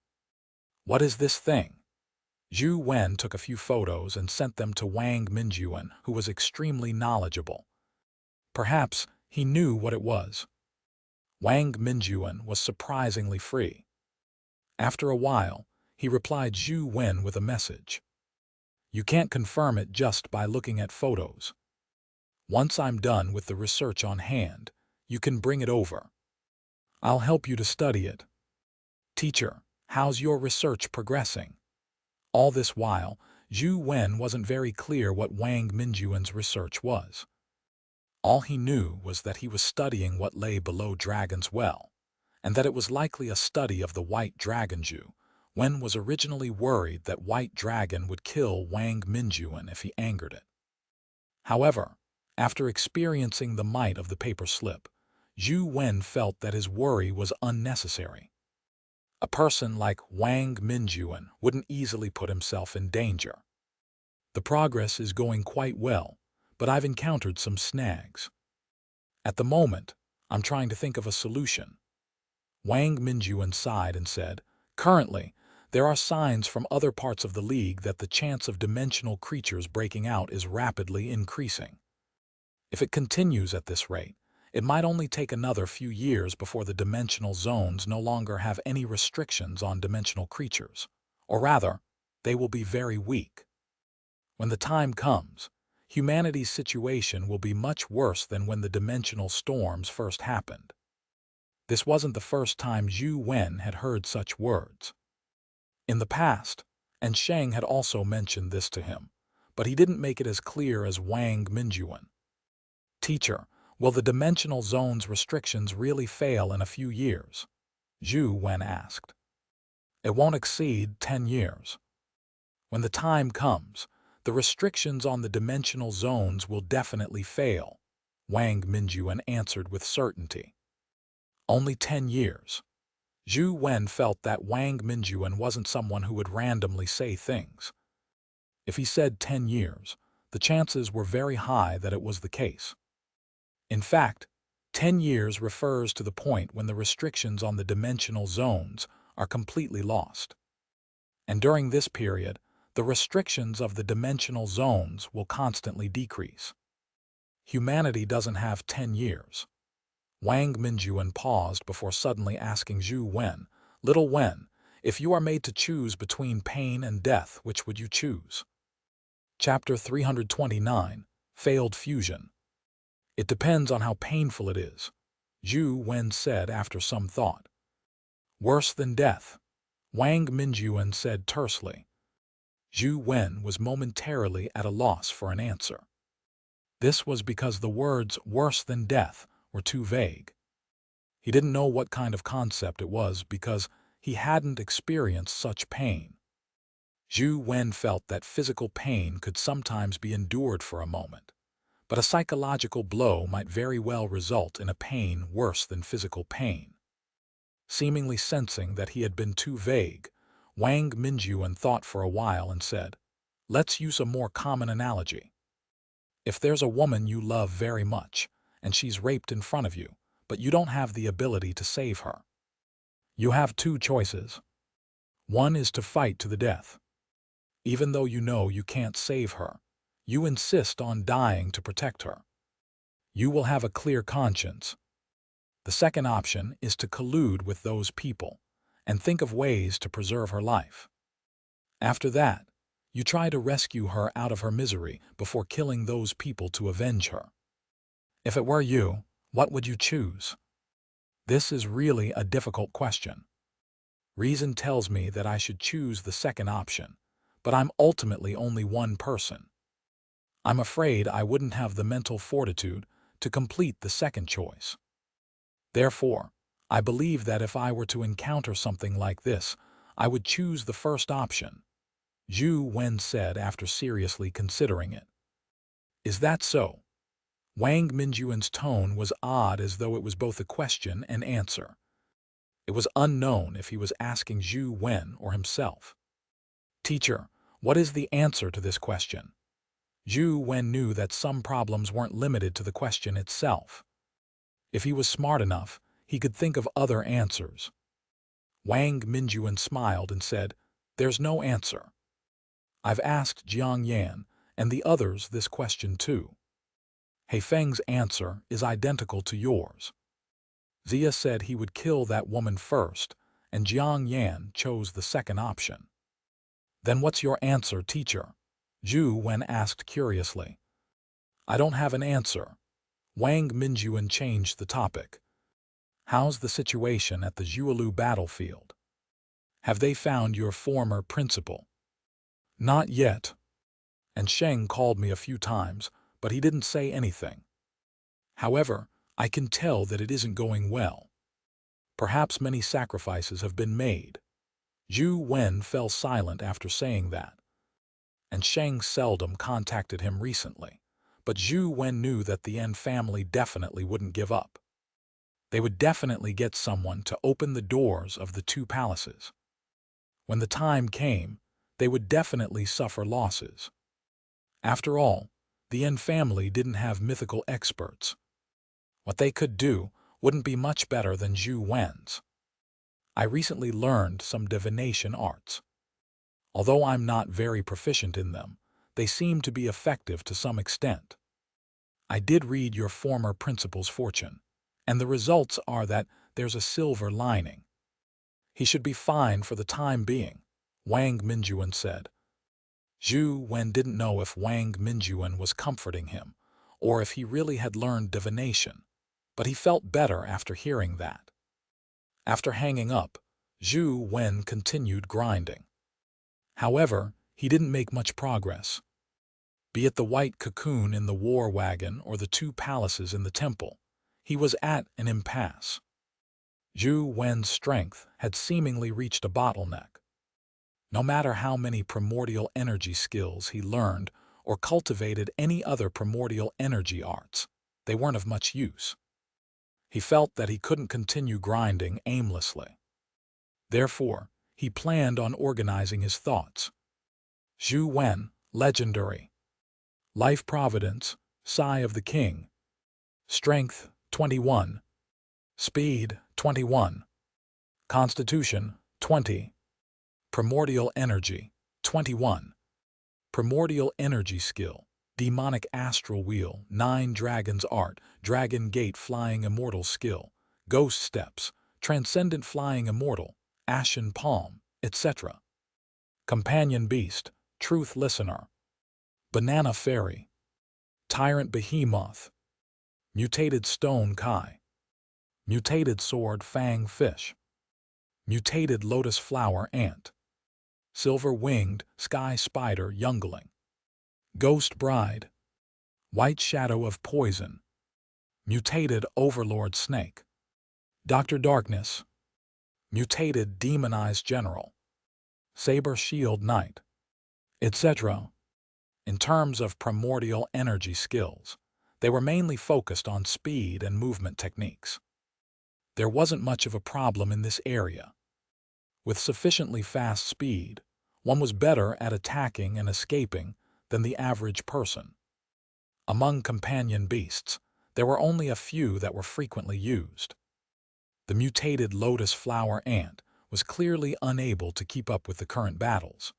"What is this thing?" Zhou Wen took a few photos and sent them to Wang Minjuan, who was extremely knowledgeable. Perhaps he knew what it was. Wang Minjuan was surprisingly free. After a while, he replied Zhou Wen with a message. "You can't confirm it just by looking at photos. Once I'm done with the research on hand, you can bring it over. I'll help you to study it." "Teacher, how's your research progressing?" All this while, Zhou Wen wasn't very clear what Wang Minjuan's research was. All he knew was that he was studying what lay below Dragon's Well, and that it was likely a study of the White Dragon. Zhou Wen was originally worried that White Dragon would kill Wang Minjuan if he angered it. However, after experiencing the might of the paper slip, Zhou Wen felt that his worry was unnecessary. A person like Wang Minjuan wouldn't easily put himself in danger. "The progress is going quite well, but I've encountered some snags. At the moment, I'm trying to think of a solution." Wang Minjuan sighed and said, "Currently, there are signs from other parts of the League that the chance of dimensional creatures breaking out is rapidly increasing. If it continues at this rate, it might only take another few years before the dimensional zones no longer have any restrictions on dimensional creatures, or rather, they will be very weak. When the time comes, humanity's situation will be much worse than when the dimensional storms first happened. This wasn't the first time Zhou Wen had heard such words. In the past, and Sheng had also mentioned this to him, but he didn't make it as clear as Wang Minjuan. Teacher, will the dimensional zone's restrictions really fail in a few years? Zhou Wen asked. It won't exceed 10 years. When the time comes, the restrictions on the dimensional zones will definitely fail, Wang Minjuan answered with certainty. Only 10 years. Zhou Wen felt that Wang Minjuan wasn't someone who would randomly say things. If he said 10 years, the chances were very high that it was the case. In fact, 10 years refers to the point when the restrictions on the dimensional zones are completely lost. And during this period, the restrictions of the dimensional zones will constantly decrease. Humanity doesn't have 10 years. Wang Minjuan paused before suddenly asking Zhou Wen, Little Wen, if you are made to choose between pain and death, which would you choose? Chapter 329, Failed Fusion. It depends on how painful it is, Zhou Wen said after some thought. Worse than death, Wang Minjuan said tersely. Zhou Wen was momentarily at a loss for an answer. This was because the words worse than death were too vague. He didn't know what kind of concept it was because he hadn't experienced such pain. Zhou Wen felt that physical pain could sometimes be endured for a moment, but a psychological blow might very well result in a pain worse than physical pain. Seemingly sensing that he had been too vague, Wang Minjuan thought for a while and said, Let's use a more common analogy. If there's a woman you love very much, and she's raped in front of you, but you don't have the ability to save her. You have two choices. One is to fight to the death. Even though you know you can't save her, you insist on dying to protect her. You will have a clear conscience. The second option is to collude with those people and think of ways to preserve her life. After that, you try to rescue her out of her misery before killing those people to avenge her. If it were you, what would you choose? This is really a difficult question. Reason tells me that I should choose the second option, but I'm ultimately only one person. I'm afraid I wouldn't have the mental fortitude to complete the second choice. Therefore, I believe that if I were to encounter something like this, I would choose the first option, Zhou Wen said after seriously considering it. Is that so? Wang Minjuan's tone was odd, as though it was both a question and answer. It was unknown if he was asking Zhou Wen or himself. Teacher, what is the answer to this question? Zhou Wen knew that some problems weren't limited to the question itself. If he was smart enough, he could think of other answers. Wang Minjuan smiled and said, There's no answer. I've asked Xianxia and the others this question too. Heifeng's answer is identical to yours. Xia said he would kill that woman first, and Xianxia chose the second option. Then what's your answer, teacher? Zhou Wen asked curiously. I don't have an answer. Wang Minjuan changed the topic. How's the situation at the Zhualu battlefield? Have they found your former principal? Not yet. And Sheng called me a few times, but he didn't say anything. However, I can tell that it isn't going well. Perhaps many sacrifices have been made. Zhou Wen fell silent after saying that. And Sheng seldom contacted him recently, but Zhou Wen knew that the N family definitely wouldn't give up. They would definitely get someone to open the doors of the two palaces. When the time came, they would definitely suffer losses. After all, the N family didn't have mythical experts. What they could do wouldn't be much better than Zhou Wen's. I recently learned some divination arts. Although I'm not very proficient in them, they seem to be effective to some extent. I did read your former principal's fortune, and the results are that there's a silver lining. He should be fine for the time being, Wang Minjuan said. Zhou Wen didn't know if Wang Minjuan was comforting him, or if he really had learned divination, but he felt better after hearing that. After hanging up, Zhou Wen continued grinding. However, he didn't make much progress. Be it the white cocoon in the war wagon or the 2 palaces in the temple, he was at an impasse. Zhou Wen's strength had seemingly reached a bottleneck. No matter how many primordial energy skills he learned or cultivated any other primordial energy arts, they weren't of much use. He felt that he couldn't continue grinding aimlessly. Therefore, he planned on organizing his thoughts. Zhou Wen, legendary. Life Providence, Sigh of the King. Strength, 21. Speed, 21. Constitution, 20. Primordial Energy, 21. Primordial Energy Skill, Demonic Astral Wheel, 9 Dragon's Art, Dragon Gate Flying Immortal Skill, Ghost Steps, Transcendent Flying Immortal, Ashen Palm, etc. Companion Beast, Truth Listener. Banana Fairy. Tyrant Behemoth. Mutated Stone Kai. Mutated Sword Fang Fish. Mutated Lotus Flower Ant. Silver-Winged Sky Spider Youngling. Ghost Bride. White Shadow of Poison. Mutated Overlord Snake. Dr. Darkness. Mutated Demonized General. Saber Shield Knight, etc. In terms of primordial energy skills, they were mainly focused on speed and movement techniques. There wasn't much of a problem in this area. With sufficiently fast speed, one was better at attacking and escaping than the average person. Among companion beasts, there were only a few that were frequently used. The mutated lotus flower ant was clearly unable to keep up with the current battles.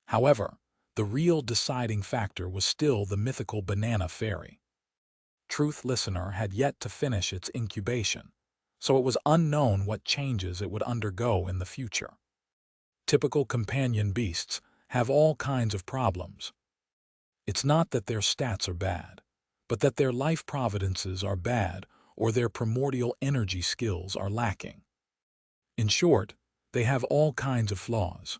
However, the real deciding factor was still the mythical banana fairy. Truth Listener had yet to finish its incubation, so it was unknown what changes it would undergo in the future. Typical companion beasts have all kinds of problems. It's not that their stats are bad, but that their life providences are bad or their primordial energy skills are lacking. In short, they have all kinds of flaws.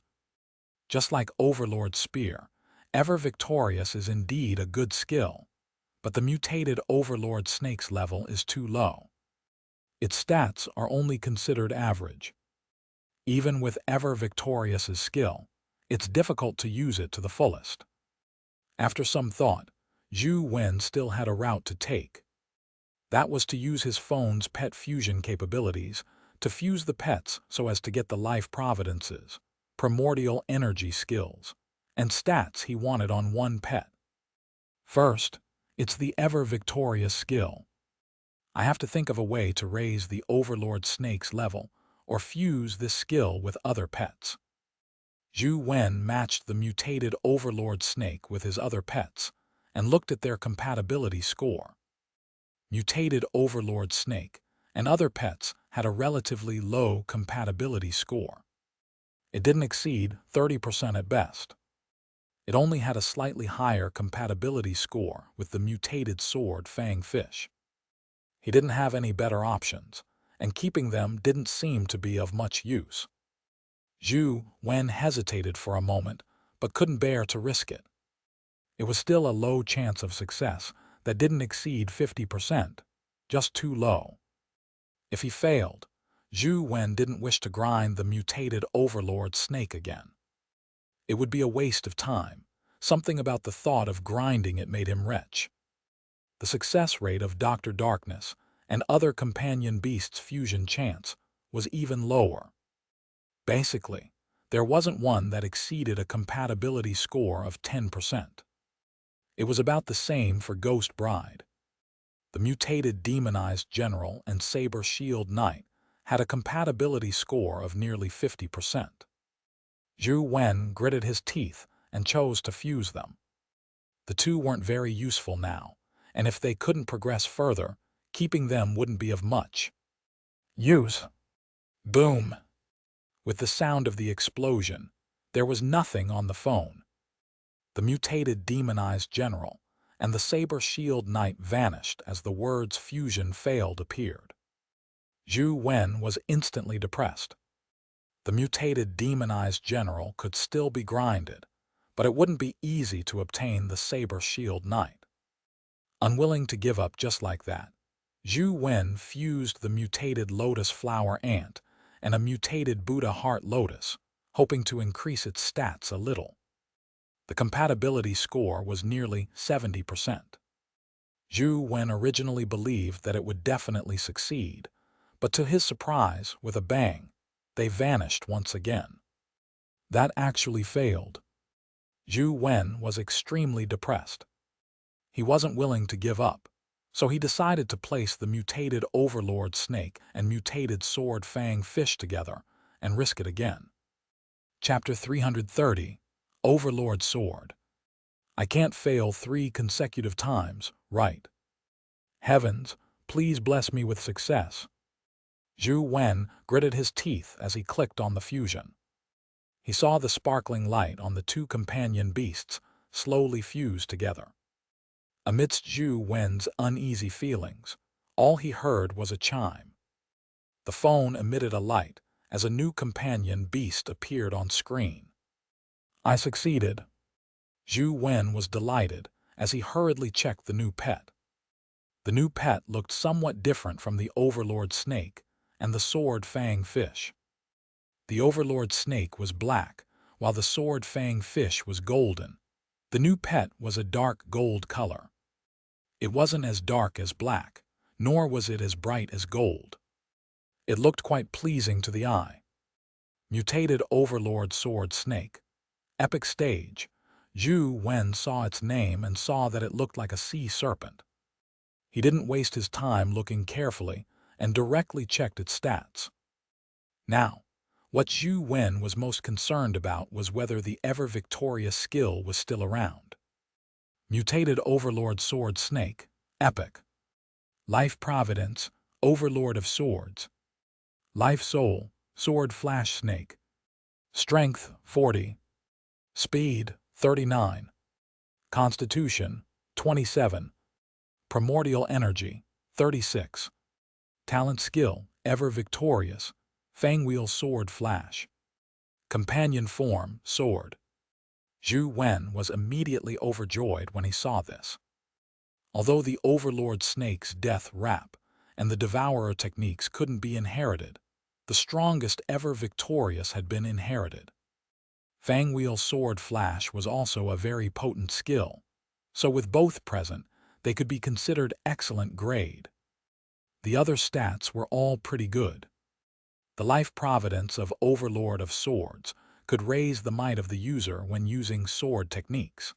Just like Overlord Spear, Ever Victorious is indeed a good skill, but the mutated Overlord Snake's level is too low. Its stats are only considered average. Even with Ever Victorious's skill, it's difficult to use it to the fullest. After some thought, Zhou Wen still had a route to take. That was to use his phone's pet fusion capabilities to fuse the pets so as to get the life providences, primordial energy skills, and stats he wanted on one pet. First, it's the Ever Victorious skill. I have to think of a way to raise the Overlord Snake's level or fuse this skill with other pets. Zhou Wen matched the mutated Overlord Snake with his other pets and looked at their compatibility score. Mutated Overlord Snake and other pets had a relatively low compatibility score. It didn't exceed 30% at best. It only had a slightly higher compatibility score with the mutated sword Fang Fish. He didn't have any better options, and keeping them didn't seem to be of much use. Zhou Wen hesitated for a moment, but couldn't bear to risk it. It was still a low chance of success that didn't exceed 50%, just too low. If he failed, Zhou Wen didn't wish to grind the mutated Overlord Snake again. It would be a waste of time. Something about the thought of grinding it made him retch. The success rate of Dr. Darkness and other companion beasts' fusion chance was even lower. Basically, there wasn't one that exceeded a compatibility score of 10%. It was about the same for Ghost Bride. The mutated Demonized General and Saber Shield Knight had a compatibility score of nearly 50%. Zhou Wen gritted his teeth and chose to fuse them. The two weren't very useful now, and if they couldn't progress further, keeping them wouldn't be of much use. Boom! With the sound of the explosion, there was nothing on the phone. The mutated demonized general and the saber shield knight vanished as the words fusion failed appeared. Zhou Wen was instantly depressed. The mutated demonized general could still be grinded, but it wouldn't be easy to obtain the saber shield knight. Unwilling to give up just like that, Zhou Wen fused the mutated lotus flower ant and a mutated Buddha heart lotus, hoping to increase its stats a little. The compatibility score was nearly 70%. Zhou Wen originally believed that it would definitely succeed, but to his surprise, with a bang, they vanished once again. That actually failed. Zhou Wen was extremely depressed. He wasn't willing to give up, so he decided to place the mutated Overlord Snake and mutated Sword Fang Fish together and risk it again. Chapter 330, Overlord Sword. I can't fail 3 consecutive times, right? Heavens, please bless me with success. Zhou Wen gritted his teeth as he clicked on the fusion. He saw the sparkling light on the 2 companion beasts slowly fuse together. Amidst Zhou Wen's uneasy feelings, all he heard was a chime. The phone emitted a light as a new companion beast appeared on screen. I succeeded. Zhou Wen was delighted as he hurriedly checked the new pet. The new pet looked somewhat different from the Overlord Snake and the Sword Fang Fish. The Overlord Snake was black, while the Sword Fang Fish was golden. The new pet was a dark gold color. It wasn't as dark as black, nor was it as bright as gold. It looked quite pleasing to the eye. Mutated Overlord Sword Snake. Epic stage. Zhou Wen saw its name and saw that it looked like a sea serpent. He didn't waste his time looking carefully and directly checked its stats. Now, what Zhou Wen was most concerned about was whether the ever-victorious skill was still around. Mutated Overlord Sword Snake. Epic. Life Providence, Overlord of Swords. Life Soul, Sword Flash Snake. Strength, 40. Speed, 39. Constitution, 27. Primordial Energy, 36. Talent Skill, Ever Victorious, Fangwheel Sword Flash. Companion Form, Sword. Zhou Wen was immediately overjoyed when he saw this. Although the Overlord Snake's death rap and the Devourer techniques couldn't be inherited, the strongest ever victorious had been inherited. Fangwheel Sword Flash was also a very potent skill, so with both present, they could be considered excellent grade. The other stats were all pretty good. The life providence of Overlord of Swords could raise the might of the user when using sword techniques,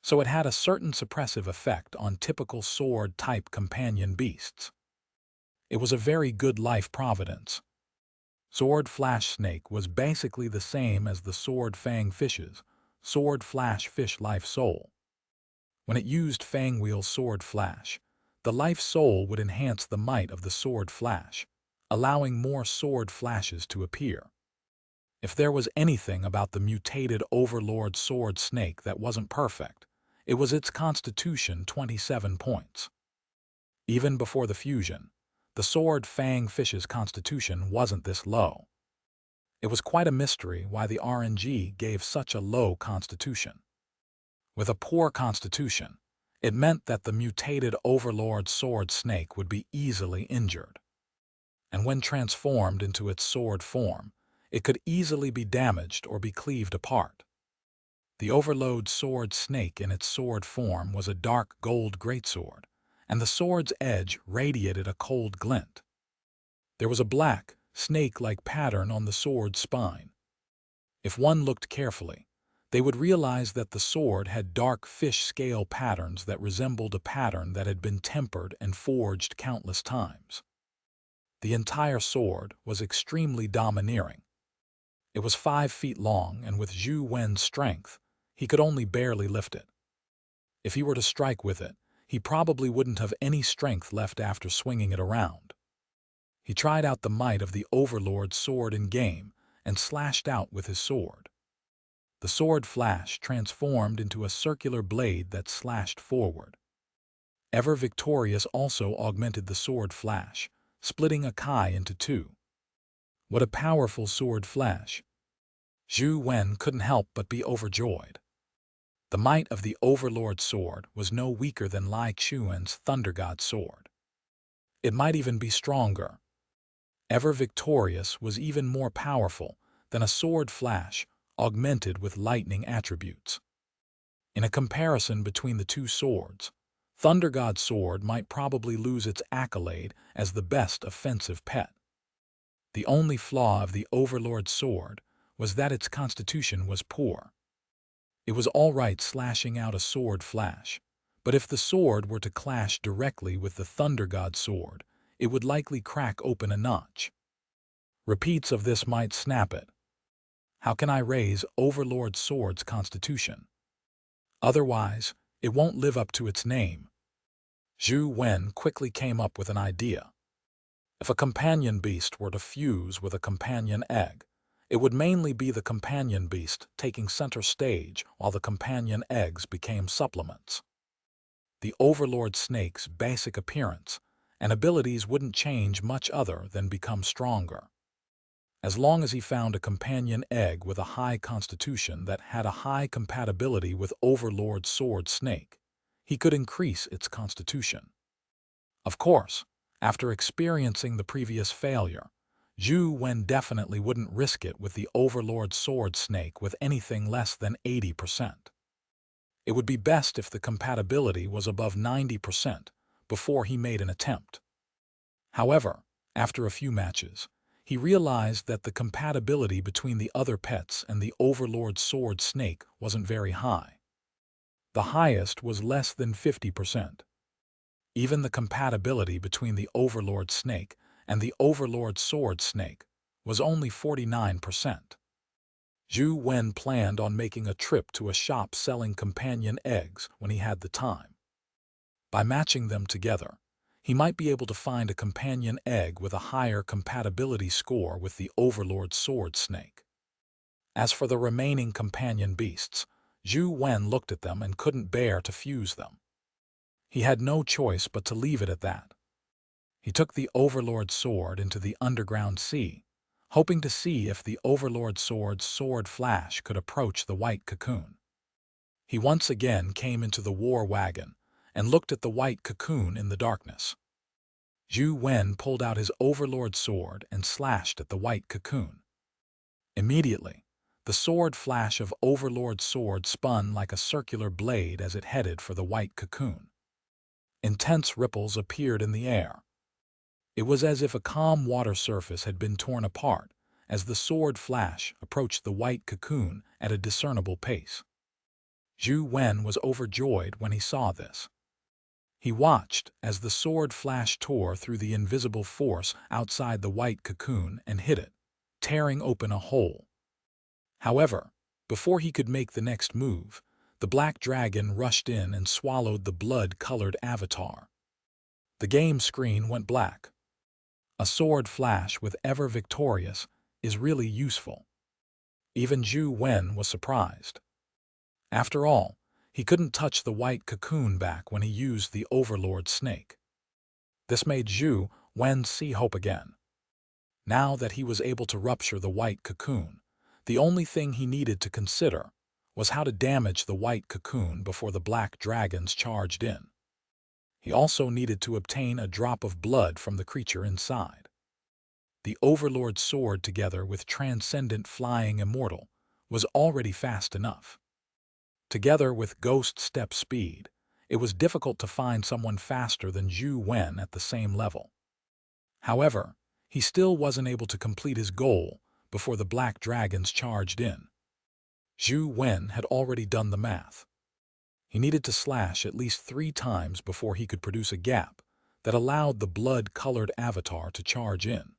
so it had a certain suppressive effect on typical sword-type companion beasts. It was a very good life providence. Sword Flash Snake was basically the same as the Sword Fang Fish's Sword Flash Fish Life Soul. When it used Fangwheel Sword Flash, the Life Soul would enhance the might of the Sword Flash, allowing more sword flashes to appear. If there was anything about the mutated Overlord Sword Snake that wasn't perfect, it was its Constitution 27 points. Even before the fusion, the Sword Fang Fish's Constitution wasn't this low. It was quite a mystery why the RNG gave such a low Constitution. With a poor Constitution, it meant that the mutated Overlord Sword Snake would be easily injured. And when transformed into its sword form, it could easily be damaged or be cleaved apart. The Overlord Sword Snake in its sword form was a dark gold greatsword, and the sword's edge radiated a cold glint. There was a black, snake-like pattern on the sword's spine. If one looked carefully, they would realize that the sword had dark fish scale patterns that resembled a pattern that had been tempered and forged countless times. The entire sword was extremely domineering. It was 5 feet long, and with Zhou Wen's strength, he could only barely lift it. If he were to strike with it, he probably wouldn't have any strength left after swinging it around. He tried out the might of the Overlord's sword in game and slashed out with his sword. The sword flash transformed into a circular blade that slashed forward. Ever Victorious also augmented the sword flash, splitting Akai into two. What a powerful sword flash! Zhou Wen couldn't help but be overjoyed. The might of the Overlord's sword was no weaker than Lai Xuan's Thunder God's sword. It might even be stronger. Ever Victorious was even more powerful than a sword flash augmented with lightning attributes. In a comparison between the two swords, Thunder God's sword might probably lose its accolade as the best offensive pet. The only flaw of the Overlord's sword was that its constitution was poor. It was all right slashing out a sword flash, but if the sword were to clash directly with the Thunder God's sword, it would likely crack open a notch. Repeats of this might snap it. How can I raise Overlord's sword's constitution? Otherwise, it won't live up to its name. Zhou Wen quickly came up with an idea. If a companion beast were to fuse with a companion egg, it would mainly be the companion beast taking center stage while the companion eggs became supplements. The Overlord snake's basic appearance and abilities wouldn't change much other than become stronger. As long as he found a companion egg with a high constitution that had a high compatibility with Overlord's sword snake, he could increase its constitution. Of course, after experiencing the previous failure, Zhou Wen definitely wouldn't risk it with the Overlord's sword snake with anything less than 80%. It would be best if the compatibility was above 90% before he made an attempt. However, after a few matches, he realized that the compatibility between the other pets and the Overlord's sword snake wasn't very high. The highest was less than 50%. Even the compatibility between the Overlord snake and the Overlord sword snake was only 49%. Zhou Wen planned on making a trip to a shop selling companion eggs when he had the time. By matching them together, he might be able to find a companion egg with a higher compatibility score with the Overlord sword snake. As for the remaining companion beasts, Zhou Wen looked at them and couldn't bear to fuse them. He had no choice but to leave it at that. He took the Overlord sword into the underground sea, hoping to see if the Overlord sword's sword flash could approach the white cocoon. He once again came into the war wagon and looked at the white cocoon in the darkness. Zhou Wen pulled out his Overlord sword and slashed at the white cocoon. Immediately, the sword flash of Overlord's sword spun like a circular blade as it headed for the white cocoon. Intense ripples appeared in the air. It was as if a calm water surface had been torn apart as the sword flash approached the white cocoon at a discernible pace. Zhou Wen was overjoyed when he saw this. He watched as the sword flash tore through the invisible force outside the white cocoon and hit it, tearing open a hole. However, before he could make the next move, the black dragon rushed in and swallowed the blood-colored avatar. The game screen went black. A sword flash with Ever Victorious is really useful. Even Zhou Wen was surprised. After all, he couldn't touch the white cocoon back when he used the Overlord snake. This made Zhou Wen see hope again. Now that he was able to rupture the white cocoon, the only thing he needed to consider was how to damage the white cocoon before the black dragons charged in. He also needed to obtain a drop of blood from the creature inside. The Overlord sword together with Transcendent Flying Immortal was already fast enough. Together with Ghost Step Speed, it was difficult to find someone faster than Zhou Wen at the same level. However, he still wasn't able to complete his goal before the black dragons charged in. Zhou Wen had already done the math. He needed to slash at least 3 times before he could produce a gap that allowed the blood-colored avatar to charge in.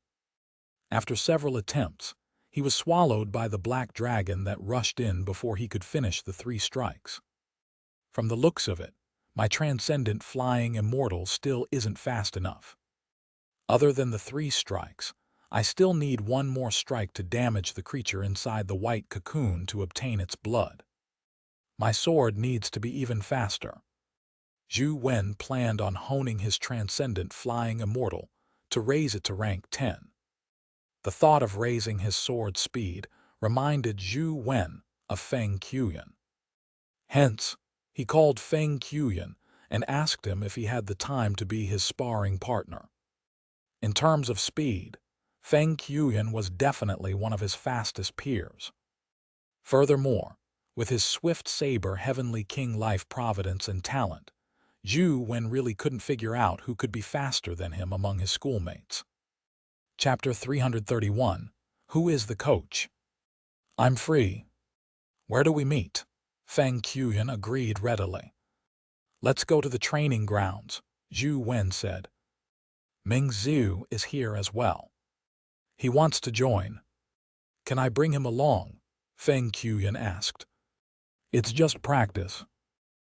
After several attempts, he was swallowed by the black dragon that rushed in before he could finish the 3 strikes. From the looks of it, My transcendent flying immortal still isn't fast enough. Other than the 3 strikes, I still need 1 more strike to damage the creature inside the white cocoon to obtain its blood. My sword needs to be even faster. Zhou Wen planned on honing his transcendent flying immortal to raise it to rank 10. The thought of raising his sword speed reminded Zhou Wen of Feng Qiuyan. Hence, he called Feng Qiuyan and asked him if he had the time to be his sparring partner. In terms of speed, Feng Qiuyan was definitely one of his fastest peers. Furthermore, with his swift saber heavenly king life providence and talent, Zhou Wen really couldn't figure out who could be faster than him among his schoolmates. Chapter 331. Who is the coach? I'm free. Where do we meet? Feng Qiuyan agreed readily. Let's go to the training grounds, Zhou Wen said. Ming Xiu is here as well. He wants to join. Can I bring him along? Feng Qiuyan asked. It's just practice.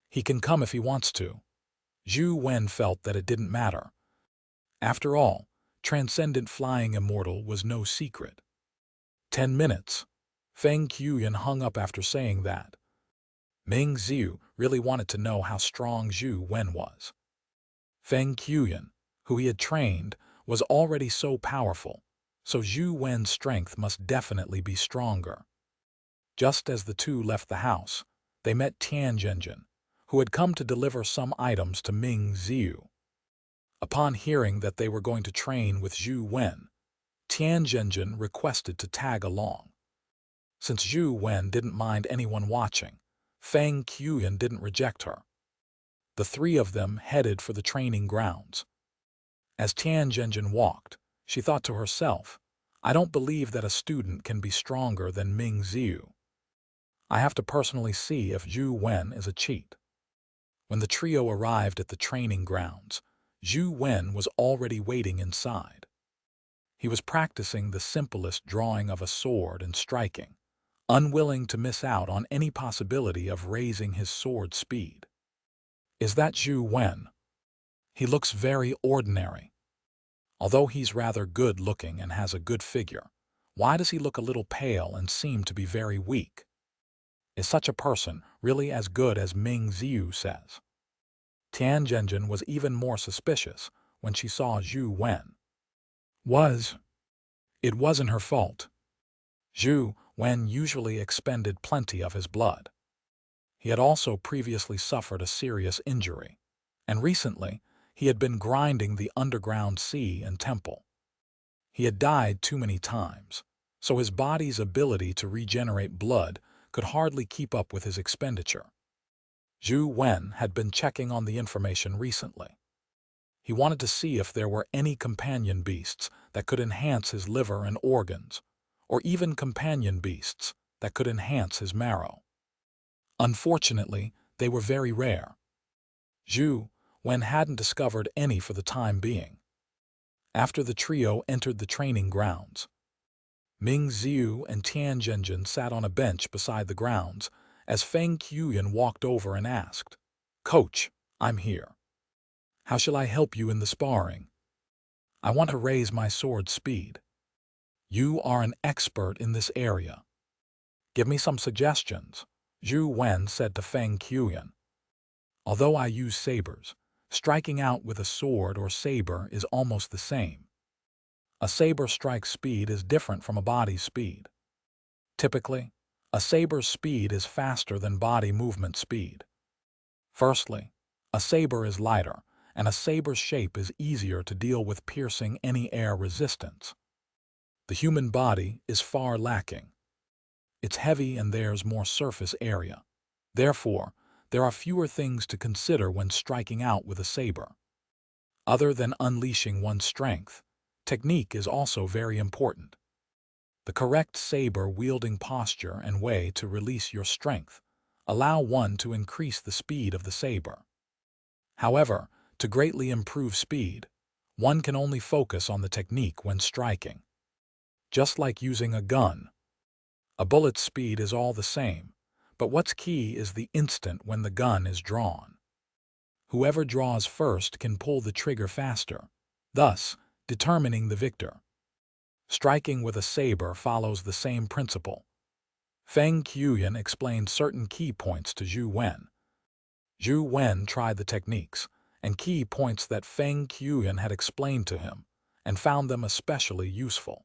He can come if he wants to. Zhou Wen felt that it didn't matter. After all, transcendent flying immortal was no secret. 10 minutes. Feng Qiuyan hung up after saying that. Ming Xiu really wanted to know how strong Zhou Wen was. Feng Qiuyan, who he had trained, was already so powerful, so Zhou Wen's strength must definitely be stronger. Just as the two left the house, they met Tianjin, who had come to deliver some items to Ming Xiu. Upon hearing that they were going to train with Zhou Wen, Tianjin requested to tag along. Since Zhou Wen didn't mind anyone watching, Feng Qiuyan didn't reject her. The 3 of them headed for the training grounds. As Tianjin walked, she thought to herself, I don't believe that a student can be stronger than Ming Xiu. I have to personally see if Zhou Wen is a cheat. When the trio arrived at the training grounds, Zhou Wen was already waiting inside. He was practicing the simplest drawing of a sword and striking, unwilling to miss out on any possibility of raising his sword speed. Is that Zhou Wen? He looks very ordinary. Although he's rather good-looking and has a good figure, why does he look a little pale and seem to be very weak? Is such a person really as good as Ming Xiu says? Tianjin was even more suspicious when she saw Zhou Wen. It wasn't her fault. Zhou Wen usually expended plenty of his blood. He had also previously suffered a serious injury, and recently he had been grinding the underground sea and temple. He had died too many times, so his body's ability to regenerate blood could hardly keep up with his expenditure. Zhou Wen had been checking on the information recently. He wanted to see if there were any companion beasts that could enhance his liver and organs, or even companion beasts that could enhance his marrow. Unfortunately, they were very rare. Zhou Wen hadn't discovered any for the time being. After the trio entered the training grounds, Ming Xiu and Tianjin sat on a bench beside the grounds as Feng Qiuyan walked over and asked, Coach, I'm here. How shall I help you in the sparring? I want to raise my sword speed. You are an expert in this area. Give me some suggestions, Zhou Wen said to Feng Qiuyan. Although I use sabers, striking out with a sword or saber is almost the same. A saber strike speed is different from a body's speed. Typically, a saber's speed is faster than body movement speed. Firstly, a saber is lighter, and a saber's shape is easier to deal with piercing any air resistance. The human body is far lacking. It's heavy and there's more surface area. Therefore, there are fewer things to consider when striking out with a saber. Other than unleashing one's strength, technique is also very important. The correct saber-wielding posture and way to release your strength allow one to increase the speed of the saber. However, to greatly improve speed, one can only focus on the technique when striking. Just like using a gun, a bullet's speed is all the same, but what's key is the instant when the gun is drawn. Whoever draws first can pull the trigger faster, thus determining the victor. Striking with a saber follows the same principle. Feng Qiuyan explained certain key points to Zhou Wen. Zhou Wen tried the techniques and key points that Feng Qiuyan had explained to him, and found them especially useful.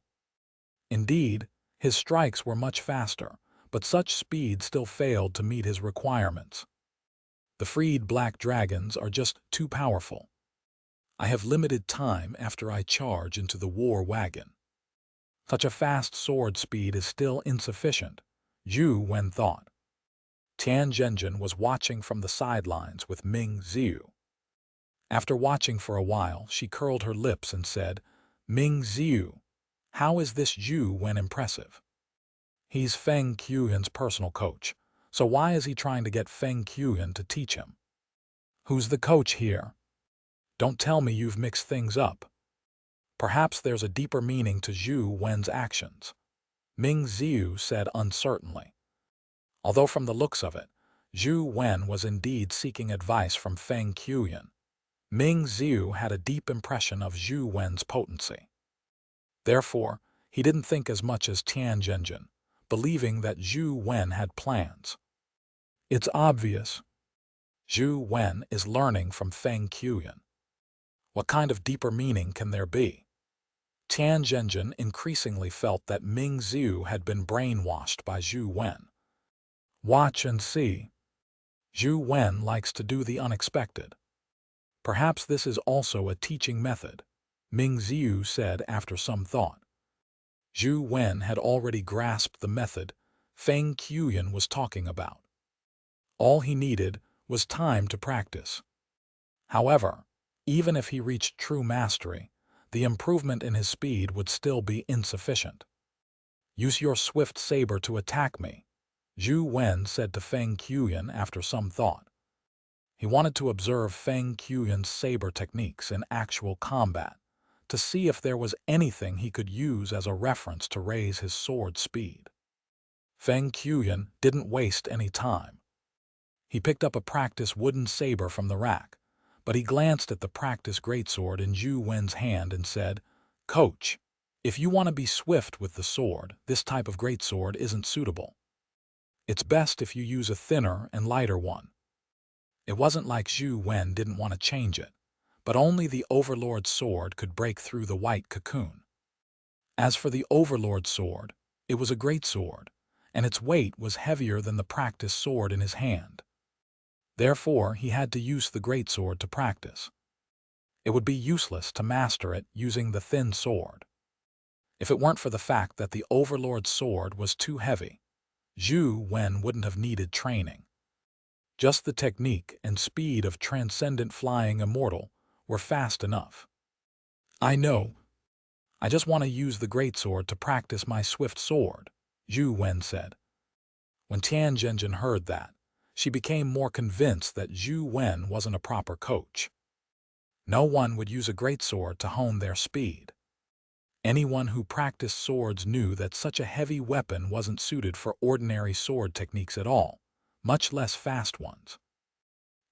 Indeed, his strikes were much faster, but such speed still failed to meet his requirements. The freed black dragons are just too powerful. I have limited time after I charge into the war wagon. Such a fast sword speed is still insufficient, Zhou Wen thought. Tian Zhenjin was watching from the sidelines with Ming Ziyu. After watching for a while, she curled her lips and said, "Ming Ziyu, how is this Zhou Wen impressive? He's Feng Qiuyan's personal coach, so why is he trying to get Feng Qiuyan to teach him? Who's the coach here? Don't tell me you've mixed things up. Perhaps there's a deeper meaning to Zhou Wen's actions," Ming Ziyu said uncertainly. Although from the looks of it, Zhou Wen was indeed seeking advice from Feng Qiuyan, Ming Ziyu had a deep impression of Zhou Wen's potency. Therefore, he didn't think as much as Tian Zhenjin, believing that Zhou Wen had plans. It's obvious. Zhou Wen is learning from Feng Qiuyan. What kind of deeper meaning can there be? Tian Zhenjin increasingly felt that Ming Ziyu had been brainwashed by Zhou Wen. Watch and see. Zhou Wen likes to do the unexpected. Perhaps this is also a teaching method, Ming Ziyu said after some thought. Zhou Wen had already grasped the method Feng Qiuyan was talking about. All he needed was time to practice. However, even if he reached true mastery, the improvement in his speed would still be insufficient. Use your swift saber to attack me, Zhou Wen said to Feng Qiuyan after some thought. He wanted to observe Feng Qiuyan's saber techniques in actual combat, to see if there was anything he could use as a reference to raise his sword speed. Feng Qiuyan didn't waste any time. He picked up a practice wooden saber from the rack, but he glanced at the practice greatsword in Zhou Wen's hand and said, "Coach, if you want to be swift with the sword, this type of greatsword isn't suitable. It's best if you use a thinner and lighter one." It wasn't like Zhou Wen didn't want to change it, but only the Overlord's sword could break through the white cocoon. As for the Overlord's sword, it was a great sword, and its weight was heavier than the practice sword in his hand. Therefore, he had to use the greatsword to practice. It would be useless to master it using the thin sword. If it weren't for the fact that the Overlord's sword was too heavy, Zhou Wen wouldn't have needed training. Just the technique and speed of transcendent flying immortal were fast enough. "I know. I just want to use the greatsword to practice my swift sword," Zhou Wen said. When Tian Zhenjin heard that, she became more convinced that Zhou Wen wasn't a proper coach. No one would use a greatsword to hone their speed. Anyone who practiced swords knew that such a heavy weapon wasn't suited for ordinary sword techniques at all, much less fast ones.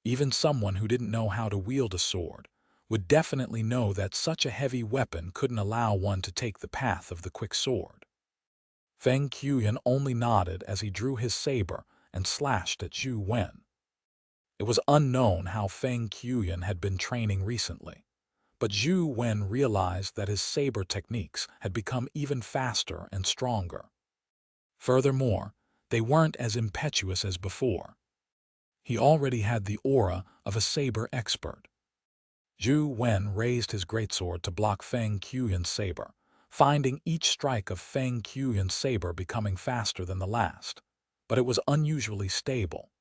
Even someone who didn't know how to wield a sword would definitely know that such a heavy weapon couldn't allow one to take the path of the quick sword. Feng Qiuyan only nodded as he drew his saber and slashed at Zhou Wen. It was unknown how Feng Qiuyan had been training recently, but Zhou Wen realized that his saber techniques had become even faster and stronger. Furthermore, they weren't as impetuous as before. He already had the aura of a saber expert. Zhou Wen raised his greatsword to block Feng Qiuyan's saber, finding each strike of Feng Qiuyan's saber becoming faster than the last, but it was unusually stable.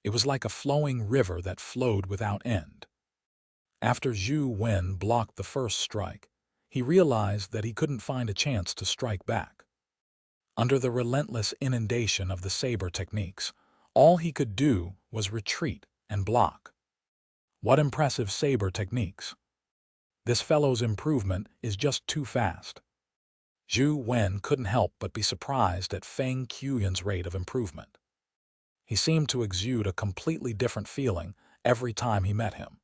It was like a flowing river that flowed without end. After Zhou Wen blocked the first strike, he realized that he couldn't find a chance to strike back. Under the relentless inundation of the saber techniques, all he could do was retreat and block. What impressive saber techniques! This fellow's improvement is just too fast. Zhou Wen couldn't help but be surprised at Feng Qiuyan's rate of improvement. He seemed to exude a completely different feeling every time he met him.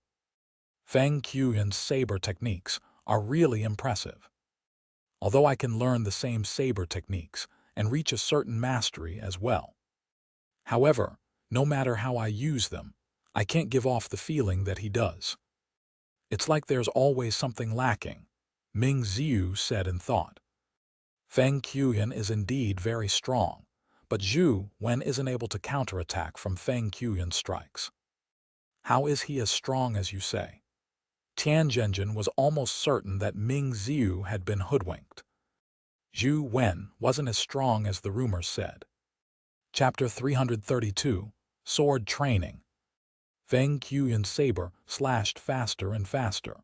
Feng Qiuyan's saber techniques are really impressive. Although I can learn the same saber techniques and reach a certain mastery as well. However, no matter how I use them, I can't give off the feeling that he does. It's like there's always something lacking, Ming Ziyu said in thought. Feng Qiuyan is indeed very strong, but Zhou Wen isn't able to counterattack from Feng Qiuyan's strikes. How is he as strong as you say? Tianzhenjin was almost certain that Ming Ziyu had been hoodwinked. Zhou Wen wasn't as strong as the rumors said. Chapter 332, Sword Training. Feng Qiuyan's saber slashed faster and faster.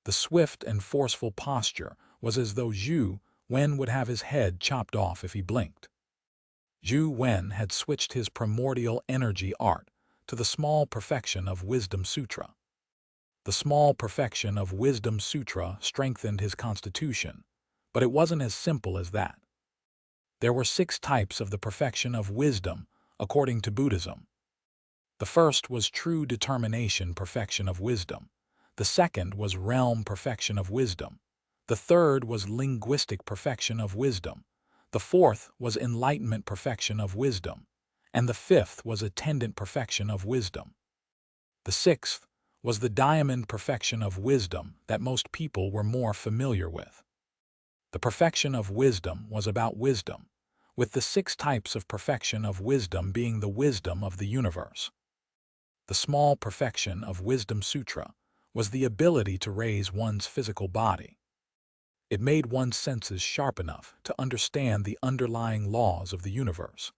The swift and forceful posture was as though Zhou Wen would have his head chopped off if he blinked. Zhou Wen had switched his primordial energy art to the small perfection of Wisdom Sutra. The small perfection of Wisdom Sutra strengthened his constitution, but it wasn't as simple as that. There were 6 types of the perfection of wisdom, according to Buddhism. The first was true determination perfection of wisdom. The second was realm perfection of wisdom. The third was linguistic perfection of wisdom. The fourth was enlightenment perfection of wisdom. And the fifth was attendant perfection of wisdom. The sixth was the diamond perfection of wisdom that most people were more familiar with. The perfection of wisdom was about wisdom, with the 6 types of perfection of wisdom being the wisdom of the universe. The small perfection of Wisdom Sutra was the ability to raise one's physical body. It made one's senses sharp enough to understand the underlying laws of the universe.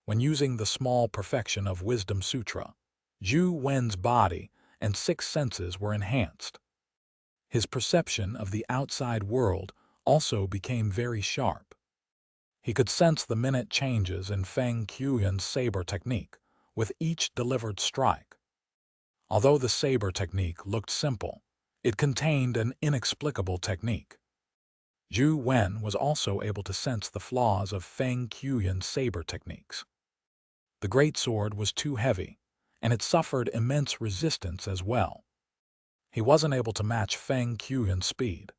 When using the small perfection of Wisdom Sutra, Zhou Wen's body and 6 senses were enhanced. His perception of the outside world also became very sharp. He could sense the minute changes in Feng Qiuyan's saber technique with each delivered strike. Although the saber technique looked simple, it contained an inexplicable technique. Zhou Wen was also able to sense the flaws of Feng Qiuyan's saber techniques. The great sword was too heavy, and it suffered immense resistance as well. He wasn't able to match Feng Qiuyan's speed.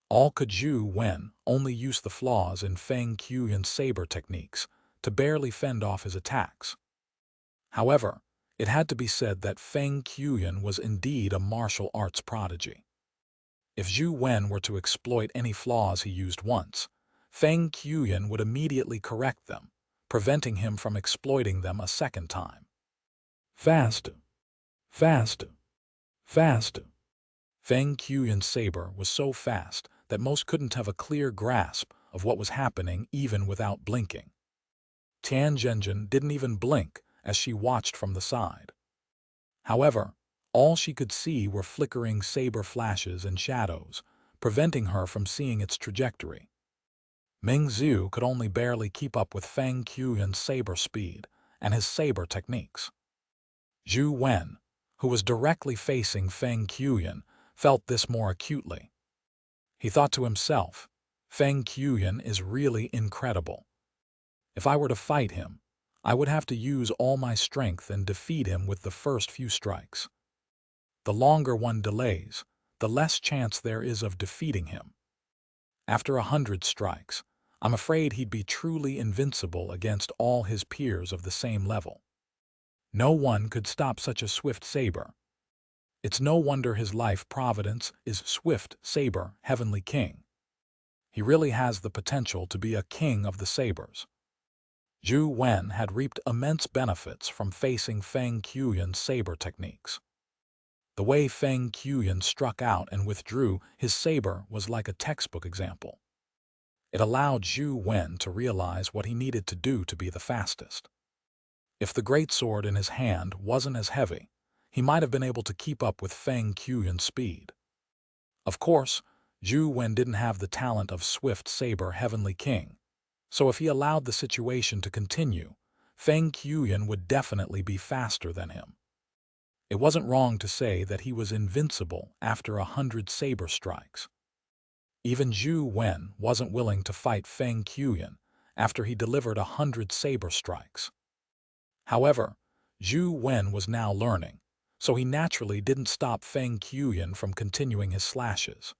All could Zhou Wen only use the flaws in Feng Qiuyan's saber techniques to barely fend off his attacks. However, it had to be said that Feng Qiuyan was indeed a martial arts prodigy. If Zhou Wen were to exploit any flaws he used once, Feng Qiuyan would immediately correct them, preventing him from exploiting them a second time. Fast, fast, fast. Feng Qiuyan's saber was so fast that most couldn't have a clear grasp of what was happening even without blinking. Tianzhenjin didn't even blink as she watched from the side. However, all she could see were flickering saber flashes and shadows, preventing her from seeing its trajectory. Ming Ziyu could only barely keep up with Feng Qiuyan's saber speed and his saber techniques. Zhou Wen, who was directly facing Feng Qiuyan, felt this more acutely. He thought to himself, Feng Qiuyan is really incredible. If I were to fight him, I would have to use all my strength and defeat him with the first few strikes. The longer one delays, the less chance there is of defeating him. After 100 strikes, I'm afraid he'd be truly invincible against all his peers of the same level. No one could stop such a swift saber. It's no wonder his life providence is Swift Saber Heavenly King. He really has the potential to be a king of the sabers. Zhou Wen had reaped immense benefits from facing Feng Qiuyan's saber techniques. The way Feng Qiuyan struck out and withdrew his saber was like a textbook example. It allowed Zhou Wen to realize what he needed to do to be the fastest. If the great sword in his hand wasn't as heavy, he might have been able to keep up with Feng Qiuyan's speed. Of course, Zhou Wen didn't have the talent of Swift Saber Heavenly King, so if he allowed the situation to continue, Feng Qiuyan would definitely be faster than him. It wasn't wrong to say that he was invincible after 100 saber strikes. Even Zhou Wen wasn't willing to fight Feng Qiuyan after he delivered 100 saber strikes. However, Zhou Wen was now learning, so he naturally didn't stop Feng Qiuyan from continuing his slashes.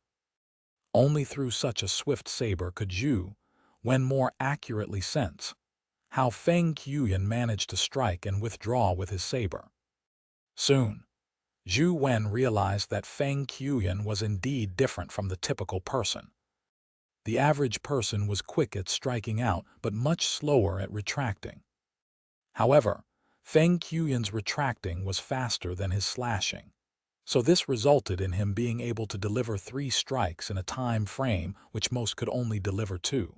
Only through such a swift saber could Zhou Wen more accurately sense how Feng Qiuyan managed to strike and withdraw with his saber. Soon, Zhou Wen realized that Feng Qiuyan was indeed different from the typical person. The average person was quick at striking out but much slower at retracting. However, Feng Qiuyan's retracting was faster than his slashing, so this resulted in him being able to deliver 3 strikes in a time frame which most could only deliver 2.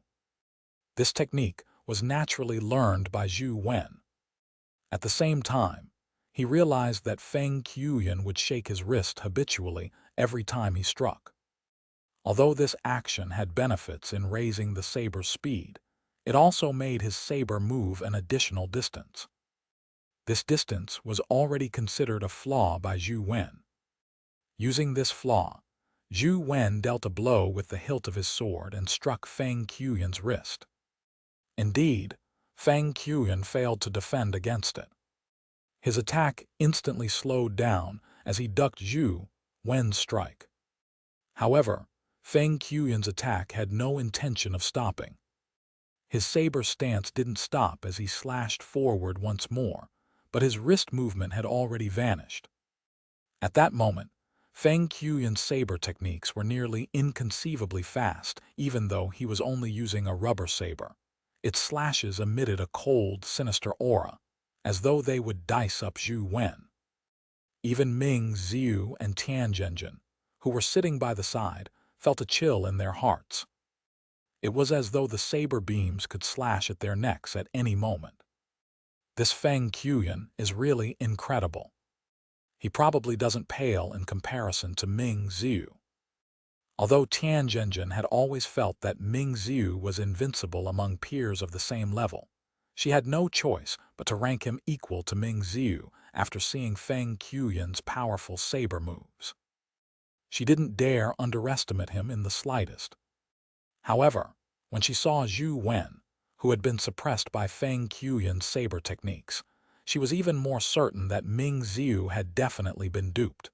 This technique was naturally learned by Zhou Wen. At the same time, he realized that Feng Qiuyan would shake his wrist habitually every time he struck. Although this action had benefits in raising the saber's speed, it also made his saber move an additional distance. This distance was already considered a flaw by Zhou Wen. Using this flaw, Zhou Wen dealt a blow with the hilt of his sword and struck Feng Qiuyan's wrist. Indeed, Feng Qiuyan failed to defend against it. His attack instantly slowed down as he ducked Zhou Wen's strike. However, Feng Qiuyan's attack had no intention of stopping. His saber stance didn't stop as he slashed forward once more, but his wrist movement had already vanished. At that moment, Feng Qiuyan's saber techniques were nearly inconceivably fast, even though he was only using a rubber saber. Its slashes emitted a cold, sinister aura, as though they would dice up Zhou Wen. Even Ming Ziu and Tianjin, who were sitting by the side, felt a chill in their hearts. It was as though the saber beams could slash at their necks at any moment. This Feng Qiuyan is really incredible. He probably doesn't pale in comparison to Ming Ziu. Although Tianjin had always felt that Ming Ziu was invincible among peers of the same level, she had no choice but to rank him equal to Ming Ziu after seeing Feng Qiuyan's powerful saber moves. She didn't dare underestimate him in the slightest. However, when she saw Zhou Wen, who had been suppressed by Feng Qiuyan's saber techniques, she was even more certain that Ming Ziu had definitely been duped.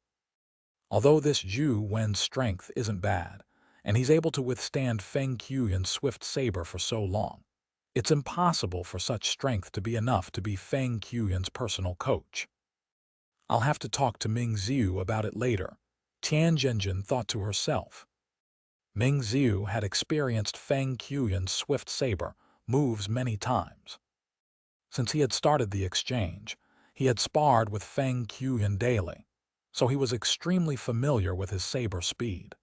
Although this Zhou Wen's strength isn't bad, and he's able to withstand Feng Qiuyan's swift saber for so long, it's impossible for such strength to be enough to be Feng Qiuyan's personal coach. I'll have to talk to Ming Ziu about it later, Tianjin thought to herself. Ming Ziu had experienced Feng Qiuyan's swift saber moves many times. Since he had started the exchange, he had sparred with Feng Qiuyan daily, so he was extremely familiar with his saber speed.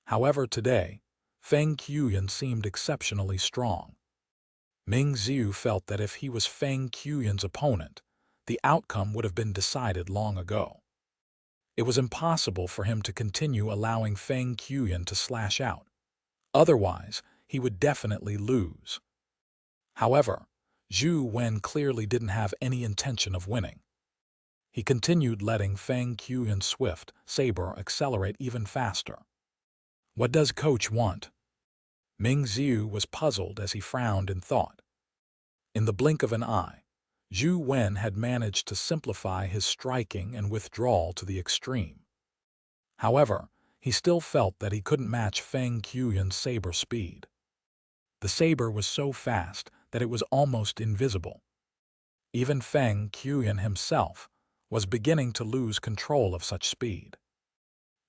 However, today, Feng Qiuyan seemed exceptionally strong. Ming Ziu felt that if he was Feng Qiuyan's opponent, the outcome would have been decided long ago. It was impossible for him to continue allowing Feng Qiuyan to slash out. Otherwise, he would definitely lose. However, Zhou Wen clearly didn't have any intention of winning. He continued letting Feng Qiuyan's swift saber accelerate even faster. What does coach want? Ming Ziu was puzzled as he frowned in thought. In the blink of an eye, Zhou Wen had managed to simplify his striking and withdrawal to the extreme. However, he still felt that he couldn't match Feng Qiuyan's saber speed. The saber was so fast that it was almost invisible. Even Feng Qiuyan himself was beginning to lose control of such speed.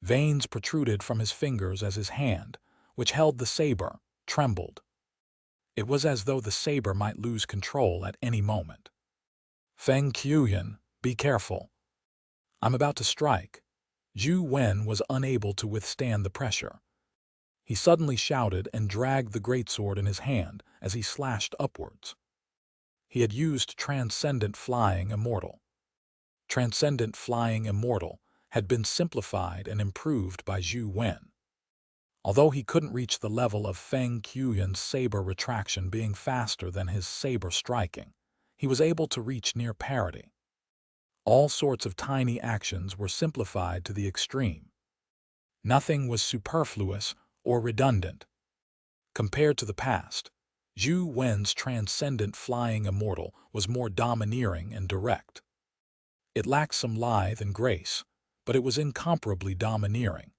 Veins protruded from his fingers as his hand, which held the saber, trembled. It was as though the saber might lose control at any moment. Feng Qiuyan, be careful. I'm about to strike. Zhou Wen was unable to withstand the pressure. He suddenly shouted and dragged the greatsword in his hand as he slashed upwards. He had used Transcendent Flying Immortal. Transcendent Flying Immortal had been simplified and improved by Zhou Wen. Although he couldn't reach the level of Feng Qiuyan's saber retraction being faster than his saber striking, he was able to reach near parity. All sorts of tiny actions were simplified to the extreme. Nothing was superfluous or redundant. Compared to the past, Zhou Wen's transcendent flying immortal was more domineering and direct. It lacked some lithe and grace, but it was incomparably domineering.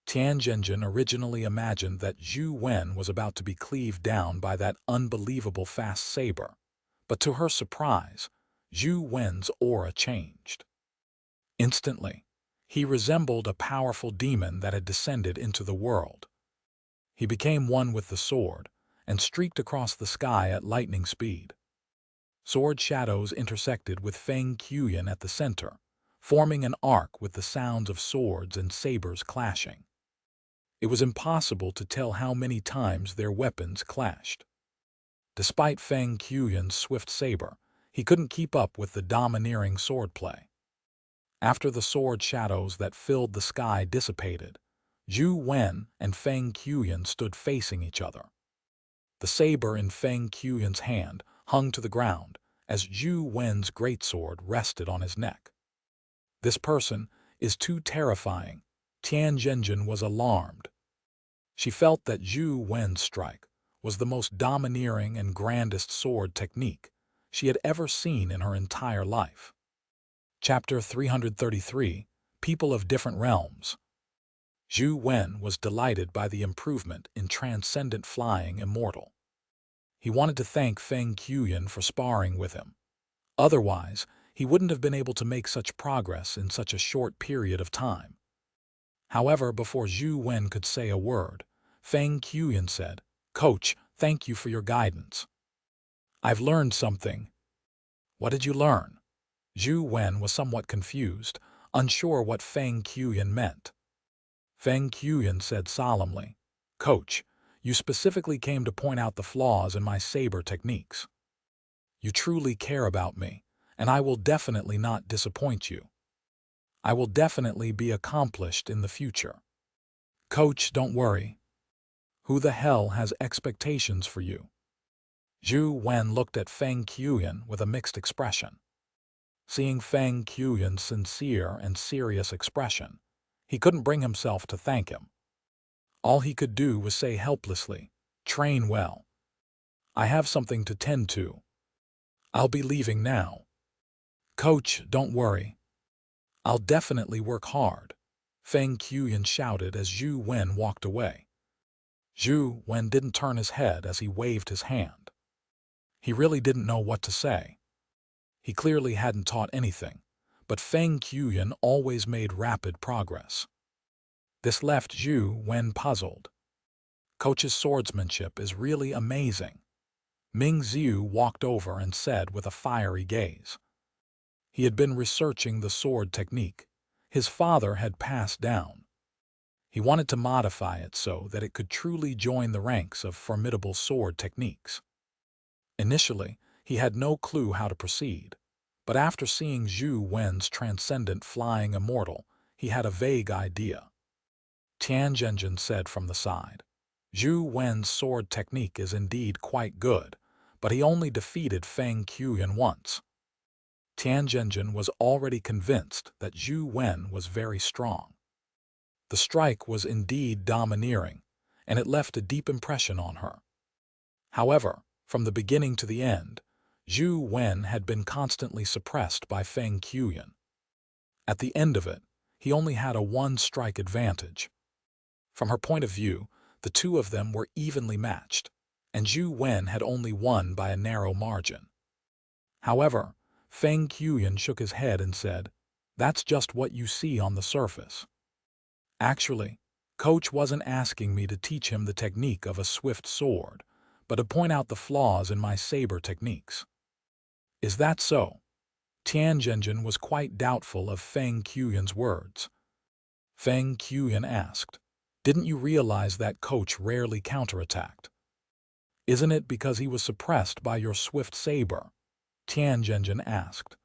Tianjin originally imagined that Zhou Wen was about to be cleaved down by that unbelievable fast saber, but to her surprise, Zhou Wen's aura changed. Instantly, he resembled a powerful demon that had descended into the world. He became one with the sword and streaked across the sky at lightning speed. Sword shadows intersected with Feng Qiuyan at the center, forming an arc with the sounds of swords and sabers clashing. It was impossible to tell how many times their weapons clashed. Despite Feng Qiuyan's swift saber, he couldn't keep up with the domineering swordplay. After the sword shadows that filled the sky dissipated, Zhou Wen and Feng Qiuyan stood facing each other. The saber in Feng Qiuyan's hand hung to the ground as Zhou Wen's greatsword rested on his neck. This person is too terrifying. Tianjin was alarmed. She felt that Zhou Wen's strike was the most domineering and grandest sword technique she had ever seen in her entire life. Chapter 333, People of Different Realms. Zhou Wen was delighted by the improvement in transcendent flying immortal. He wanted to thank Feng Qiuyan for sparring with him. Otherwise, he wouldn't have been able to make such progress in such a short period of time. However, before Zhou Wen could say a word, Feng Qiuyan said, "Coach, thank you for your guidance. I've learned something." "What did you learn?" Zhou Wen was somewhat confused, unsure what Feng Qiuyan meant. Feng Qiuyan said solemnly, "Coach, you specifically came to point out the flaws in my saber techniques. You truly care about me, and I will definitely not disappoint you. I will definitely be accomplished in the future. Coach, don't worry. Who the hell has expectations for you?" Zhou Wen looked at Feng Qiuyan with a mixed expression. Seeing Feng Qiuyan's sincere and serious expression, he couldn't bring himself to thank him. All he could do was say helplessly, "Train well. I have something to tend to. I'll be leaving now." "Coach, don't worry. I'll definitely work hard," Feng Qiuyan shouted as Zhou Wen walked away. Zhou Wen didn't turn his head as he waved his hand. He really didn't know what to say. He clearly hadn't taught anything, but Feng Qiuyan always made rapid progress. This left Zhou Wen puzzled. Coach's swordsmanship is really amazing. Ming Xiu walked over and said with a fiery gaze. He had been researching the sword technique his father had passed down. He wanted to modify it so that it could truly join the ranks of formidable sword techniques. Initially, he had no clue how to proceed, but after seeing Zhou Wen's transcendent flying immortal, he had a vague idea. Tianjin said from the side, "Zhou Wen's sword technique is indeed quite good, but he only defeated Feng Qiuyan once." Tianjin was already convinced that Zhou Wen was very strong. The strike was indeed domineering, and it left a deep impression on her. However, from the beginning to the end, Zhou Wen had been constantly suppressed by Feng Qiuyan. At the end of it, he only had a one-strike advantage. From her point of view, the two of them were evenly matched, and Zhou Wen had only won by a narrow margin. However, Feng Qiuyan shook his head and said, "That's just what you see on the surface. Actually, Coach wasn't asking me to teach him the technique of a swift sword, but to point out the flaws in my saber techniques." "Is that so?" Tianjin was quite doubtful of Feng Qiuyan's words. Feng Qiuyan asked, "Didn't you realize that Coach rarely counterattacked? Isn't it because he was suppressed by your swift saber?" Tianjin asked.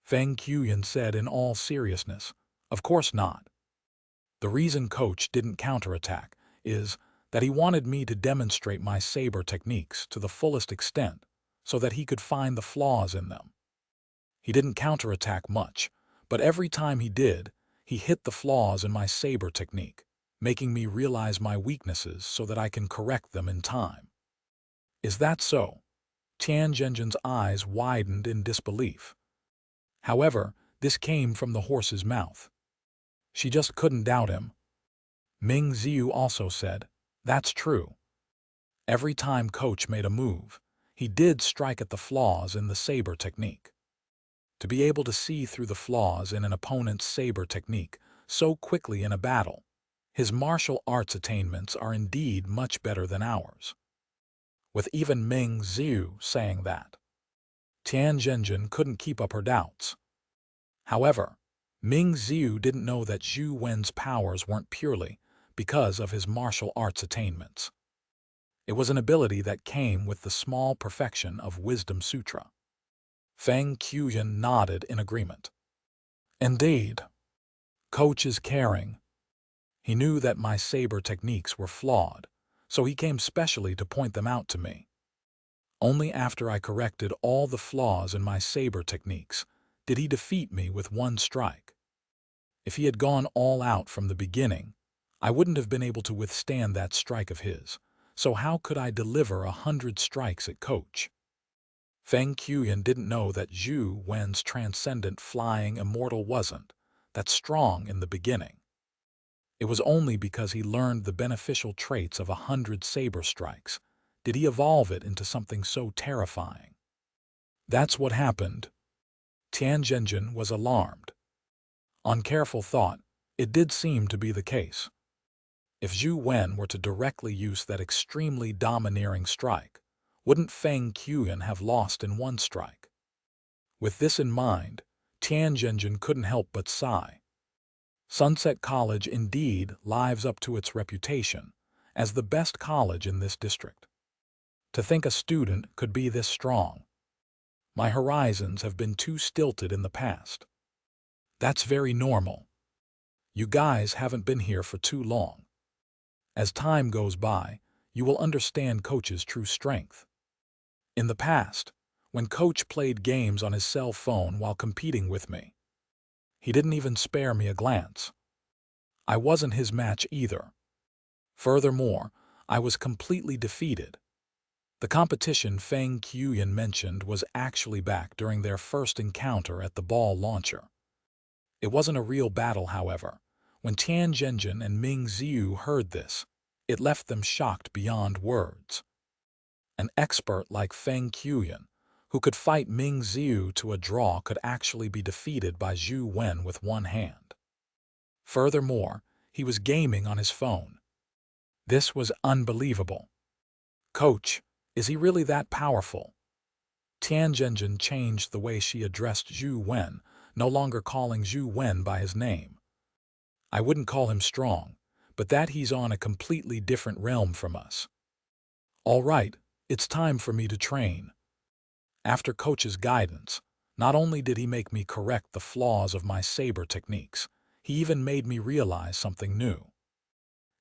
Feng Qiuyan said in all seriousness, "Of course not. The reason Coach didn't counterattack is that he wanted me to demonstrate my saber techniques to the fullest extent so that he could find the flaws in them. He didn't counterattack much, but every time he did, he hit the flaws in my saber technique, making me realize my weaknesses so that I can correct them in time." Is that so? Tian Zhenjin's eyes widened in disbelief. However, this came from the horse's mouth. She just couldn't doubt him. Ming Ziyu also said, "That's true. Every time Coach made a move, he did strike at the flaws in the saber technique. To be able to see through the flaws in an opponent's saber technique so quickly in a battle, his martial arts attainments are indeed much better than ours." With even Ming Ziyu saying that, Tian Zhenjin couldn't keep up her doubts. However, Ming Ziyu didn't know that Zhou Wen's powers weren't purely because of his martial arts attainments. It was an ability that came with the small perfection of Wisdom Sutra. Feng Qiuyan nodded in agreement. Indeed, Coach is caring. He knew that my saber techniques were flawed, so he came specially to point them out to me. Only after I corrected all the flaws in my saber techniques did he defeat me with one strike. If he had gone all out from the beginning, I wouldn't have been able to withstand that strike of his, so how could I deliver 100 strikes at Coach? Feng Qiuyan didn't know that Zhou Wen's transcendent flying immortal wasn't that strong in the beginning. It was only because he learned the beneficial traits of 100 saber strikes did he evolve it into something so terrifying. That's what happened. Tian Zhenjin was alarmed. On careful thought, it did seem to be the case. If Zhou Wen were to directly use that extremely domineering strike, wouldn't Feng Qiuyan have lost in one strike? With this in mind, Tian Zhenjin couldn't help but sigh. Sunset College indeed lives up to its reputation as the best college in this district. To think a student could be this strong. My horizons have been too stilted in the past. That's very normal. You guys haven't been here for too long. As time goes by, you will understand Coach's true strength. In the past, when Coach played games on his cell phone while competing with me, he didn't even spare me a glance. I wasn't his match either. Furthermore, I was completely defeated. The competition Feng Qiuyan mentioned was actually back during their first encounter at the ball launcher. It wasn't a real battle, however. When Tian Zhenjin and Ming Ziyu heard this, it left them shocked beyond words. An expert like Feng Qiuyan, who could fight Ming Ziyu to a draw, could actually be defeated by Zhou Wen with one hand. Furthermore, he was gaming on his phone. This was unbelievable. Coach, is he really that powerful? Tian Zhenjin changed the way she addressed Zhou Wen, no longer calling Zhou Wen by his name. I wouldn't call him strong, but that he's on a completely different realm from us. All right, it's time for me to train. After Coach's guidance, not only did he make me correct the flaws of my saber techniques, he even made me realize something new.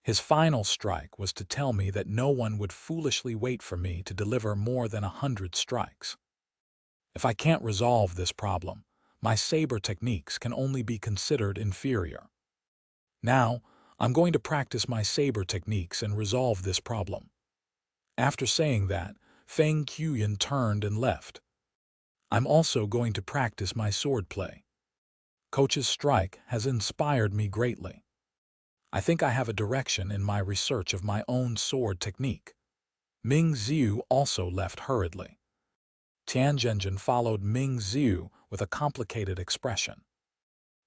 His final strike was to tell me that no one would foolishly wait for me to deliver more than 100 strikes. If I can't resolve this problem, my saber techniques can only be considered inferior. Now, I'm going to practice my saber techniques and resolve this problem. After saying that, Feng Qiuyan turned and left. I'm also going to practice my swordplay. Coach's strike has inspired me greatly. I think I have a direction in my research of my own sword technique. Ming Ziyu also left hurriedly. Tian Zhenjin followed Ming Ziyu with a complicated expression.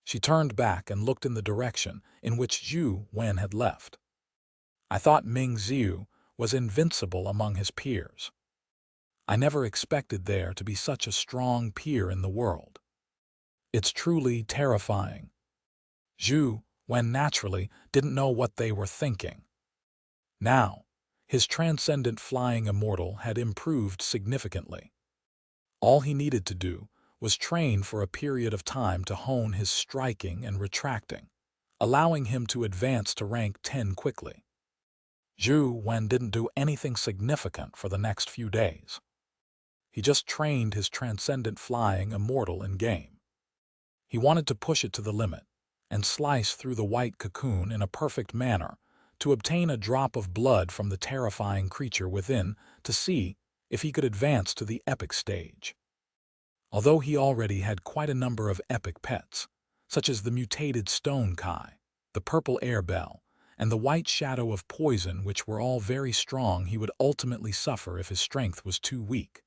She turned back and looked in the direction in which Zhou Wen had left. I thought Ming Ziyu was invincible among his peers. I never expected there to be such a strong peer in the world. It's truly terrifying. Zhou Wen naturally didn't know what they were thinking. Now, his transcendent flying immortal had improved significantly. All he needed to do was train for a period of time to hone his striking and retracting, allowing him to advance to rank 10 quickly. Zhou Wen didn't do anything significant for the next few days. He just trained his transcendent flying immortal in-game. He wanted to push it to the limit and slice through the white cocoon in a perfect manner to obtain a drop of blood from the terrifying creature within to see if he could advance to the epic stage. Although he already had quite a number of epic pets, such as the mutated stone Kai, the purple air bell, and the white shadow of poison, which were all very strong, he would ultimately suffer if his strength was too weak.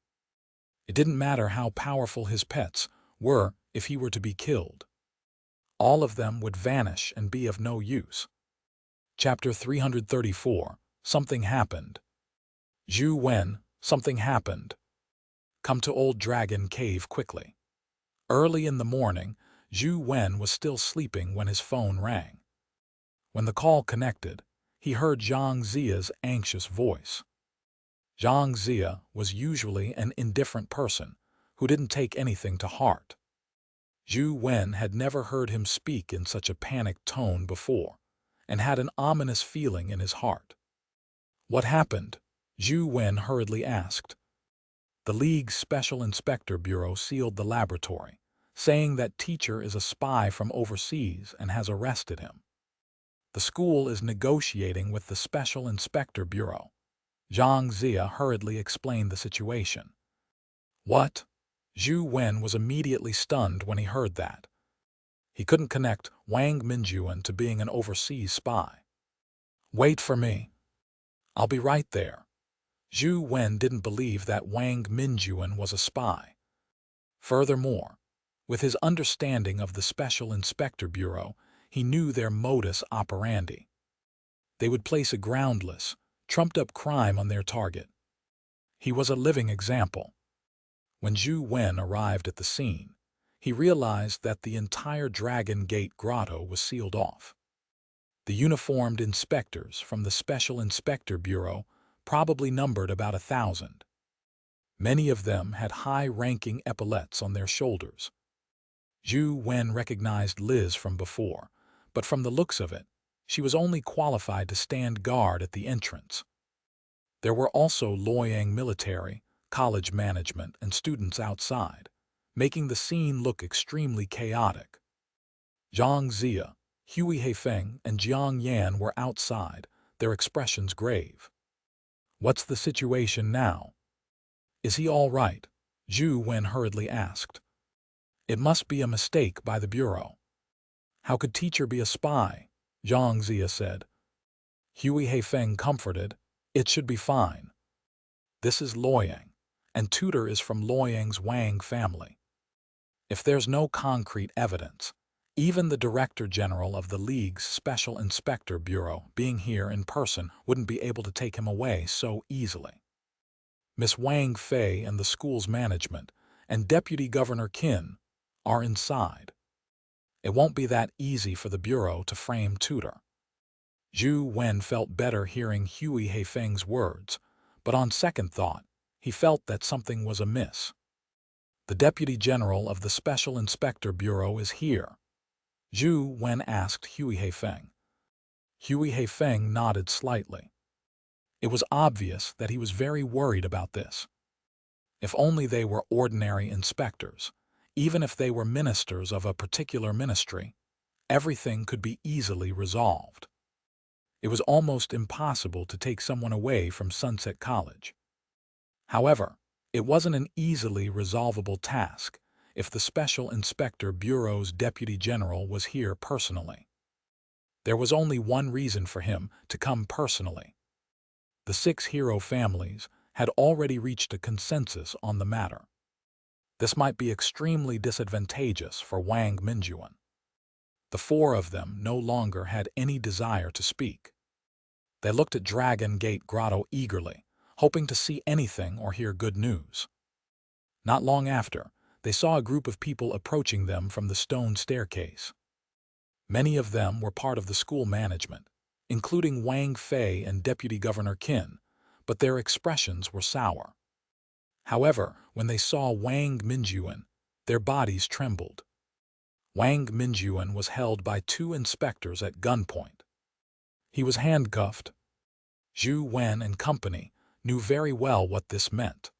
It didn't matter how powerful his pets were if he were to be killed. All of them would vanish and be of no use. Chapter 334. Something happened. Zhou Wen, something happened. Come to Old Dragon Cave quickly. Early in the morning, Zhou Wen was still sleeping when his phone rang. When the call connected, he heard Xianxia's anxious voice. Xianxia was usually an indifferent person who didn't take anything to heart. Zhou Wen had never heard him speak in such a panicked tone before, and had an ominous feeling in his heart. What happened? Zhou Wen hurriedly asked. The League's Special Inspector Bureau sealed the laboratory, saying that teacher is a spy from overseas and has arrested him. The school is negotiating with the Special Inspector Bureau. Xianxia hurriedly explained the situation. What? Zhou Wen was immediately stunned when he heard that. He couldn't connect Wang Minjuan to being an overseas spy. Wait for me. I'll be right there. Zhou Wen didn't believe that Wang Minjuan was a spy. Furthermore, with his understanding of the Special Inspector Bureau, he knew their modus operandi. They would place a groundless, trumped-up crime on their target. He was a living example. When Zhou Wen arrived at the scene, he realized that the entire Dragon Gate Grotto was sealed off. The uniformed inspectors from the Special Inspector Bureau probably numbered about 1,000. Many of them had high-ranking epaulets on their shoulders. Zhou Wen recognized Liz from before, but from the looks of it, she was only qualified to stand guard at the entrance. There were also Luoyang military, college management, and students outside, making the scene look extremely chaotic. Zhang Zia, Hui Heifeng, and Jiang Yan were outside, their expressions grave. What's the situation now? Is he all right? Zhou Wen hurriedly asked. It must be a mistake by the Bureau. How could teacher be a spy? Zhang Zia said. Hui Heifeng comforted. It should be fine. This is Luoyang, and tutor is from Luoyang's Wang family. If there's no concrete evidence, even the Director General of the League's Special Inspector Bureau being here in person wouldn't be able to take him away so easily. Miss Wang Fei and the school's management and Deputy Governor Qin are inside. It won't be that easy for the Bureau to frame tutor. Zhou Wen felt better hearing Hui Heifeng's words, but on second thought, he felt that something was amiss. The Deputy General of the Special Inspector Bureau is here. Zhou Wen asked Hui Heifeng. Hui Heifeng nodded slightly. It was obvious that he was very worried about this. If only they were ordinary inspectors, even if they were ministers of a particular ministry, everything could be easily resolved. It was almost impossible to take someone away from Sunset College. However, it wasn't an easily resolvable task if the Special Inspector Bureau's Deputy General was here personally. There was only one reason for him to come personally. The 6 hero families had already reached a consensus on the matter. This might be extremely disadvantageous for Wang Minjuan. The 4 of them no longer had any desire to speak. They looked at Dragon Gate Grotto eagerly, hoping to see anything or hear good news. Not long after, they saw a group of people approaching them from the stone staircase. Many of them were part of the school management, including Wang Fei and Deputy Governor Qin, but their expressions were sour. However, when they saw Wang Minjuan, their bodies trembled. Wang Minjuan was held by 2 inspectors at gunpoint. He was handcuffed. Zhou Wen and company knew very well what this meant.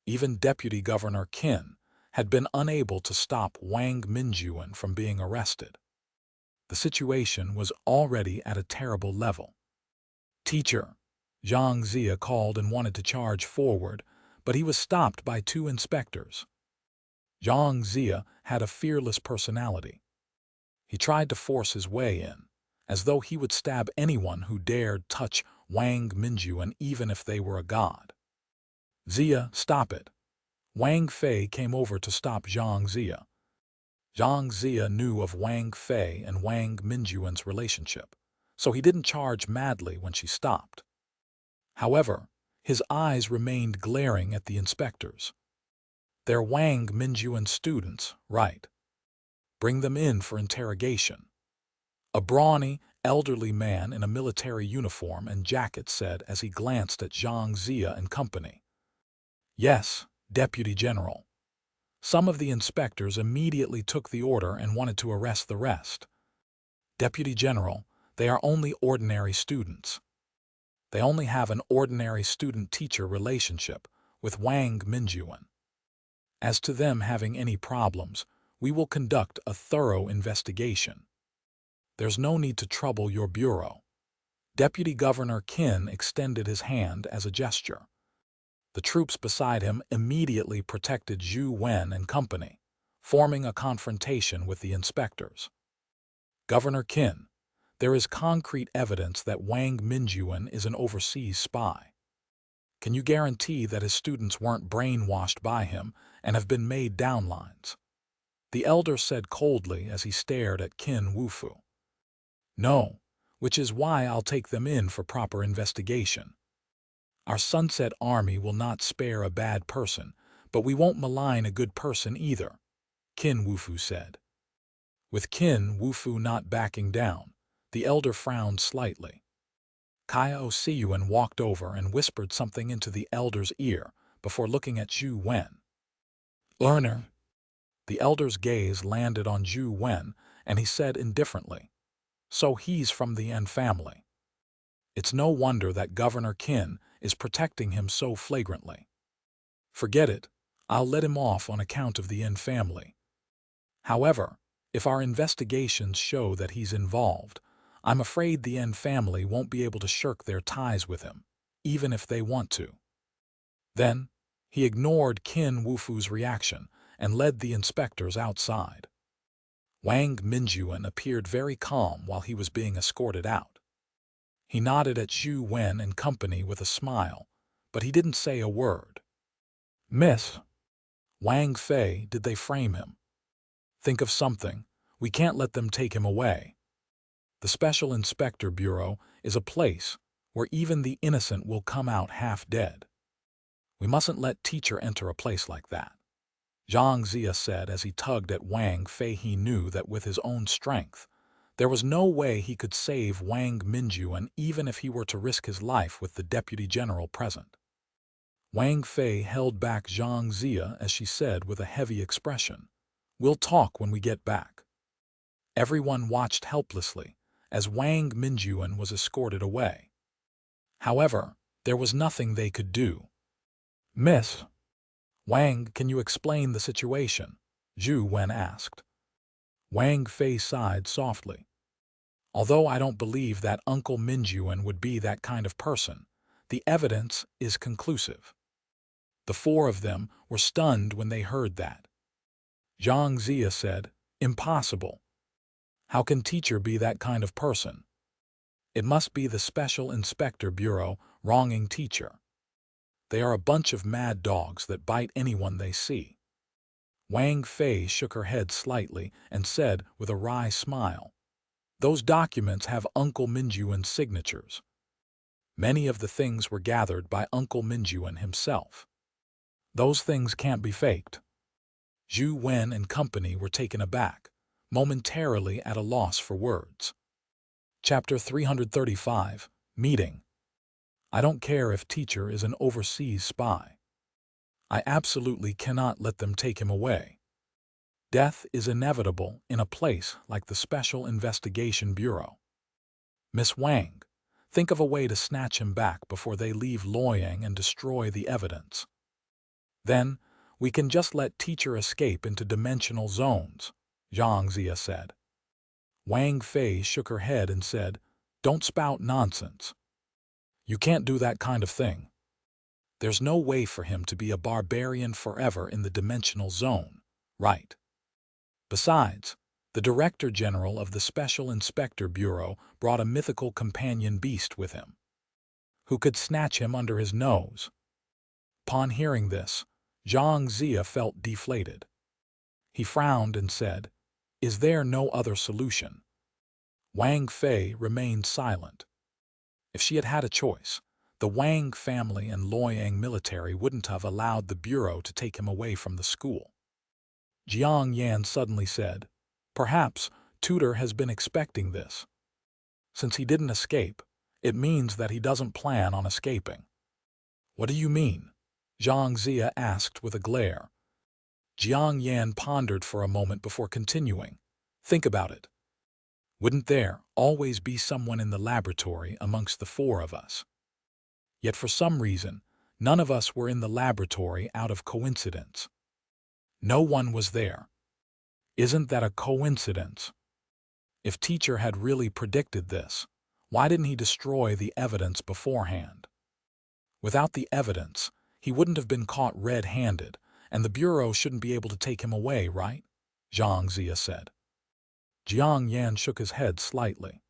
Even Deputy Governor Qin had been unable to stop Wang Minjuan from being arrested. The situation was already at a terrible level. Teacher, Zhang Zia called and wanted to charge forward, but he was stopped by two inspectors. Xianxia had a fearless personality. He tried to force his way in, as though he would stab anyone who dared touch Wang Mingyuan even if they were a god. "Zia, stop it." Wang Fei came over to stop Xianxia. Xianxia knew of Wang Fei and Wang Mingyuan's relationship, so he didn't charge madly when she stopped. However, his eyes remained glaring at the inspectors. "They're Wang Mingyuan's students, right? Bring them in for interrogation." A brawny, elderly man in a military uniform and jacket said as he glanced at Xianxia and company. "Yes, Deputy General." Some of the inspectors immediately took the order and wanted to arrest the rest. "Deputy General, they are only ordinary students. They only have an ordinary student-teacher relationship with Wang Mingyuan. As to them having any problems, we will conduct a thorough investigation. There's no need to trouble your bureau." Deputy Governor Qin extended his hand as a gesture. The troops beside him immediately protected Zhou Wen and company, forming a confrontation with the inspectors. "Governor Qin, there is concrete evidence that Wang Mingyuan is an overseas spy. Can you guarantee that his students weren't brainwashed by him and have been made downlines?" The elder said coldly as he stared at Qin Wufu. "No, which is why I'll take them in for proper investigation. Our Sunset Army will not spare a bad person, but we won't malign a good person either," Qin Wufu said. With Qin Wufu not backing down, the elder frowned slightly. Kaya Osiyuan walked over and whispered something into the elder's ear before looking at Zhou Wen. "Learner." The elder's gaze landed on Zhou Wen, and he said indifferently, "So he's from the Yen family. It's no wonder that Governor Qin is protecting him so flagrantly. Forget it, I'll let him off on account of the Yen family. However, if our investigations show that he's involved, I'm afraid the Yen family won't be able to shirk their ties with him, even if they want to." Then, he ignored Qin Wufu's reaction and led the inspectors outside. Wang Mingyuan appeared very calm while he was being escorted out. He nodded at Zhou Wen and company with a smile, but he didn't say a word. "Miss Wang Fei, did they frame him? Think of something. We can't let them take him away. The Special Inspector Bureau is a place where even the innocent will come out half dead. We mustn't let teacher enter a place like that," Xianxia said as he tugged at Wang Fei. He knew that with his own strength, there was no way he could save Wang Mingyuan even if he were to risk his life with the Deputy General present. Wang Fei held back Xianxia as she said with a heavy expression, "We'll talk when we get back." Everyone watched helplessly as Wang Mingyuan was escorted away. However, there was nothing they could do. "Miss Wang, can you explain the situation?" Zhou Wen asked. Wang Fei sighed softly. "Although I don't believe that Uncle Mingyuan would be that kind of person, the evidence is conclusive." The four of them were stunned when they heard that. Xianxia said, "Impossible. How can teacher be that kind of person? It must be the Special Inspector Bureau wronging teacher. They are a bunch of mad dogs that bite anyone they see." Wang Fei shook her head slightly and said with a wry smile, "Those documents have Uncle Mingyuan's signatures. Many of the things were gathered by Uncle Mingyuan himself. Those things can't be faked." Zhou Wen and company were taken aback, momentarily at a loss for words. Chapter 335, Meeting. "I don't care if teacher is an overseas spy. I absolutely cannot let them take him away. Death is inevitable in a place like the Special Investigation Bureau. Miss Wang, think of a way to snatch him back before they leave Luoyang and destroy the evidence. Then, we can just let teacher escape into dimensional zones," Xianxia said. Wang Fei shook her head and said, "Don't spout nonsense. You can't do that kind of thing. There's no way for him to be a barbarian forever in the dimensional zone, right? Besides, the Director General of the Special Inspector Bureau brought a mythical companion beast with him, who could snatch him under his nose. Upon hearing this, Xianxia felt deflated. He frowned and said, "Is there no other solution?" Wang Fei remained silent. If she had had a choice, the Wang family and Luoyang military wouldn't have allowed the Bureau to take him away from the school. Jiang Yan suddenly said, "Perhaps Tutor has been expecting this. Since he didn't escape, it means that he doesn't plan on escaping." "What do you mean?" Xianxia asked with a glare. Jiang Yan pondered for a moment before continuing. "Think about it. Wouldn't there always be someone in the laboratory amongst the four of us? Yet for some reason, none of us were in the laboratory out of coincidence. No one was there. Isn't that a coincidence? If Teacher had really predicted this, why didn't he destroy the evidence beforehand? Without the evidence, he wouldn't have been caught red-handed, and the Bureau shouldn't be able to take him away, right?" Xianxia said. Jiang Yan shook his head slightly.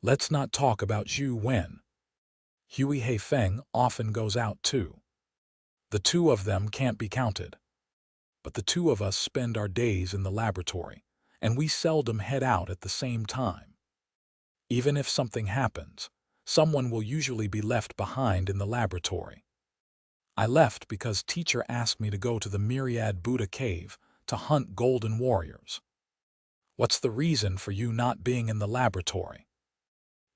"Let's not talk about Zhou Wen. Hui Heifeng often goes out too. The two of them can't be counted. But the two of us spend our days in the laboratory, and we seldom head out at the same time. Even if something happens, someone will usually be left behind in the laboratory. I left because Teacher asked me to go to the Myriad Buddha Cave to hunt golden warriors. What's the reason for you not being in the laboratory?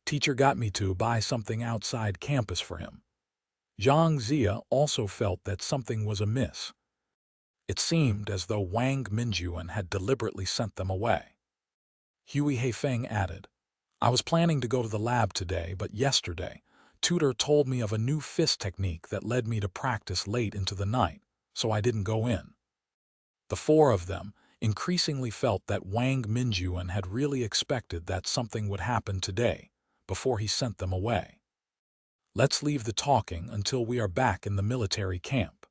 Teacher got me to buy something outside campus for him." Xianxia also felt that something was amiss. It seemed as though Wang Minjuan had deliberately sent them away. Hui Heifeng added, "I was planning to go to the lab today, but yesterday, Tutor told me of a new fist technique that led me to practice late into the night, so I didn't go in." The four of them increasingly felt that Wang Minjuan had really expected that something would happen today before he sent them away. "Let's leave the talking until we are back in the military camp.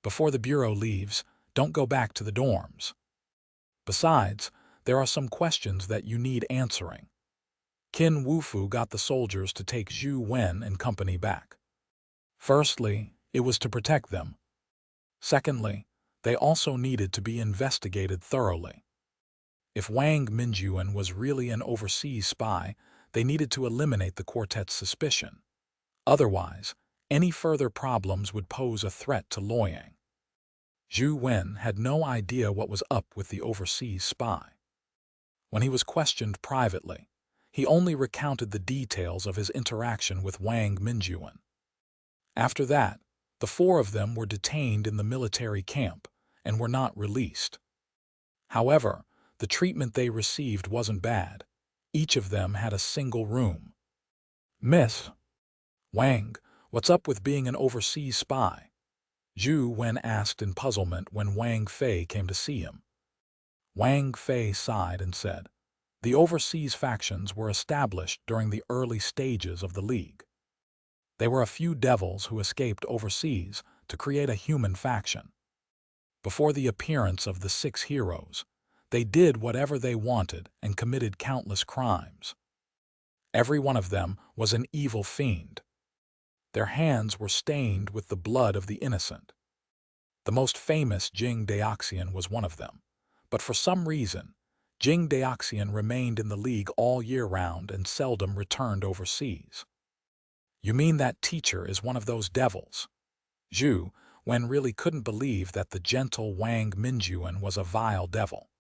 Before the Bureau leaves, don't go back to the dorms. Besides, there are some questions that you need answering." Qin Wufu got the soldiers to take Zhou Wen and company back. Firstly, it was to protect them. Secondly, they also needed to be investigated thoroughly. If Wang Minjuan was really an overseas spy, they needed to eliminate the quartet's suspicion. Otherwise, any further problems would pose a threat to Luoyang. Zhou Wen had no idea what was up with the overseas spy. When he was questioned privately, he only recounted the details of his interaction with Wang Minjuan. After that, the four of them were detained in the military camp and were not released. However, the treatment they received wasn't bad. Each of them had a single room. "Miss Wang, what's up with being an overseas spy?" Zhou Wen asked in puzzlement when Wang Fei came to see him. Wang Fei sighed and said, "The overseas factions were established during the early stages of the League. They were a few devils who escaped overseas to create a human faction. Before the appearance of the 6 heroes, they did whatever they wanted and committed countless crimes. Every one of them was an evil fiend. Their hands were stained with the blood of the innocent. The most famous Jing Daoxian was one of them, but for some reason, Jing Daoxian remained in the League all year round and seldom returned overseas." "You mean that Teacher is one of those devils?" Zhou Wen really couldn't believe that the gentle Wang Minjuan was a vile devil.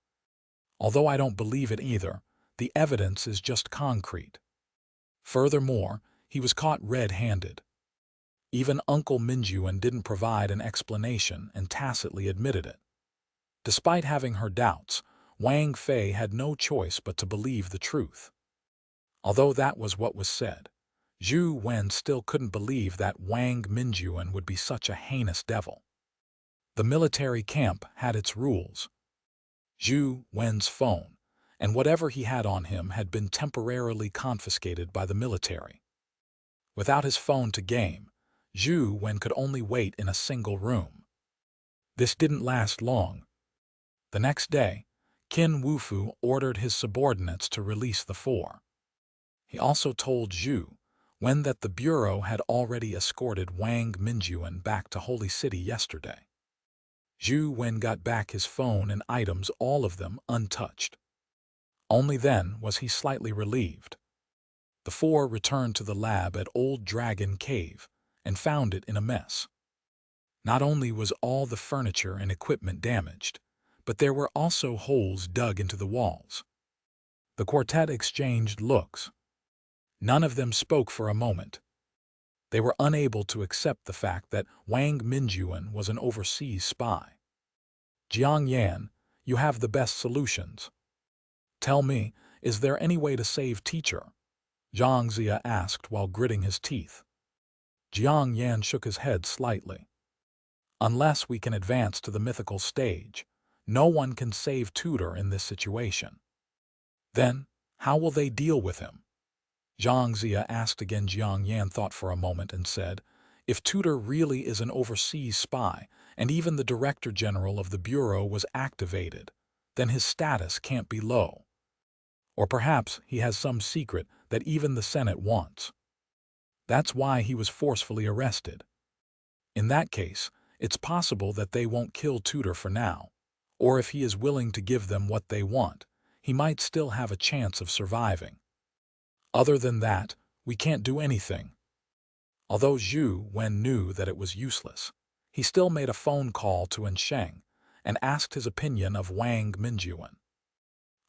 "Although I don't believe it either, the evidence is just concrete. Furthermore, he was caught red-handed. Even Uncle Minjuan didn't provide an explanation and tacitly admitted it." Despite having her doubts, Wang Fei had no choice but to believe the truth. Although that was what was said, Zhou Wen still couldn't believe that Wang Minjuan would be such a heinous devil. The military camp had its rules. Zhou Wen's phone and whatever he had on him had been temporarily confiscated by the military. Without his phone to game, Zhou Wen could only wait in a single room. This didn't last long. The next day, Qin Wufu ordered his subordinates to release the four. He also told Zhou Wen that the bureau had already escorted Wang Mingyuan back to Holy City yesterday. Zhou Wen got back his phone and items, all of them untouched. Only then was he slightly relieved. The four returned to the lab at Old Dragon Cave and found it in a mess. Not only was all the furniture and equipment damaged, but there were also holes dug into the walls. The quartet exchanged looks. None of them spoke for a moment. They were unable to accept the fact that Wang Mingyuan was an overseas spy. Xianxia, you have the best solutions. Tell me, is there any way to save teacher? Xianxia asked while gritting his teeth. Xianxia shook his head slightly. Unless we can advance to the mythical stage, no one can save Tutor in this situation. Then, how will they deal with him? Xianxia asked again. Xianxia thought for a moment and said, if Tutor really is an overseas spy, and even the Director General of the Bureau was activated, then his status can't be low. Or perhaps he has some secret that even the Senate wants. That's why he was forcefully arrested. In that case, it's possible that they won't kill Tutor for now, or if he is willing to give them what they want, he might still have a chance of surviving. Other than that, we can't do anything. Although Zhou Wen knew that it was useless, he still made a phone call to Ensheng and asked his opinion of Wang Mingyuan.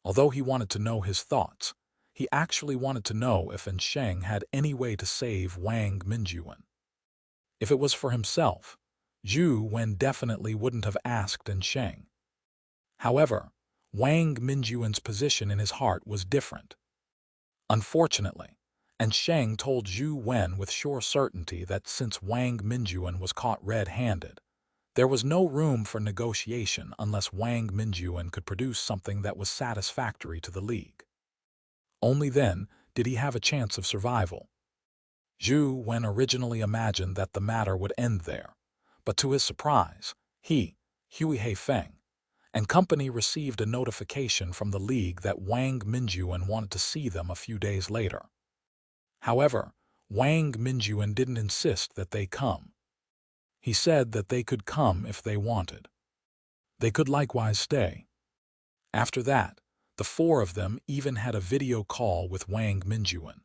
Although he wanted to know his thoughts, he actually wanted to know if Ensheng had any way to save Wang Mingyuan. If it was for himself, Zhou Wen definitely wouldn't have asked Ensheng. However, Wang Mingyuan's position in his heart was different. Unfortunately, Ensheng told Zhou Wen with sure certainty that since Wang Mingyuan was caught red-handed, there was no room for negotiation unless Wang Mingyuan could produce something that was satisfactory to the League. Only then did he have a chance of survival. Zhou Wen originally imagined that the matter would end there, but to his surprise, he, Hui Heifeng, and company received a notification from the League that Wang Mingyuan wanted to see them a few days later. However, Wang Mingyuan didn't insist that they come. He said that they could come if they wanted. They could likewise stay. After that, the four of them even had a video call with Wang Mingyuan.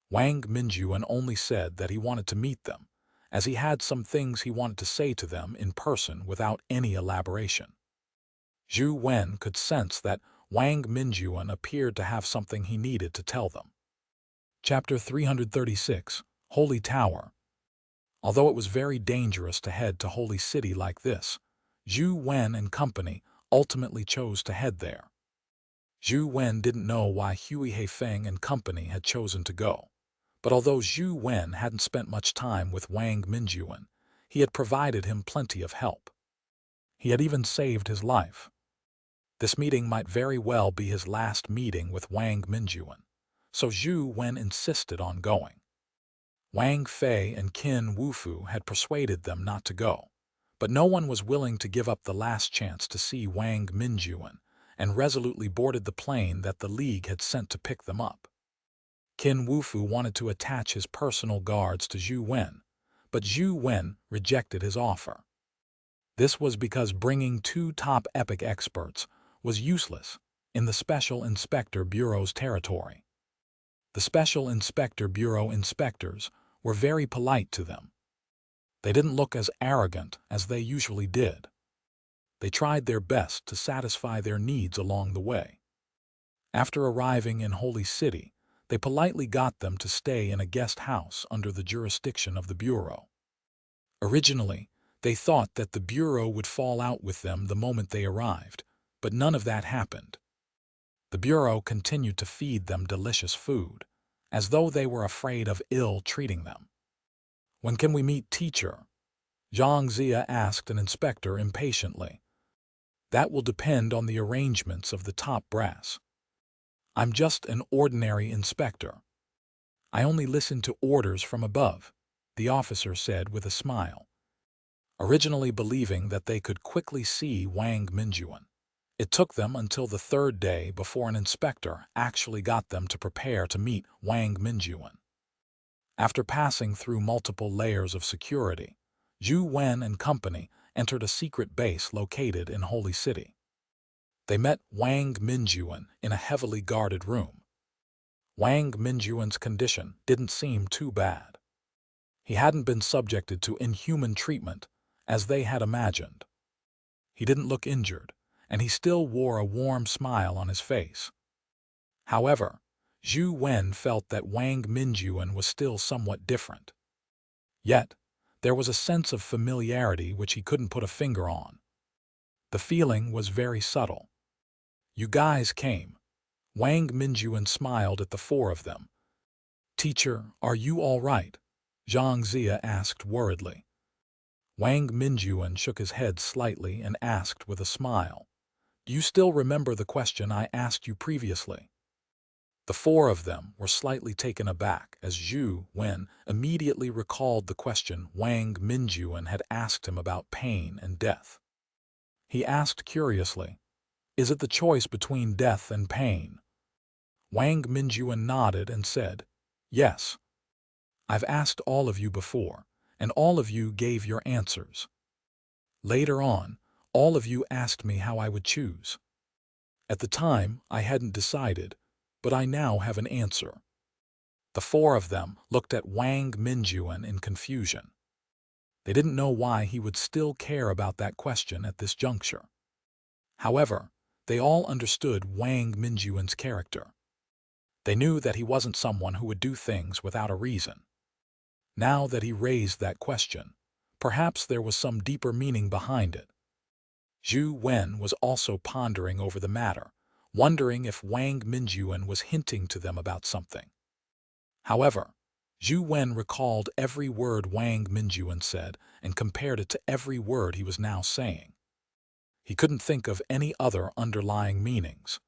Wang Mingyuan only said that he wanted to meet them, as he had some things he wanted to say to them in person without any elaboration. Zhou Wen could sense that Wang Mingyuan appeared to have something he needed to tell them. Chapter 336, Holy Tower. Although it was very dangerous to head to Holy City like this, Zhou Wen and company ultimately chose to head there. Zhou Wen didn't know why Hui Heifeng and company had chosen to go, but although Zhou Wen hadn't spent much time with Wang Mingyuan, he had provided him plenty of help. He had even saved his life. This meeting might very well be his last meeting with Wang Mingyuan, so Zhou Wen insisted on going. Wang Fei and Qin Wufu had persuaded them not to go, but no one was willing to give up the last chance to see Wang Mingyuan and resolutely boarded the plane that the League had sent to pick them up. Qin Wufu wanted to attach his personal guards to Zhou Wen, but Zhou Wen rejected his offer. This was because bringing two top epic experts was useless in the Special Inspector Bureau's territory. The Special Inspector Bureau inspectors were very polite to them. They didn't look as arrogant as they usually did. They tried their best to satisfy their needs along the way. After arriving in Holy City, they politely got them to stay in a guest house under the jurisdiction of the Bureau. Originally, they thought that the Bureau would fall out with them the moment they arrived, but none of that happened. The Bureau continued to feed them delicious food, as though they were afraid of ill-treating them. "When can we meet teacher?" Xianxia asked an inspector impatiently. "That will depend on the arrangements of the top brass. I'm just an ordinary inspector. I only listen to orders from above," the officer said with a smile, originally believing that they could quickly see Wang Minjuan. It took them until the third day before an inspector actually got them to prepare to meet Wang Minjuan. After passing through multiple layers of security, Zhou Wen and company entered a secret base located in Holy City. They met Wang Minjuan in a heavily guarded room. Wang Minjuan's condition didn't seem too bad. He hadn't been subjected to inhuman treatment, as they had imagined. He didn't look injured, and he still wore a warm smile on his face. However, Zhou Wen felt that Wang Minjuan was still somewhat different. Yet, there was a sense of familiarity which he couldn't put a finger on. The feeling was very subtle. You guys came. Wang Minjuan smiled at the four of them. Teacher, are you all right? Xianxia asked worriedly. Wang Minjuan shook his head slightly and asked with a smile, do you still remember the question I asked you previously? The four of them were slightly taken aback as Zhou Wen immediately recalled the question Wang Minjuan had asked him about pain and death. He asked curiously, is it the choice between death and pain? Wang Minjuan nodded and said, yes. I've asked all of you before, and all of you gave your answers. Later on, all of you asked me how I would choose. At the time, I hadn't decided, but I now have an answer. The four of them looked at Wang Minjuan in confusion. They didn't know why he would still care about that question at this juncture. However, they all understood Wang Minjuan's character. They knew that he wasn't someone who would do things without a reason. Now that he raised that question, perhaps there was some deeper meaning behind it. Zhou Wen was also pondering over the matter, wondering if Wang Minjuan was hinting to them about something. However, Zhou Wen recalled every word Wang Minjuan said and compared it to every word he was now saying. He couldn't think of any other underlying meanings.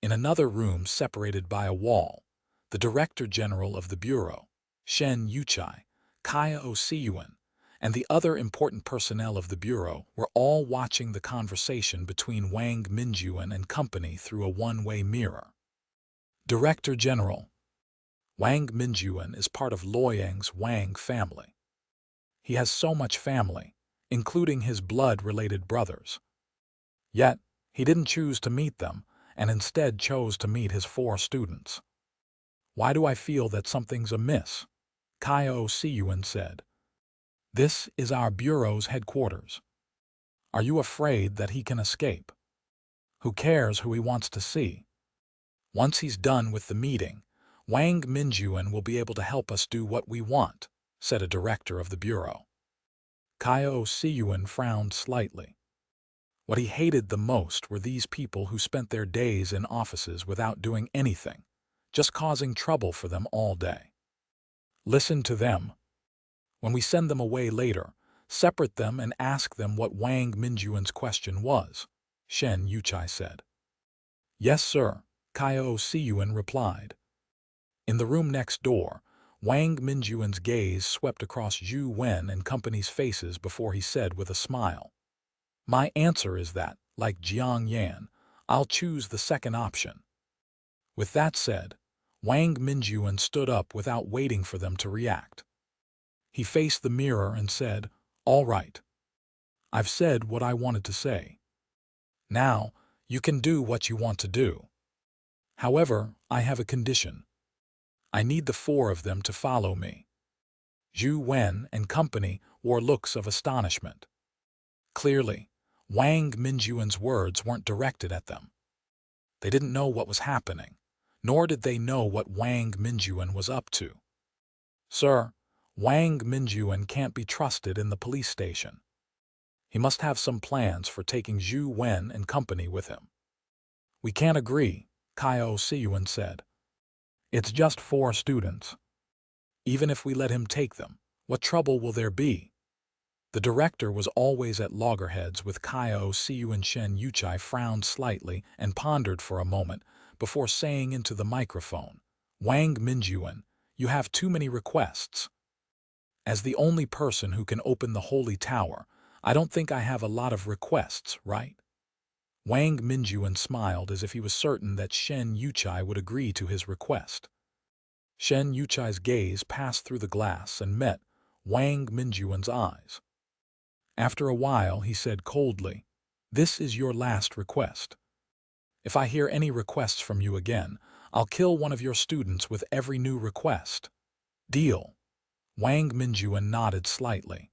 In another room separated by a wall, the Director General of the Bureau, Xianxia, Xianxia, and the other important personnel of the Bureau were all watching the conversation between Wang Minjuan and company through a one-way mirror. Director General, Wang Minjuan is part of Luoyang's Wang family. He has so much family, including his blood-related brothers. Yet, he didn't choose to meet them, and instead chose to meet his four students. Why do I feel that something's amiss? Xianxia said. This is our Bureau's headquarters. Are you afraid that he can escape? Who cares who he wants to see? Once he's done with the meeting, Wang Minjuan will be able to help us do what we want, said a director of the Bureau. Xianxia frowned slightly. What he hated the most were these people who spent their days in offices without doing anything, just causing trouble for them all day. Listen to them. When we send them away later, separate them and ask them what Wang Minjuan's question was, Xianxia said. Yes, sir, Xianxia replied. In the room next door, Wang Minjuan's gaze swept across Zhou Wen and company's faces before he said with a smile, my answer is that, like Jiang, I'll choose the second option. With that said, Wang Minjuan stood up without waiting for them to react. He faced the mirror and said, all right. I've said what I wanted to say. Now, you can do what you want to do. However, I have a condition. I need the four of them to follow me. Zhou Wen and company wore looks of astonishment. Clearly, Wang Minjuan's words weren't directed at them. They didn't know what was happening, nor did they know what Wang Minjuan was up to. Sir, Wang Minjuan can't be trusted in the police station. He must have some plans for taking Zhou Wen and company with him. We can't agree, Xianxia said. It's just 4 students. Even if we let him take them, what trouble will there be? The director was always at loggerheads with Xianxia and Xianxia frowned slightly and pondered for a moment before saying into the microphone, Wang Minjuan, you have too many requests. As the only person who can open the holy tower, I don't think I have a lot of requests, right? Wang Mingyuan smiled as if he was certain that Shen Yuchai would agree to his request. Shen Yuchai's gaze passed through the glass and met Wang Mingyuan's eyes. After a while, he said coldly, "This is your last request. If I hear any requests from you again, I'll kill one of your students with every new request. Deal?" Wang Mingyuan nodded slightly.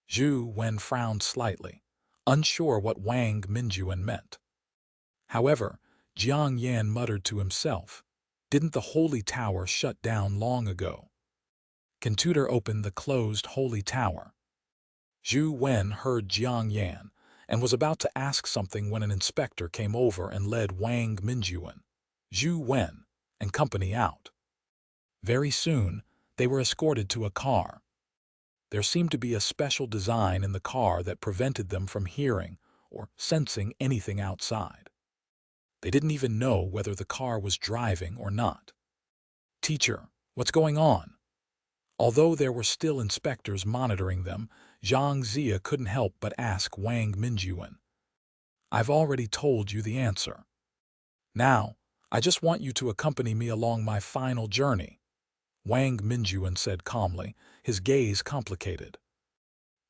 Zhou Wen frowned slightly, unsure what Wang Mingyuan meant. However, Xianxia muttered to himself, "Didn't the holy tower shut down long ago? Can tutor open the closed holy tower?" Zhou Wen heard Xianxia and was about to ask something when an inspector came over and led Wang Mingyuan, Zhou Wen, and company out. Very soon, they were escorted to a car. There seemed to be a special design in the car that prevented them from hearing or sensing anything outside. They didn't even know whether the car was driving or not. "Teacher, what's going on?" Although there were still inspectors monitoring them, Xianxia couldn't help but ask Wang Mingyuan. "I've already told you the answer. Now, I just want you to accompany me along my final journey," Wang Mingyuan said calmly, his gaze complicated.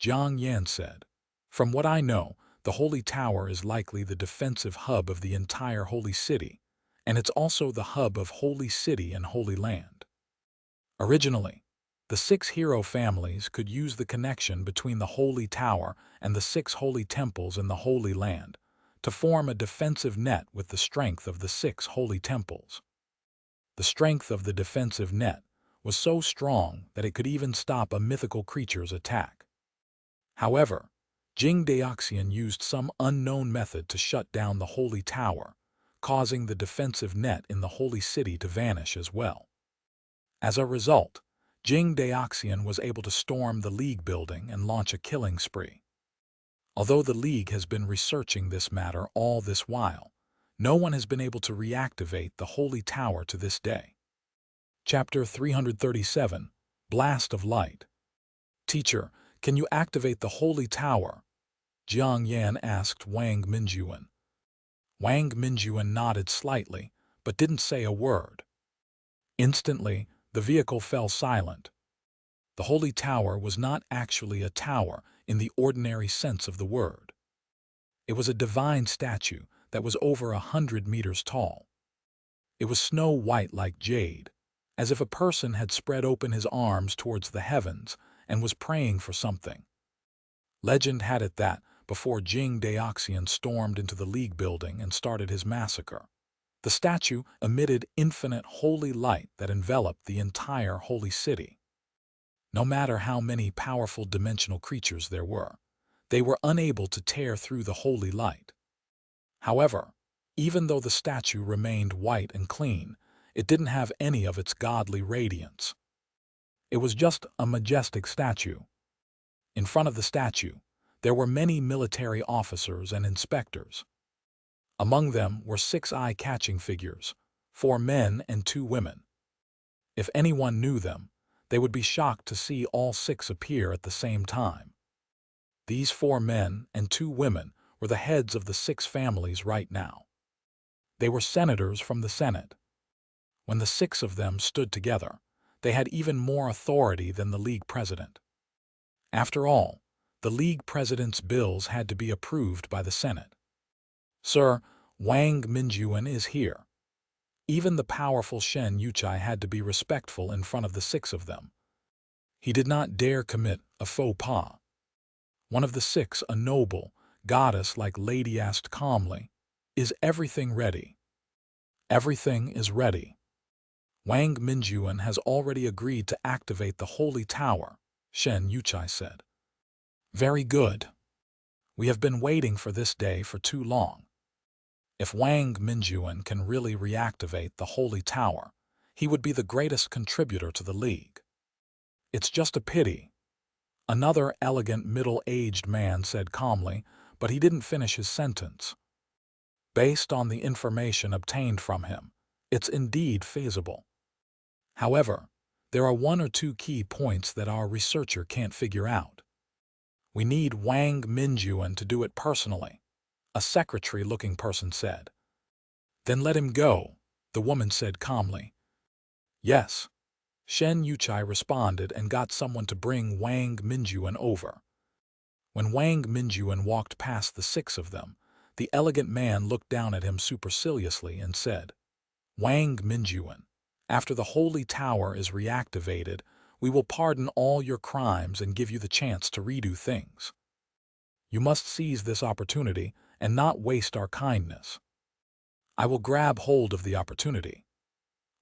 Jiang Yan said, "From what I know, the Holy Tower is likely the defensive hub of the entire Holy City, and it's also the hub of Holy City and Holy Land. Originally, the 6 hero families could use the connection between the Holy Tower and the 6 holy temples in the Holy Land to form a defensive net with the strength of the 6 holy temples. The strength of the defensive net was so strong that it could even stop a mythical creature's attack. However, Jing Daoxian used some unknown method to shut down the Holy Tower, causing the defensive net in the Holy City to vanish as well. As a result, Jing Daoxian was able to storm the League building and launch a killing spree. Although the League has been researching this matter all this while, no one has been able to reactivate the Holy Tower to this day. Chapter 337, Blast of Light. "Teacher, can you activate the Holy Tower?" Jiang Yan asked Wang Mingyuan. Wang Mingyuan nodded slightly, but didn't say a word. Instantly, the vehicle fell silent. The Holy Tower was not actually a tower in the ordinary sense of the word. It was a divine statue that was over 100 meters tall. It was snow-white like jade, as if a person had spread open his arms towards the heavens and was praying for something. Legend had it that, before Jing Daoxian stormed into the League building and started his massacre, the statue emitted infinite holy light that enveloped the entire holy city. No matter how many powerful dimensional creatures there were, they were unable to tear through the holy light. However, even though the statue remained white and clean, it didn't have any of its godly radiance. It was just a majestic statue. In front of the statue, there were many military officers and inspectors. Among them were 6 eye-catching figures, 4 men and 2 women. If anyone knew them, they would be shocked to see all 6 appear at the same time. These 4 men and 2 women were the heads of the 6 families right now. They were senators from the Senate. When the 6 of them stood together, they had even more authority than the League president. After all, the League president's bills had to be approved by the Senate. "Sir, Wang Mingyuan is here." Even the powerful Shen Yuchai had to be respectful in front of the 6 of them. He did not dare commit a faux pas. One of the 6, a noble, goddess-like lady, asked calmly, "Is everything ready?" "Everything is ready. Wang Mingyuan has already agreed to activate the Holy Tower," Shen Yuchai said. "Very good. We have been waiting for this day for too long. If Wang Mingyuan can really reactivate the Holy Tower, he would be the greatest contributor to the League. It's just a pity." Another elegant middle-aged man said calmly, but he didn't finish his sentence. "Based on the information obtained from him, it's indeed feasible. However, There are one or two key points that our researcher can't figure out. We need Wang Minjuan to do it personally, a secretary-looking person said. Then let him go, the woman said calmly. Yes, Shen Yuchai responded and got someone to bring Wang Minjuan over. When Wang Minjuan walked past the six of them, the elegant man looked down at him superciliously and said, Wang Minjuan, after the Holy Tower is reactivated, we will pardon all your crimes and give you the chance to redo things. You must seize this opportunity and not waste our kindness. I will grab hold of the opportunity.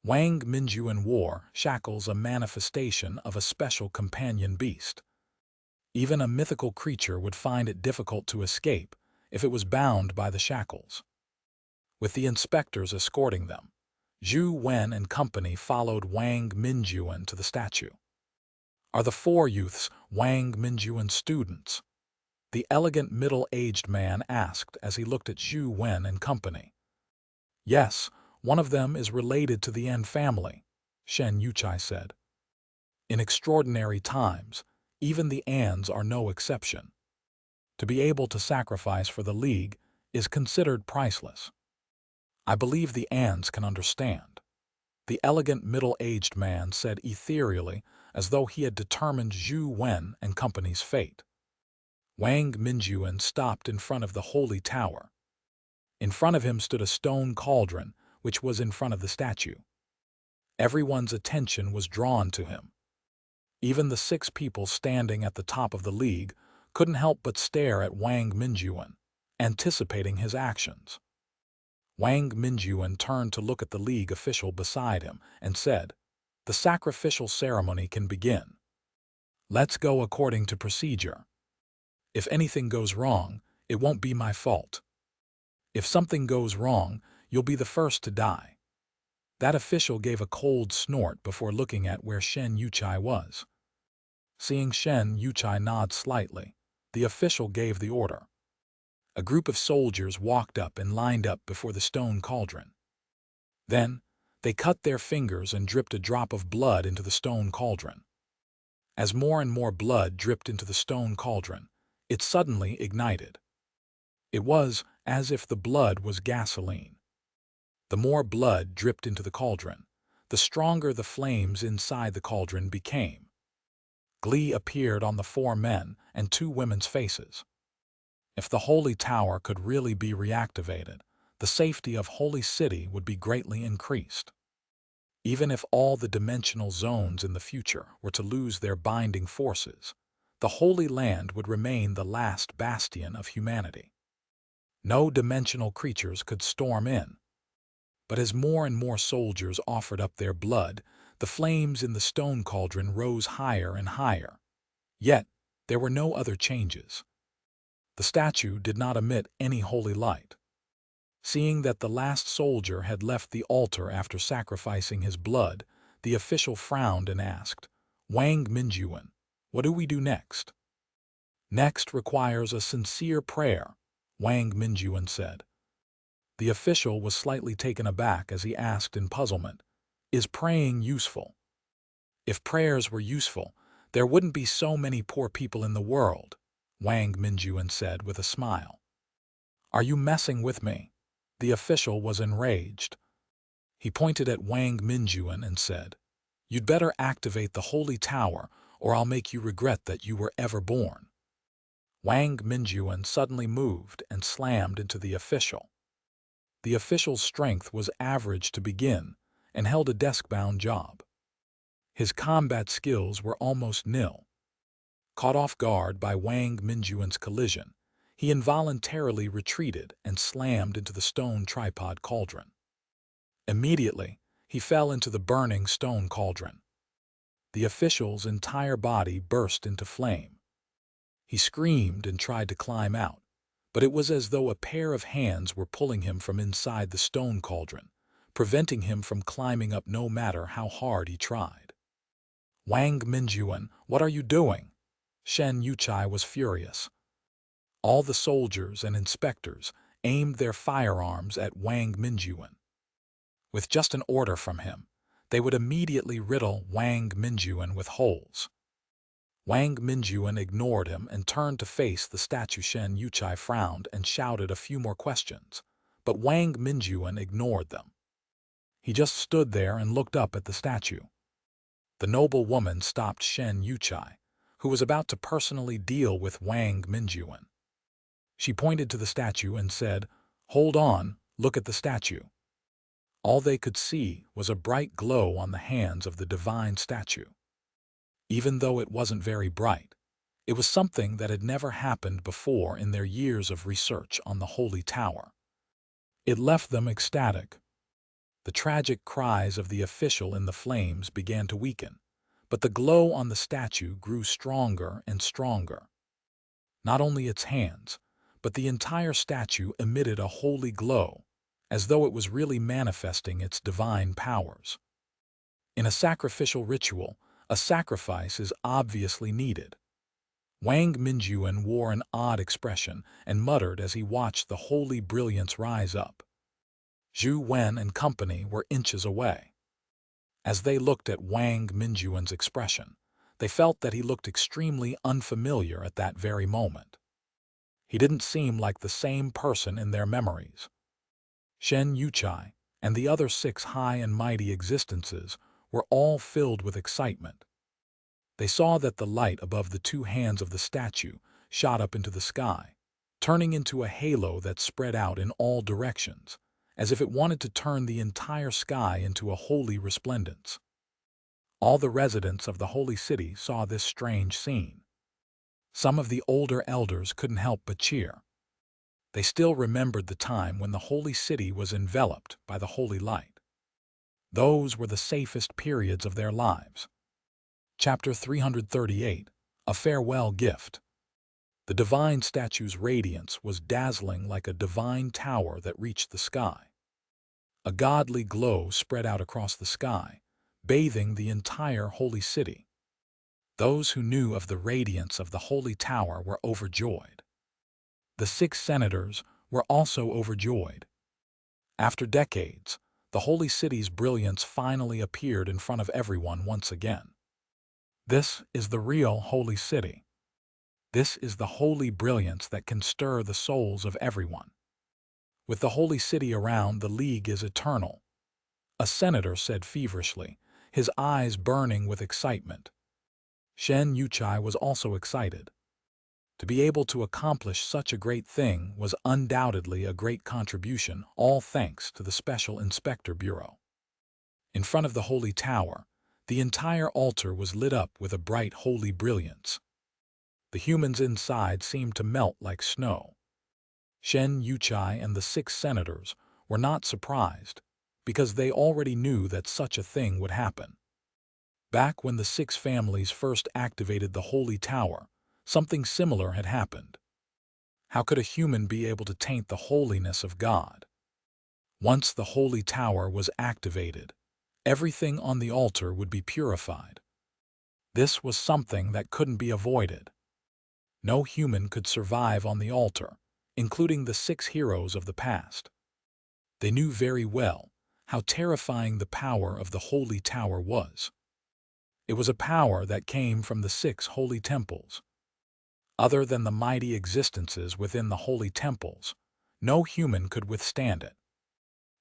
Wang Minjuan wore shackles, a manifestation of a special companion beast. Even a mythical creature would find it difficult to escape if it was bound by the shackles. With the inspectors escorting them, Zhou Wen and company followed Wang Minjuan to the statue. Are the four youths Wang Minjuan's students? The elegant middle-aged man asked as he looked at Zhou Wen and company. Yes, one of them is related to the An family, Shen Yuchai said. In extraordinary times, even the Ans are no exception. To be able to sacrifice for the League is considered priceless. I believe the Ans can understand, the elegant middle-aged man said ethereally, as though he had determined Zhou Wen and company's fate. Wang Minjuan stopped in front of the Holy Tower. In front of him stood a stone cauldron, which was in front of the statue. Everyone's attention was drawn to him. Even the six people standing at the top of the League couldn't help but stare at Wang Minjuan, anticipating his actions. Wang Minjuan turned to look at the League official beside him and said, The sacrificial ceremony can begin. Let's go according to procedure. If anything goes wrong, it won't be my fault. If something goes wrong, you'll be the first to die. That official gave a cold snort before looking at where Shen Yuchai was. Seeing Shen Yuchai nod slightly, the official gave the order. A group of soldiers walked up and lined up before the stone cauldron. Then, they cut their fingers and dripped a drop of blood into the stone cauldron. As more and more blood dripped into the stone cauldron, it suddenly ignited. It was as if the blood was gasoline. The more blood dripped into the cauldron, the stronger the flames inside the cauldron became. Glee appeared on the four men and two women's faces. If the Holy Tower could really be reactivated, the safety of Holy City would be greatly increased. Even if all the dimensional zones in the future were to lose their binding forces, the Holy Land would remain the last bastion of humanity. No dimensional creatures could storm in. But as more and more soldiers offered up their blood, the flames in the stone cauldron rose higher and higher. Yet, there were no other changes. The statue did not emit any holy light. Seeing that the last soldier had left the altar after sacrificing his blood, the official frowned and asked, Wang Minjuan, what do we do next? Next requires a sincere prayer, Wang Minjuan said. The official was slightly taken aback as he asked in puzzlement, Is praying useful? If prayers were useful, there wouldn't be so many poor people in the world, Wang Minjuan said with a smile. Are you messing with me? The official was enraged. He pointed at Wang Minjuan and said, You'd better activate the Holy Tower or I'll make you regret that you were ever born. Wang Minjuan suddenly moved and slammed into the official. The official's strength was average to begin and held a desk-bound job. His combat skills were almost nil. Caught off guard by Wang Minjuan's collision, he involuntarily retreated and slammed into the stone tripod cauldron. Immediately, he fell into the burning stone cauldron. The official's entire body burst into flame. He screamed and tried to climb out, but it was as though a pair of hands were pulling him from inside the stone cauldron, preventing him from climbing up no matter how hard he tried. Wang Minjuan, what are you doing? Shen Yuchai was furious. All the soldiers and inspectors aimed their firearms at Wang Minjuan. With just an order from him, they would immediately riddle Wang Minjuan with holes. Wang Minjuan ignored him and turned to face the statue. Shen Yuchai frowned and shouted a few more questions, but Wang Minjuan ignored them. He just stood there and looked up at the statue. The noble woman stopped Shen Yuchai, who was about to personally deal with Wang Minjuan. She pointed to the statue and said, "Hold on, look at the statue." All they could see was a bright glow on the hands of the divine statue. Even though it wasn't very bright, it was something that had never happened before in their years of research on the Holy Tower. It left them ecstatic. The tragic cries of the official in the flames began to weaken, but the glow on the statue grew stronger and stronger. Not only its hands, but the entire statue emitted a holy glow, as though it was really manifesting its divine powers. In a sacrificial ritual, a sacrifice is obviously needed. Wang Minjuan wore an odd expression and muttered as he watched the holy brilliance rise up. Zhou Wen and company were inches away. As they looked at Wang Minjuan's expression, they felt that he looked extremely unfamiliar at that very moment. He didn't seem like the same person in their memories. Shen Yuchai and the other 6 high and mighty existences were all filled with excitement. They saw that the light above the 2 hands of the statue shot up into the sky, turning into a halo that spread out in all directions, as if it wanted to turn the entire sky into a holy resplendence. All the residents of the holy city saw this strange scene. Some of the older elders couldn't help but cheer. They still remembered the time when the holy city was enveloped by the holy light. Those were the safest periods of their lives. Chapter 338, A Farewell Gift. The divine statue's radiance was dazzling like a divine tower that reached the sky. A godly glow spread out across the sky, bathing the entire holy city. Those who knew of the radiance of the holy tower were overjoyed. The 6 senators were also overjoyed. After decades, the holy city's brilliance finally appeared in front of everyone once again. This is the real holy city. This is the holy brilliance that can stir the souls of everyone. With the holy city around, the league is eternal. A senator said feverishly, his eyes burning with excitement. Shen Yuchai was also excited. To be able to accomplish such a great thing was undoubtedly a great contribution, all thanks to the Special Inspector Bureau. In front of the holy tower, the entire altar was lit up with a bright holy brilliance. The humans inside seemed to melt like snow. Shen Yuchai and the 6 senators were not surprised, because they already knew that such a thing would happen. Back when the 6 families first activated the holy tower, something similar had happened. How could a human be able to taint the holiness of God? Once the holy tower was activated, everything on the altar would be purified. This was something that couldn't be avoided. No human could survive on the altar, including the 6 heroes of the past. They knew very well how terrifying the power of the holy tower was. It was a power that came from the 6 holy temples. Other than the mighty existences within the holy temples, no human could withstand it.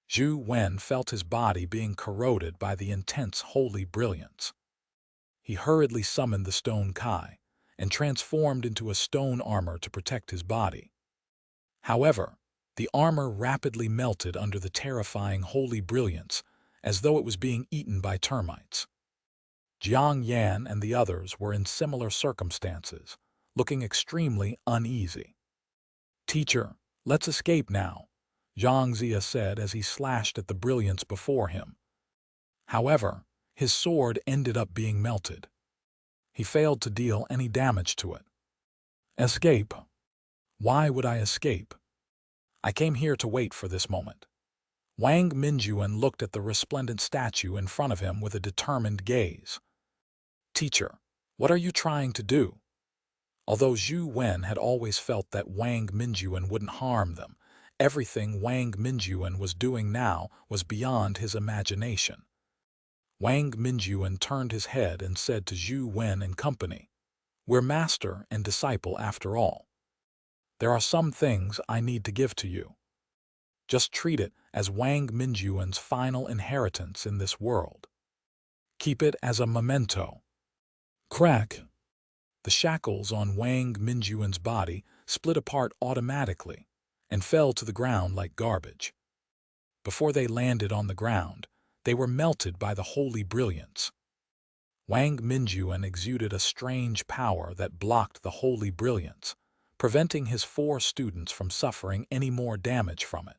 Zhou Wen felt his body being corroded by the intense holy brilliance. He hurriedly summoned the stone Kai and transformed into a stone armor to protect his body. However, the armor rapidly melted under the terrifying holy brilliance, as though it was being eaten by termites. Jiang Yan and the others were in similar circumstances, looking extremely uneasy. "Teacher, let's escape now," Xianxia said as he slashed at the brilliance before him. However, his sword ended up being melted. He failed to deal any damage to it. "Escape? Why would I escape? I came here to wait for this moment." Wang Minjuan looked at the resplendent statue in front of him with a determined gaze. "Teacher, what are you trying to do?" Although Zhou Wen had always felt that Wang Minjuan wouldn't harm them, everything Wang Minjuan was doing now was beyond his imagination. Wang Mingyuan turned his head and said to Zhou Wen and company, "We're master and disciple after all. There are some things I need to give to you. Just treat it as Wang Mingyuan's final inheritance in this world. Keep it as a memento." Crack! The shackles on Wang Mingyuan's body split apart automatically and fell to the ground like garbage. Before they landed on the ground, they were melted by the holy brilliance. Wang Mingyuan exuded a strange power that blocked the holy brilliance, preventing his 4 students from suffering any more damage from it.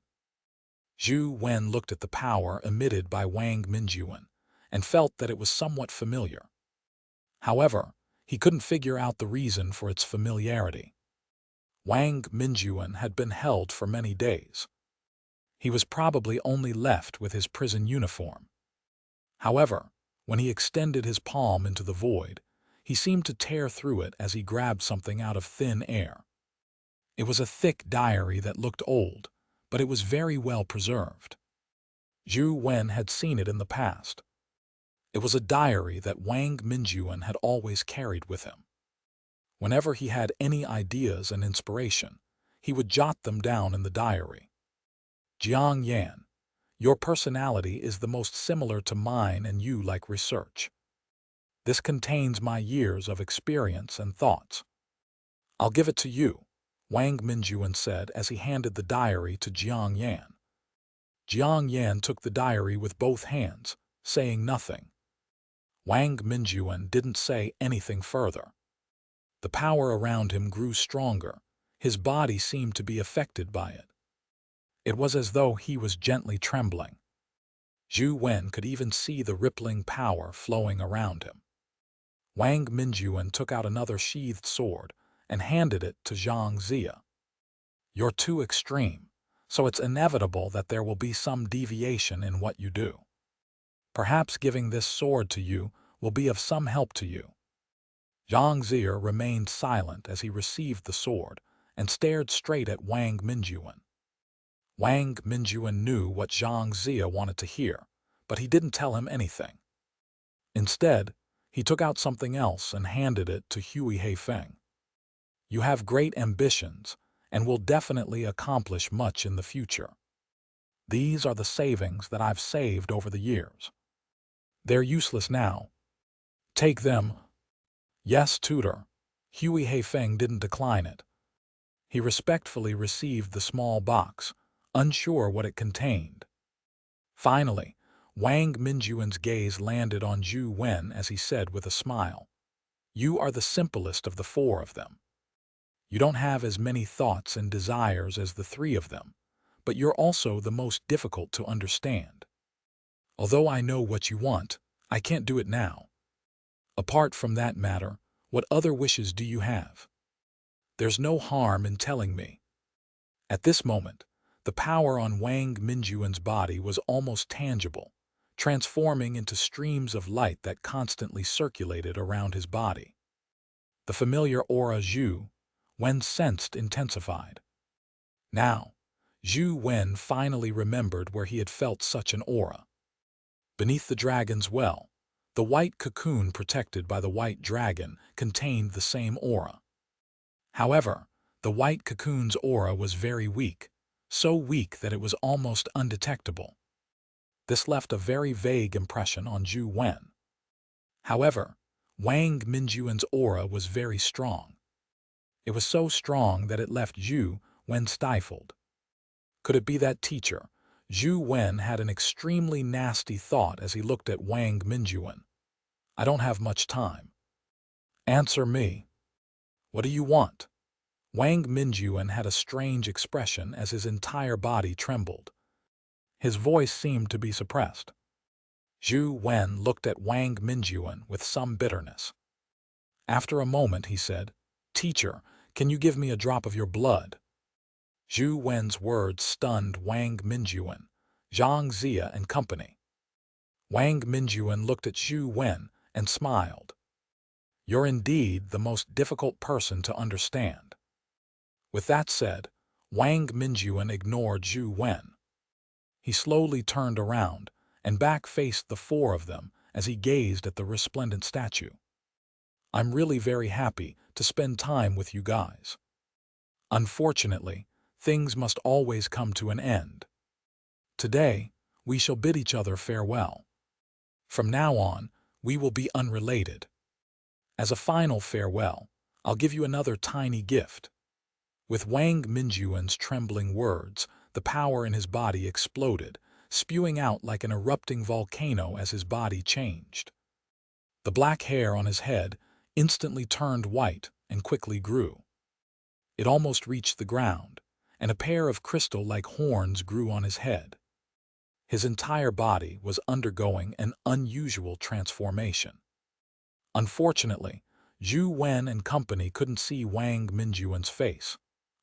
Zhou Wen looked at the power emitted by Wang Mingyuan and felt that it was somewhat familiar. However, he couldn't figure out the reason for its familiarity. Wang Mingyuan had been held for many days. He was probably only left with his prison uniform. However, when he extended his palm into the void, he seemed to tear through it as he grabbed something out of thin air. It was a thick diary that looked old, but it was very well preserved. Zhou Wen had seen it in the past. It was a diary that Wang Mingyuan had always carried with him. Whenever he had any ideas and inspiration, he would jot them down in the diary. "Xianxia, your personality is the most similar to mine and you like research. This contains my years of experience and thoughts. I'll give it to you," Wang Mingyuan said as he handed the diary to Xianxia. Xianxia took the diary with both hands, saying nothing. Wang Mingyuan didn't say anything further. The power around him grew stronger. His body seemed to be affected by it. It was as though he was gently trembling. Zhou Wen could even see the rippling power flowing around him. Wang Mingyuan took out another sheathed sword and handed it to Xianxia. "You're too extreme, so it's inevitable that there will be some deviation in what you do. Perhaps giving this sword to you will be of some help to you." Xianxia remained silent as he received the sword and stared straight at Wang Mingyuan. Wang Mingyuan knew what Xianxia wanted to hear, but he didn't tell him anything. Instead, he took out something else and handed it to Hui Heifeng. "You have great ambitions and will definitely accomplish much in the future. These are the savings that I've saved over the years. They're useless now. Take them." "Yes, tutor." Hui Heifeng didn't decline it. He respectfully received the small box, unsure what it contained. Finally, Wang Mingyuan's gaze landed on Zhou Wen as he said with a smile, "You are the simplest of the 4 of them. You don't have as many thoughts and desires as the 3 of them, but you're also the most difficult to understand. Although I know what you want, I can't do it now. Apart from that matter, what other wishes do you have? There's no harm in telling me." At this moment, the power on Wang Mingyuan's body was almost tangible, transforming into streams of light that constantly circulated around his body. The familiar aura Zhou Wen sensed intensified. Now, Zhou Wen finally remembered where he had felt such an aura. Beneath the dragon's well, the white cocoon protected by the white dragon contained the same aura. However, the white cocoon's aura was very weak, so weak that it was almost undetectable. This left a very vague impression on Zhou Wen. However, Wang Mingyuan's aura was very strong. It was so strong that it left Zhou Wen stifled. Could it be that teacher? Zhou Wen had an extremely nasty thought as he looked at Wang Mingyuan. "I don't have much time. Answer me. What do you want?" Wang Mingyuan had a strange expression as his entire body trembled. His voice seemed to be suppressed. Zhou Wen looked at Wang Mingyuan with some bitterness. After a moment he said, "Teacher, can you give me a drop of your blood?" Zhou Wen's words stunned Wang Mingyuan, Xianxia and company. Wang Mingyuan looked at Zhou Wen and smiled. "You're indeed the most difficult person to understand." With that said, Wang Mingyuan ignored Zhou Wen. He slowly turned around and back-faced the 4 of them as he gazed at the resplendent statue. "I'm really very happy to spend time with you guys. Unfortunately, things must always come to an end. Today, we shall bid each other farewell. From now on, we will be unrelated. As a final farewell, I'll give you another tiny gift." With Wang Mingyuan's trembling words, the power in his body exploded, spewing out like an erupting volcano as his body changed. The black hair on his head instantly turned white and quickly grew. It almost reached the ground, and a pair of crystal-like horns grew on his head. His entire body was undergoing an unusual transformation. Unfortunately, Zhou Wen and company couldn't see Wang Mingyuan's face.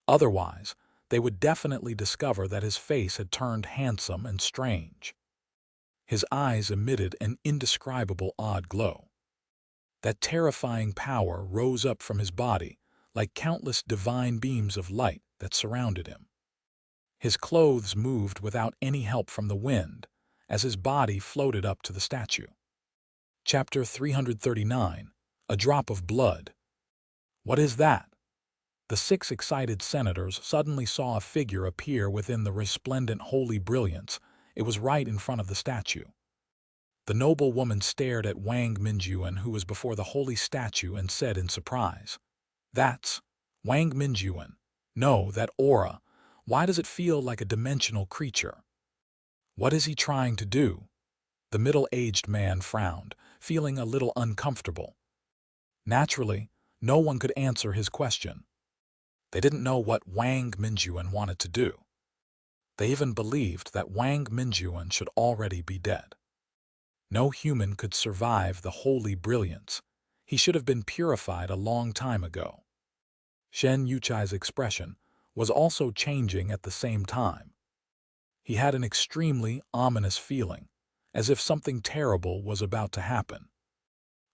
Otherwise, they would definitely discover that his face had turned handsome and strange. His eyes emitted an indescribable odd glow. That terrifying power rose up from his body like countless divine beams of light that surrounded him. His clothes moved without any help from the wind as his body floated up to the statue. Chapter 339. A Drop of Blood. "What is that?" The 6 excited senators suddenly saw a figure appear within the resplendent holy brilliance. It was right in front of the statue. The noble woman stared at Wang Mingyuan, who was before the holy statue, and said in surprise, "That's Wang Mingyuan. No, that aura. Why does it feel like a dimensional creature? What is he trying to do?" The middle-aged man frowned, feeling a little uncomfortable. Naturally, no one could answer his question. They didn't know what Wang Mingyuan wanted to do. They even believed that Wang Mingyuan should already be dead. No human could survive the holy brilliance. He should have been purified a long time ago. Xianxia's expression was also changing at the same time. He had an extremely ominous feeling, as if something terrible was about to happen.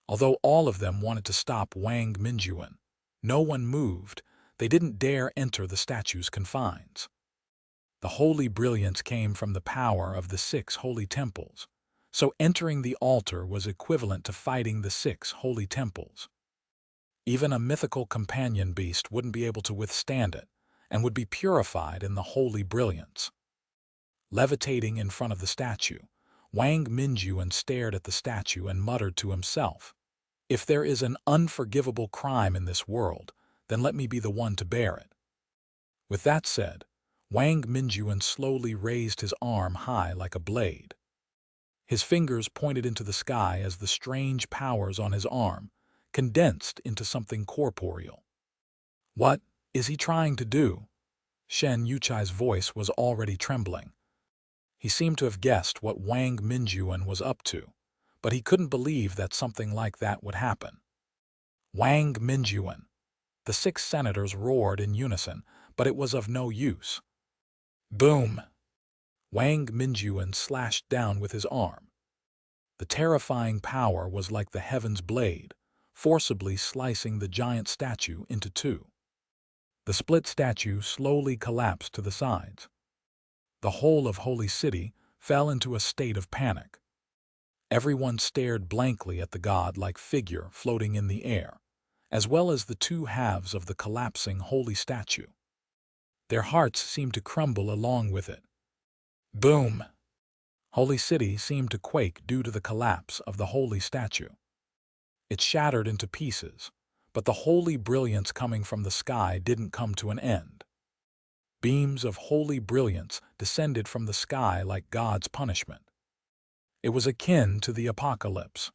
Although all of them wanted to stop Wang Mingyuan, no one moved. They didn't dare enter the statue's confines. The holy brilliance came from the power of the 6 holy temples, so entering the altar was equivalent to fighting the 6 holy temples. Even a mythical companion beast wouldn't be able to withstand it and would be purified in the holy brilliance. Levitating in front of the statue, Wang Mingyuan stared at the statue and muttered to himself, "If there is an unforgivable crime in this world, then let me be the one to bear it." With that said, Wang Mingyuan slowly raised his arm high like a blade. His fingers pointed into the sky as the strange powers on his arm condensed into something corporeal. "What is he trying to do?" Xianxia's voice was already trembling. He seemed to have guessed what Wang Mingyuan was up to, but he couldn't believe that something like that would happen. "Wang Mingyuan!" The 6 senators roared in unison, but it was of no use. Boom! Wang Mingyuan slashed down with his arm. The terrifying power was like the heaven's blade, forcibly slicing the giant statue into 2. The split statue slowly collapsed to the sides. The whole of Holy City fell into a state of panic. Everyone stared blankly at the god-like figure floating in the air, as well as the 2 halves of the collapsing holy statue. Their hearts seemed to crumble along with it. Boom! Holy City seemed to quake due to the collapse of the holy statue. It shattered into pieces, but the holy brilliance coming from the sky didn't come to an end. Beams of holy brilliance descended from the sky like God's punishment. It was akin to the apocalypse.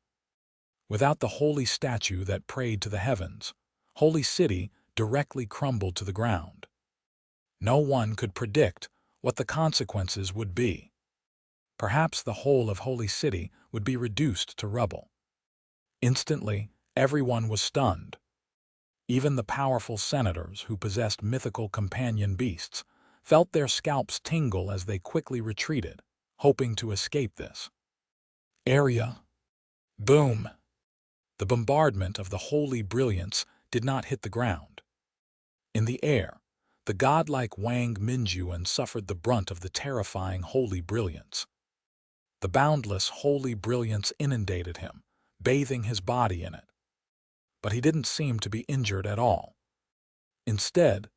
Without the holy statue that prayed to the heavens, Holy City directly crumbled to the ground. No one could predict what the consequences would be. Perhaps the whole of Holy City would be reduced to rubble. Instantly, everyone was stunned. Even the powerful senators who possessed mythical companion beasts felt their scalps tingle as they quickly retreated, hoping to escape this. Area. Boom! The bombardment of the holy brilliance did not hit the ground. In the air, the godlike Wang Mingyuan suffered the brunt of the terrifying holy brilliance. The boundless, holy brilliance inundated him, bathing his body in it. But he didn't seem to be injured at all. Instead,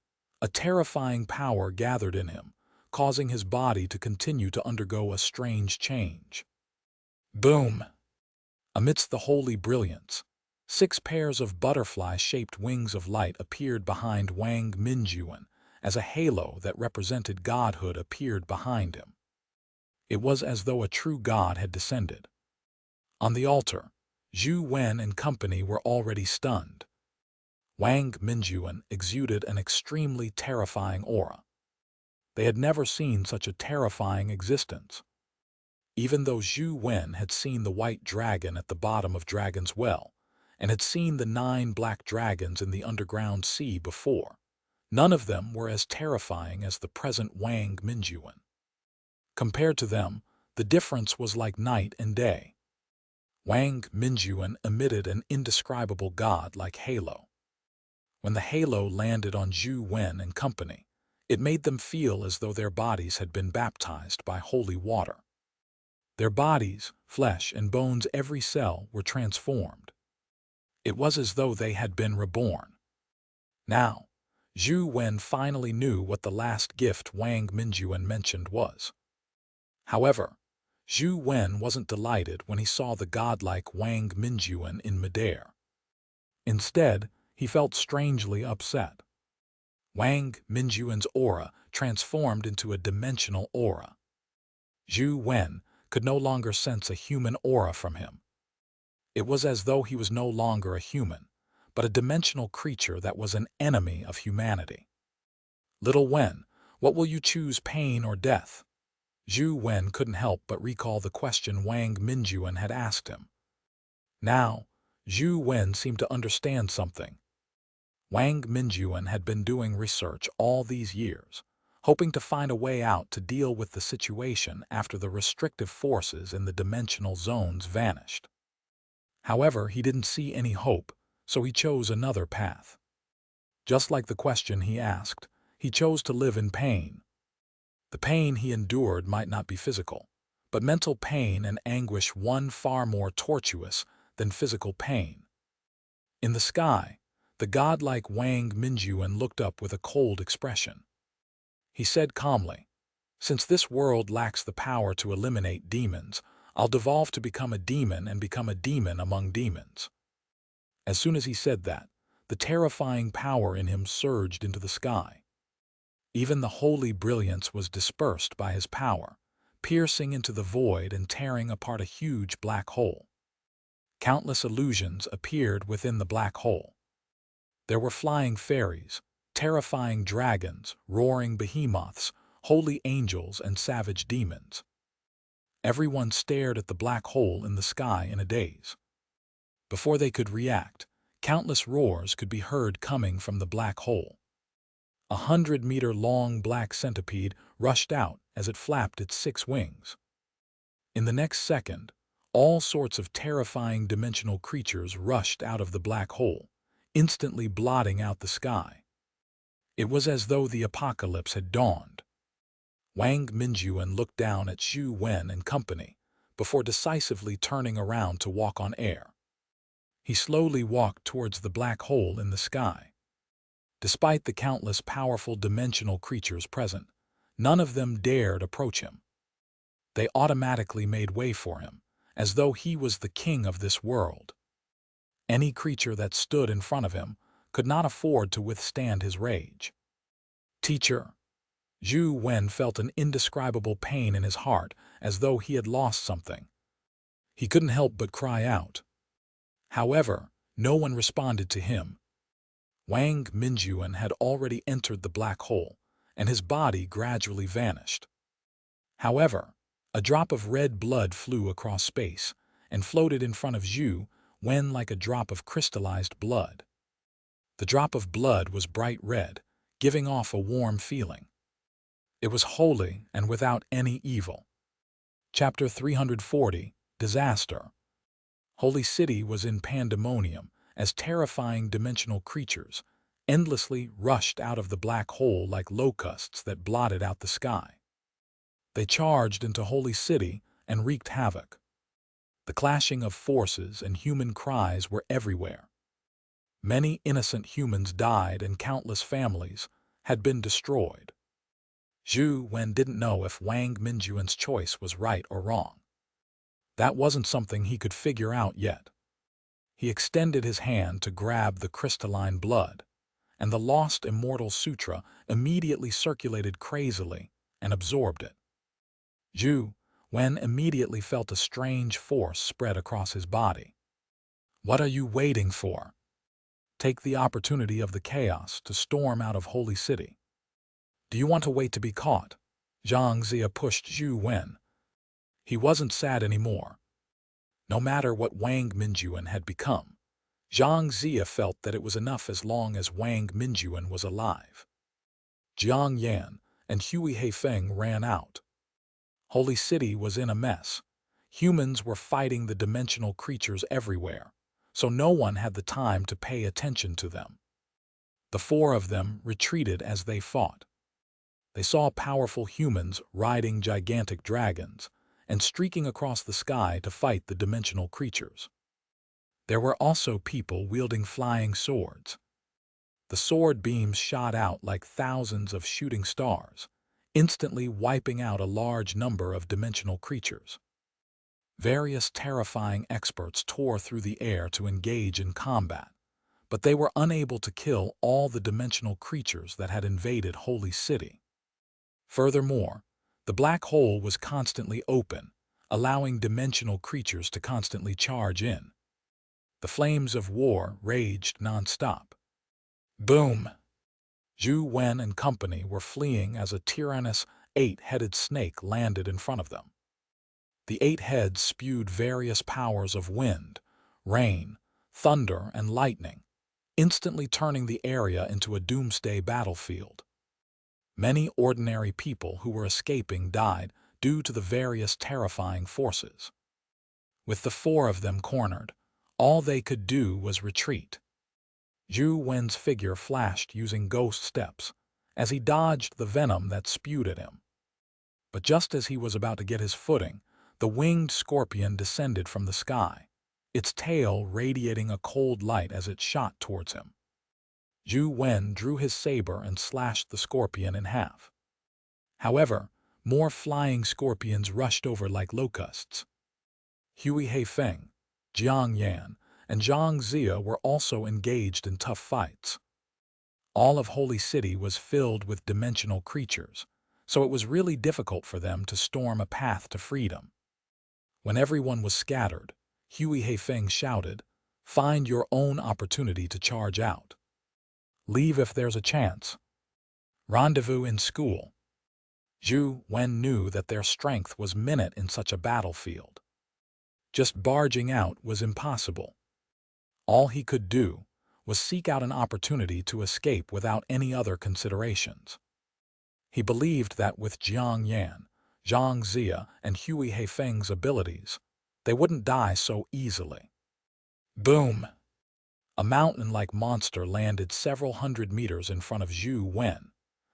a terrifying power gathered in him, causing his body to continue to undergo a strange change. Boom! Amidst the holy brilliance, 6 pairs of butterfly-shaped wings of light appeared behind Wang Mingyuan, as a halo that represented godhood appeared behind him. It was as though a true god had descended. On the altar, Zhou Wen and company were already stunned. Wang Mingyuan exuded an extremely terrifying aura. They had never seen such a terrifying existence. Even though Zhou Wen had seen the white dragon at the bottom of Dragon's Well, and had seen the 9 black dragons in the underground sea before, none of them were as terrifying as the present Wang Mingyuan. Compared to them, the difference was like night and day. Wang Mingyuan emitted an indescribable god-like halo. When the halo landed on Zhou Wen and company, it made them feel as though their bodies had been baptized by holy water. Their bodies, flesh and bones, every cell were transformed. It was as though they had been reborn. Now, Zhou Wen finally knew what the last gift Wang Mingyuan mentioned was. However, Zhou Wen wasn't delighted when he saw the godlike Wang Mingyuan in midair. Instead, he felt strangely upset. Wang Mingyuan's aura transformed into a dimensional aura. Zhou Wen could no longer sense a human aura from him. It was as though he was no longer a human, but a dimensional creature that was an enemy of humanity. Little Wen, what will you choose, pain or death? Zhou Wen couldn't help but recall the question Wang Mingyuan had asked him. Now, Zhou Wen seemed to understand something. Wang Mingyuan had been doing research all these years, hoping to find a way out to deal with the situation after the restrictive forces in the dimensional zones vanished. However, he didn't see any hope, so he chose another path. Just like the question he asked, he chose to live in pain. The pain he endured might not be physical, but mental pain and anguish, one far more tortuous than physical pain. In the sky, the godlike Wang Mingyuan looked up with a cold expression. He said calmly, "Since this world lacks the power to eliminate demons, I'll devolve to become a demon and become a demon among demons." As soon as he said that, the terrifying power in him surged into the sky. Even the holy brilliance was dispersed by his power, piercing into the void and tearing apart a huge black hole. Countless illusions appeared within the black hole. There were flying fairies, terrifying dragons, roaring behemoths, holy angels, and savage demons. Everyone stared at the black hole in the sky in a daze. Before they could react, countless roars could be heard coming from the black hole. 100-meter-long black centipede rushed out as it flapped its 6 wings. In the next second, all sorts of terrifying dimensional creatures rushed out of the black hole, instantly blotting out the sky. It was as though the apocalypse had dawned. Wang Mingyuan looked down at Zhou Wen and company, before decisively turning around to walk on air. He slowly walked towards the black hole in the sky. Despite the countless powerful dimensional creatures present, none of them dared approach him. They automatically made way for him, as though he was the king of this world. Any creature that stood in front of him could not afford to withstand his rage. "Teacher." Zhou Wen felt an indescribable pain in his heart, as though he had lost something. He couldn't help but cry out. However, no one responded to him. Wang Mingyuan had already entered the black hole, and his body gradually vanished. However, a drop of red blood flew across space and floated in front of Zhou Wen like a drop of crystallized blood. The drop of blood was bright red, giving off a warm feeling. It was holy and without any evil. Chapter 340, Disaster. Holy City was in pandemonium as terrifying dimensional creatures endlessly rushed out of the black hole like locusts that blotted out the sky. They charged into Holy City and wreaked havoc. The clashing of forces and human cries were everywhere. Many innocent humans died and countless families had been destroyed. Zhou Wen didn't know if Wang Minjuan's choice was right or wrong. That wasn't something he could figure out yet. He extended his hand to grab the crystalline blood, and the lost immortal sutra immediately circulated crazily and absorbed it. Zhou Wen immediately felt a strange force spread across his body. What are you waiting for? Take the opportunity of the chaos to storm out of Holy City. Do you want to wait to be caught? Xianxia pushed Zhou Wen. He wasn't sad anymore. No matter what Wang Minjuan had become, Xianxia felt that it was enough as long as Wang Minjuan was alive. Jiang Yan and Hui Heifeng ran out. Holy City was in a mess. Humans were fighting the dimensional creatures everywhere, so no one had the time to pay attention to them. The four of them retreated as they fought. They saw powerful humans riding gigantic dragons and streaking across the sky to fight the dimensional creatures. There were also people wielding flying swords. The sword beams shot out like thousands of shooting stars, instantly wiping out a large number of dimensional creatures. Various terrifying experts tore through the air to engage in combat, but they were unable to kill all the dimensional creatures that had invaded Holy City. Furthermore, the black hole was constantly open, allowing dimensional creatures to constantly charge in. The flames of war raged non-stop. Boom! Zhou Wen and company were fleeing as a tyrannous eight-headed snake landed in front of them. The 8 heads spewed various powers of wind, rain, thunder, and lightning, instantly turning the area into a doomsday battlefield. Many ordinary people who were escaping died due to the various terrifying forces. With the 4 of them cornered, all they could do was retreat. Zhou Wen's figure flashed using ghost steps as he dodged the venom that spewed at him. But just as he was about to get his footing, the winged scorpion descended from the sky, its tail radiating a cold light as it shot towards him. Zhou Wen drew his saber and slashed the scorpion in half. However, more flying scorpions rushed over like locusts. Hui Heifeng, Jiang Yan, and Xianxia were also engaged in tough fights. All of Holy City was filled with dimensional creatures, so it was really difficult for them to storm a path to freedom. When everyone was scattered, Hui Heifeng shouted, "Find your own opportunity to charge out. Leave if there's a chance. Rendezvous in school." Zhou Wen knew that their strength was minute in such a battlefield. Just barging out was impossible. All he could do was seek out an opportunity to escape without any other considerations. He believed that with Jiang Yan, Xianxia, and Hui Heifeng's abilities, they wouldn't die so easily. Boom! A mountain-like monster landed several hundred meters in front of Zhou Wen,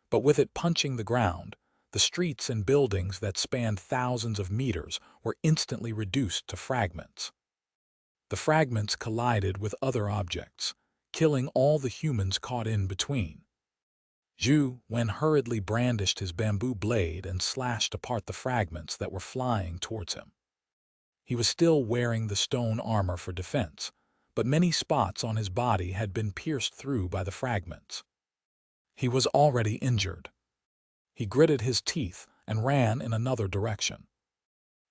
but with it punching the ground, the streets and buildings that spanned thousands of meters were instantly reduced to fragments. The fragments collided with other objects, killing all the humans caught in between. Zhou Wen hurriedly brandished his bamboo blade and slashed apart the fragments that were flying towards him. He was still wearing the stone armor for defense, but many spots on his body had been pierced through by the fragments. He was already injured. He gritted his teeth and ran in another direction.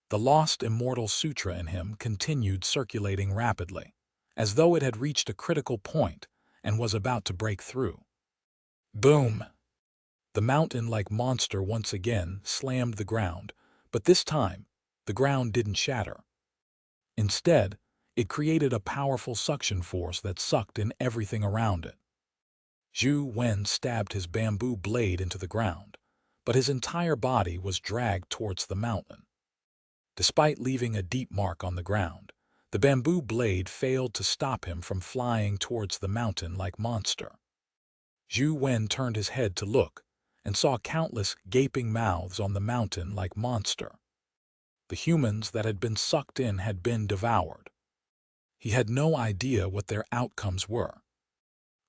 The lost immortal sutra in him continued circulating rapidly, as though it had reached a critical point and was about to break through. Boom! The mountain-like monster once again slammed the ground, but this time, the ground didn't shatter. Instead, it created a powerful suction force that sucked in everything around it. Zhou Wen stabbed his bamboo blade into the ground, but his entire body was dragged towards the mountain. Despite leaving a deep mark on the ground, the bamboo blade failed to stop him from flying towards the mountain-like monster. Zhou Wen turned his head to look and saw countless gaping mouths on the mountain-like monster. The humans that had been sucked in had been devoured. He had no idea what their outcomes were.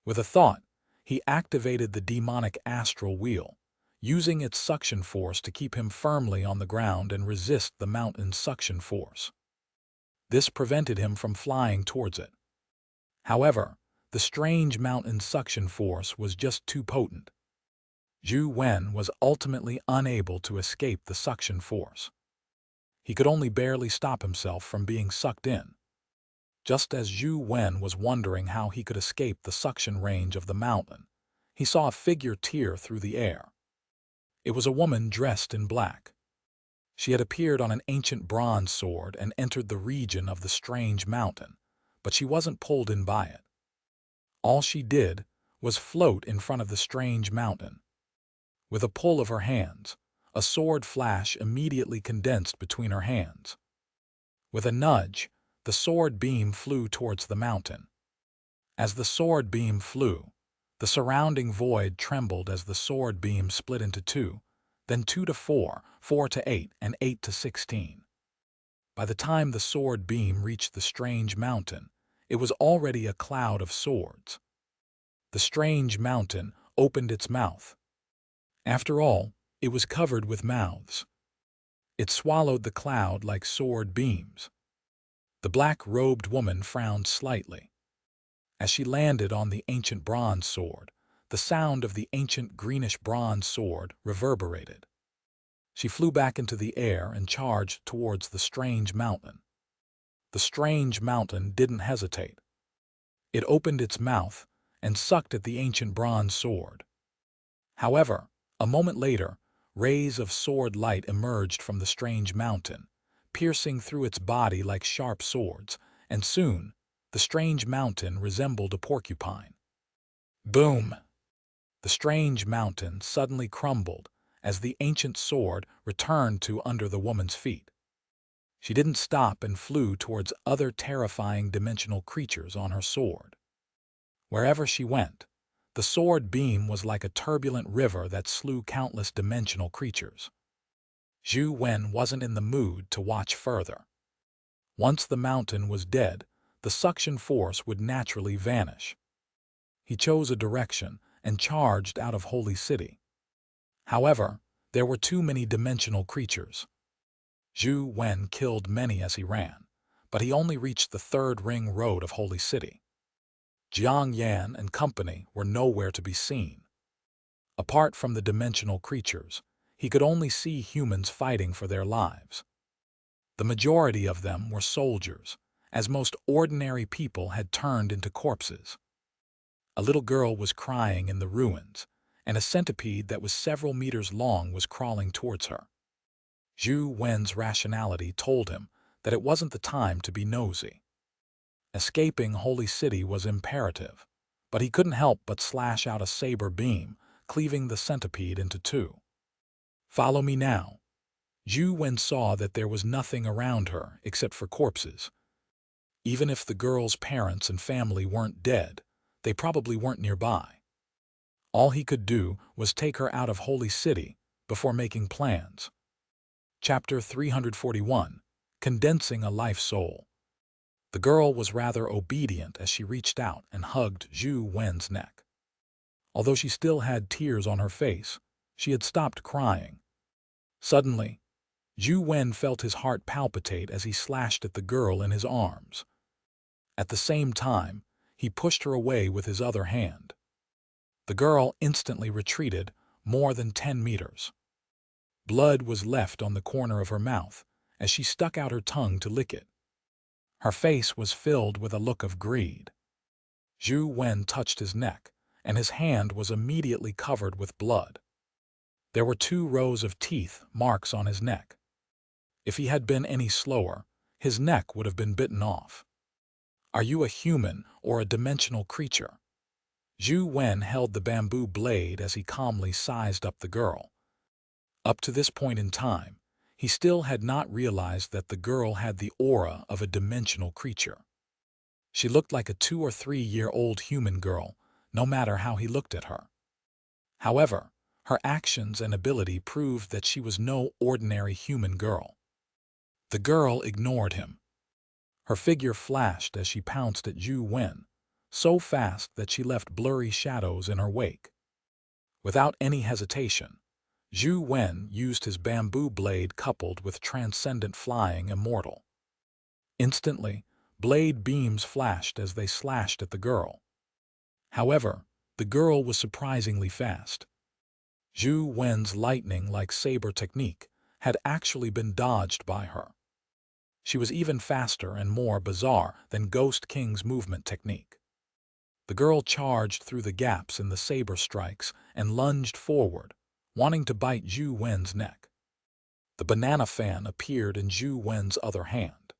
With a thought, he activated the demonic astral wheel, using its suction force to keep him firmly on the ground and resist the mountain's suction force. This prevented him from flying towards it. However, the strange mountain suction force was just too potent. Zhou Wen was ultimately unable to escape the suction force. He could only barely stop himself from being sucked in. Just as Zhou Wen was wondering how he could escape the suction range of the mountain, he saw a figure tear through the air. It was a woman dressed in black. She had appeared on an ancient bronze sword and entered the region of the strange mountain, but she wasn't pulled in by it. All she did was float in front of the strange mountain. With a pull of her hands, a sword flash immediately condensed between her hands. With a nudge, the sword beam flew towards the mountain. As the sword beam flew, the surrounding void trembled as the sword beam split into two, then 2 to 4, 4 to 8, and 8 to 16. By the time the sword beam reached the strange mountain, it was already a cloud of swords. The strange mountain opened its mouth. After all, it was covered with mouths. It swallowed the cloud like sword beams. The black-robed woman frowned slightly. As she landed on the ancient bronze sword, the sound of the ancient greenish bronze sword reverberated. She flew back into the air and charged towards the strange mountain. The strange mountain didn't hesitate. It opened its mouth and sucked at the ancient bronze sword. However, a moment later, rays of sword light emerged from the strange mountain, piercing through its body like sharp swords, and soon, the strange mountain resembled a porcupine. Boom! The strange mountain suddenly crumbled as the ancient sword returned to under the woman's feet. She didn't stop and flew towards other terrifying dimensional creatures on her sword. Wherever she went, the sword beam was like a turbulent river that slew countless dimensional creatures. Zhou Wen wasn't in the mood to watch further. Once the mountain was dead, the suction force would naturally vanish. He chose a direction and charged out of Holy City. However, there were too many dimensional creatures. Zhou Wen killed many as he ran, but he only reached the third ring road of Holy City. Xianxia and company were nowhere to be seen. Apart from the dimensional creatures, he could only see humans fighting for their lives. The majority of them were soldiers, as most ordinary people had turned into corpses. A little girl was crying in the ruins, and a centipede that was several meters long was crawling towards her. Zhou Wen's rationality told him that it wasn't the time to be nosy. Escaping Holy City was imperative, but he couldn't help but slash out a saber beam, cleaving the centipede into two. Follow me now. Zhou Wen saw that there was nothing around her except for corpses. Even if the girl's parents and family weren't dead, they probably weren't nearby. All he could do was take her out of Holy City before making plans. Chapter 341, Condensing a Life Soul. The girl was rather obedient as she reached out and hugged Zhou Wen's neck. Although she still had tears on her face, she had stopped crying. Suddenly, Zhou Wen felt his heart palpitate as he slashed at the girl in his arms. At the same time, he pushed her away with his other hand. The girl instantly retreated more than 10 meters. Blood was left on the corner of her mouth as she stuck out her tongue to lick it. Her face was filled with a look of greed. Zhou Wen touched his neck, and his hand was immediately covered with blood. There were 2 rows of teeth marks on his neck. If he had been any slower, his neck would have been bitten off. Are you a human or a dimensional creature? Zhou Wen held the bamboo blade as he calmly sized up the girl. Up to this point in time, he still had not realized that the girl had the aura of a dimensional creature. She looked like a 2 or 3-year-old human girl, no matter how he looked at her. However, her actions and ability proved that she was no ordinary human girl. The girl ignored him. Her figure flashed as she pounced at Zhou Wen, so fast that she left blurry shadows in her wake. Without any hesitation, Zhou Wen used his bamboo blade coupled with transcendent flying immortal. Instantly, blade beams flashed as they slashed at the girl. However, the girl was surprisingly fast. Zhou Wen's lightning-like saber technique had actually been dodged by her. She was even faster and more bizarre than Ghost King's movement technique. The girl charged through the gaps in the saber strikes and lunged forward, wanting to bite Zhou Wen's neck. The banana fan appeared in Zhou Wen's other hand.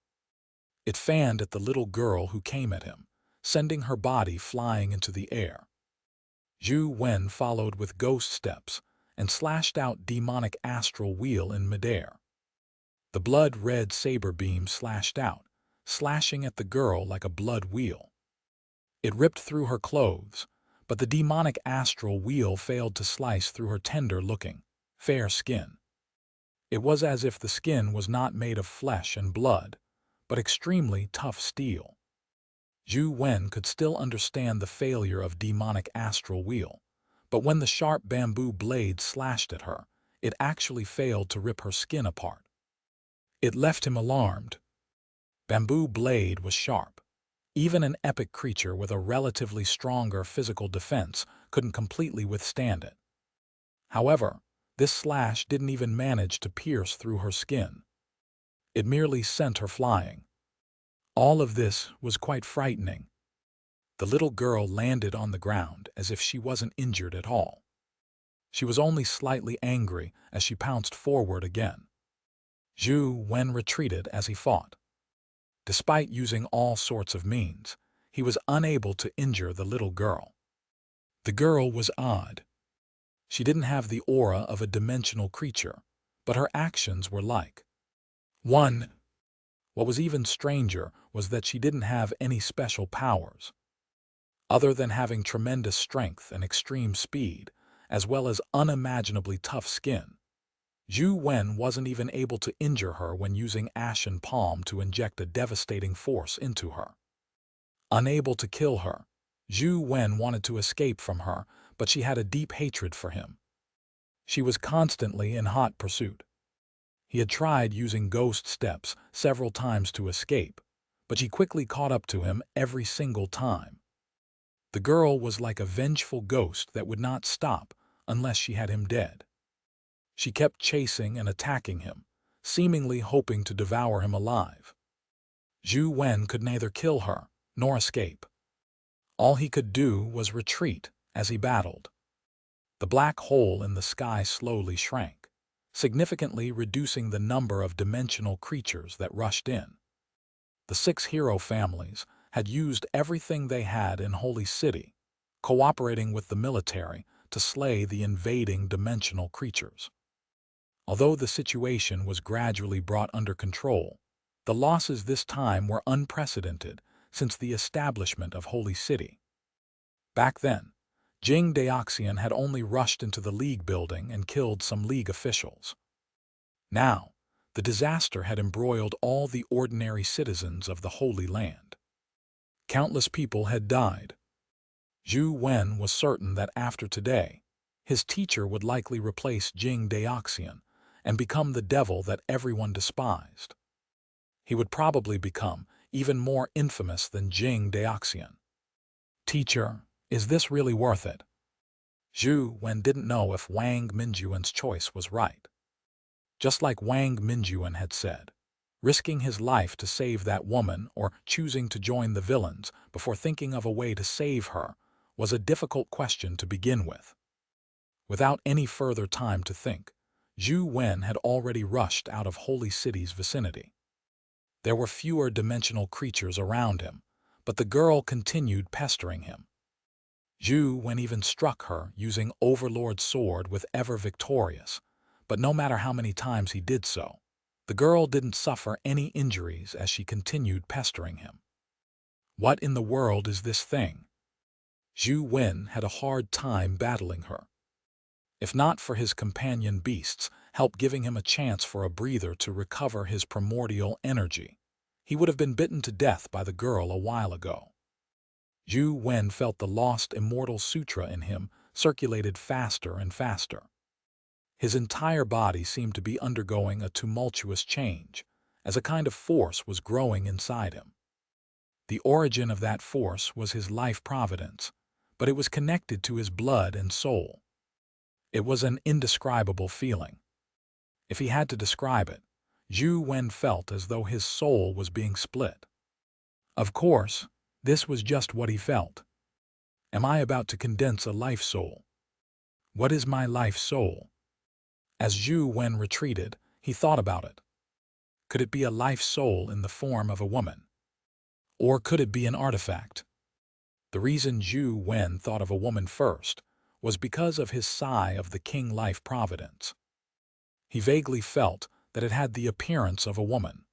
It fanned at the little girl who came at him, sending her body flying into the air. Zhou Wen followed with ghost steps and slashed out demonic astral wheel in midair. The blood-red saber beam slashed out, slashing at the girl like a blood wheel. It ripped through her clothes, but the demonic astral wheel failed to slice through her tender-looking, fair skin. It was as if the skin was not made of flesh and blood, but extremely tough steel. Zhou Wen could still understand the failure of demonic astral wheel, but when the sharp bamboo blade slashed at her, it actually failed to rip her skin apart. It left him alarmed. Bamboo blade was sharp. Even an epic creature with a relatively stronger physical defense couldn't completely withstand it. However, this slash didn't even manage to pierce through her skin. It merely sent her flying. All of this was quite frightening. The little girl landed on the ground as if she wasn't injured at all. She was only slightly angry as she pounced forward again. Zhou Wen retreated as he fought. Despite using all sorts of means, he was unable to injure the little girl. The girl was odd. She didn't have the aura of a dimensional creature, but her actions were like one. What was even stranger was that she didn't have any special powers. Other than having tremendous strength and extreme speed, as well as unimaginably tough skin, Zhou Wen wasn't even able to injure her when using Ashen Palm to inject a devastating force into her. Unable to kill her, Zhou Wen wanted to escape from her, but she had a deep hatred for him. She was constantly in hot pursuit. He had tried using ghost steps several times to escape, but she quickly caught up to him every single time. The girl was like a vengeful ghost that would not stop unless she had him dead. She kept chasing and attacking him, seemingly hoping to devour him alive. Zhou Wen could neither kill her nor escape. All he could do was retreat as he battled. The black hole in the sky slowly shrank, significantly reducing the number of dimensional creatures that rushed in. The 6 hero families had used everything they had in Holy City, cooperating with the military to slay the invading dimensional creatures. Although the situation was gradually brought under control, the losses this time were unprecedented since the establishment of Holy City. Back then, Jing Daoxian had only rushed into the League building and killed some League officials. Now, the disaster had embroiled all the ordinary citizens of the Holy Land. Countless people had died. Zhou Wen was certain that after today, his teacher would likely replace Jing Daoxian and become the devil that everyone despised. He would probably become even more infamous than Jing Daoxian. Teacher, is this really worth it? Zhou Wen didn't know if Wang Minjuan's choice was right. Just like Wang Minjuan had said, risking his life to save that woman or choosing to join the villains before thinking of a way to save her was a difficult question to begin with. Without any further time to think, Zhou Wen had already rushed out of Holy City's vicinity. There were fewer dimensional creatures around him, but the girl continued pestering him. Zhou Wen even struck her using Overlord's sword with Ever Victorious, but no matter how many times he did so, the girl didn't suffer any injuries as she continued pestering him. What in the world is this thing? Zhou Wen had a hard time battling her. If not for his companion beasts help giving him a chance for a breather to recover his primordial energy. He would have been bitten to death by the girl a while ago. Zhou Wen felt the lost immortal sutra in him circulated faster and faster. His entire body seemed to be undergoing a tumultuous change, as a kind of force was growing inside him. The origin of that force was his life providence, but it was connected to his blood and soul. It was an indescribable feeling. If he had to describe it, Zhou Wen felt as though his soul was being split. Of course, this was just what he felt. Am I about to condense a life soul? What is my life soul? As Zhou Wen retreated, he thought about it. Could it be a life soul in the form of a woman? Or could it be an artifact? The reason Zhou Wen thought of a woman first was because of his sigh of the king life providence. He vaguely felt that it had the appearance of a woman.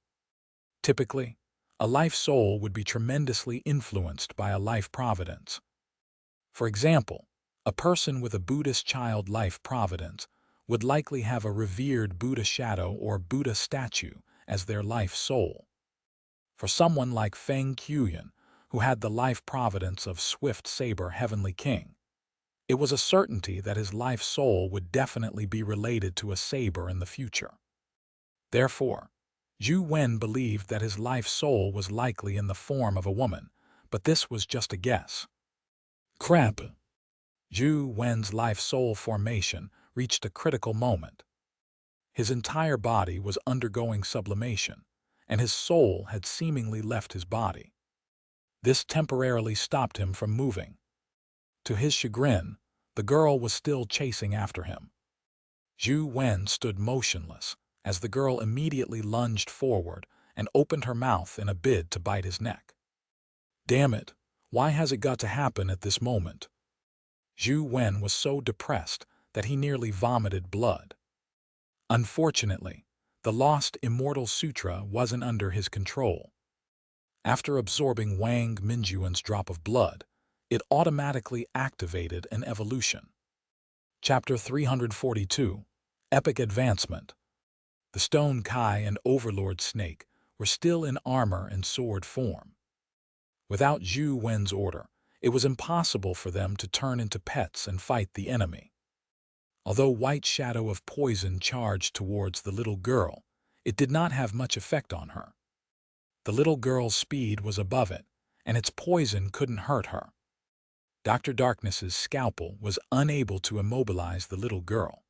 Typically, a life soul would be tremendously influenced by a life providence. For example, a person with a Buddhist child life providence would likely have a revered Buddha shadow or Buddha statue as their life soul. For someone like Feng Qiuyan, who had the life providence of Swift Saber Heavenly King, it was a certainty that his life soul would definitely be related to a saber in the future. Therefore, Zhou Wen believed that his life soul was likely in the form of a woman, but this was just a guess. Crap! Zhou Wen's life soul formation reached a critical moment. His entire body was undergoing sublimation, and his soul had seemingly left his body. This temporarily stopped him from moving. To his chagrin, the girl was still chasing after him. Zhou Wen stood motionless as the girl immediately lunged forward and opened her mouth in a bid to bite his neck. Damn it, why has it got to happen at this moment? Zhou Wen was so depressed that he nearly vomited blood. Unfortunately, the lost immortal sutra wasn't under his control. After absorbing Wang Minjuan's drop of blood, it automatically activated an evolution. Chapter 342, Epic Advancement. The Stone Kai and Overlord Snake were still in armor and sword form. Without Zhou Wen's order, it was impossible for them to turn into pets and fight the enemy. Although White Shadow of Poison charged towards the little girl, it did not have much effect on her. The little girl's speed was above it, and its poison couldn't hurt her. Dr. Darkness's scalpel was unable to immobilize the little girl.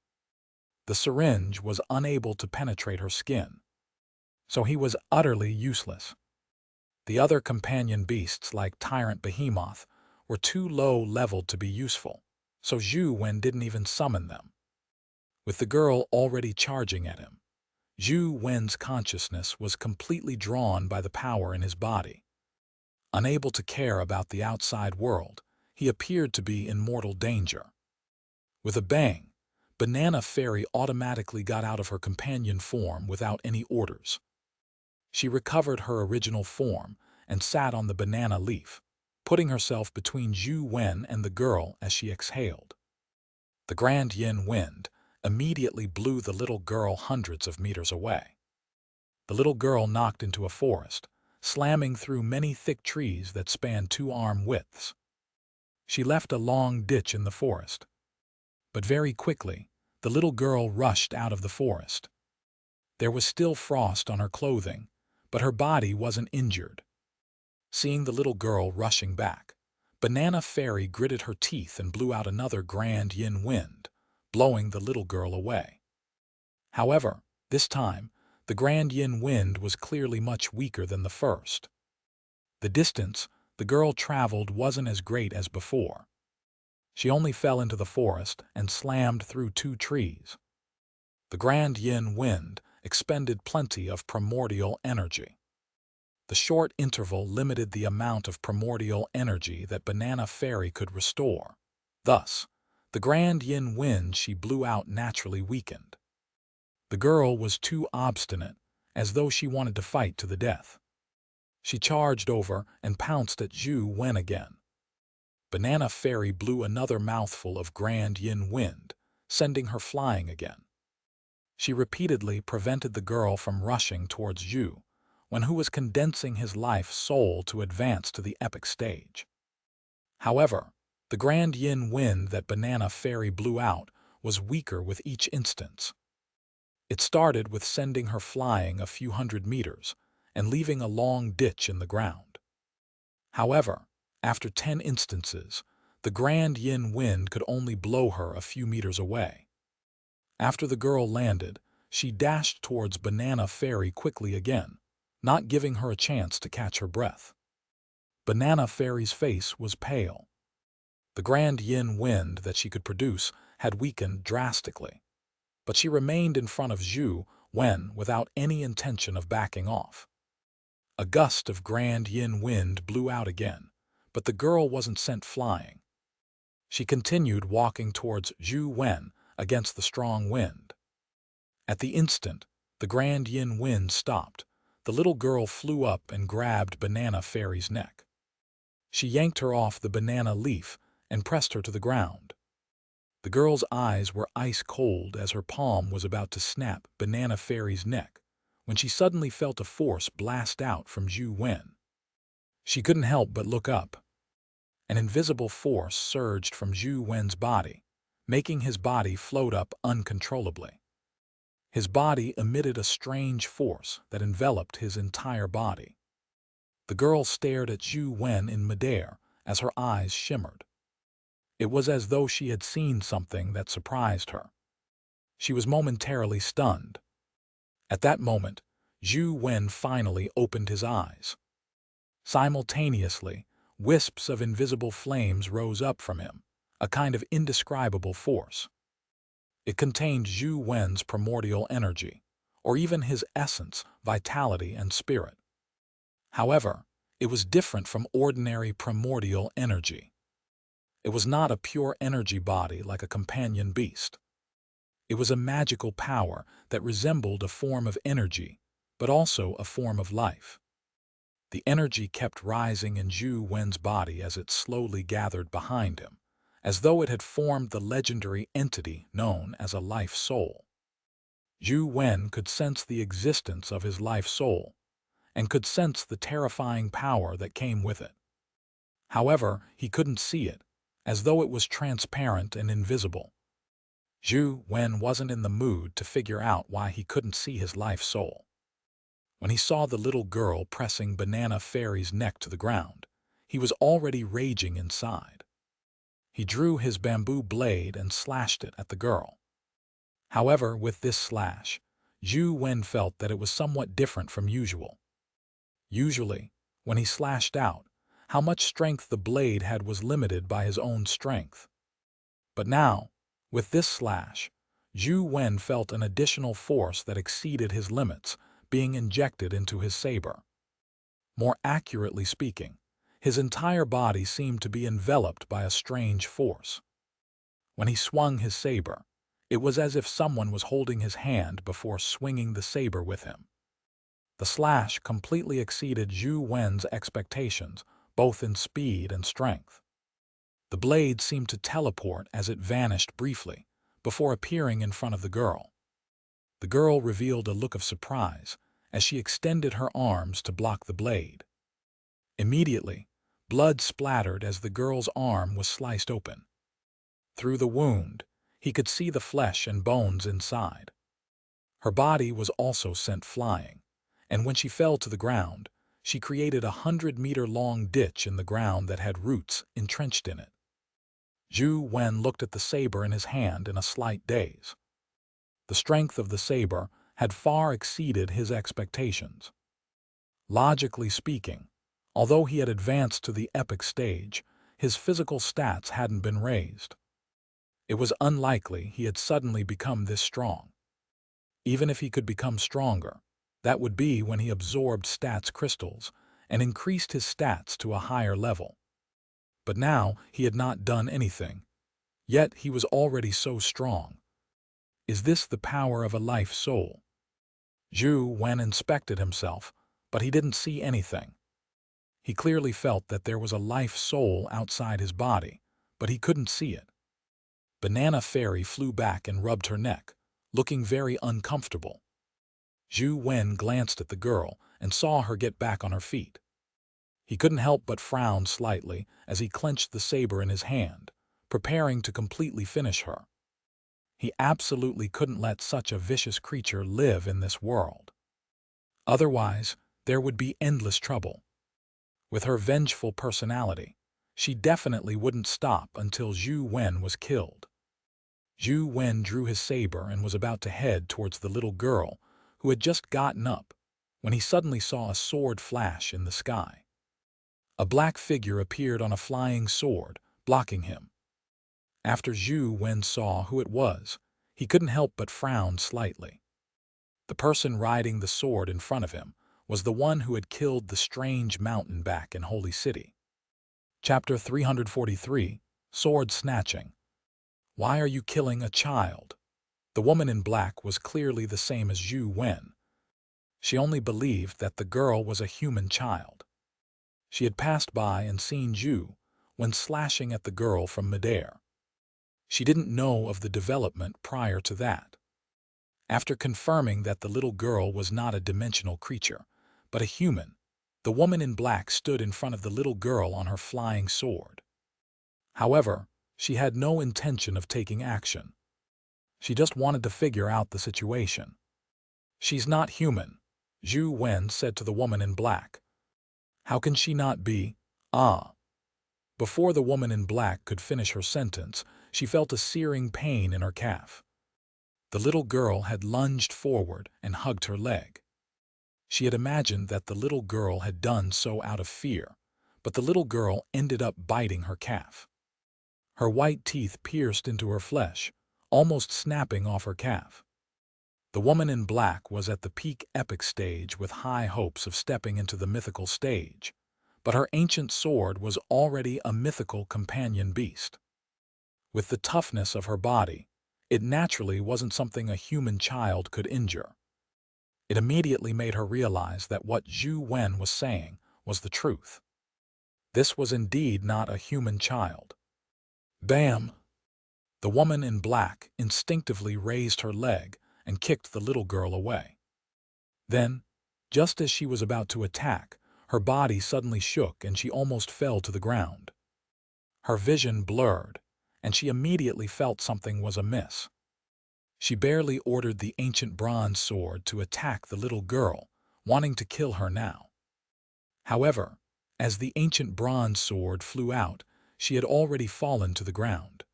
The syringe was unable to penetrate her skin, so he was utterly useless. The other companion beasts like Tyrant Behemoth were too low-leveled to be useful, so Zhou Wen didn't even summon them. With the girl already charging at him, Zhou Wen's consciousness was completely drawn by the power in his body. Unable to care about the outside world, he appeared to be in mortal danger. With a bang, Banana Fairy automatically got out of her companion form without any orders. She recovered her original form and sat on the banana leaf, putting herself between Zhou Wen and the girl as she exhaled. The Grand Yin wind immediately blew the little girl hundreds of meters away. The little girl knocked into a forest, slamming through many thick trees that spanned 2-arm widths. She left a long ditch in the forest. But very quickly, the little girl rushed out of the forest. There was still frost on her clothing, but her body wasn't injured. Seeing the little girl rushing back, Banana Fairy gritted her teeth and blew out another Grand Yin wind, blowing the little girl away. However, this time, the Grand Yin wind was clearly much weaker than the first. The distance the girl traveled wasn't as great as before. She only fell into the forest and slammed through 2 trees. The Grand Yin wind expended plenty of primordial energy. The short interval limited the amount of primordial energy that Banana Fairy could restore. Thus, the Grand Yin wind she blew out naturally weakened. The girl was too obstinate, as though she wanted to fight to the death. She charged over and pounced at Zhou Wen again. Banana Fairy blew another mouthful of Grand Yin wind, sending her flying again. She repeatedly prevented the girl from rushing towards Zhou, who was condensing his life soul to advance to the epic stage. However, the grand yin wind that Banana Fairy blew out was weaker with each instance. It started with sending her flying a few hundred meters and leaving a long ditch in the ground. However, after 10 instances, the grand yin wind could only blow her a few meters away. After the girl landed, she dashed towards Banana Fairy quickly again, not giving her a chance to catch her breath. Banana Fairy's face was pale. The grand yin wind that she could produce had weakened drastically, but she remained in front of Zhou Wen without any intention of backing off. A gust of grand yin wind blew out again, but the girl wasn't sent flying. She continued walking towards Zhou Wen against the strong wind. At the instant the grand yin wind stopped, the little girl flew up and grabbed Banana Fairy's neck. She yanked her off the banana leaf and pressed her to the ground. The girl's eyes were ice cold as her palm was about to snap Banana Fairy's neck when she suddenly felt a force blast out from Zhou Wen. She couldn't help but look up. An invisible force surged from Zhou Wen's body, making his body float up uncontrollably. His body emitted a strange force that enveloped his entire body. The girl stared at Zhou Wen in midair as her eyes shimmered. It was as though she had seen something that surprised her. She was momentarily stunned. At that moment, Zhou Wen finally opened his eyes. Simultaneously, wisps of invisible flames rose up from him, a kind of indescribable force. It contained Zhou Wen's primordial energy, or even his essence, vitality, and spirit. However, it was different from ordinary primordial energy. It was not a pure energy body like a companion beast. It was a magical power that resembled a form of energy, but also a form of life. The energy kept rising in Zhou Wen's body as it slowly gathered behind him, as though it had formed the legendary entity known as a life soul. Zhou Wen could sense the existence of his life soul, and could sense the terrifying power that came with it. However, he couldn't see it, as though it was transparent and invisible. Zhou Wen wasn't in the mood to figure out why he couldn't see his life soul. When he saw the little girl pressing Banana Fairy's neck to the ground, he was already raging inside. He drew his bamboo blade and slashed it at the girl. However, with this slash, Zhou Wen felt that it was somewhat different from usual. Usually, when he slashed out, how much strength the blade had was limited by his own strength. But now, with this slash, Zhou Wen felt an additional force that exceeded his limits being injected into his saber. More accurately speaking, his entire body seemed to be enveloped by a strange force. When he swung his saber, it was as if someone was holding his hand before swinging the saber with him. The slash completely exceeded Zhou Wen's expectations, both in speed and strength. The blade seemed to teleport as it vanished briefly, before appearing in front of the girl. The girl revealed a look of surprise as she extended her arms to block the blade. Immediately, blood splattered as the girl's arm was sliced open. Through the wound, he could see the flesh and bones inside. Her body was also sent flying, and when she fell to the ground, she created a 100-meter-long ditch in the ground that had roots entrenched in it. Zhou Wen looked at the saber in his hand in a slight daze. The strength of the saber had far exceeded his expectations. Logically speaking, although he had advanced to the epic stage, his physical stats hadn't been raised. It was unlikely he had suddenly become this strong. Even if he could become stronger, that would be when he absorbed stats crystals and increased his stats to a higher level. But now he had not done anything, yet he was already so strong. Is this the power of a life soul? Zhou Wen inspected himself, but he didn't see anything. He clearly felt that there was a life soul outside his body, but he couldn't see it. Banana Fairy flew back and rubbed her neck, looking very uncomfortable. Zhou Wen glanced at the girl and saw her get back on her feet. He couldn't help but frown slightly as he clenched the saber in his hand, preparing to completely finish her. He absolutely couldn't let such a vicious creature live in this world. Otherwise, there would be endless trouble. With her vengeful personality, she definitely wouldn't stop until Zhou Wen was killed. Zhou Wen drew his saber and was about to head towards the little girl who had just gotten up when he suddenly saw a sword flash in the sky. A black figure appeared on a flying sword, blocking him. After Zhou Wen saw who it was, he couldn't help but frown slightly. The person riding the sword in front of him was the one who had killed the strange mountain back in Holy City. Chapter 343, Sword Snatching. Why are you killing a child? The woman in black was clearly the same as Zhou Wen. She only believed that the girl was a human child. She had passed by and seen Zhou Wen slashing at the girl from midair. She didn't know of the development prior to that. After confirming that the little girl was not a dimensional creature, but a human, the woman in black stood in front of the little girl on her flying sword. However, she had no intention of taking action. She just wanted to figure out the situation. She's not human, Zhou Wen said to the woman in black. How can she not be? Before the woman in black could finish her sentence, she felt a searing pain in her calf. The little girl had lunged forward and hugged her leg. She had imagined that the little girl had done so out of fear, but the little girl ended up biting her calf. Her white teeth pierced into her flesh, almost snapping off her calf. The woman in black was at the peak epic stage with high hopes of stepping into the mythical stage, but her ancient sword was already a mythical companion beast. With the toughness of her body, it naturally wasn't something a human child could injure. It immediately made her realize that what Zhou Wen was saying was the truth. This was indeed not a human child. Bam! The woman in black instinctively raised her leg and kicked the little girl away. Then, just as she was about to attack, her body suddenly shook and she almost fell to the ground. Her vision blurred, and she immediately felt something was amiss. She barely ordered the ancient bronze sword to attack the little girl, wanting to kill her now. However, as the ancient bronze sword flew out, she had already fallen to the ground.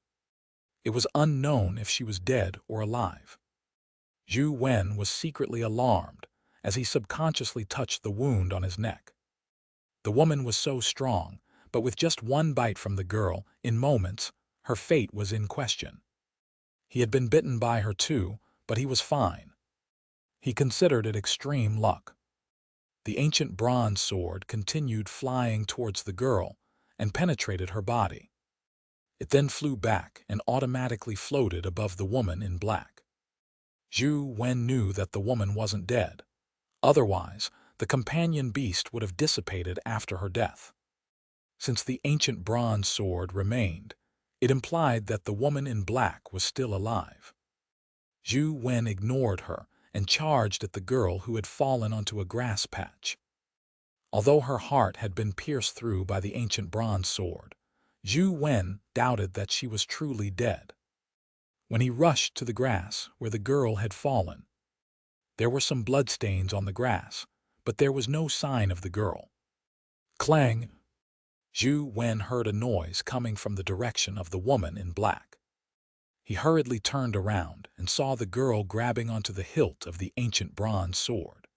It was unknown if she was dead or alive. Zhou Wen was secretly alarmed as he subconsciously touched the wound on his neck. The woman was so strong, but with just one bite from the girl, in moments, her fate was in question. He had been bitten by her too, but he was fine. He considered it extreme luck. The ancient bronze sword continued flying towards the girl and penetrated her body. It then flew back and automatically floated above the woman in black. Zhou Wen knew that the woman wasn't dead. Otherwise, the companion beast would have dissipated after her death. Since the ancient bronze sword remained, it implied that the woman in black was still alive. Zhou Wen ignored her and charged at the girl who had fallen onto a grass patch. Although her heart had been pierced through by the ancient bronze sword, Zhou Wen doubted that she was truly dead. When he rushed to the grass where the girl had fallen, there were some bloodstains on the grass, but there was no sign of the girl. Clang! Zhou Wen heard a noise coming from the direction of the woman in black. He hurriedly turned around and saw the girl grabbing onto the hilt of the ancient bronze sword.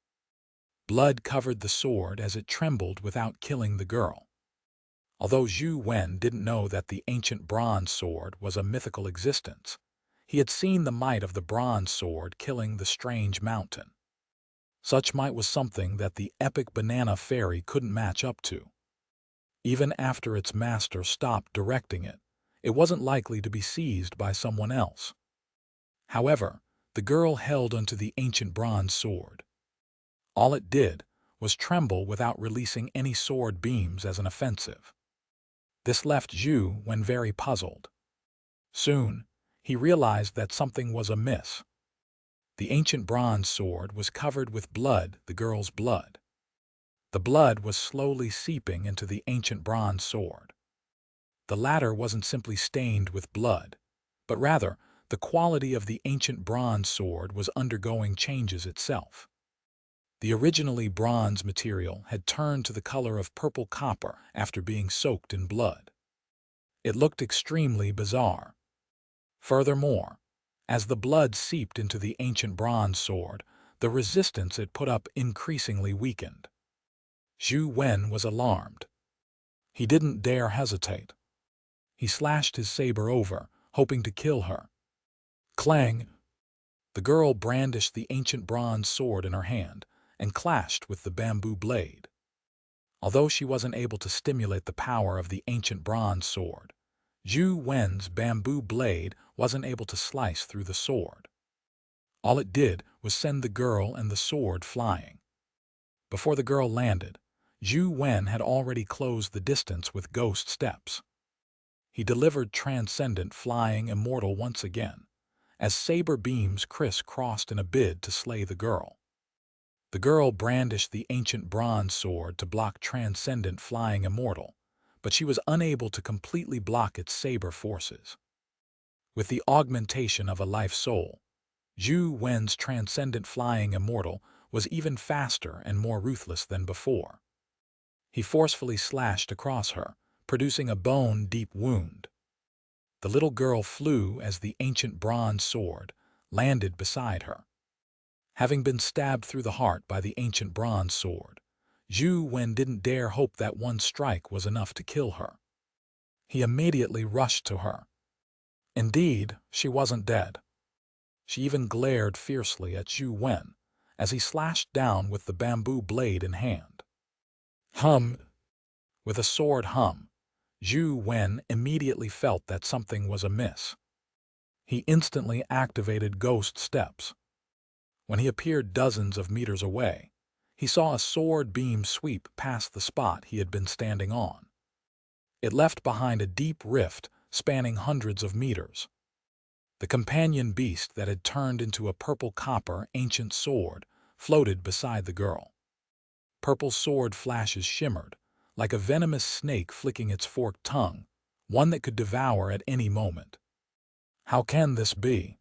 Blood covered the sword as it trembled without killing the girl. Although Zhou Wen didn't know that the ancient bronze sword was a mythical existence, he had seen the might of the bronze sword killing the strange mountain. Such might was something that the epic banana fairy couldn't match up to. Even after its master stopped directing it, it wasn't likely to be seized by someone else. However, the girl held onto the ancient bronze sword. All it did was tremble without releasing any sword beams as an offensive. This left Zhou Wen very puzzled. Soon, he realized that something was amiss. The ancient bronze sword was covered with blood, the girl's blood. The blood was slowly seeping into the ancient bronze sword. The latter wasn't simply stained with blood, but rather the quality of the ancient bronze sword was undergoing changes itself. The originally bronze material had turned to the color of purple copper after being soaked in blood. It looked extremely bizarre. Furthermore, as the blood seeped into the ancient bronze sword, the resistance it put up increasingly weakened. Zhou Wen was alarmed. He didn't dare hesitate. He slashed his saber over, hoping to kill her. Clang! The girl brandished the ancient bronze sword in her hand and clashed with the bamboo blade. Although she wasn't able to stimulate the power of the ancient bronze sword, Zhou Wen's bamboo blade wasn't able to slice through the sword. All it did was send the girl and the sword flying. Before the girl landed, Zhou Wen had already closed the distance with ghost steps. He delivered transcendent flying immortal once again, as saber beams criss-crossed in a bid to slay the girl. The girl brandished the ancient bronze sword to block transcendent flying immortal, but she was unable to completely block its saber forces. With the augmentation of a life soul, Zhou Wen's transcendent flying immortal was even faster and more ruthless than before. He forcefully slashed across her, producing a bone-deep wound. The little girl flew as the ancient bronze sword landed beside her. Having been stabbed through the heart by the ancient bronze sword, Zhou Wen didn't dare hope that one strike was enough to kill her. He immediately rushed to her. Indeed, she wasn't dead. She even glared fiercely at Zhou Wen as he slashed down with the bamboo blade in hand. Hum! With a sword hum, Zhou Wen immediately felt that something was amiss. He instantly activated ghost steps. When he appeared dozens of meters away, he saw a sword beam sweep past the spot he had been standing on. It left behind a deep rift spanning hundreds of meters. The companion beast that had turned into a purple copper ancient sword floated beside the girl. Purple sword flashes shimmered, like a venomous snake flicking its forked tongue, one that could devour at any moment. How can this be?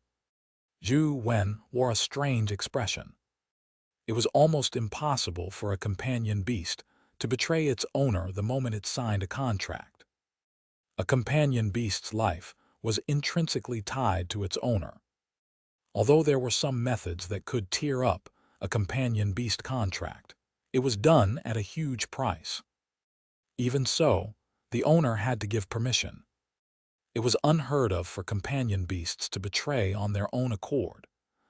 Zhou Wen wore a strange expression. It was almost impossible for a companion beast to betray its owner the moment it signed a contract. A companion beast's life was intrinsically tied to its owner. Although there were some methods that could tear up a companion beast contract, it was done at a huge price. Even so, the owner had to give permission. It was unheard of for companion beasts to betray on their own accord,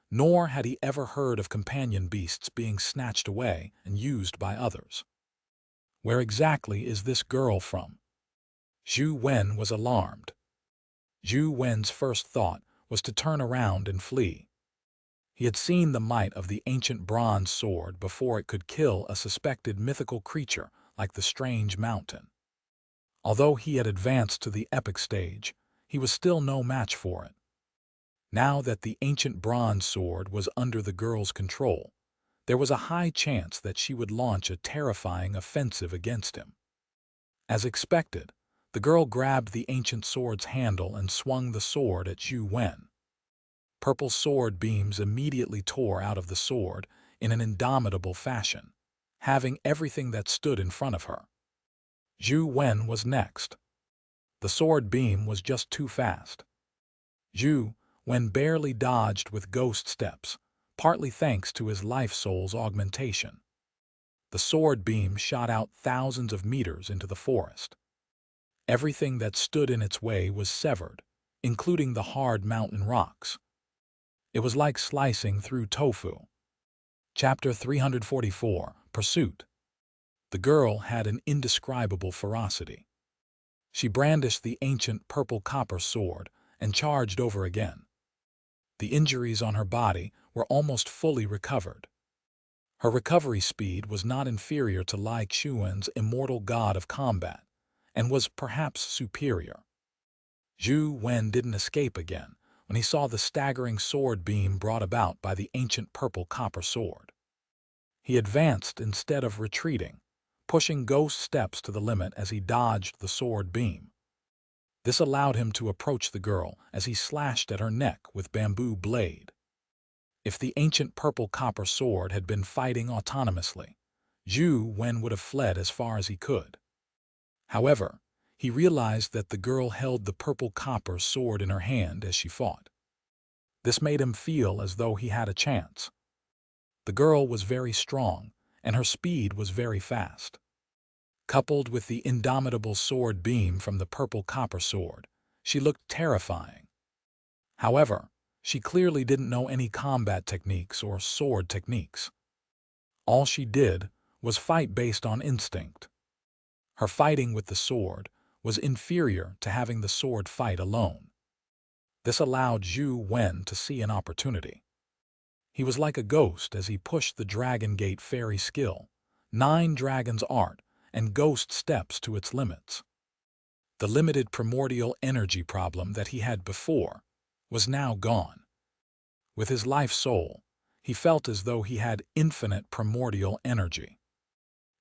nor had he ever heard of companion beasts being snatched away and used by others. Where exactly is this girl from? Zhou Wen was alarmed. Zhou Wen's first thought was to turn around and flee. He had seen the might of the ancient bronze sword before it could kill a suspected mythical creature like the strange mountain. Although he had advanced to the epic stage, he was still no match for it. Now that the ancient bronze sword was under the girl's control, there was a high chance that she would launch a terrifying offensive against him. As expected, the girl grabbed the ancient sword's handle and swung the sword at Zhou Wen. Purple sword beams immediately tore out of the sword in an indomitable fashion, having everything that stood in front of her. Zhou Wen was next. The sword beam was just too fast. Zhou Wen barely dodged with ghost steps, partly thanks to his life soul's augmentation. The sword beam shot out thousands of meters into the forest. Everything that stood in its way was severed, including the hard mountain rocks. It was like slicing through tofu. Chapter 344, Pursuit. The girl had an indescribable ferocity. She brandished the ancient purple copper sword and charged over again. The injuries on her body were almost fully recovered. Her recovery speed was not inferior to Lai Xuan's immortal god of combat, and was perhaps superior. Zhou Wen didn't escape again when he saw the staggering sword beam brought about by the ancient purple copper sword. He advanced instead of retreating, pushing ghost steps to the limit as he dodged the sword beam. This allowed him to approach the girl as he slashed at her neck with bamboo blade. If the ancient purple copper sword had been fighting autonomously, Zhou Wen would have fled as far as he could. However, he realized that the girl held the purple copper sword in her hand as she fought. This made him feel as though he had a chance. The girl was very strong, and her speed was very fast. Coupled with the indomitable sword beam from the purple copper sword, she looked terrifying. However, she clearly didn't know any combat techniques or sword techniques. All she did was fight based on instinct. Her fighting with the sword was inferior to having the sword fight alone. This allowed Zhou Wen to see an opportunity. He was like a ghost as he pushed the Dragon Gate fairy skill, 9 Dragons Art, and Ghost Steps to its limits. The limited primordial energy problem that he had before was now gone. With his life soul, he felt as though he had infinite primordial energy.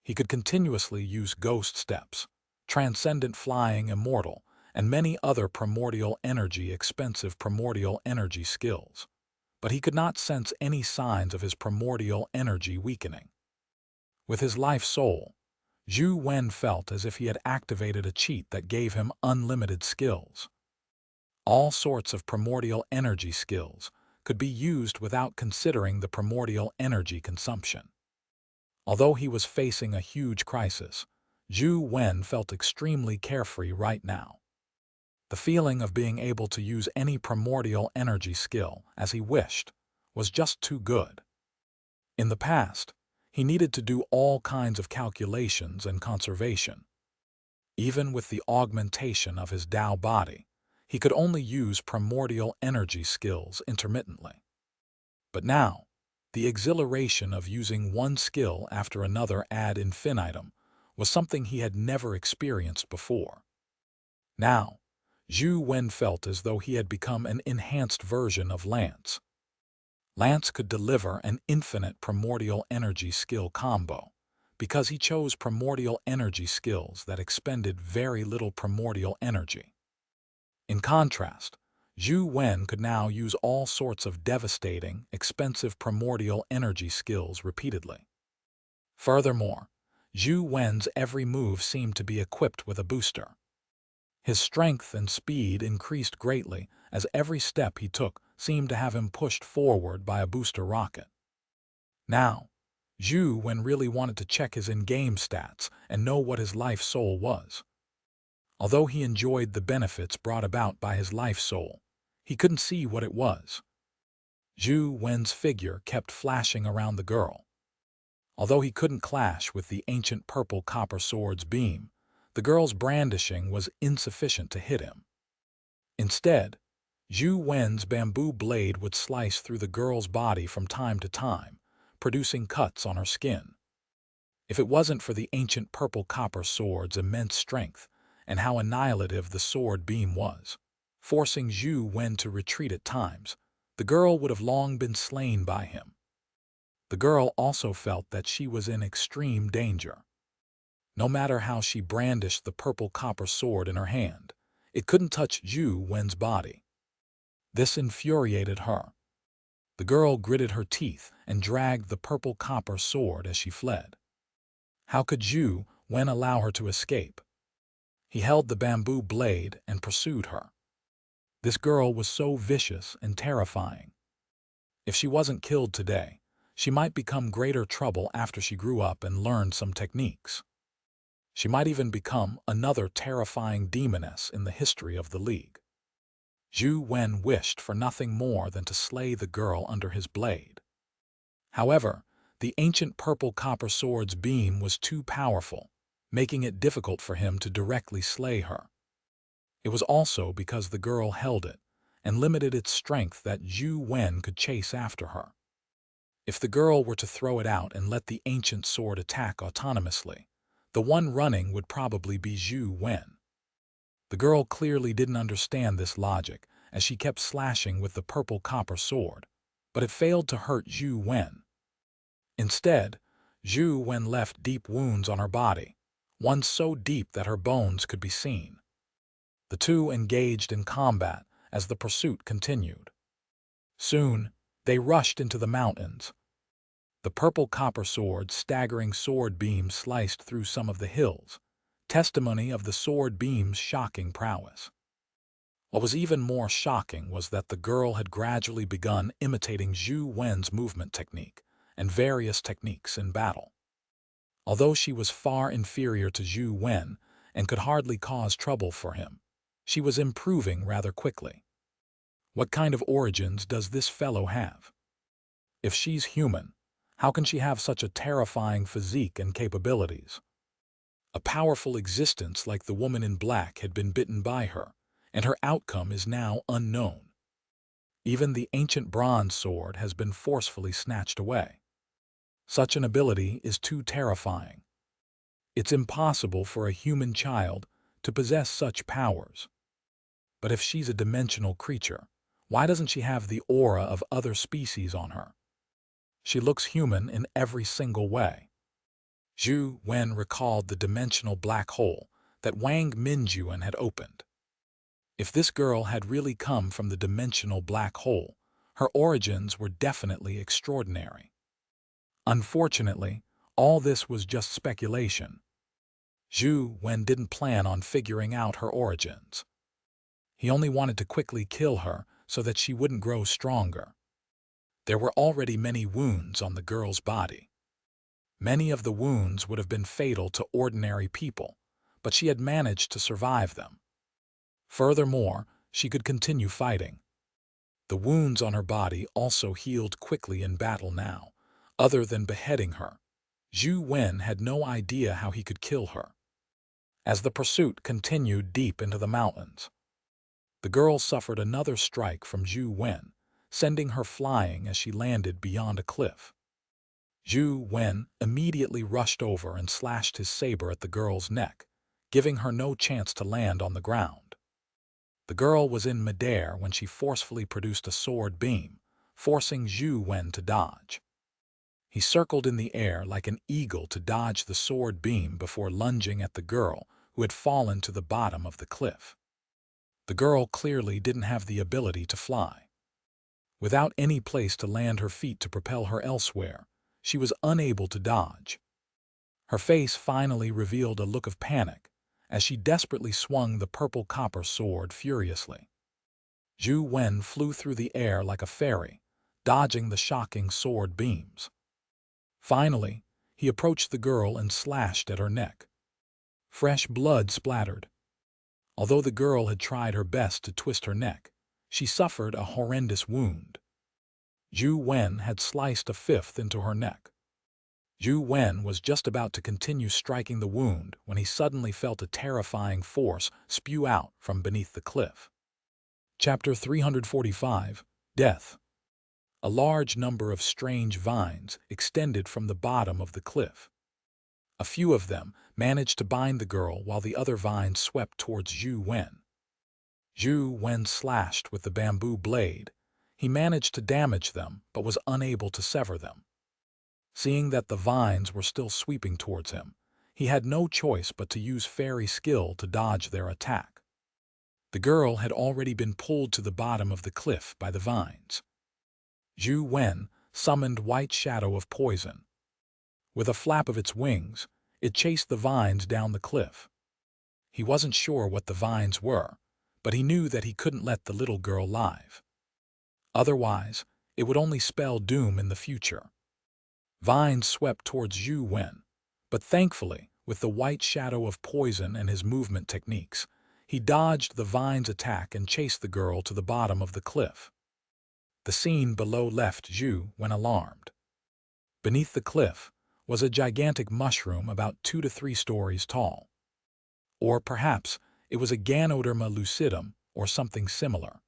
He could continuously use Ghost Steps, Transcendent Flying Immortal, and many other primordial energy expensive primordial energy skills, but he could not sense any signs of his primordial energy weakening. With his life soul, Zhou Wen felt as if he had activated a cheat that gave him unlimited skills. All sorts of primordial energy skills could be used without considering the primordial energy consumption. Although he was facing a huge crisis, Zhou Wen felt extremely carefree right now. The feeling of being able to use any primordial energy skill as he wished was just too good. In the past, he needed to do all kinds of calculations and conservation. Even with the augmentation of his Tao body, he could only use primordial energy skills intermittently. But now, the exhilaration of using one skill after another ad infinitum was something he had never experienced before. Now, Zhou Wen felt as though he had become an enhanced version of Lance. Lance could deliver an infinite primordial energy skill combo because he chose primordial energy skills that expended very little primordial energy. In contrast, Zhou Wen could now use all sorts of devastating, expensive primordial energy skills repeatedly. Furthermore, Zhou Wen's every move seemed to be equipped with a booster. His strength and speed increased greatly as every step he took seemed to have him pushed forward by a booster rocket. Now, Zhou Wen really wanted to check his in-game stats and know what his life soul was. Although he enjoyed the benefits brought about by his life soul, he couldn't see what it was. Zhou Wen's figure kept flashing around the girl. Although he couldn't clash with the ancient purple copper sword's beam, the girl's brandishing was insufficient to hit him. Instead, Zhou Wen's bamboo blade would slice through the girl's body from time to time, producing cuts on her skin. If it wasn't for the ancient purple copper sword's immense strength and how annihilative the sword beam was, forcing Zhou Wen to retreat at times, the girl would have long been slain by him. The girl also felt that she was in extreme danger. No matter how she brandished the purple copper sword in her hand, it couldn't touch Zhou Wen's body. This infuriated her. The girl gritted her teeth and dragged the purple copper sword as she fled. How could Zhou Wen allow her to escape? He held the bamboo blade and pursued her. This girl was so vicious and terrifying. If she wasn't killed today, she might become greater trouble after she grew up and learned some techniques. She might even become another terrifying demoness in the history of the League. Zhou Wen wished for nothing more than to slay the girl under his blade. However, the ancient purple copper sword's beam was too powerful, making it difficult for him to directly slay her. It was also because the girl held it and limited its strength that Zhou Wen could chase after her. If the girl were to throw it out and let the ancient sword attack autonomously, the one running would probably be Zhou Wen. The girl clearly didn't understand this logic as she kept slashing with the purple copper sword, but it failed to hurt Zhou Wen. Instead, Zhou Wen left deep wounds on her body, one so deep that her bones could be seen. The two engaged in combat as the pursuit continued. Soon, they rushed into the mountains. The purple copper sword's staggering sword beams sliced through some of the hills, testimony of the sword beam's shocking prowess. What was even more shocking was that the girl had gradually begun imitating Zhou Wen's movement technique and various techniques in battle. Although she was far inferior to Zhou Wen and could hardly cause trouble for him, she was improving rather quickly. What kind of origins does this fellow have? If she's human, how can she have such a terrifying physique and capabilities? A powerful existence like the woman in black had been bitten by her, and her outcome is now unknown. Even the ancient bronze sword has been forcefully snatched away. Such an ability is too terrifying. It's impossible for a human child to possess such powers. But if she's a dimensional creature, why doesn't she have the aura of other species on her? She looks human in every single way. Zhou Wen recalled the dimensional black hole that Wang Minjuan had opened. If this girl had really come from the dimensional black hole, her origins were definitely extraordinary. Unfortunately, all this was just speculation. Zhou Wen didn't plan on figuring out her origins. He only wanted to quickly kill her so that she wouldn't grow stronger. There were already many wounds on the girl's body. Many of the wounds would have been fatal to ordinary people, but she had managed to survive them. Furthermore, she could continue fighting. The wounds on her body also healed quickly in battle now. Other than beheading her, Zhou Wen had no idea how he could kill her. As the pursuit continued deep into the mountains, the girl suffered another strike from Zhou Wen, sending her flying as she landed beyond a cliff. Zhou Wen immediately rushed over and slashed his saber at the girl's neck, giving her no chance to land on the ground. The girl was in midair when she forcefully produced a sword beam, forcing Zhou Wen to dodge. He circled in the air like an eagle to dodge the sword beam before lunging at the girl who had fallen to the bottom of the cliff. The girl clearly didn't have the ability to fly. Without any place to land her feet to propel her elsewhere, she was unable to dodge. Her face finally revealed a look of panic as she desperately swung the purple copper sword furiously. Zhou Wen flew through the air like a fairy, dodging the shocking sword beams. Finally, he approached the girl and slashed at her neck. Fresh blood splattered. Although the girl had tried her best to twist her neck, she suffered a horrendous wound. Zhou Wen had sliced a fifth into her neck. Zhou Wen was just about to continue striking the wound when he suddenly felt a terrifying force spew out from beneath the cliff. Chapter 345, Death. A large number of strange vines extended from the bottom of the cliff. A few of them managed to bind the girl while the other vines swept towards Zhou Wen. Zhou Wen slashed with the bamboo blade. He managed to damage them but was unable to sever them. Seeing that the vines were still sweeping towards him, he had no choice but to use fairy skill to dodge their attack. The girl had already been pulled to the bottom of the cliff by the vines. Zhou Wen summoned White Shadow of Poison. With a flap of its wings, it chased the vines down the cliff. He wasn't sure what the vines were, but he knew that he couldn't let the little girl live. Otherwise, it would only spell doom in the future. Vines swept towards Zhou Wen, but thankfully, with the White Shadow of Poison and his movement techniques, he dodged the vines' attack and chased the girl to the bottom of the cliff. The scene below left Zhou Wen alarmed. Beneath the cliff was a gigantic mushroom about 2 to 3 stories tall. Or perhaps it was a Ganoderma lucidum or something similar.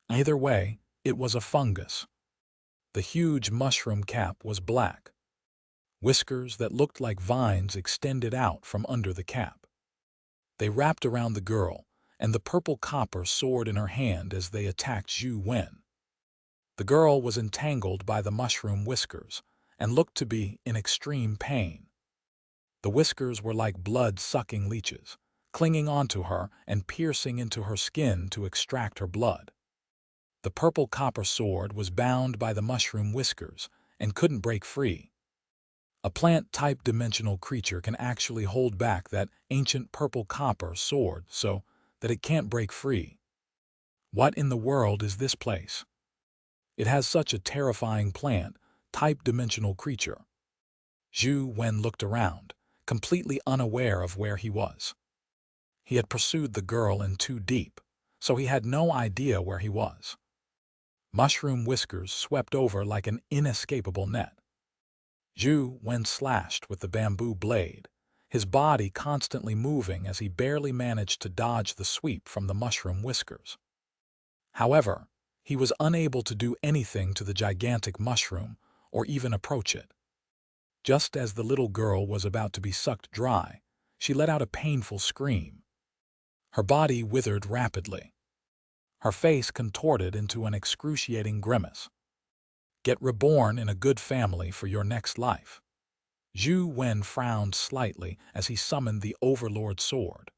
Either way, it was a fungus. The huge mushroom cap was black. Whiskers that looked like vines extended out from under the cap. They wrapped around the girl and the purple copper sword in her hand as they attacked Zhou Wen. The girl was entangled by the mushroom whiskers and looked to be in extreme pain. The whiskers were like blood-sucking leeches, clinging onto her and piercing into her skin to extract her blood. The purple copper sword was bound by the mushroom whiskers and couldn't break free. A plant-type dimensional creature can actually hold back that ancient purple copper sword so that it can't break free. What in the world is this place? It has such a terrifying plant-type dimensional creature. Zhou Wen looked around, completely unaware of where he was. He had pursued the girl in too deep, so he had no idea where he was. Mushroom whiskers swept over like an inescapable net. Zhou Wen slashed with the bamboo blade, his body constantly moving as he barely managed to dodge the sweep from the mushroom whiskers. However, he was unable to do anything to the gigantic mushroom or even approach it. Just as the little girl was about to be sucked dry, she let out a painful scream. Her body withered rapidly. Her face contorted into an excruciating grimace. Get reborn in a good family for your next life. Zhou Wen frowned slightly as he summoned the Overlord sword.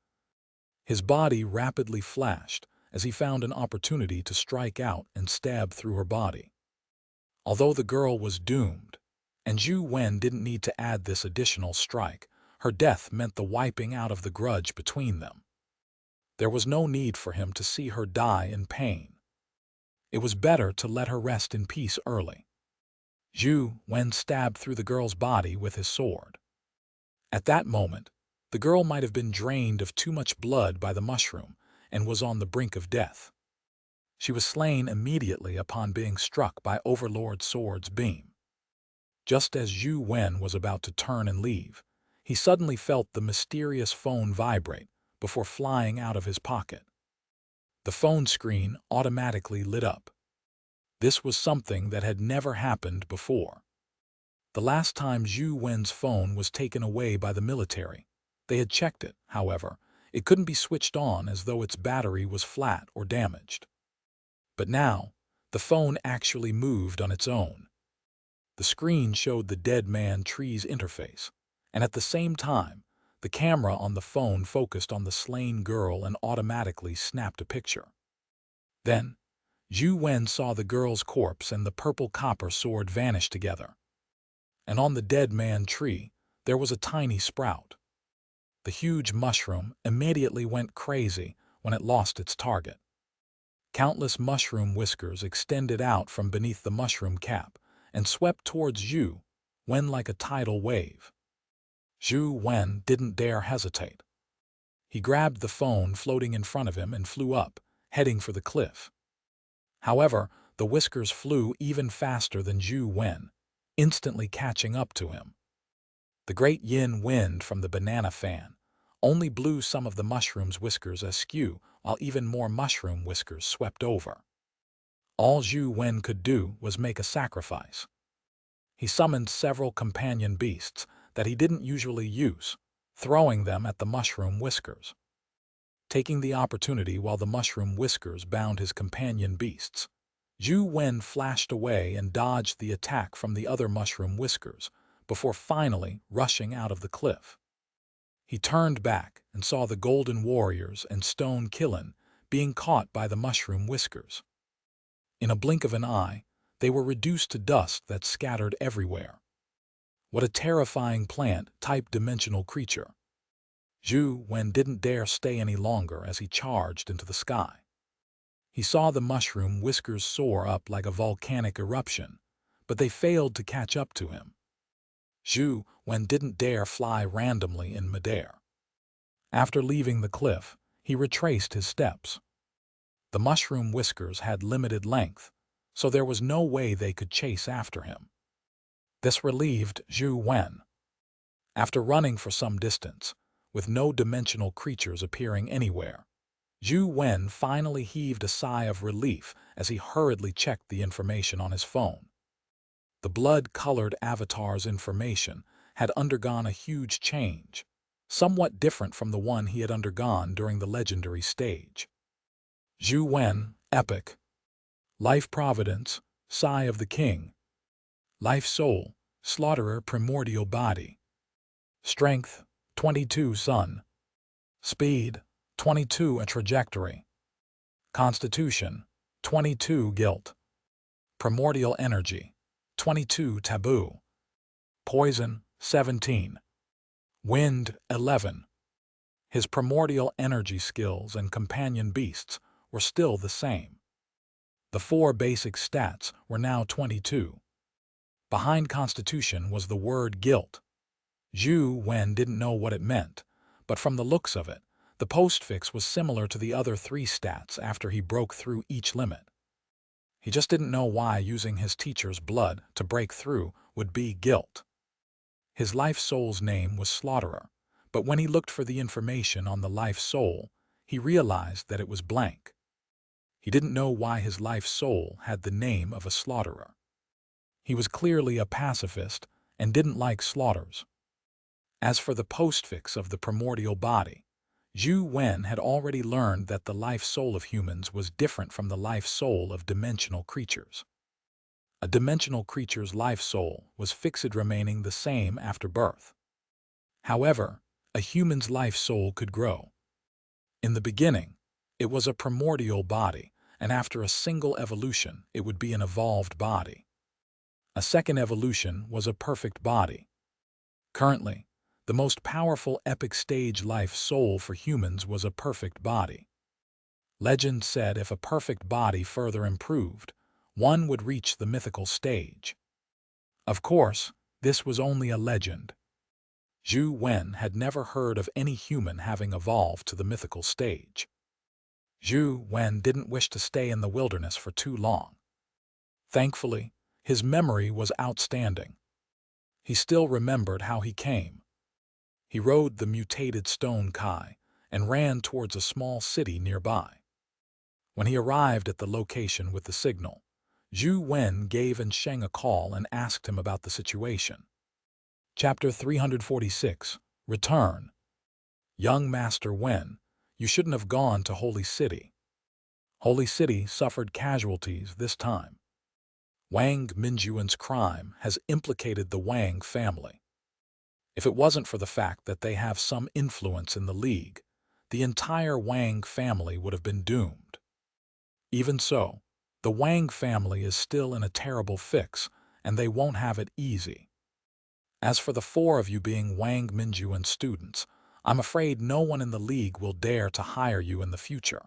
His body rapidly flashed as he found an opportunity to strike out and stab through her body. Although the girl was doomed, and Zhou Wen didn't need to add this additional strike, her death meant the wiping out of the grudge between them. There was no need for him to see her die in pain. It was better to let her rest in peace early. Zhou Wen stabbed through the girl's body with his sword. At that moment, the girl might have been drained of too much blood by the mushroom and was on the brink of death. She was slain immediately upon being struck by Overlord Sword's beam. Just as Zhou Wen was about to turn and leave, he suddenly felt the mysterious phone vibrate before flying out of his pocket. The phone screen automatically lit up. This was something that had never happened before. The last time Zhou Wen's phone was taken away by the military, they had checked it, however, it couldn't be switched on as though its battery was flat or damaged. But now, the phone actually moved on its own. The screen showed the Dead Man Tree's interface, and at the same time, the camera on the phone focused on the slain girl and automatically snapped a picture. Then, Zhou Wen saw the girl's corpse and the purple copper sword vanish together. And on the Dead Man Tree, there was a tiny sprout. The huge mushroom immediately went crazy when it lost its target. Countless mushroom whiskers extended out from beneath the mushroom cap and swept towards Zhou Wen like a tidal wave. Zhou Wen didn't dare hesitate. He grabbed the phone floating in front of him and flew up, heading for the cliff. However, the whiskers flew even faster than Zhou Wen, instantly catching up to him. The great yin wind from the banana fan only blew some of the mushroom's whiskers askew, while even more mushroom whiskers swept over. All Zhou Wen could do was make a sacrifice. He summoned several companion beasts that he didn't usually use, throwing them at the mushroom whiskers. Taking the opportunity while the mushroom whiskers bound his companion beasts, Zhou Wen flashed away and dodged the attack from the other mushroom whiskers before finally rushing out of the cliff. He turned back and saw the golden warriors and stone Qilin being caught by the mushroom whiskers. In a blink of an eye, they were reduced to dust that scattered everywhere. What a terrifying plant-type dimensional creature. Zhou Wen didn't dare stay any longer as he charged into the sky. He saw the mushroom whiskers soar up like a volcanic eruption, but they failed to catch up to him. Zhou Wen didn't dare fly randomly in midair. After leaving the cliff, he retraced his steps. The mushroom whiskers had limited length, so there was no way they could chase after him. This relieved Zhou Wen. After running for some distance, with no dimensional creatures appearing anywhere, Zhou Wen finally heaved a sigh of relief as he hurriedly checked the information on his phone. The blood-colored avatar's information had undergone a huge change, somewhat different from the one he had undergone during the legendary stage. Zhou Wen, Epic. Life Providence, Sigh of the King. Life Soul, Slaughterer Primordial Body. Strength, 22 Sun. Speed, 22 A Trajectory. Constitution, 22 Guilt. Primordial Energy, 22 Taboo. Poison, 17. Wind, 11. His primordial energy skills and companion beasts were still the same. The 4 basic stats were now 22. Behind Constitution was the word Guilt. Zhou Wen didn't know what it meant, but from the looks of it, the postfix was similar to the other 3 stats after he broke through each limit. He just didn't know why using his teacher's blood to break through would be Guilt. His life soul's name was Slaughterer, but when he looked for the information on the life soul, he realized that it was blank. He didn't know why his life soul had the name of a slaughterer. He was clearly a pacifist and didn't like slaughters. As for the postfix of the primordial body, Zhou Wen had already learned that the life soul of humans was different from the life soul of dimensional creatures. A dimensional creature's life soul was fixed, remaining the same after birth. However, a human's life soul could grow. In the beginning, it was a primordial body, and after a single evolution, it would be an evolved body. A second evolution was a perfect body. Currently, the most powerful epic stage life soul for humans was a perfect body. Legend said if a perfect body further improved, one would reach the mythical stage. Of course, this was only a legend. Zhou Wen had never heard of any human having evolved to the mythical stage. Zhou Wen didn't wish to stay in the wilderness for too long. Thankfully, his memory was outstanding. He still remembered how he came. He rode the mutated stone kai and ran towards a small city nearby. When he arrived at the location with the signal, Zhou Wen gave Xianxia a call and asked him about the situation. Chapter 346, Return. Young Master Wen, you shouldn't have gone to Holy City. Holy City suffered casualties this time. Wang Minjuan's crime has implicated the Wang family. If it wasn't for the fact that they have some influence in the League, the entire Wang family would have been doomed. Even so, the Wang family is still in a terrible fix, and they won't have it easy. As for the 4 of you being Wang Minjuan's students, I'm afraid no one in the League will dare to hire you in the future.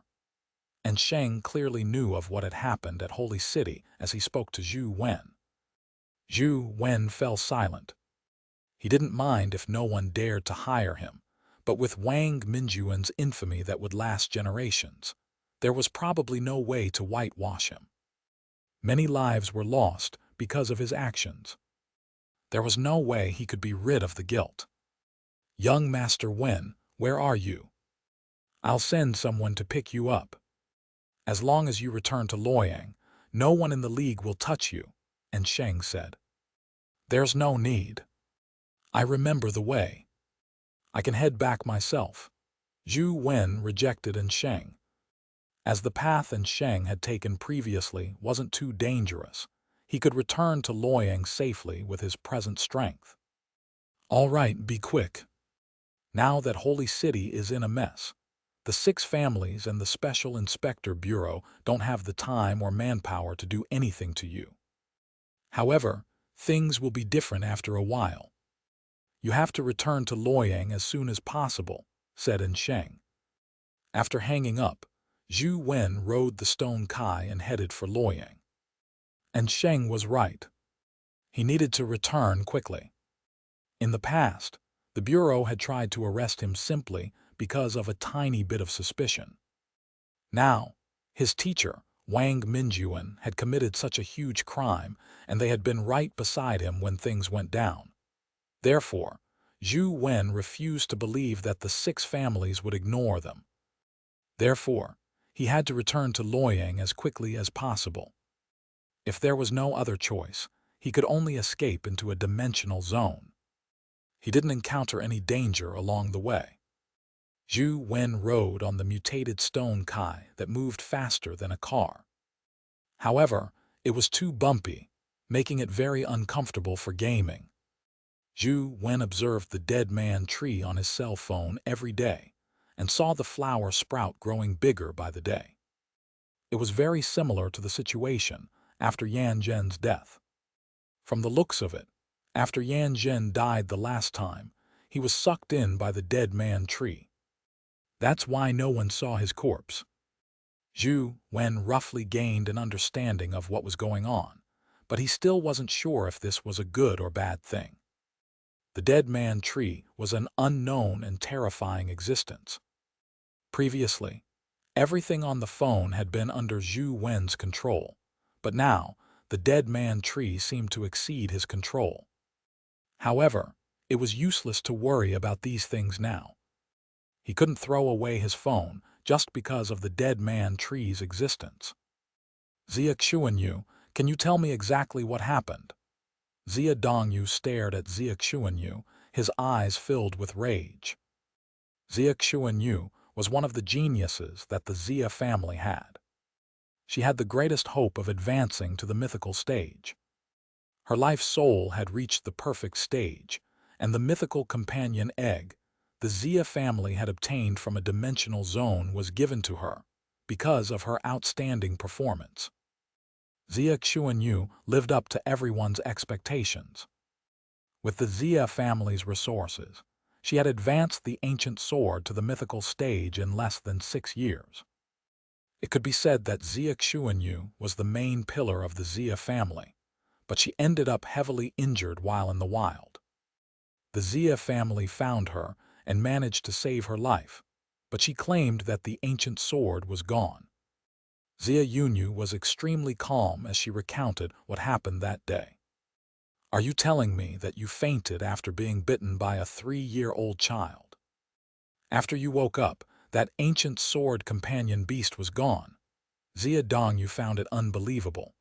And Sheng clearly knew of what had happened at Holy City as he spoke to Zhou Wen. Zhou Wen fell silent. He didn't mind if no one dared to hire him, but with Wang Minjuan's infamy that would last generations, there was probably no way to whitewash him. Many lives were lost because of his actions. There was no way he could be rid of the guilt. Young Master Wen, where are you? I'll send someone to pick you up. As long as you return to Luoyang, no one in the League will touch you, and Sheng said. There's no need. I remember the way. I can head back myself. Zhou Wen rejected Sheng. As the path Sheng had taken previously wasn't too dangerous, he could return to Luoyang safely with his present strength. All right, be quick. Now that Holy City is in a mess, the 6 families and the Special Inspector Bureau don't have the time or manpower to do anything to you. However, things will be different after a while. You have to return to Luoyang as soon as possible, said Sheng. After hanging up, Zhou Wen rode the stone kai and headed for Luoyang. And Sheng was right. He needed to return quickly. In the past, the Bureau had tried to arrest him simply because of a tiny bit of suspicion. Now, his teacher, Wang Minjuan, had committed such a huge crime, and they had been right beside him when things went down. Therefore, Zhou Wen refused to believe that the 6 families would ignore them. Therefore, he had to return to Luoyang as quickly as possible. If there was no other choice, he could only escape into a dimensional zone. He didn't encounter any danger along the way. Zhou Wen rode on the mutated stone kai that moved faster than a car. However, it was too bumpy, making it very uncomfortable for gaming. Zhou Wen observed the dead man tree on his cell phone every day and saw the flower sprout growing bigger by the day. It was very similar to the situation after Yan Zhen's death. From the looks of it, after Yan Zhen died the last time, he was sucked in by the dead man tree. That's why no one saw his corpse. Zhou Wen roughly gained an understanding of what was going on, but he still wasn't sure if this was a good or bad thing. The dead man tree was an unknown and terrifying existence. Previously, everything on the phone had been under Zhou Wen's control, but now the dead man tree seemed to exceed his control. However, it was useless to worry about these things now. He couldn't throw away his phone just because of the dead man tree's existence. Xianxia, can you tell me exactly what happened? Zia Dongyu stared at Xianxia, his eyes filled with rage. Xianxia was one of the geniuses that the Zia family had. She had the greatest hope of advancing to the mythical stage. Her life soul had reached the perfect stage, and the mythical companion egg the Zia family had obtained from a dimensional zone was given to her because of her outstanding performance. Xianxia lived up to everyone's expectations. With the Zia family's resources, she had advanced the ancient sword to the mythical stage in less than 6 years. It could be said that Xianxia was the main pillar of the Zia family, but she ended up heavily injured while in the wild. The Zia family found her and managed to save her life, but she claimed that the ancient sword was gone. Xianxia was extremely calm as she recounted what happened that day. Are you telling me that you fainted after being bitten by a 3-year-old child? After you woke up, that ancient sword companion beast was gone. Zia Dongyu found it unbelievable.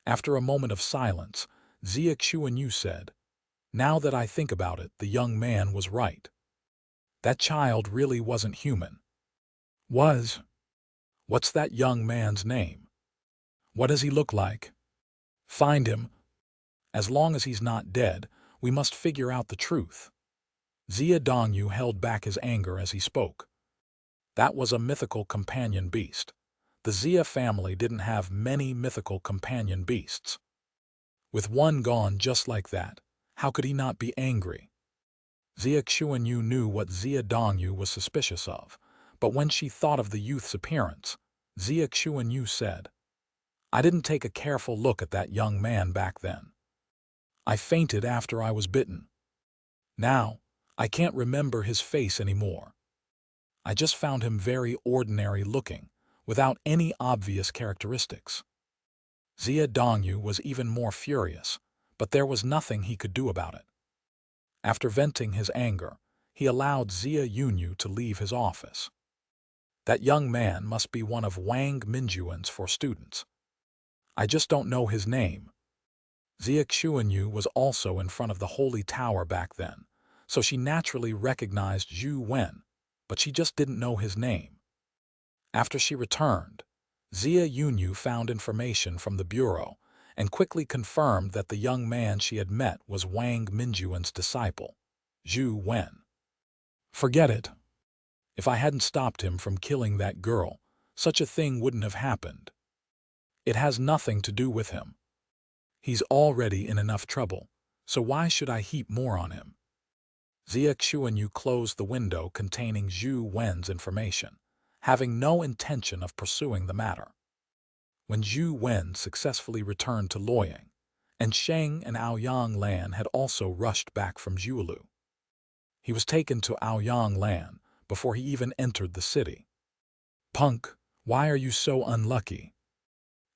After a moment of silence, Xianxia said, "Now that I think about it, the young man was right. That child really wasn't human." What's that young man's name? What does he look like? Find him. As long as he's not dead, we must figure out the truth. Zia Dongyu held back his anger as he spoke. That was a mythical companion beast. The Zia family didn't have many mythical companion beasts. With one gone just like that, how could he not be angry? Xianxia knew what Zia Dongyu was suspicious of, but when she thought of the youth's appearance, Xianxia said, "I didn't take a careful look at that young man back then. I fainted after I was bitten. Now, I can't remember his face anymore. I just found him very ordinary looking, without any obvious characteristics." Zia Dongyu was even more furious, but there was nothing he could do about it. After venting his anger, he allowed Xianxia to leave his office. That young man must be one of Wang Minjuan's 4 students. I just don't know his name. Xianxia was also in front of the Holy Tower back then, so she naturally recognized Zhou Wen, but she just didn't know his name. After she returned, Xianxia found information from the bureau and quickly confirmed that the young man she had met was Wang Minjuan's disciple, Zhou Wen. Forget it. If I hadn't stopped him from killing that girl, such a thing wouldn't have happened. It has nothing to do with him. He's already in enough trouble, so why should I heap more on him? Xianxia closed the window containing Zhou Wen's information, having no intention of pursuing the matter. When Zhou Wen successfully returned to Luoyang, and Sheng and Aoyang Lan had also rushed back from Jiulu. He was taken to Aoyang Lan before he even entered the city. "Punk, why are you so unlucky?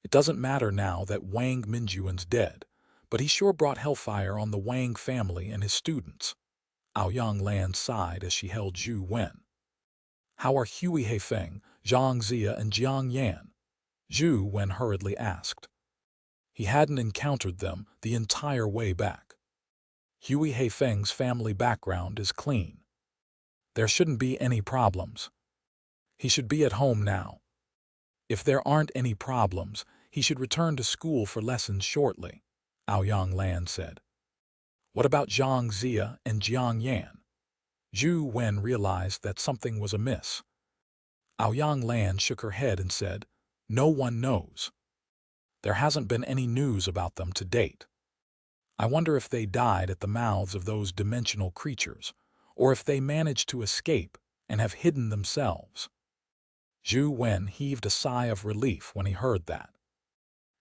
It doesn't matter now that Wang Minjuan's dead, but he sure brought hellfire on the Wang family and his students." Aoyang Lan sighed as she held Zhou Wen. "How are Hui Heifeng, Zhang Zia, and Jiang Yan?" Zhou Wen hurriedly asked. He hadn't encountered them the entire way back. Hui Heifeng's family background is clean. There shouldn't be any problems. He should be at home now. If there aren't any problems, he should return to school for lessons shortly, Aoyang Lan said. What about Xianxia and Jiang Yan? Zhou Wen realized that something was amiss. Aoyang Lan shook her head and said, "No one knows. There hasn't been any news about them to date. I wonder if they died at the mouths of those dimensional creatures, or if they managed to escape and have hidden themselves." Zhou Wen heaved a sigh of relief when he heard that.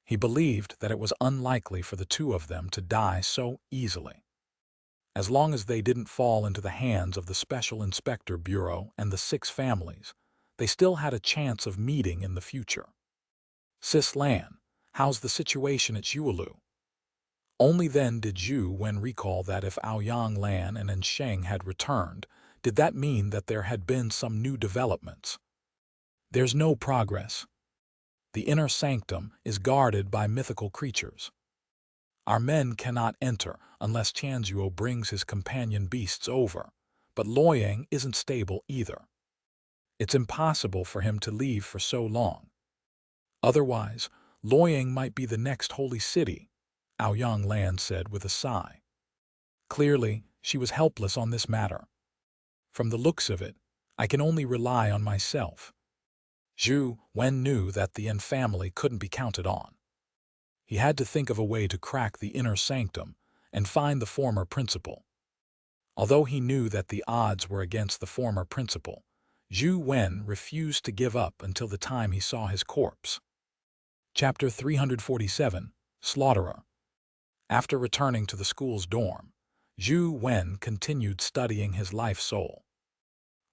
He believed that it was unlikely for the two of them to die so easily. As long as they didn't fall into the hands of the Special Inspector Bureau and the 6 families, they still had a chance of meeting in the future. "Sis Lan, how's the situation at Yuelu?" Only then did Zhou Wen recall that if Aoyang Lan and Ensheng had returned, did that mean that there had been some new developments? "There's no progress. The inner sanctum is guarded by mythical creatures. Our men cannot enter unless Tianzuo brings his companion beasts over, but Luoyang isn't stable either. It's impossible for him to leave for so long. Otherwise, Luoyang might be the next holy city," Aoyang Lan said with a sigh. Clearly, she was helpless on this matter. "From the looks of it, I can only rely on myself." Zhou Wen knew that the Yin family couldn't be counted on. He had to think of a way to crack the inner sanctum and find the former principal. Although he knew that the odds were against the former principal, Zhou Wen refused to give up until the time he saw his corpse. Chapter 347, Slaughterer. After returning to the school's dorm, Zhou Wen continued studying his life soul.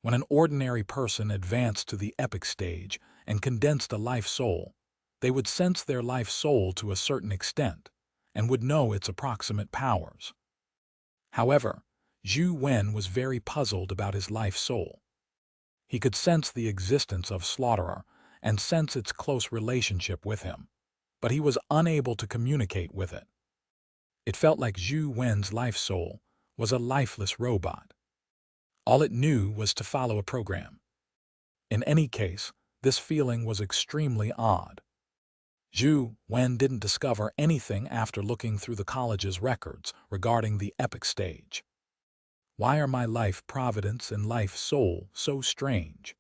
When an ordinary person advanced to the epic stage and condensed a life soul, they would sense their life soul to a certain extent and would know its approximate powers. However, Zhou Wen was very puzzled about his life soul. He could sense the existence of Slaughterer and sense its close relationship with him, but he was unable to communicate with it. It felt like Zhou Wen's life soul was a lifeless robot. All it knew was to follow a program. In any case, this feeling was extremely odd. Zhou Wen didn't discover anything after looking through the college's records regarding the epic stage. Why are my life providence and life soul so strange?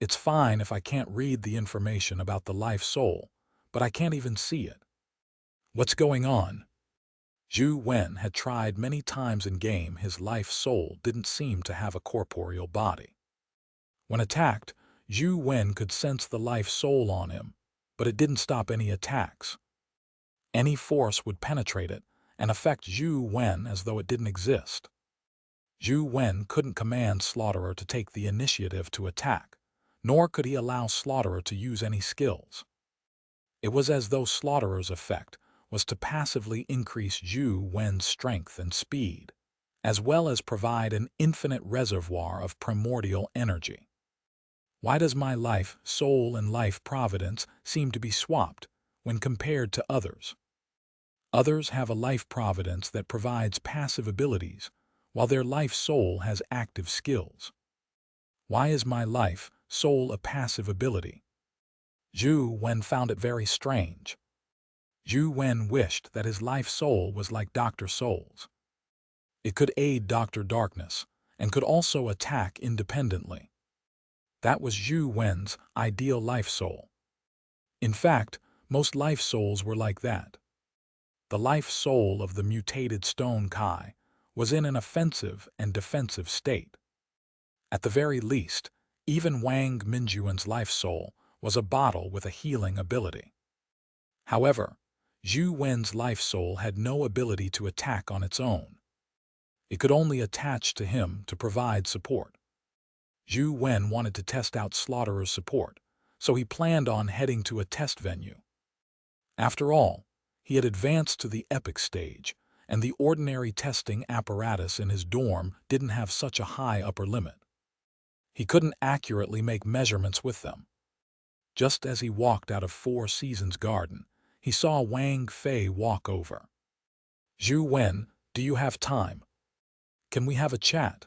It's fine if I can't read the information about the life soul, but I can't even see it. What's going on? Zhou Wen had tried many times in game. His life soul didn't seem to have a corporeal body. When attacked, Zhou Wen could sense the life soul on him, but it didn't stop any attacks. Any force would penetrate it and affect Zhou Wen as though it didn't exist. Zhou Wen couldn't command Slaughterer to take the initiative to attack, nor could he allow Slaughterer to use any skills. It was as though Slaughterer's effect was to passively increase Zhou Wen's strength and speed, as well as provide an infinite reservoir of primordial energy. Why does my life, soul, and life providence seem to be swapped when compared to others? Others have a life providence that provides passive abilities, while their life soul has active skills. Why is my life, soul a passive ability? Zhou Wen found it very strange. Zhou Wen wished that his life soul was like Dr. Soul's. It could aid Dr. Darkness and could also attack independently. That was Zhou Wen's ideal life soul. In fact, most life souls were like that. The life soul of the mutated Stone Kai was in an offensive and defensive state. At the very least, even Wang Minjuan's life soul was a bottle with a healing ability. However, Zhou Wen's life soul had no ability to attack on its own. It could only attach to him to provide support. Zhou Wen wanted to test out Slaughterer support, so he planned on heading to a test venue. After all, he had advanced to the epic stage, and the ordinary testing apparatus in his dorm didn't have such a high upper limit. He couldn't accurately make measurements with them. Just as he walked out of Four Seasons Garden, he saw Wang Fei walk over. Zhou Wen Do you have time? Can we have a chat?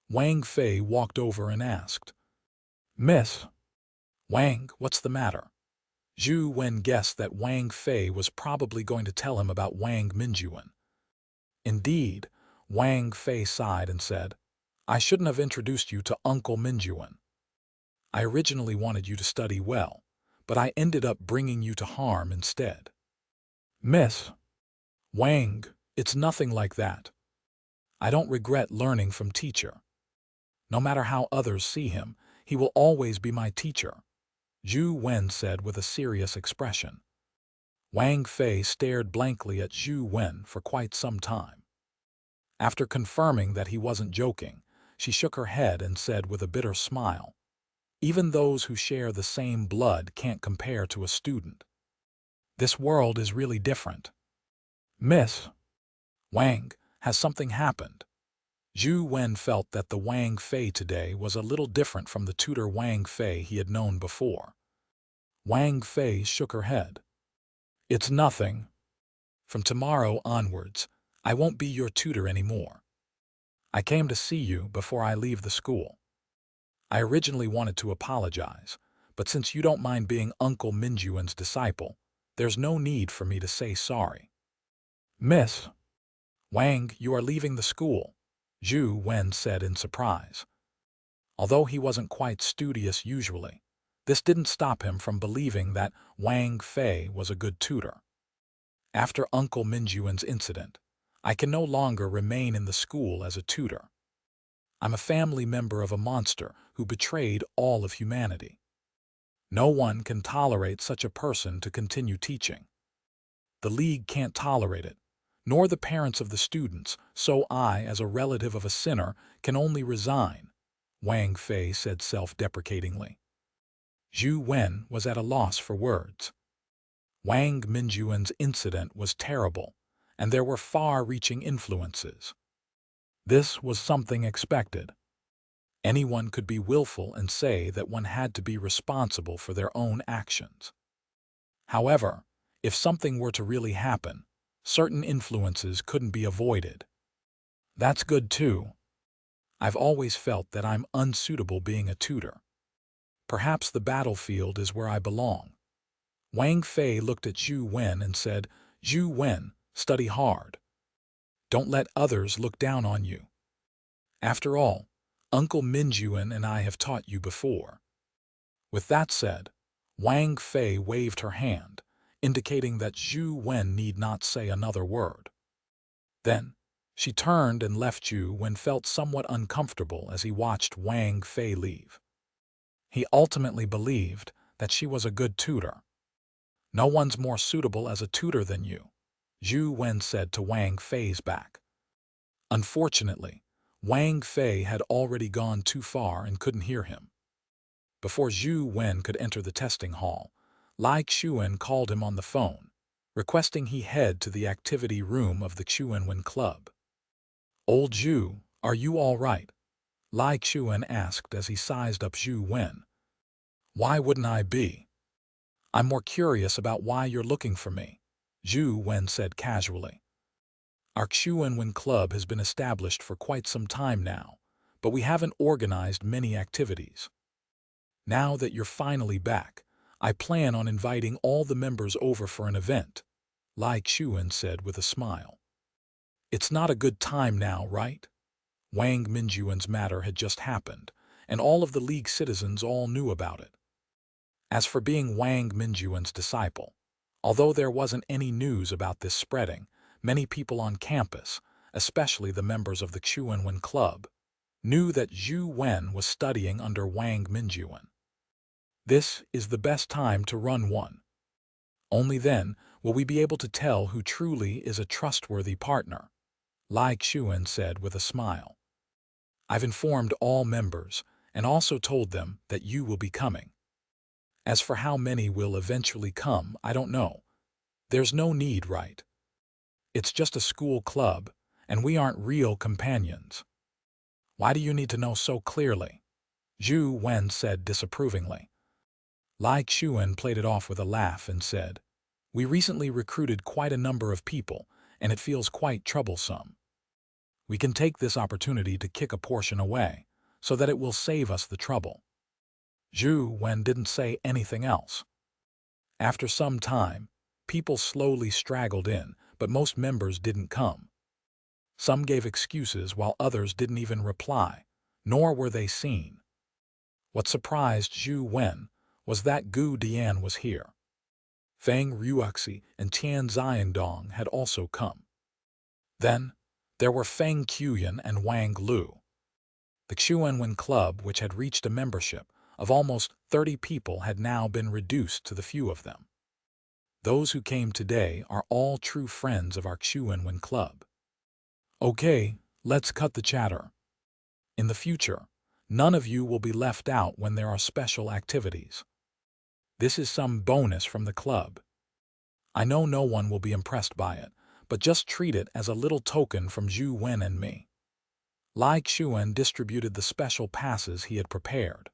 Wang Fei walked over and asked. Miss Wang, what's the matter? Zhou Wen guessed that Wang Fei was probably going to tell him about Wang Mingyuan. Indeed, Wang Fei sighed and said, I shouldn't have introduced you to Uncle Mingyuan. I originally wanted you to study well, but I ended up bringing you to harm instead. Miss Wang, it's nothing like that. I don't regret learning from teacher. No matter how others see him, he will always be my teacher, Zhou Wen said with a serious expression. Wang Fei stared blankly at Zhou Wen for quite some time. After confirming that he wasn't joking, she shook her head and said with a bitter smile, even those who share the same blood can't compare to a student. This world is really different. Miss Wang, has something happened? Zhou Wen felt that the Wang Fei today was a little different from the tutor Wang Fei he had known before. Wang Fei shook her head. It's nothing. From tomorrow onwards, I won't be your tutor anymore. I came to see you before I leave the school. I originally wanted to apologize, but since you don't mind being Uncle Mingyuan's disciple, there's no need for me to say sorry. Miss Wang, you are leaving the school, Zhou Wen said in surprise. Although he wasn't quite studious usually, this didn't stop him from believing that Wang Fei was a good tutor. After Uncle Mingyuan's incident, I can no longer remain in the school as a tutor. I'm a family member of a monster who betrayed all of humanity. No one can tolerate such a person to continue teaching. The League can't tolerate it, nor the parents of the students, so I, as a relative of a sinner, can only resign, Wang Fei said self-deprecatingly. Zhou Wen was at a loss for words. Wang Mingyuan's incident was terrible, and there were far-reaching influences. This was something expected. Anyone could be willful and say that one had to be responsible for their own actions. However, if something were to really happen, certain influences couldn't be avoided. That's good too. I've always felt that I'm unsuitable being a tutor. Perhaps the battlefield is where I belong. Wang Fei looked at Zhou Wen and said, Zhou Wen, study hard. Don't let others look down on you. After all, Uncle Mingyuan and I have taught you before. With that said, Wang Fei waved her hand, indicating that Zhou Wen need not say another word. Then, she turned and left Zhou Wen felt somewhat uncomfortable as he watched Wang Fei leave. He ultimately believed that she was a good tutor. No one's more suitable as a tutor than you, Zhou Wen said to Wang Fei's back. Unfortunately, Wang Fei had already gone too far and couldn't hear him. Before Zhou Wen could enter the testing hall, Lai Xuan called him on the phone, requesting he head to the activity room of the Xianxia Club. Old Zhu, are you all right? Lai Xuan asked as he sized up Zhou Wen. Why wouldn't I be? I'm more curious about why you're looking for me, Zhou Wen said casually. Our Xianxia Club has been established for quite some time now, but we haven't organized many activities. Now that you're finally back, I plan on inviting all the members over for an event, Lai Xuan said with a smile. It's not a good time now, right? Wang Mingyuan's matter had just happened, and all of the League citizens all knew about it. As for being Wang Mingyuan's disciple, although there wasn't any news about this spreading, many people on campus, especially the members of the Xianxia Club, knew that Zhou Wen was studying under Wang Mingyuan. This is the best time to run one. Only then will we be able to tell who truly is a trustworthy partner, Lai Xuan said with a smile. I've informed all members and also told them that you will be coming. As for how many will eventually come, I don't know. There's no need, right? It's just a school club, and we aren't real companions. Why do you need to know so clearly? Zhou Wen said disapprovingly. Lai Xuan played it off with a laugh and said, We recently recruited quite a number of people, and it feels quite troublesome. We can take this opportunity to kick a portion away, so that it will save us the trouble. Zhou Wen didn't say anything else. After some time, people slowly straggled in, but most members didn't come. Some gave excuses while others didn't even reply, nor were they seen. What surprised Zhou Wen was that Gu Dian was here. Feng Ruoxi and Tian Xiandong had also come. Then, there were Feng Qiuyan and Wang Lu. The Xuanwen Club, which had reached a membership of almost 30 people, had now been reduced to the few of them. Those who came today are all true friends of our Xuanwen Club. Okay, let's cut the chatter. In the future, none of you will be left out when there are special activities. This is some bonus from the club. I know no one will be impressed by it, but just treat it as a little token from Zhou Wen and me. Lai Xuan distributed the special passes he had prepared.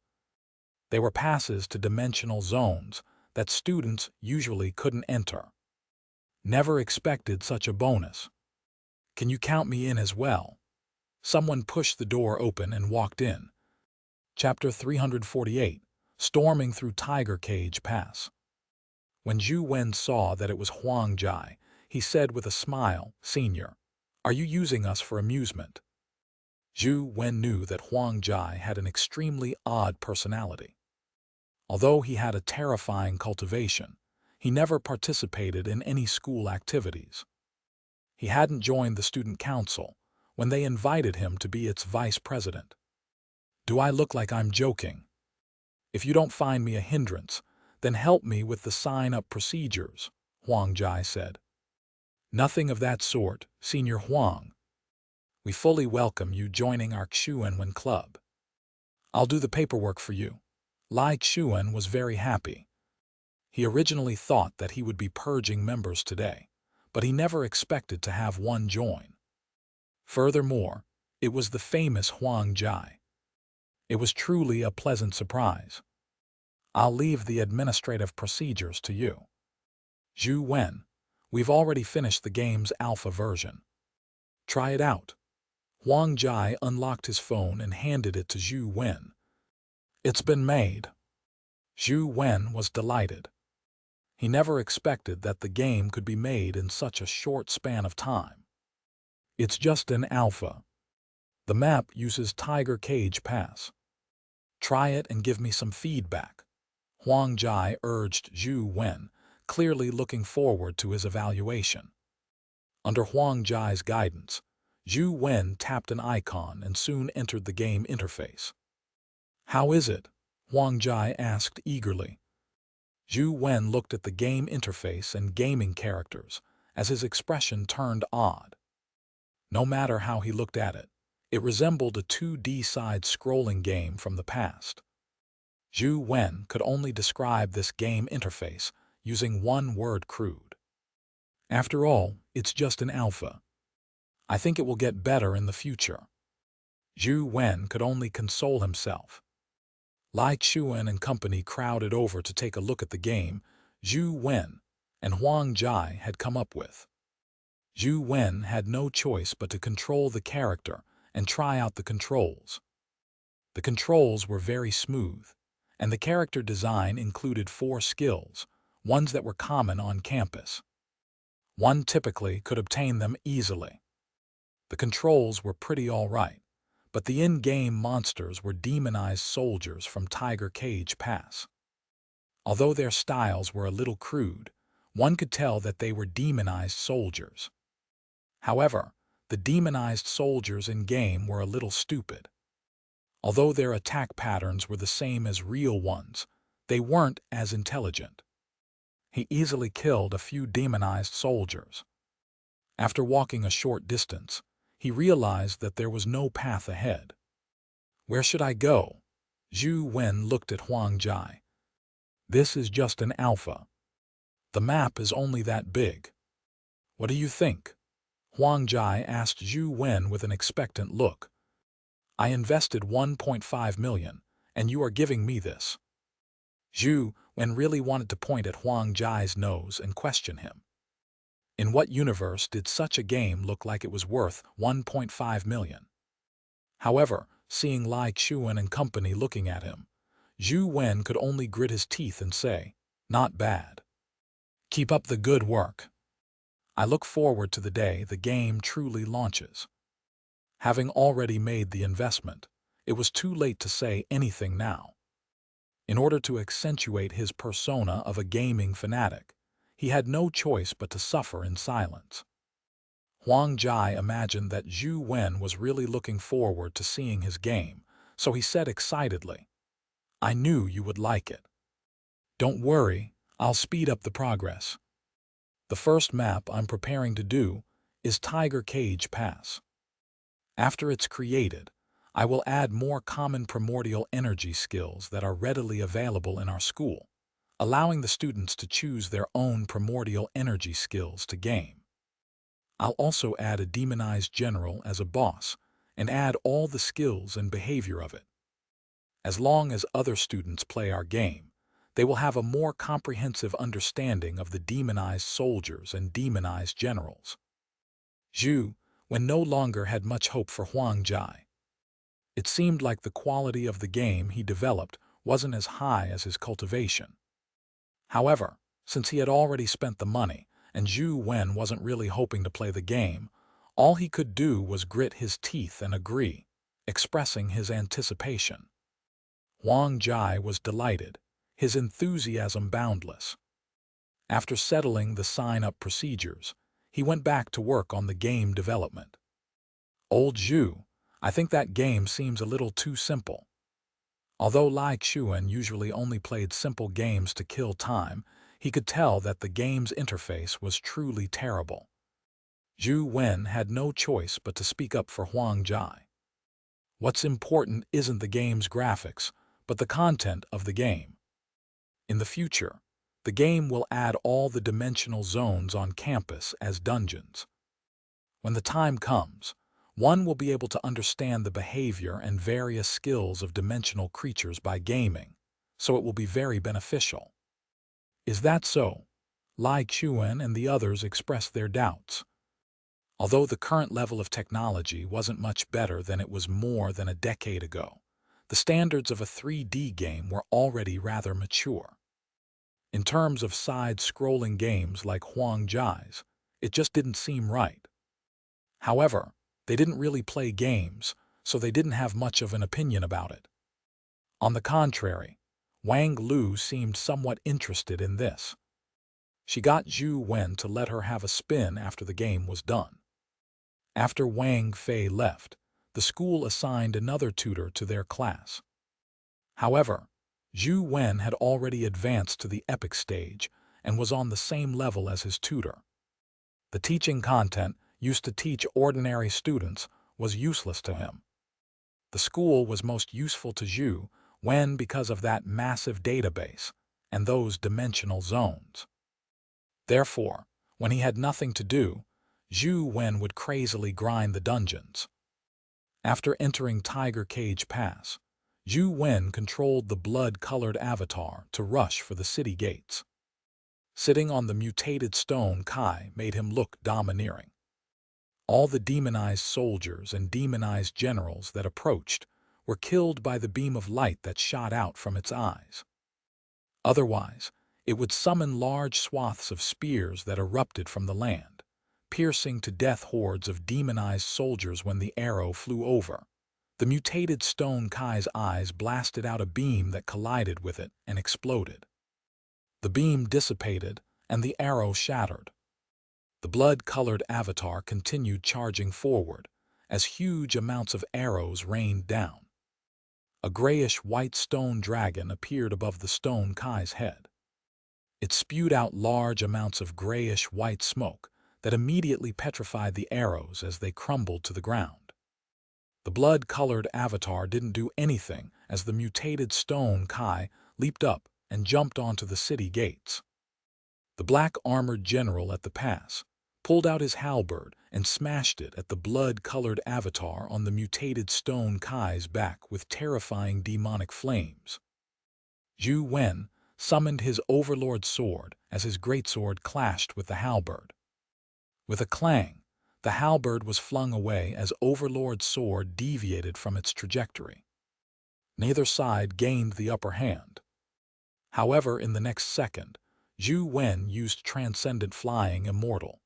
They were passes to dimensional zones that students usually couldn't enter. Never expected such a bonus. Can you count me in as well? Someone pushed the door open and walked in. Chapter 348, Storming Through Tiger Cage Pass. When Zhou Wen saw that it was Huang Jai, he said with a smile, "Senior, are you using us for amusement?" Zhou Wen knew that Huang Jai had an extremely odd personality. Although he had a terrifying cultivation, he never participated in any school activities. He hadn't joined the student council when they invited him to be its vice president. Do I look like I'm joking? If you don't find me a hindrance, then help me with the sign-up procedures, Huang Jai said. Nothing of that sort, Senior Huang. We fully welcome you joining our Xuanwen Club. I'll do the paperwork for you. Lai Xuan was very happy. He originally thought that he would be purging members today, but he never expected to have one join. Furthermore, it was the famous Huang Jai. It was truly a pleasant surprise. I'll leave the administrative procedures to you. Zhou Wen, we've already finished the game's alpha version. Try it out. Huang Jai unlocked his phone and handed it to Zhou Wen. It's been made. Zhou Wen was delighted. He never expected that the game could be made in such a short span of time. It's just an alpha. The map uses Tiger Cage Pass. Try it and give me some feedback. Huang Jai urged Zhou Wen, clearly looking forward to his evaluation. Under Huang Jai's guidance, Zhou Wen tapped an icon and soon entered the game interface. How is it? Huang Jai asked eagerly. Zhou Wen looked at the game interface and gaming characters as his expression turned odd. No matter how he looked at it, it resembled a 2D side-scrolling game from the past. Zhou Wen could only describe this game interface using one word: crude. After all, it's just an alpha. I think it will get better in the future. Zhou Wen could only console himself. Lai Xuan and company crowded over to take a look at the game Zhou Wen and Huang Jai had come up with. Zhou Wen had no choice but to control the character and try out the controls. The controls were very smooth, and the character design included 4 skills, ones that were common on campus. One typically could obtain them easily. The controls were pretty all right, but the in-game monsters were demonized soldiers from Tiger Cage Pass. Although their styles were a little crude, one could tell that they were demonized soldiers. However, the demonized soldiers in-game were a little stupid. Although their attack patterns were the same as real ones, they weren't as intelligent. He easily killed a few demonized soldiers. After walking a short distance, he realized that there was no path ahead. Where should I go? Zhou Wen looked at Huang Jai. This is just an alpha. The map is only that big. What do you think? Huang Jai asked Zhou Wen with an expectant look. I invested 1.5 million, and you are giving me this. Zhou Wen really wanted to point at Huang Jai's nose and question him. In what universe did such a game look like it was worth 1.5 million? However, seeing Lai Xuan and company looking at him, Zhou Wen could only grit his teeth and say, "Not bad. Keep up the good work. I look forward to the day the game truly launches." Having already made the investment, it was too late to say anything now. In order to accentuate his persona of a gaming fanatic, he had no choice but to suffer in silence. Huang Jai imagined that Zhou Wen was really looking forward to seeing his game, so he said excitedly, "I knew you would like it. Don't worry, I'll speed up the progress. The first map I'm preparing to do is Tiger Cage Pass. After it's created, I will add more common primordial energy skills that are readily available in our school, allowing the students to choose their own primordial energy skills to game. I'll also add a demonized general as a boss and add all the skills and behavior of it. As long as other students play our game, they will have a more comprehensive understanding of the demonized soldiers and demonized generals." Zhou Wen no longer had much hope for Huang Jai. It seemed like the quality of the game he developed wasn't as high as his cultivation. However, since he had already spent the money, and Zhou Wen wasn't really hoping to play the game, all he could do was grit his teeth and agree, expressing his anticipation. Huang Jai was delighted, his enthusiasm boundless. After settling the sign-up procedures, he went back to work on the game development. "Old Zhu, I think that game seems a little too simple." Although Lai Xuan usually only played simple games to kill time, he could tell that the game's interface was truly terrible. Zhou Wen had no choice but to speak up for Huang Jai. "What's important isn't the game's graphics, but the content of the game. In the future, the game will add all the dimensional zones on campus as dungeons. When the time comes, one will be able to understand the behavior and various skills of dimensional creatures by gaming, so it will be very beneficial." "Is that so?" Lai Xuan and the others expressed their doubts. Although the current level of technology wasn't much better than it was more than a decade ago, the standards of a 3D game were already rather mature. In terms of side-scrolling games like Huang Jai's, it just didn't seem right. However, they didn't really play games, so they didn't have much of an opinion about it. On the contrary, Wang Lu seemed somewhat interested in this. She got Zhou Wen to let her have a spin after the game was done. After Wang Fei left, the school assigned another tutor to their class. However, Zhou Wen had already advanced to the epic stage and was on the same level as his tutor. The teaching content used to teach ordinary students was useless to him. The school was most useful to Zhou Wen because of that massive database and those dimensional zones. Therefore, when he had nothing to do, Zhou Wen would crazily grind the dungeons. After entering Tiger Cage Pass, Zhou Wen controlled the blood-colored avatar to rush for the city gates. Sitting on the mutated stone Kai made him look domineering. All the demonized soldiers and demonized generals that approached were killed by the beam of light that shot out from its eyes. Otherwise, it would summon large swaths of spears that erupted from the land, piercing to death hordes of demonized soldiers when the arrow flew over. The mutated stone Kai's eyes blasted out a beam that collided with it and exploded. The beam dissipated, and the arrow shattered. The blood-colored avatar continued charging forward, as huge amounts of arrows rained down. A grayish-white stone dragon appeared above the stone Kai's head. It spewed out large amounts of grayish-white smoke that immediately petrified the arrows as they crumbled to the ground. The blood-colored avatar didn't do anything as the mutated stone Kai leaped up and jumped onto the city gates. The black-armored general at the pass pulled out his halberd and smashed it at the blood-colored avatar on the mutated stone Kai's back with terrifying demonic flames. Zhou Wen summoned his overlord sword as his greatsword clashed with the halberd. With a clang, the halberd was flung away as Overlord's sword deviated from its trajectory. Neither side gained the upper hand. However, in the next second, Zhou Wen used Transcendent Flying Immortal.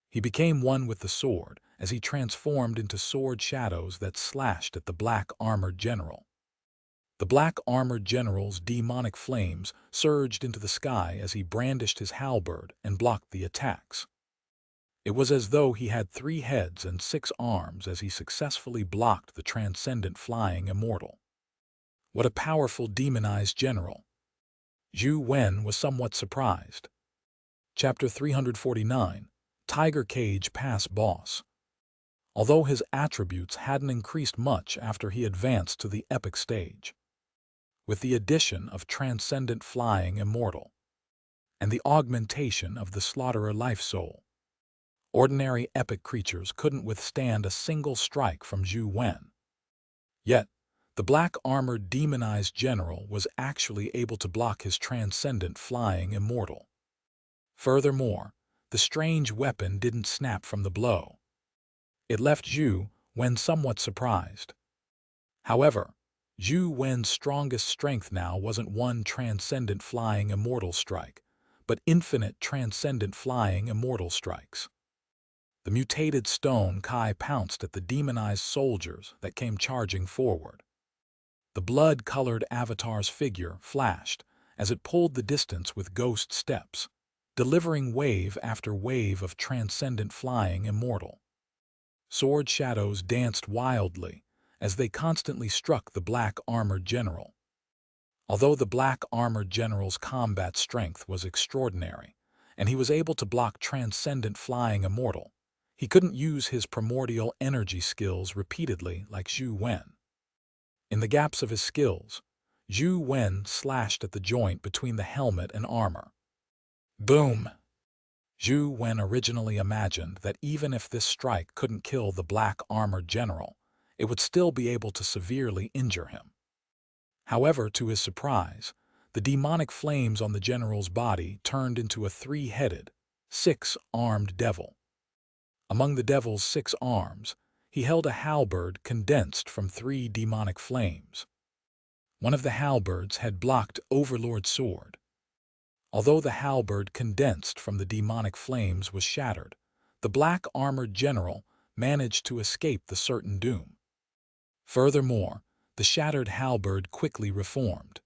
He became one with the sword as he transformed into sword shadows that slashed at the black-armored general. The black-armored general's demonic flames surged into the sky as he brandished his halberd and blocked the attacks. It was as though he had 3 heads and 6 arms as he successfully blocked the Transcendent Flying Immortal. What a powerful demonized general! Zhou Wen was somewhat surprised. Chapter 349, Tiger Cage Pass Boss. Although his attributes hadn't increased much after he advanced to the epic stage, with the addition of Transcendent Flying Immortal and the augmentation of the Slaughterer Life Soul, ordinary epic creatures couldn't withstand a single strike from Zhou Wen. Yet, the black-armored demonized general was actually able to block his Transcendent Flying Immortal. Furthermore, the strange weapon didn't snap from the blow. It left Zhou Wen somewhat surprised. However, Zhou Wen's strongest strength now wasn't one Transcendent Flying Immortal strike, but infinite Transcendent Flying Immortal strikes. The mutated stone Kai pounced at the demonized soldiers that came charging forward. The blood-colored avatar's figure flashed as it pulled the distance with ghost steps, delivering wave after wave of Transcendent Flying Immortal. Sword shadows danced wildly as they constantly struck the black-armored general. Although the black-armored general's combat strength was extraordinary, and he was able to block Transcendent Flying Immortal, he couldn't use his primordial energy skills repeatedly like Zhou Wen. In the gaps of his skills, Zhou Wen slashed at the joint between the helmet and armor. Boom! Zhou Wen originally imagined that even if this strike couldn't kill the black-armored general, it would still be able to severely injure him. However, to his surprise, the demonic flames on the general's body turned into a 3-headed, 6-armed devil. Among the devil's 6 arms, he held a halberd condensed from 3 demonic flames. One of the halberds had blocked Overlord's sword. Although the halberd condensed from the demonic flames was shattered, the black-armored general managed to escape the certain doom. Furthermore, the shattered halberd quickly reformed.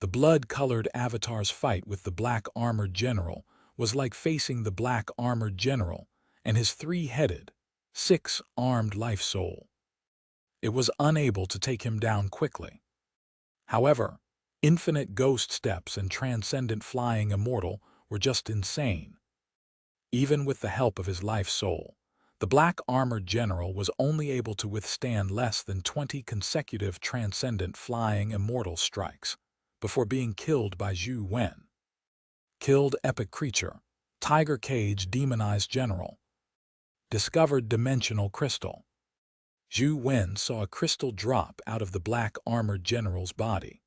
The blood-colored avatar's fight with the black-armored general was like facing the black-armored general and his 3-headed, 6-armed life soul. It was unable to take him down quickly. However, infinite ghost steps and Transcendent Flying Immortal were just insane. Even with the help of his life soul, the black-armored general was only able to withstand less than 20 consecutive Transcendent Flying Immortal strikes before being killed by Zhou Wen. Killed epic creature, Tiger Cage demonized general. Discovered dimensional crystal. Zhou Wen saw a crystal drop out of the black-armored general's body.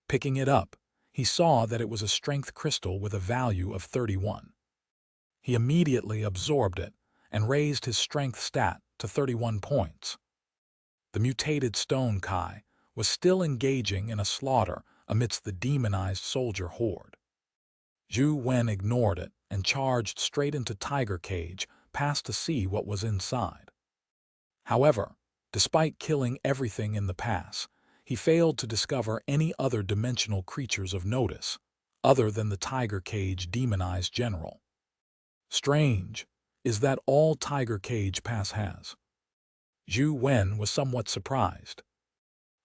Picking it up, he saw that it was a strength crystal with a value of 31. He immediately absorbed it and raised his strength stat to 31 points. The mutated stone Kai was still engaging in a slaughter amidst the demonized soldier horde. Zhou Wen ignored it and charged straight into Tiger Cage past to see what was inside. However, despite killing everything in the pass, he failed to discover any other dimensional creatures of notice, other than the Tiger Cage demonized general. Strange is that all Tiger Cage Pass has. Zhou Wen was somewhat surprised.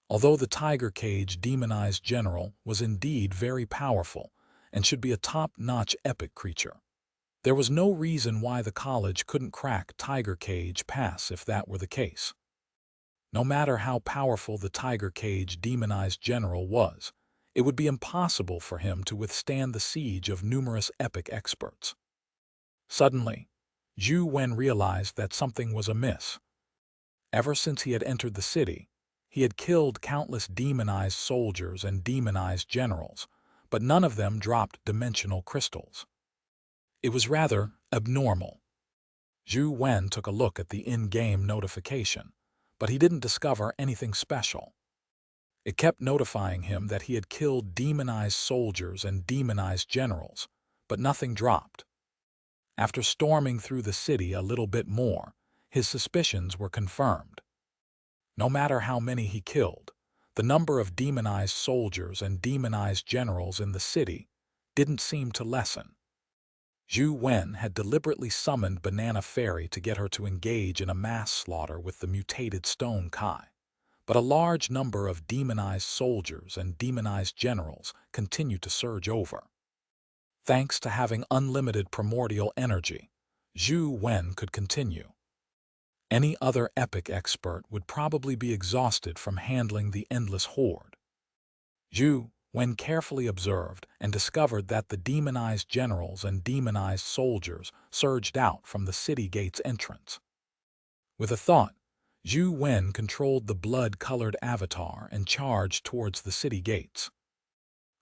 Although the Tiger Cage demonized general was indeed very powerful and should be a top-notch epic creature, there was no reason why the college couldn't crack Tiger Cage Pass if that were the case. No matter how powerful the Tiger Cage demonized general was, it would be impossible for him to withstand the siege of numerous epic experts. Suddenly, Zhou Wen realized that something was amiss. Ever since he had entered the city, he had killed countless demonized soldiers and demonized generals, but none of them dropped dimensional crystals. It was rather abnormal. Zhou Wen took a look at the in-game notification, but he didn't discover anything special. It kept notifying him that he had killed demonized soldiers and demonized generals, but nothing dropped. After storming through the city a little bit more, his suspicions were confirmed. No matter how many he killed, the number of demonized soldiers and demonized generals in the city didn't seem to lessen. Zhou Wen had deliberately summoned Banana Fairy to get her to engage in a mass slaughter with the mutated Stone Kai, but a large number of demonized soldiers and demonized generals continued to surge over. Thanks to having unlimited primordial energy, Zhou Wen could continue. Any other epic expert would probably be exhausted from handling the endless horde. Zhou Wen carefully observed and discovered that the demonized generals and demonized soldiers surged out from the city gate's entrance. With a thought, Zhou Wen controlled the blood-colored avatar and charged towards the city gates.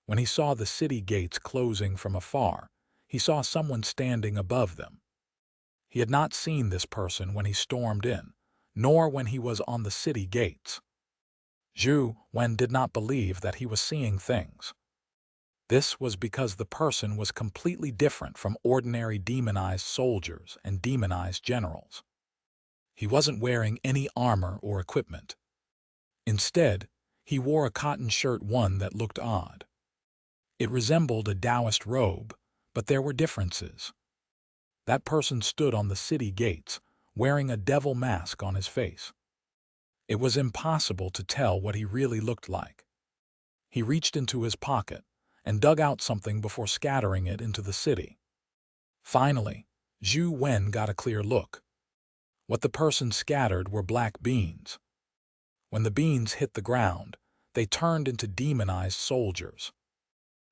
When he saw the city gates closing from afar, he saw someone standing above them. He had not seen this person when he stormed in, nor when he was on the city gates. Zhou Wen did not believe that he was seeing things. This was because the person was completely different from ordinary demonized soldiers and demonized generals. He wasn't wearing any armor or equipment. Instead, he wore a cotton shirt, one that looked odd. It resembled a Taoist robe, but there were differences. That person stood on the city gates, wearing a devil mask on his face. It was impossible to tell what he really looked like. He reached into his pocket and dug out something before scattering it into the city. Finally, Zhou Wen got a clear look. What the person scattered were black beans. When the beans hit the ground, they turned into demonized soldiers.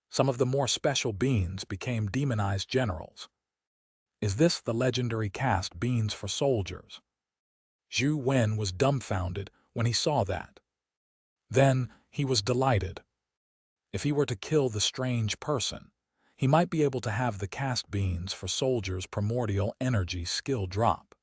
Some of the more special beans became demonized generals. Is this the legendary cast beans for soldiers? Zhou Wen was dumbfounded when he saw that. Then he was delighted. If he were to kill the strange person, he might be able to have the cast beans for soldiers' primordial energy skill drop.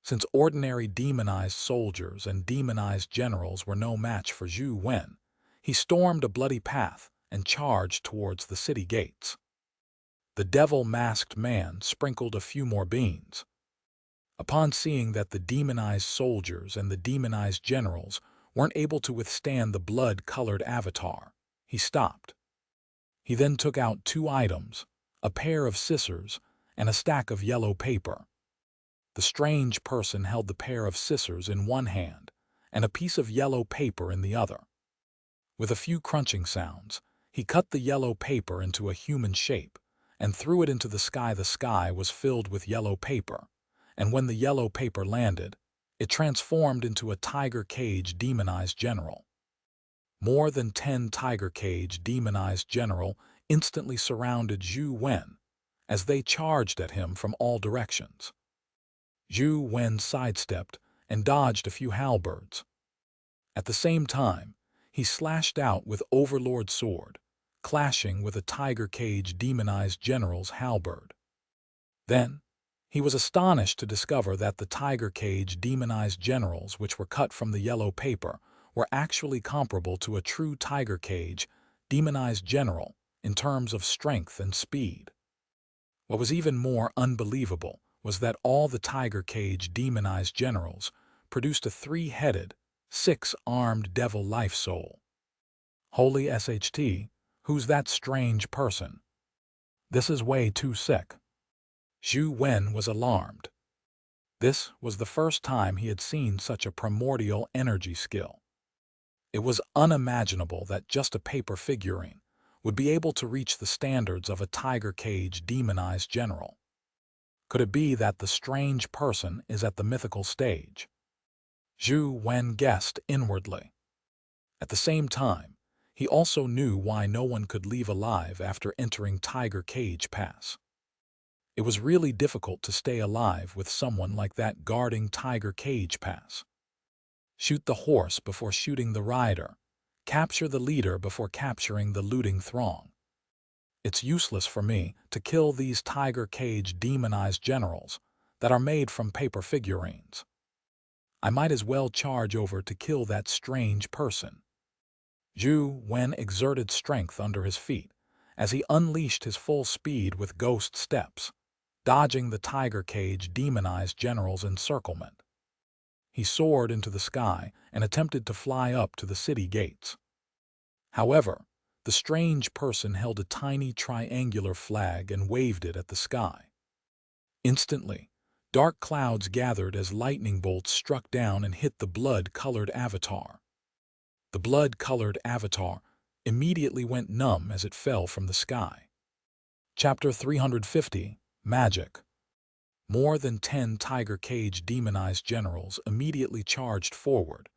Since ordinary demonized soldiers and demonized generals were no match for Zhou Wen, he stormed a bloody path and charged towards the city gates. The devil-masked man sprinkled a few more beans. Upon seeing that the demonized soldiers and the demonized generals weren't able to withstand the blood-colored avatar, he stopped. He then took out 2 items, a pair of scissors and a stack of yellow paper. The strange person held the pair of scissors in one hand and a piece of yellow paper in the other. With a few crunching sounds, he cut the yellow paper into a human shape and threw it into the sky. The sky was filled with yellow paper, and when the yellow paper landed, it transformed into a tiger cage demonized general. More than 10 tiger cage demonized general instantly surrounded Zhou Wen as they charged at him from all directions. Zhou Wen sidestepped and dodged a few halberds. At the same time, he slashed out with Overlord's sword, clashing with a tiger cage demonized general's halberd. Then, he was astonished to discover that the tiger cage demonized generals which were cut from the yellow paper were actually comparable to a true tiger cage demonized general in terms of strength and speed. What was even more unbelievable was that all the tiger cage demonized generals produced a 3-headed, 6-armed devil life soul. Holy SHT, who's that strange person? This is way too sick. Zhou Wen was alarmed. This was the first time he had seen such a primordial energy skill. It was unimaginable that just a paper figurine would be able to reach the standards of a tiger cage demonized general. Could it be that the strange person is at the mythical stage? Zhou Wen guessed inwardly. At the same time, he also knew why no one could leave alive after entering Tiger Cage Pass. It was really difficult to stay alive with someone like that guarding Tiger Cage Pass. Shoot the horse before shooting the rider. Capture the leader before capturing the looting throng. It's useless for me to kill these Tiger Cage demonized generals. that are made from paper figurines. I might as well charge over to kill that strange person. Zhou Wen exerted strength under his feet as he unleashed his full speed with ghost steps, dodging the tiger cage demonized general's encirclement. He soared into the sky and attempted to fly up to the city gates. However, the strange person held a tiny triangular flag and waved it at the sky. Instantly, dark clouds gathered as lightning bolts struck down and hit the blood-colored avatar. The blood-colored avatar immediately went numb as it fell from the sky. Chapter 350, Magic. More than 10 tiger cage demonized generals immediately charged forward,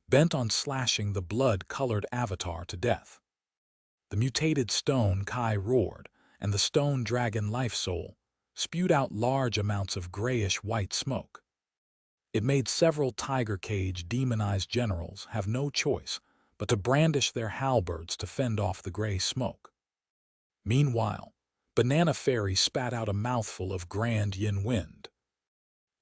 bent on slashing the blood-colored avatar to death. The mutated stone Kai roared, and the stone dragon life soul spewed out large amounts of grayish-white smoke. It made several tiger cage demonized generals have no choice but to brandish their halberds to fend off the gray smoke. Meanwhile, Banana Fairy spat out a mouthful of grand yin wind.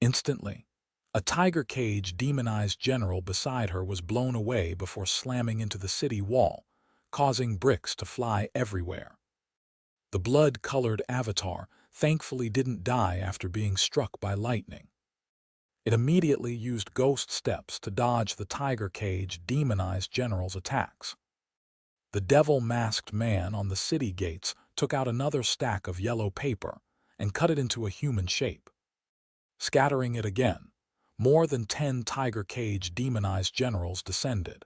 Instantly, a tiger cage demonized general beside her was blown away before slamming into the city wall, causing bricks to fly everywhere. The blood-colored avatar thankfully didn't die after being struck by lightning. It immediately used ghost steps to dodge the tiger cage demonized general's attacks. The devil-masked man on the city gates took out another stack of yellow paper and cut it into a human shape. Scattering it again, more than 10 tiger cage demonized generals descended.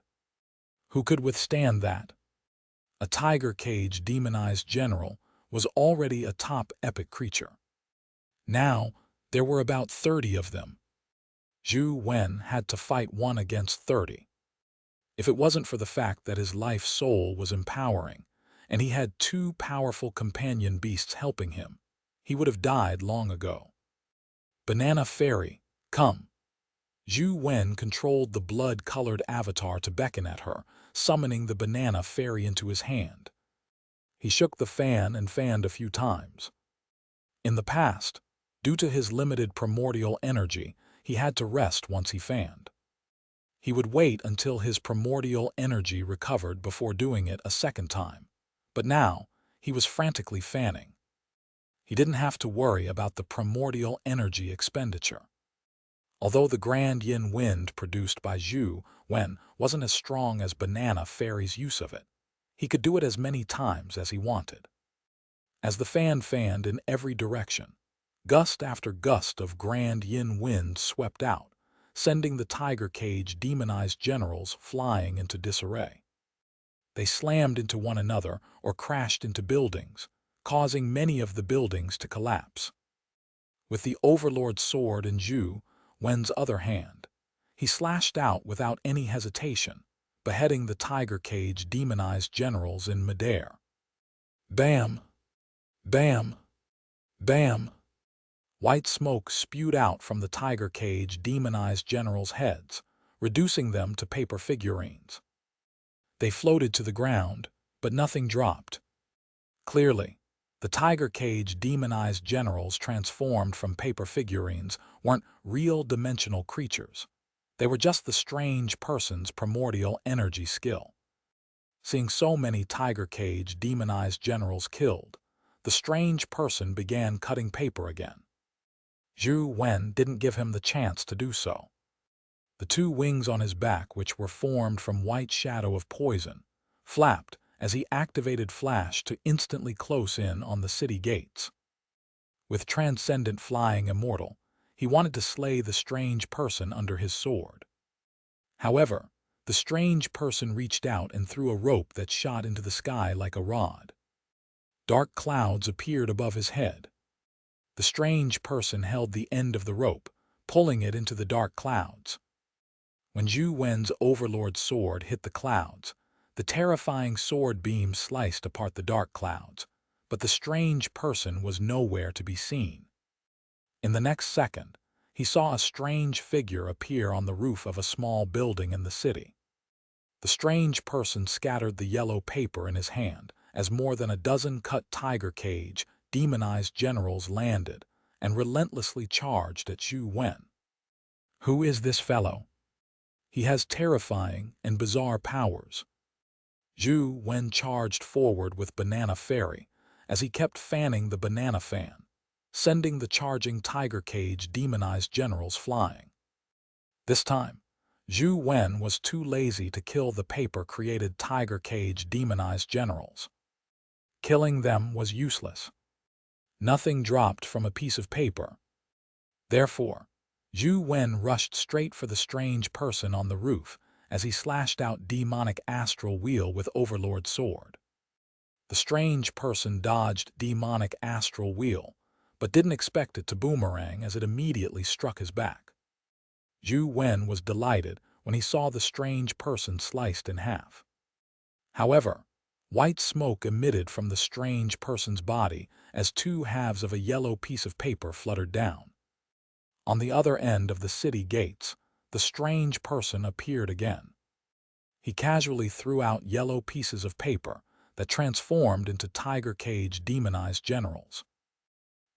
Who could withstand that? A tiger cage demonized general was already a top epic creature. Now, there were about 30 of them. Zhou Wen had to fight 1 against 30. If it wasn't for the fact that his life soul was empowering, and he had 2 powerful companion beasts helping him, he would have died long ago. Banana Fairy, come. Zhou Wen controlled the blood-colored avatar to beckon at her, summoning the Banana Fairy into his hand. He shook the fan and fanned a few times. In the past, due to his limited primordial energy, he had to rest once he fanned. He would wait until his primordial energy recovered before doing it a second time. But now, he was frantically fanning. He didn't have to worry about the primordial energy expenditure. Although the grand yin wind produced by Zhou Wen wasn't as strong as Banana Fairy's use of it, he could do it as many times as he wanted. As the fan fanned in every direction, gust after gust of grand yin wind swept out, sending the tiger cage demonized generals flying into disarray. They slammed into one another or crashed into buildings, causing many of the buildings to collapse. With the Overlord's sword in Zhou Wen's other hand, he slashed out without any hesitation, beheading the tiger cage demonized generals in midair. Bam! Bam! Bam! White smoke spewed out from the tiger cage demonized generals' heads, reducing them to paper figurines. They floated to the ground, but nothing dropped. Clearly, the tiger cage demonized generals transformed from paper figurines weren't real dimensional creatures. They were just the strange person's primordial energy skill. Seeing so many tiger cage demonized generals killed, the strange person began cutting paper again. Zhou Wen didn't give him the chance to do so. The 2 wings on his back, which were formed from white shadow of poison, flapped as he activated Flash to instantly close in on the city gates. With transcendent flying immortal, he wanted to slay the strange person under his sword. However, the strange person reached out and threw a rope that shot into the sky like a rod. Dark clouds appeared above his head. The strange person held the end of the rope, pulling it into the dark clouds. When Zhou Wen's Overlord sword hit the clouds, the terrifying sword beam sliced apart the dark clouds, but the strange person was nowhere to be seen. In the next second, he saw a strange figure appear on the roof of a small building in the city. The strange person scattered the yellow paper in his hand as more than a dozen cut tiger cage demonized generals landed and relentlessly charged at Zhou Wen. Who is this fellow? He has terrifying and bizarre powers. Zhou Wen charged forward with Banana Fairy as he kept fanning the banana fan, sending the charging Tiger Cage demonized generals flying. This time, Zhou Wen was too lazy to kill the paper-created Tiger Cage demonized generals. Killing them was useless. Nothing dropped from a piece of paper. Therefore, Zhou Wen rushed straight for the strange person on the roof as he slashed out demonic astral wheel with Overlord's sword. The strange person dodged demonic astral wheel, but didn't expect it to boomerang as it immediately struck his back. Zhou Wen was delighted when he saw the strange person sliced in half. However, white smoke emitted from the strange person's body as two halves of a yellow piece of paper fluttered down. On the other end of the city gates, the strange person appeared again. He casually threw out yellow pieces of paper that transformed into Tiger Cage demonized generals.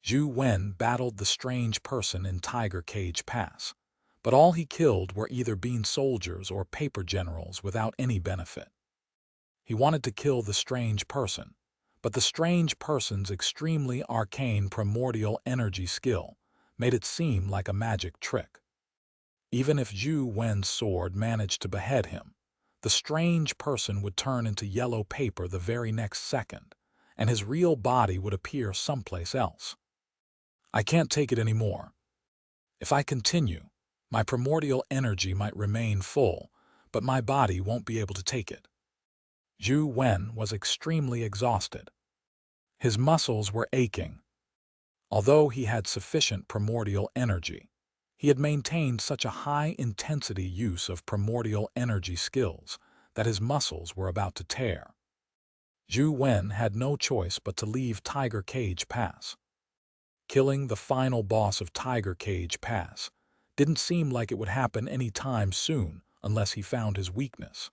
Zhou Wen battled the strange person in Tiger Cage Pass, but all he killed were either bean soldiers or paper generals without any benefit. He wanted to kill the strange person, but the strange person's extremely arcane primordial energy skill made it seem like a magic trick. Even if Zhou Wen's sword managed to behead him, the strange person would turn into yellow paper the very next second, and his real body would appear someplace else. I can't take it anymore. If I continue, my primordial energy might remain full, but my body won't be able to take it. Zhou Wen was extremely exhausted. His muscles were aching. Although he had sufficient primordial energy, he had maintained such a high-intensity use of primordial energy skills that his muscles were about to tear. Zhou Wen had no choice but to leave Tiger Cage Pass. Killing the final boss of Tiger Cage Pass didn't seem like it would happen any time soon unless he found his weakness.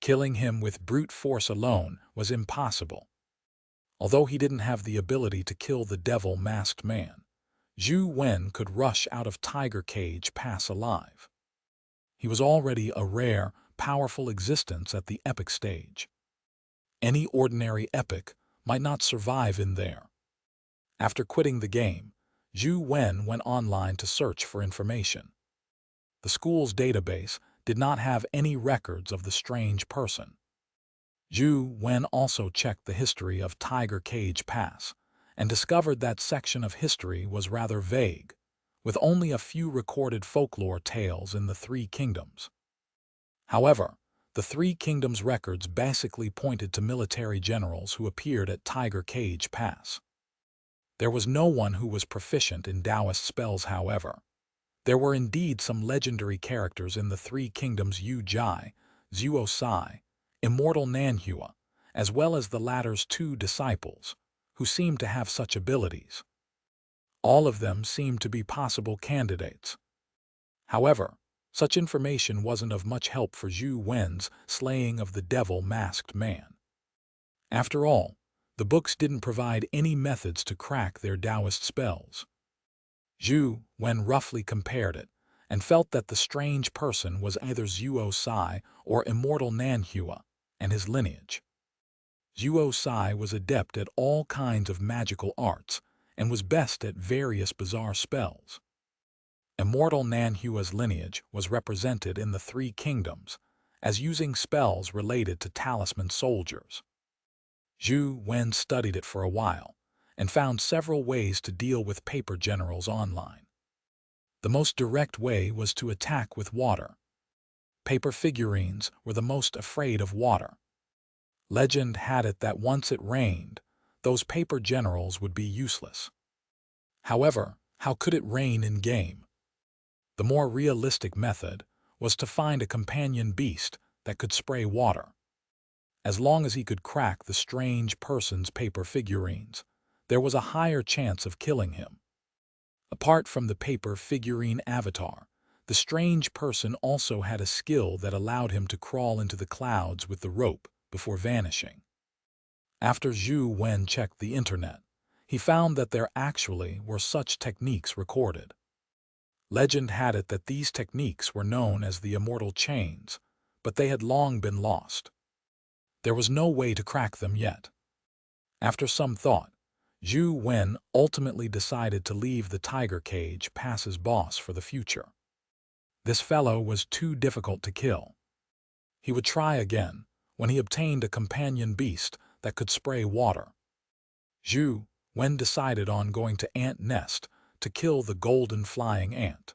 Killing him with brute force alone was impossible. Although he didn't have the ability to kill the devil-masked man, Zhou Wen could rush out of Tiger Cage Pass alive. He was already a rare, powerful existence at the epic stage. Any ordinary epic might not survive in there. After quitting the game, Zhou Wen went online to search for information. The school's database did not have any records of the strange person. Zhou Wen also checked the history of Tiger Cage Pass and discovered that section of history was rather vague, with only a few recorded folklore tales in the Three Kingdoms. However, the Three Kingdoms records basically pointed to military generals who appeared at Tiger Cage Pass. There was no one who was proficient in Taoist spells, however. There were indeed some legendary characters in the Three Kingdoms: Yu Jai, Zuo Sai, Immortal Nanhua, as well as the latter's two disciples, who seemed to have such abilities. All of them seemed to be possible candidates. However, such information wasn't of much help for Zhou Wen's slaying of the devil-masked man. After all, the books didn't provide any methods to crack their Taoist spells. Zhou Wen roughly compared it and felt that the strange person was either Zuo Sai or Immortal Nanhua and his lineage. Zuo Sai was adept at all kinds of magical arts and was best at various bizarre spells. Immortal Nanhua's lineage was represented in the Three Kingdoms as using spells related to talisman soldiers. Zhou Wen studied it for a while and found several ways to deal with paper generals online. The most direct way was to attack with water. Paper figurines were the most afraid of water. Legend had it that once it rained, those paper generals would be useless. However, how could it rain in-game? The more realistic method was to find a companion beast that could spray water. As long as he could crack the strange person's paper figurines, there was a higher chance of killing him. Apart from the paper figurine avatar, the strange person also had a skill that allowed him to crawl into the clouds with the rope before vanishing. After Zhou Wen checked the internet, He found that there actually were such techniques recorded. Legend had it that these techniques were known as the immortal chains, but they had long been lost. There was no way to crack them yet. After some thought, Zhou Wen ultimately decided to leave the tiger cage past his boss for the future. This fellow was too difficult to kill. He would try again when he obtained a companion beast that could spray water. Zhou Wen decided on going to Ant Nest to kill the golden flying ant.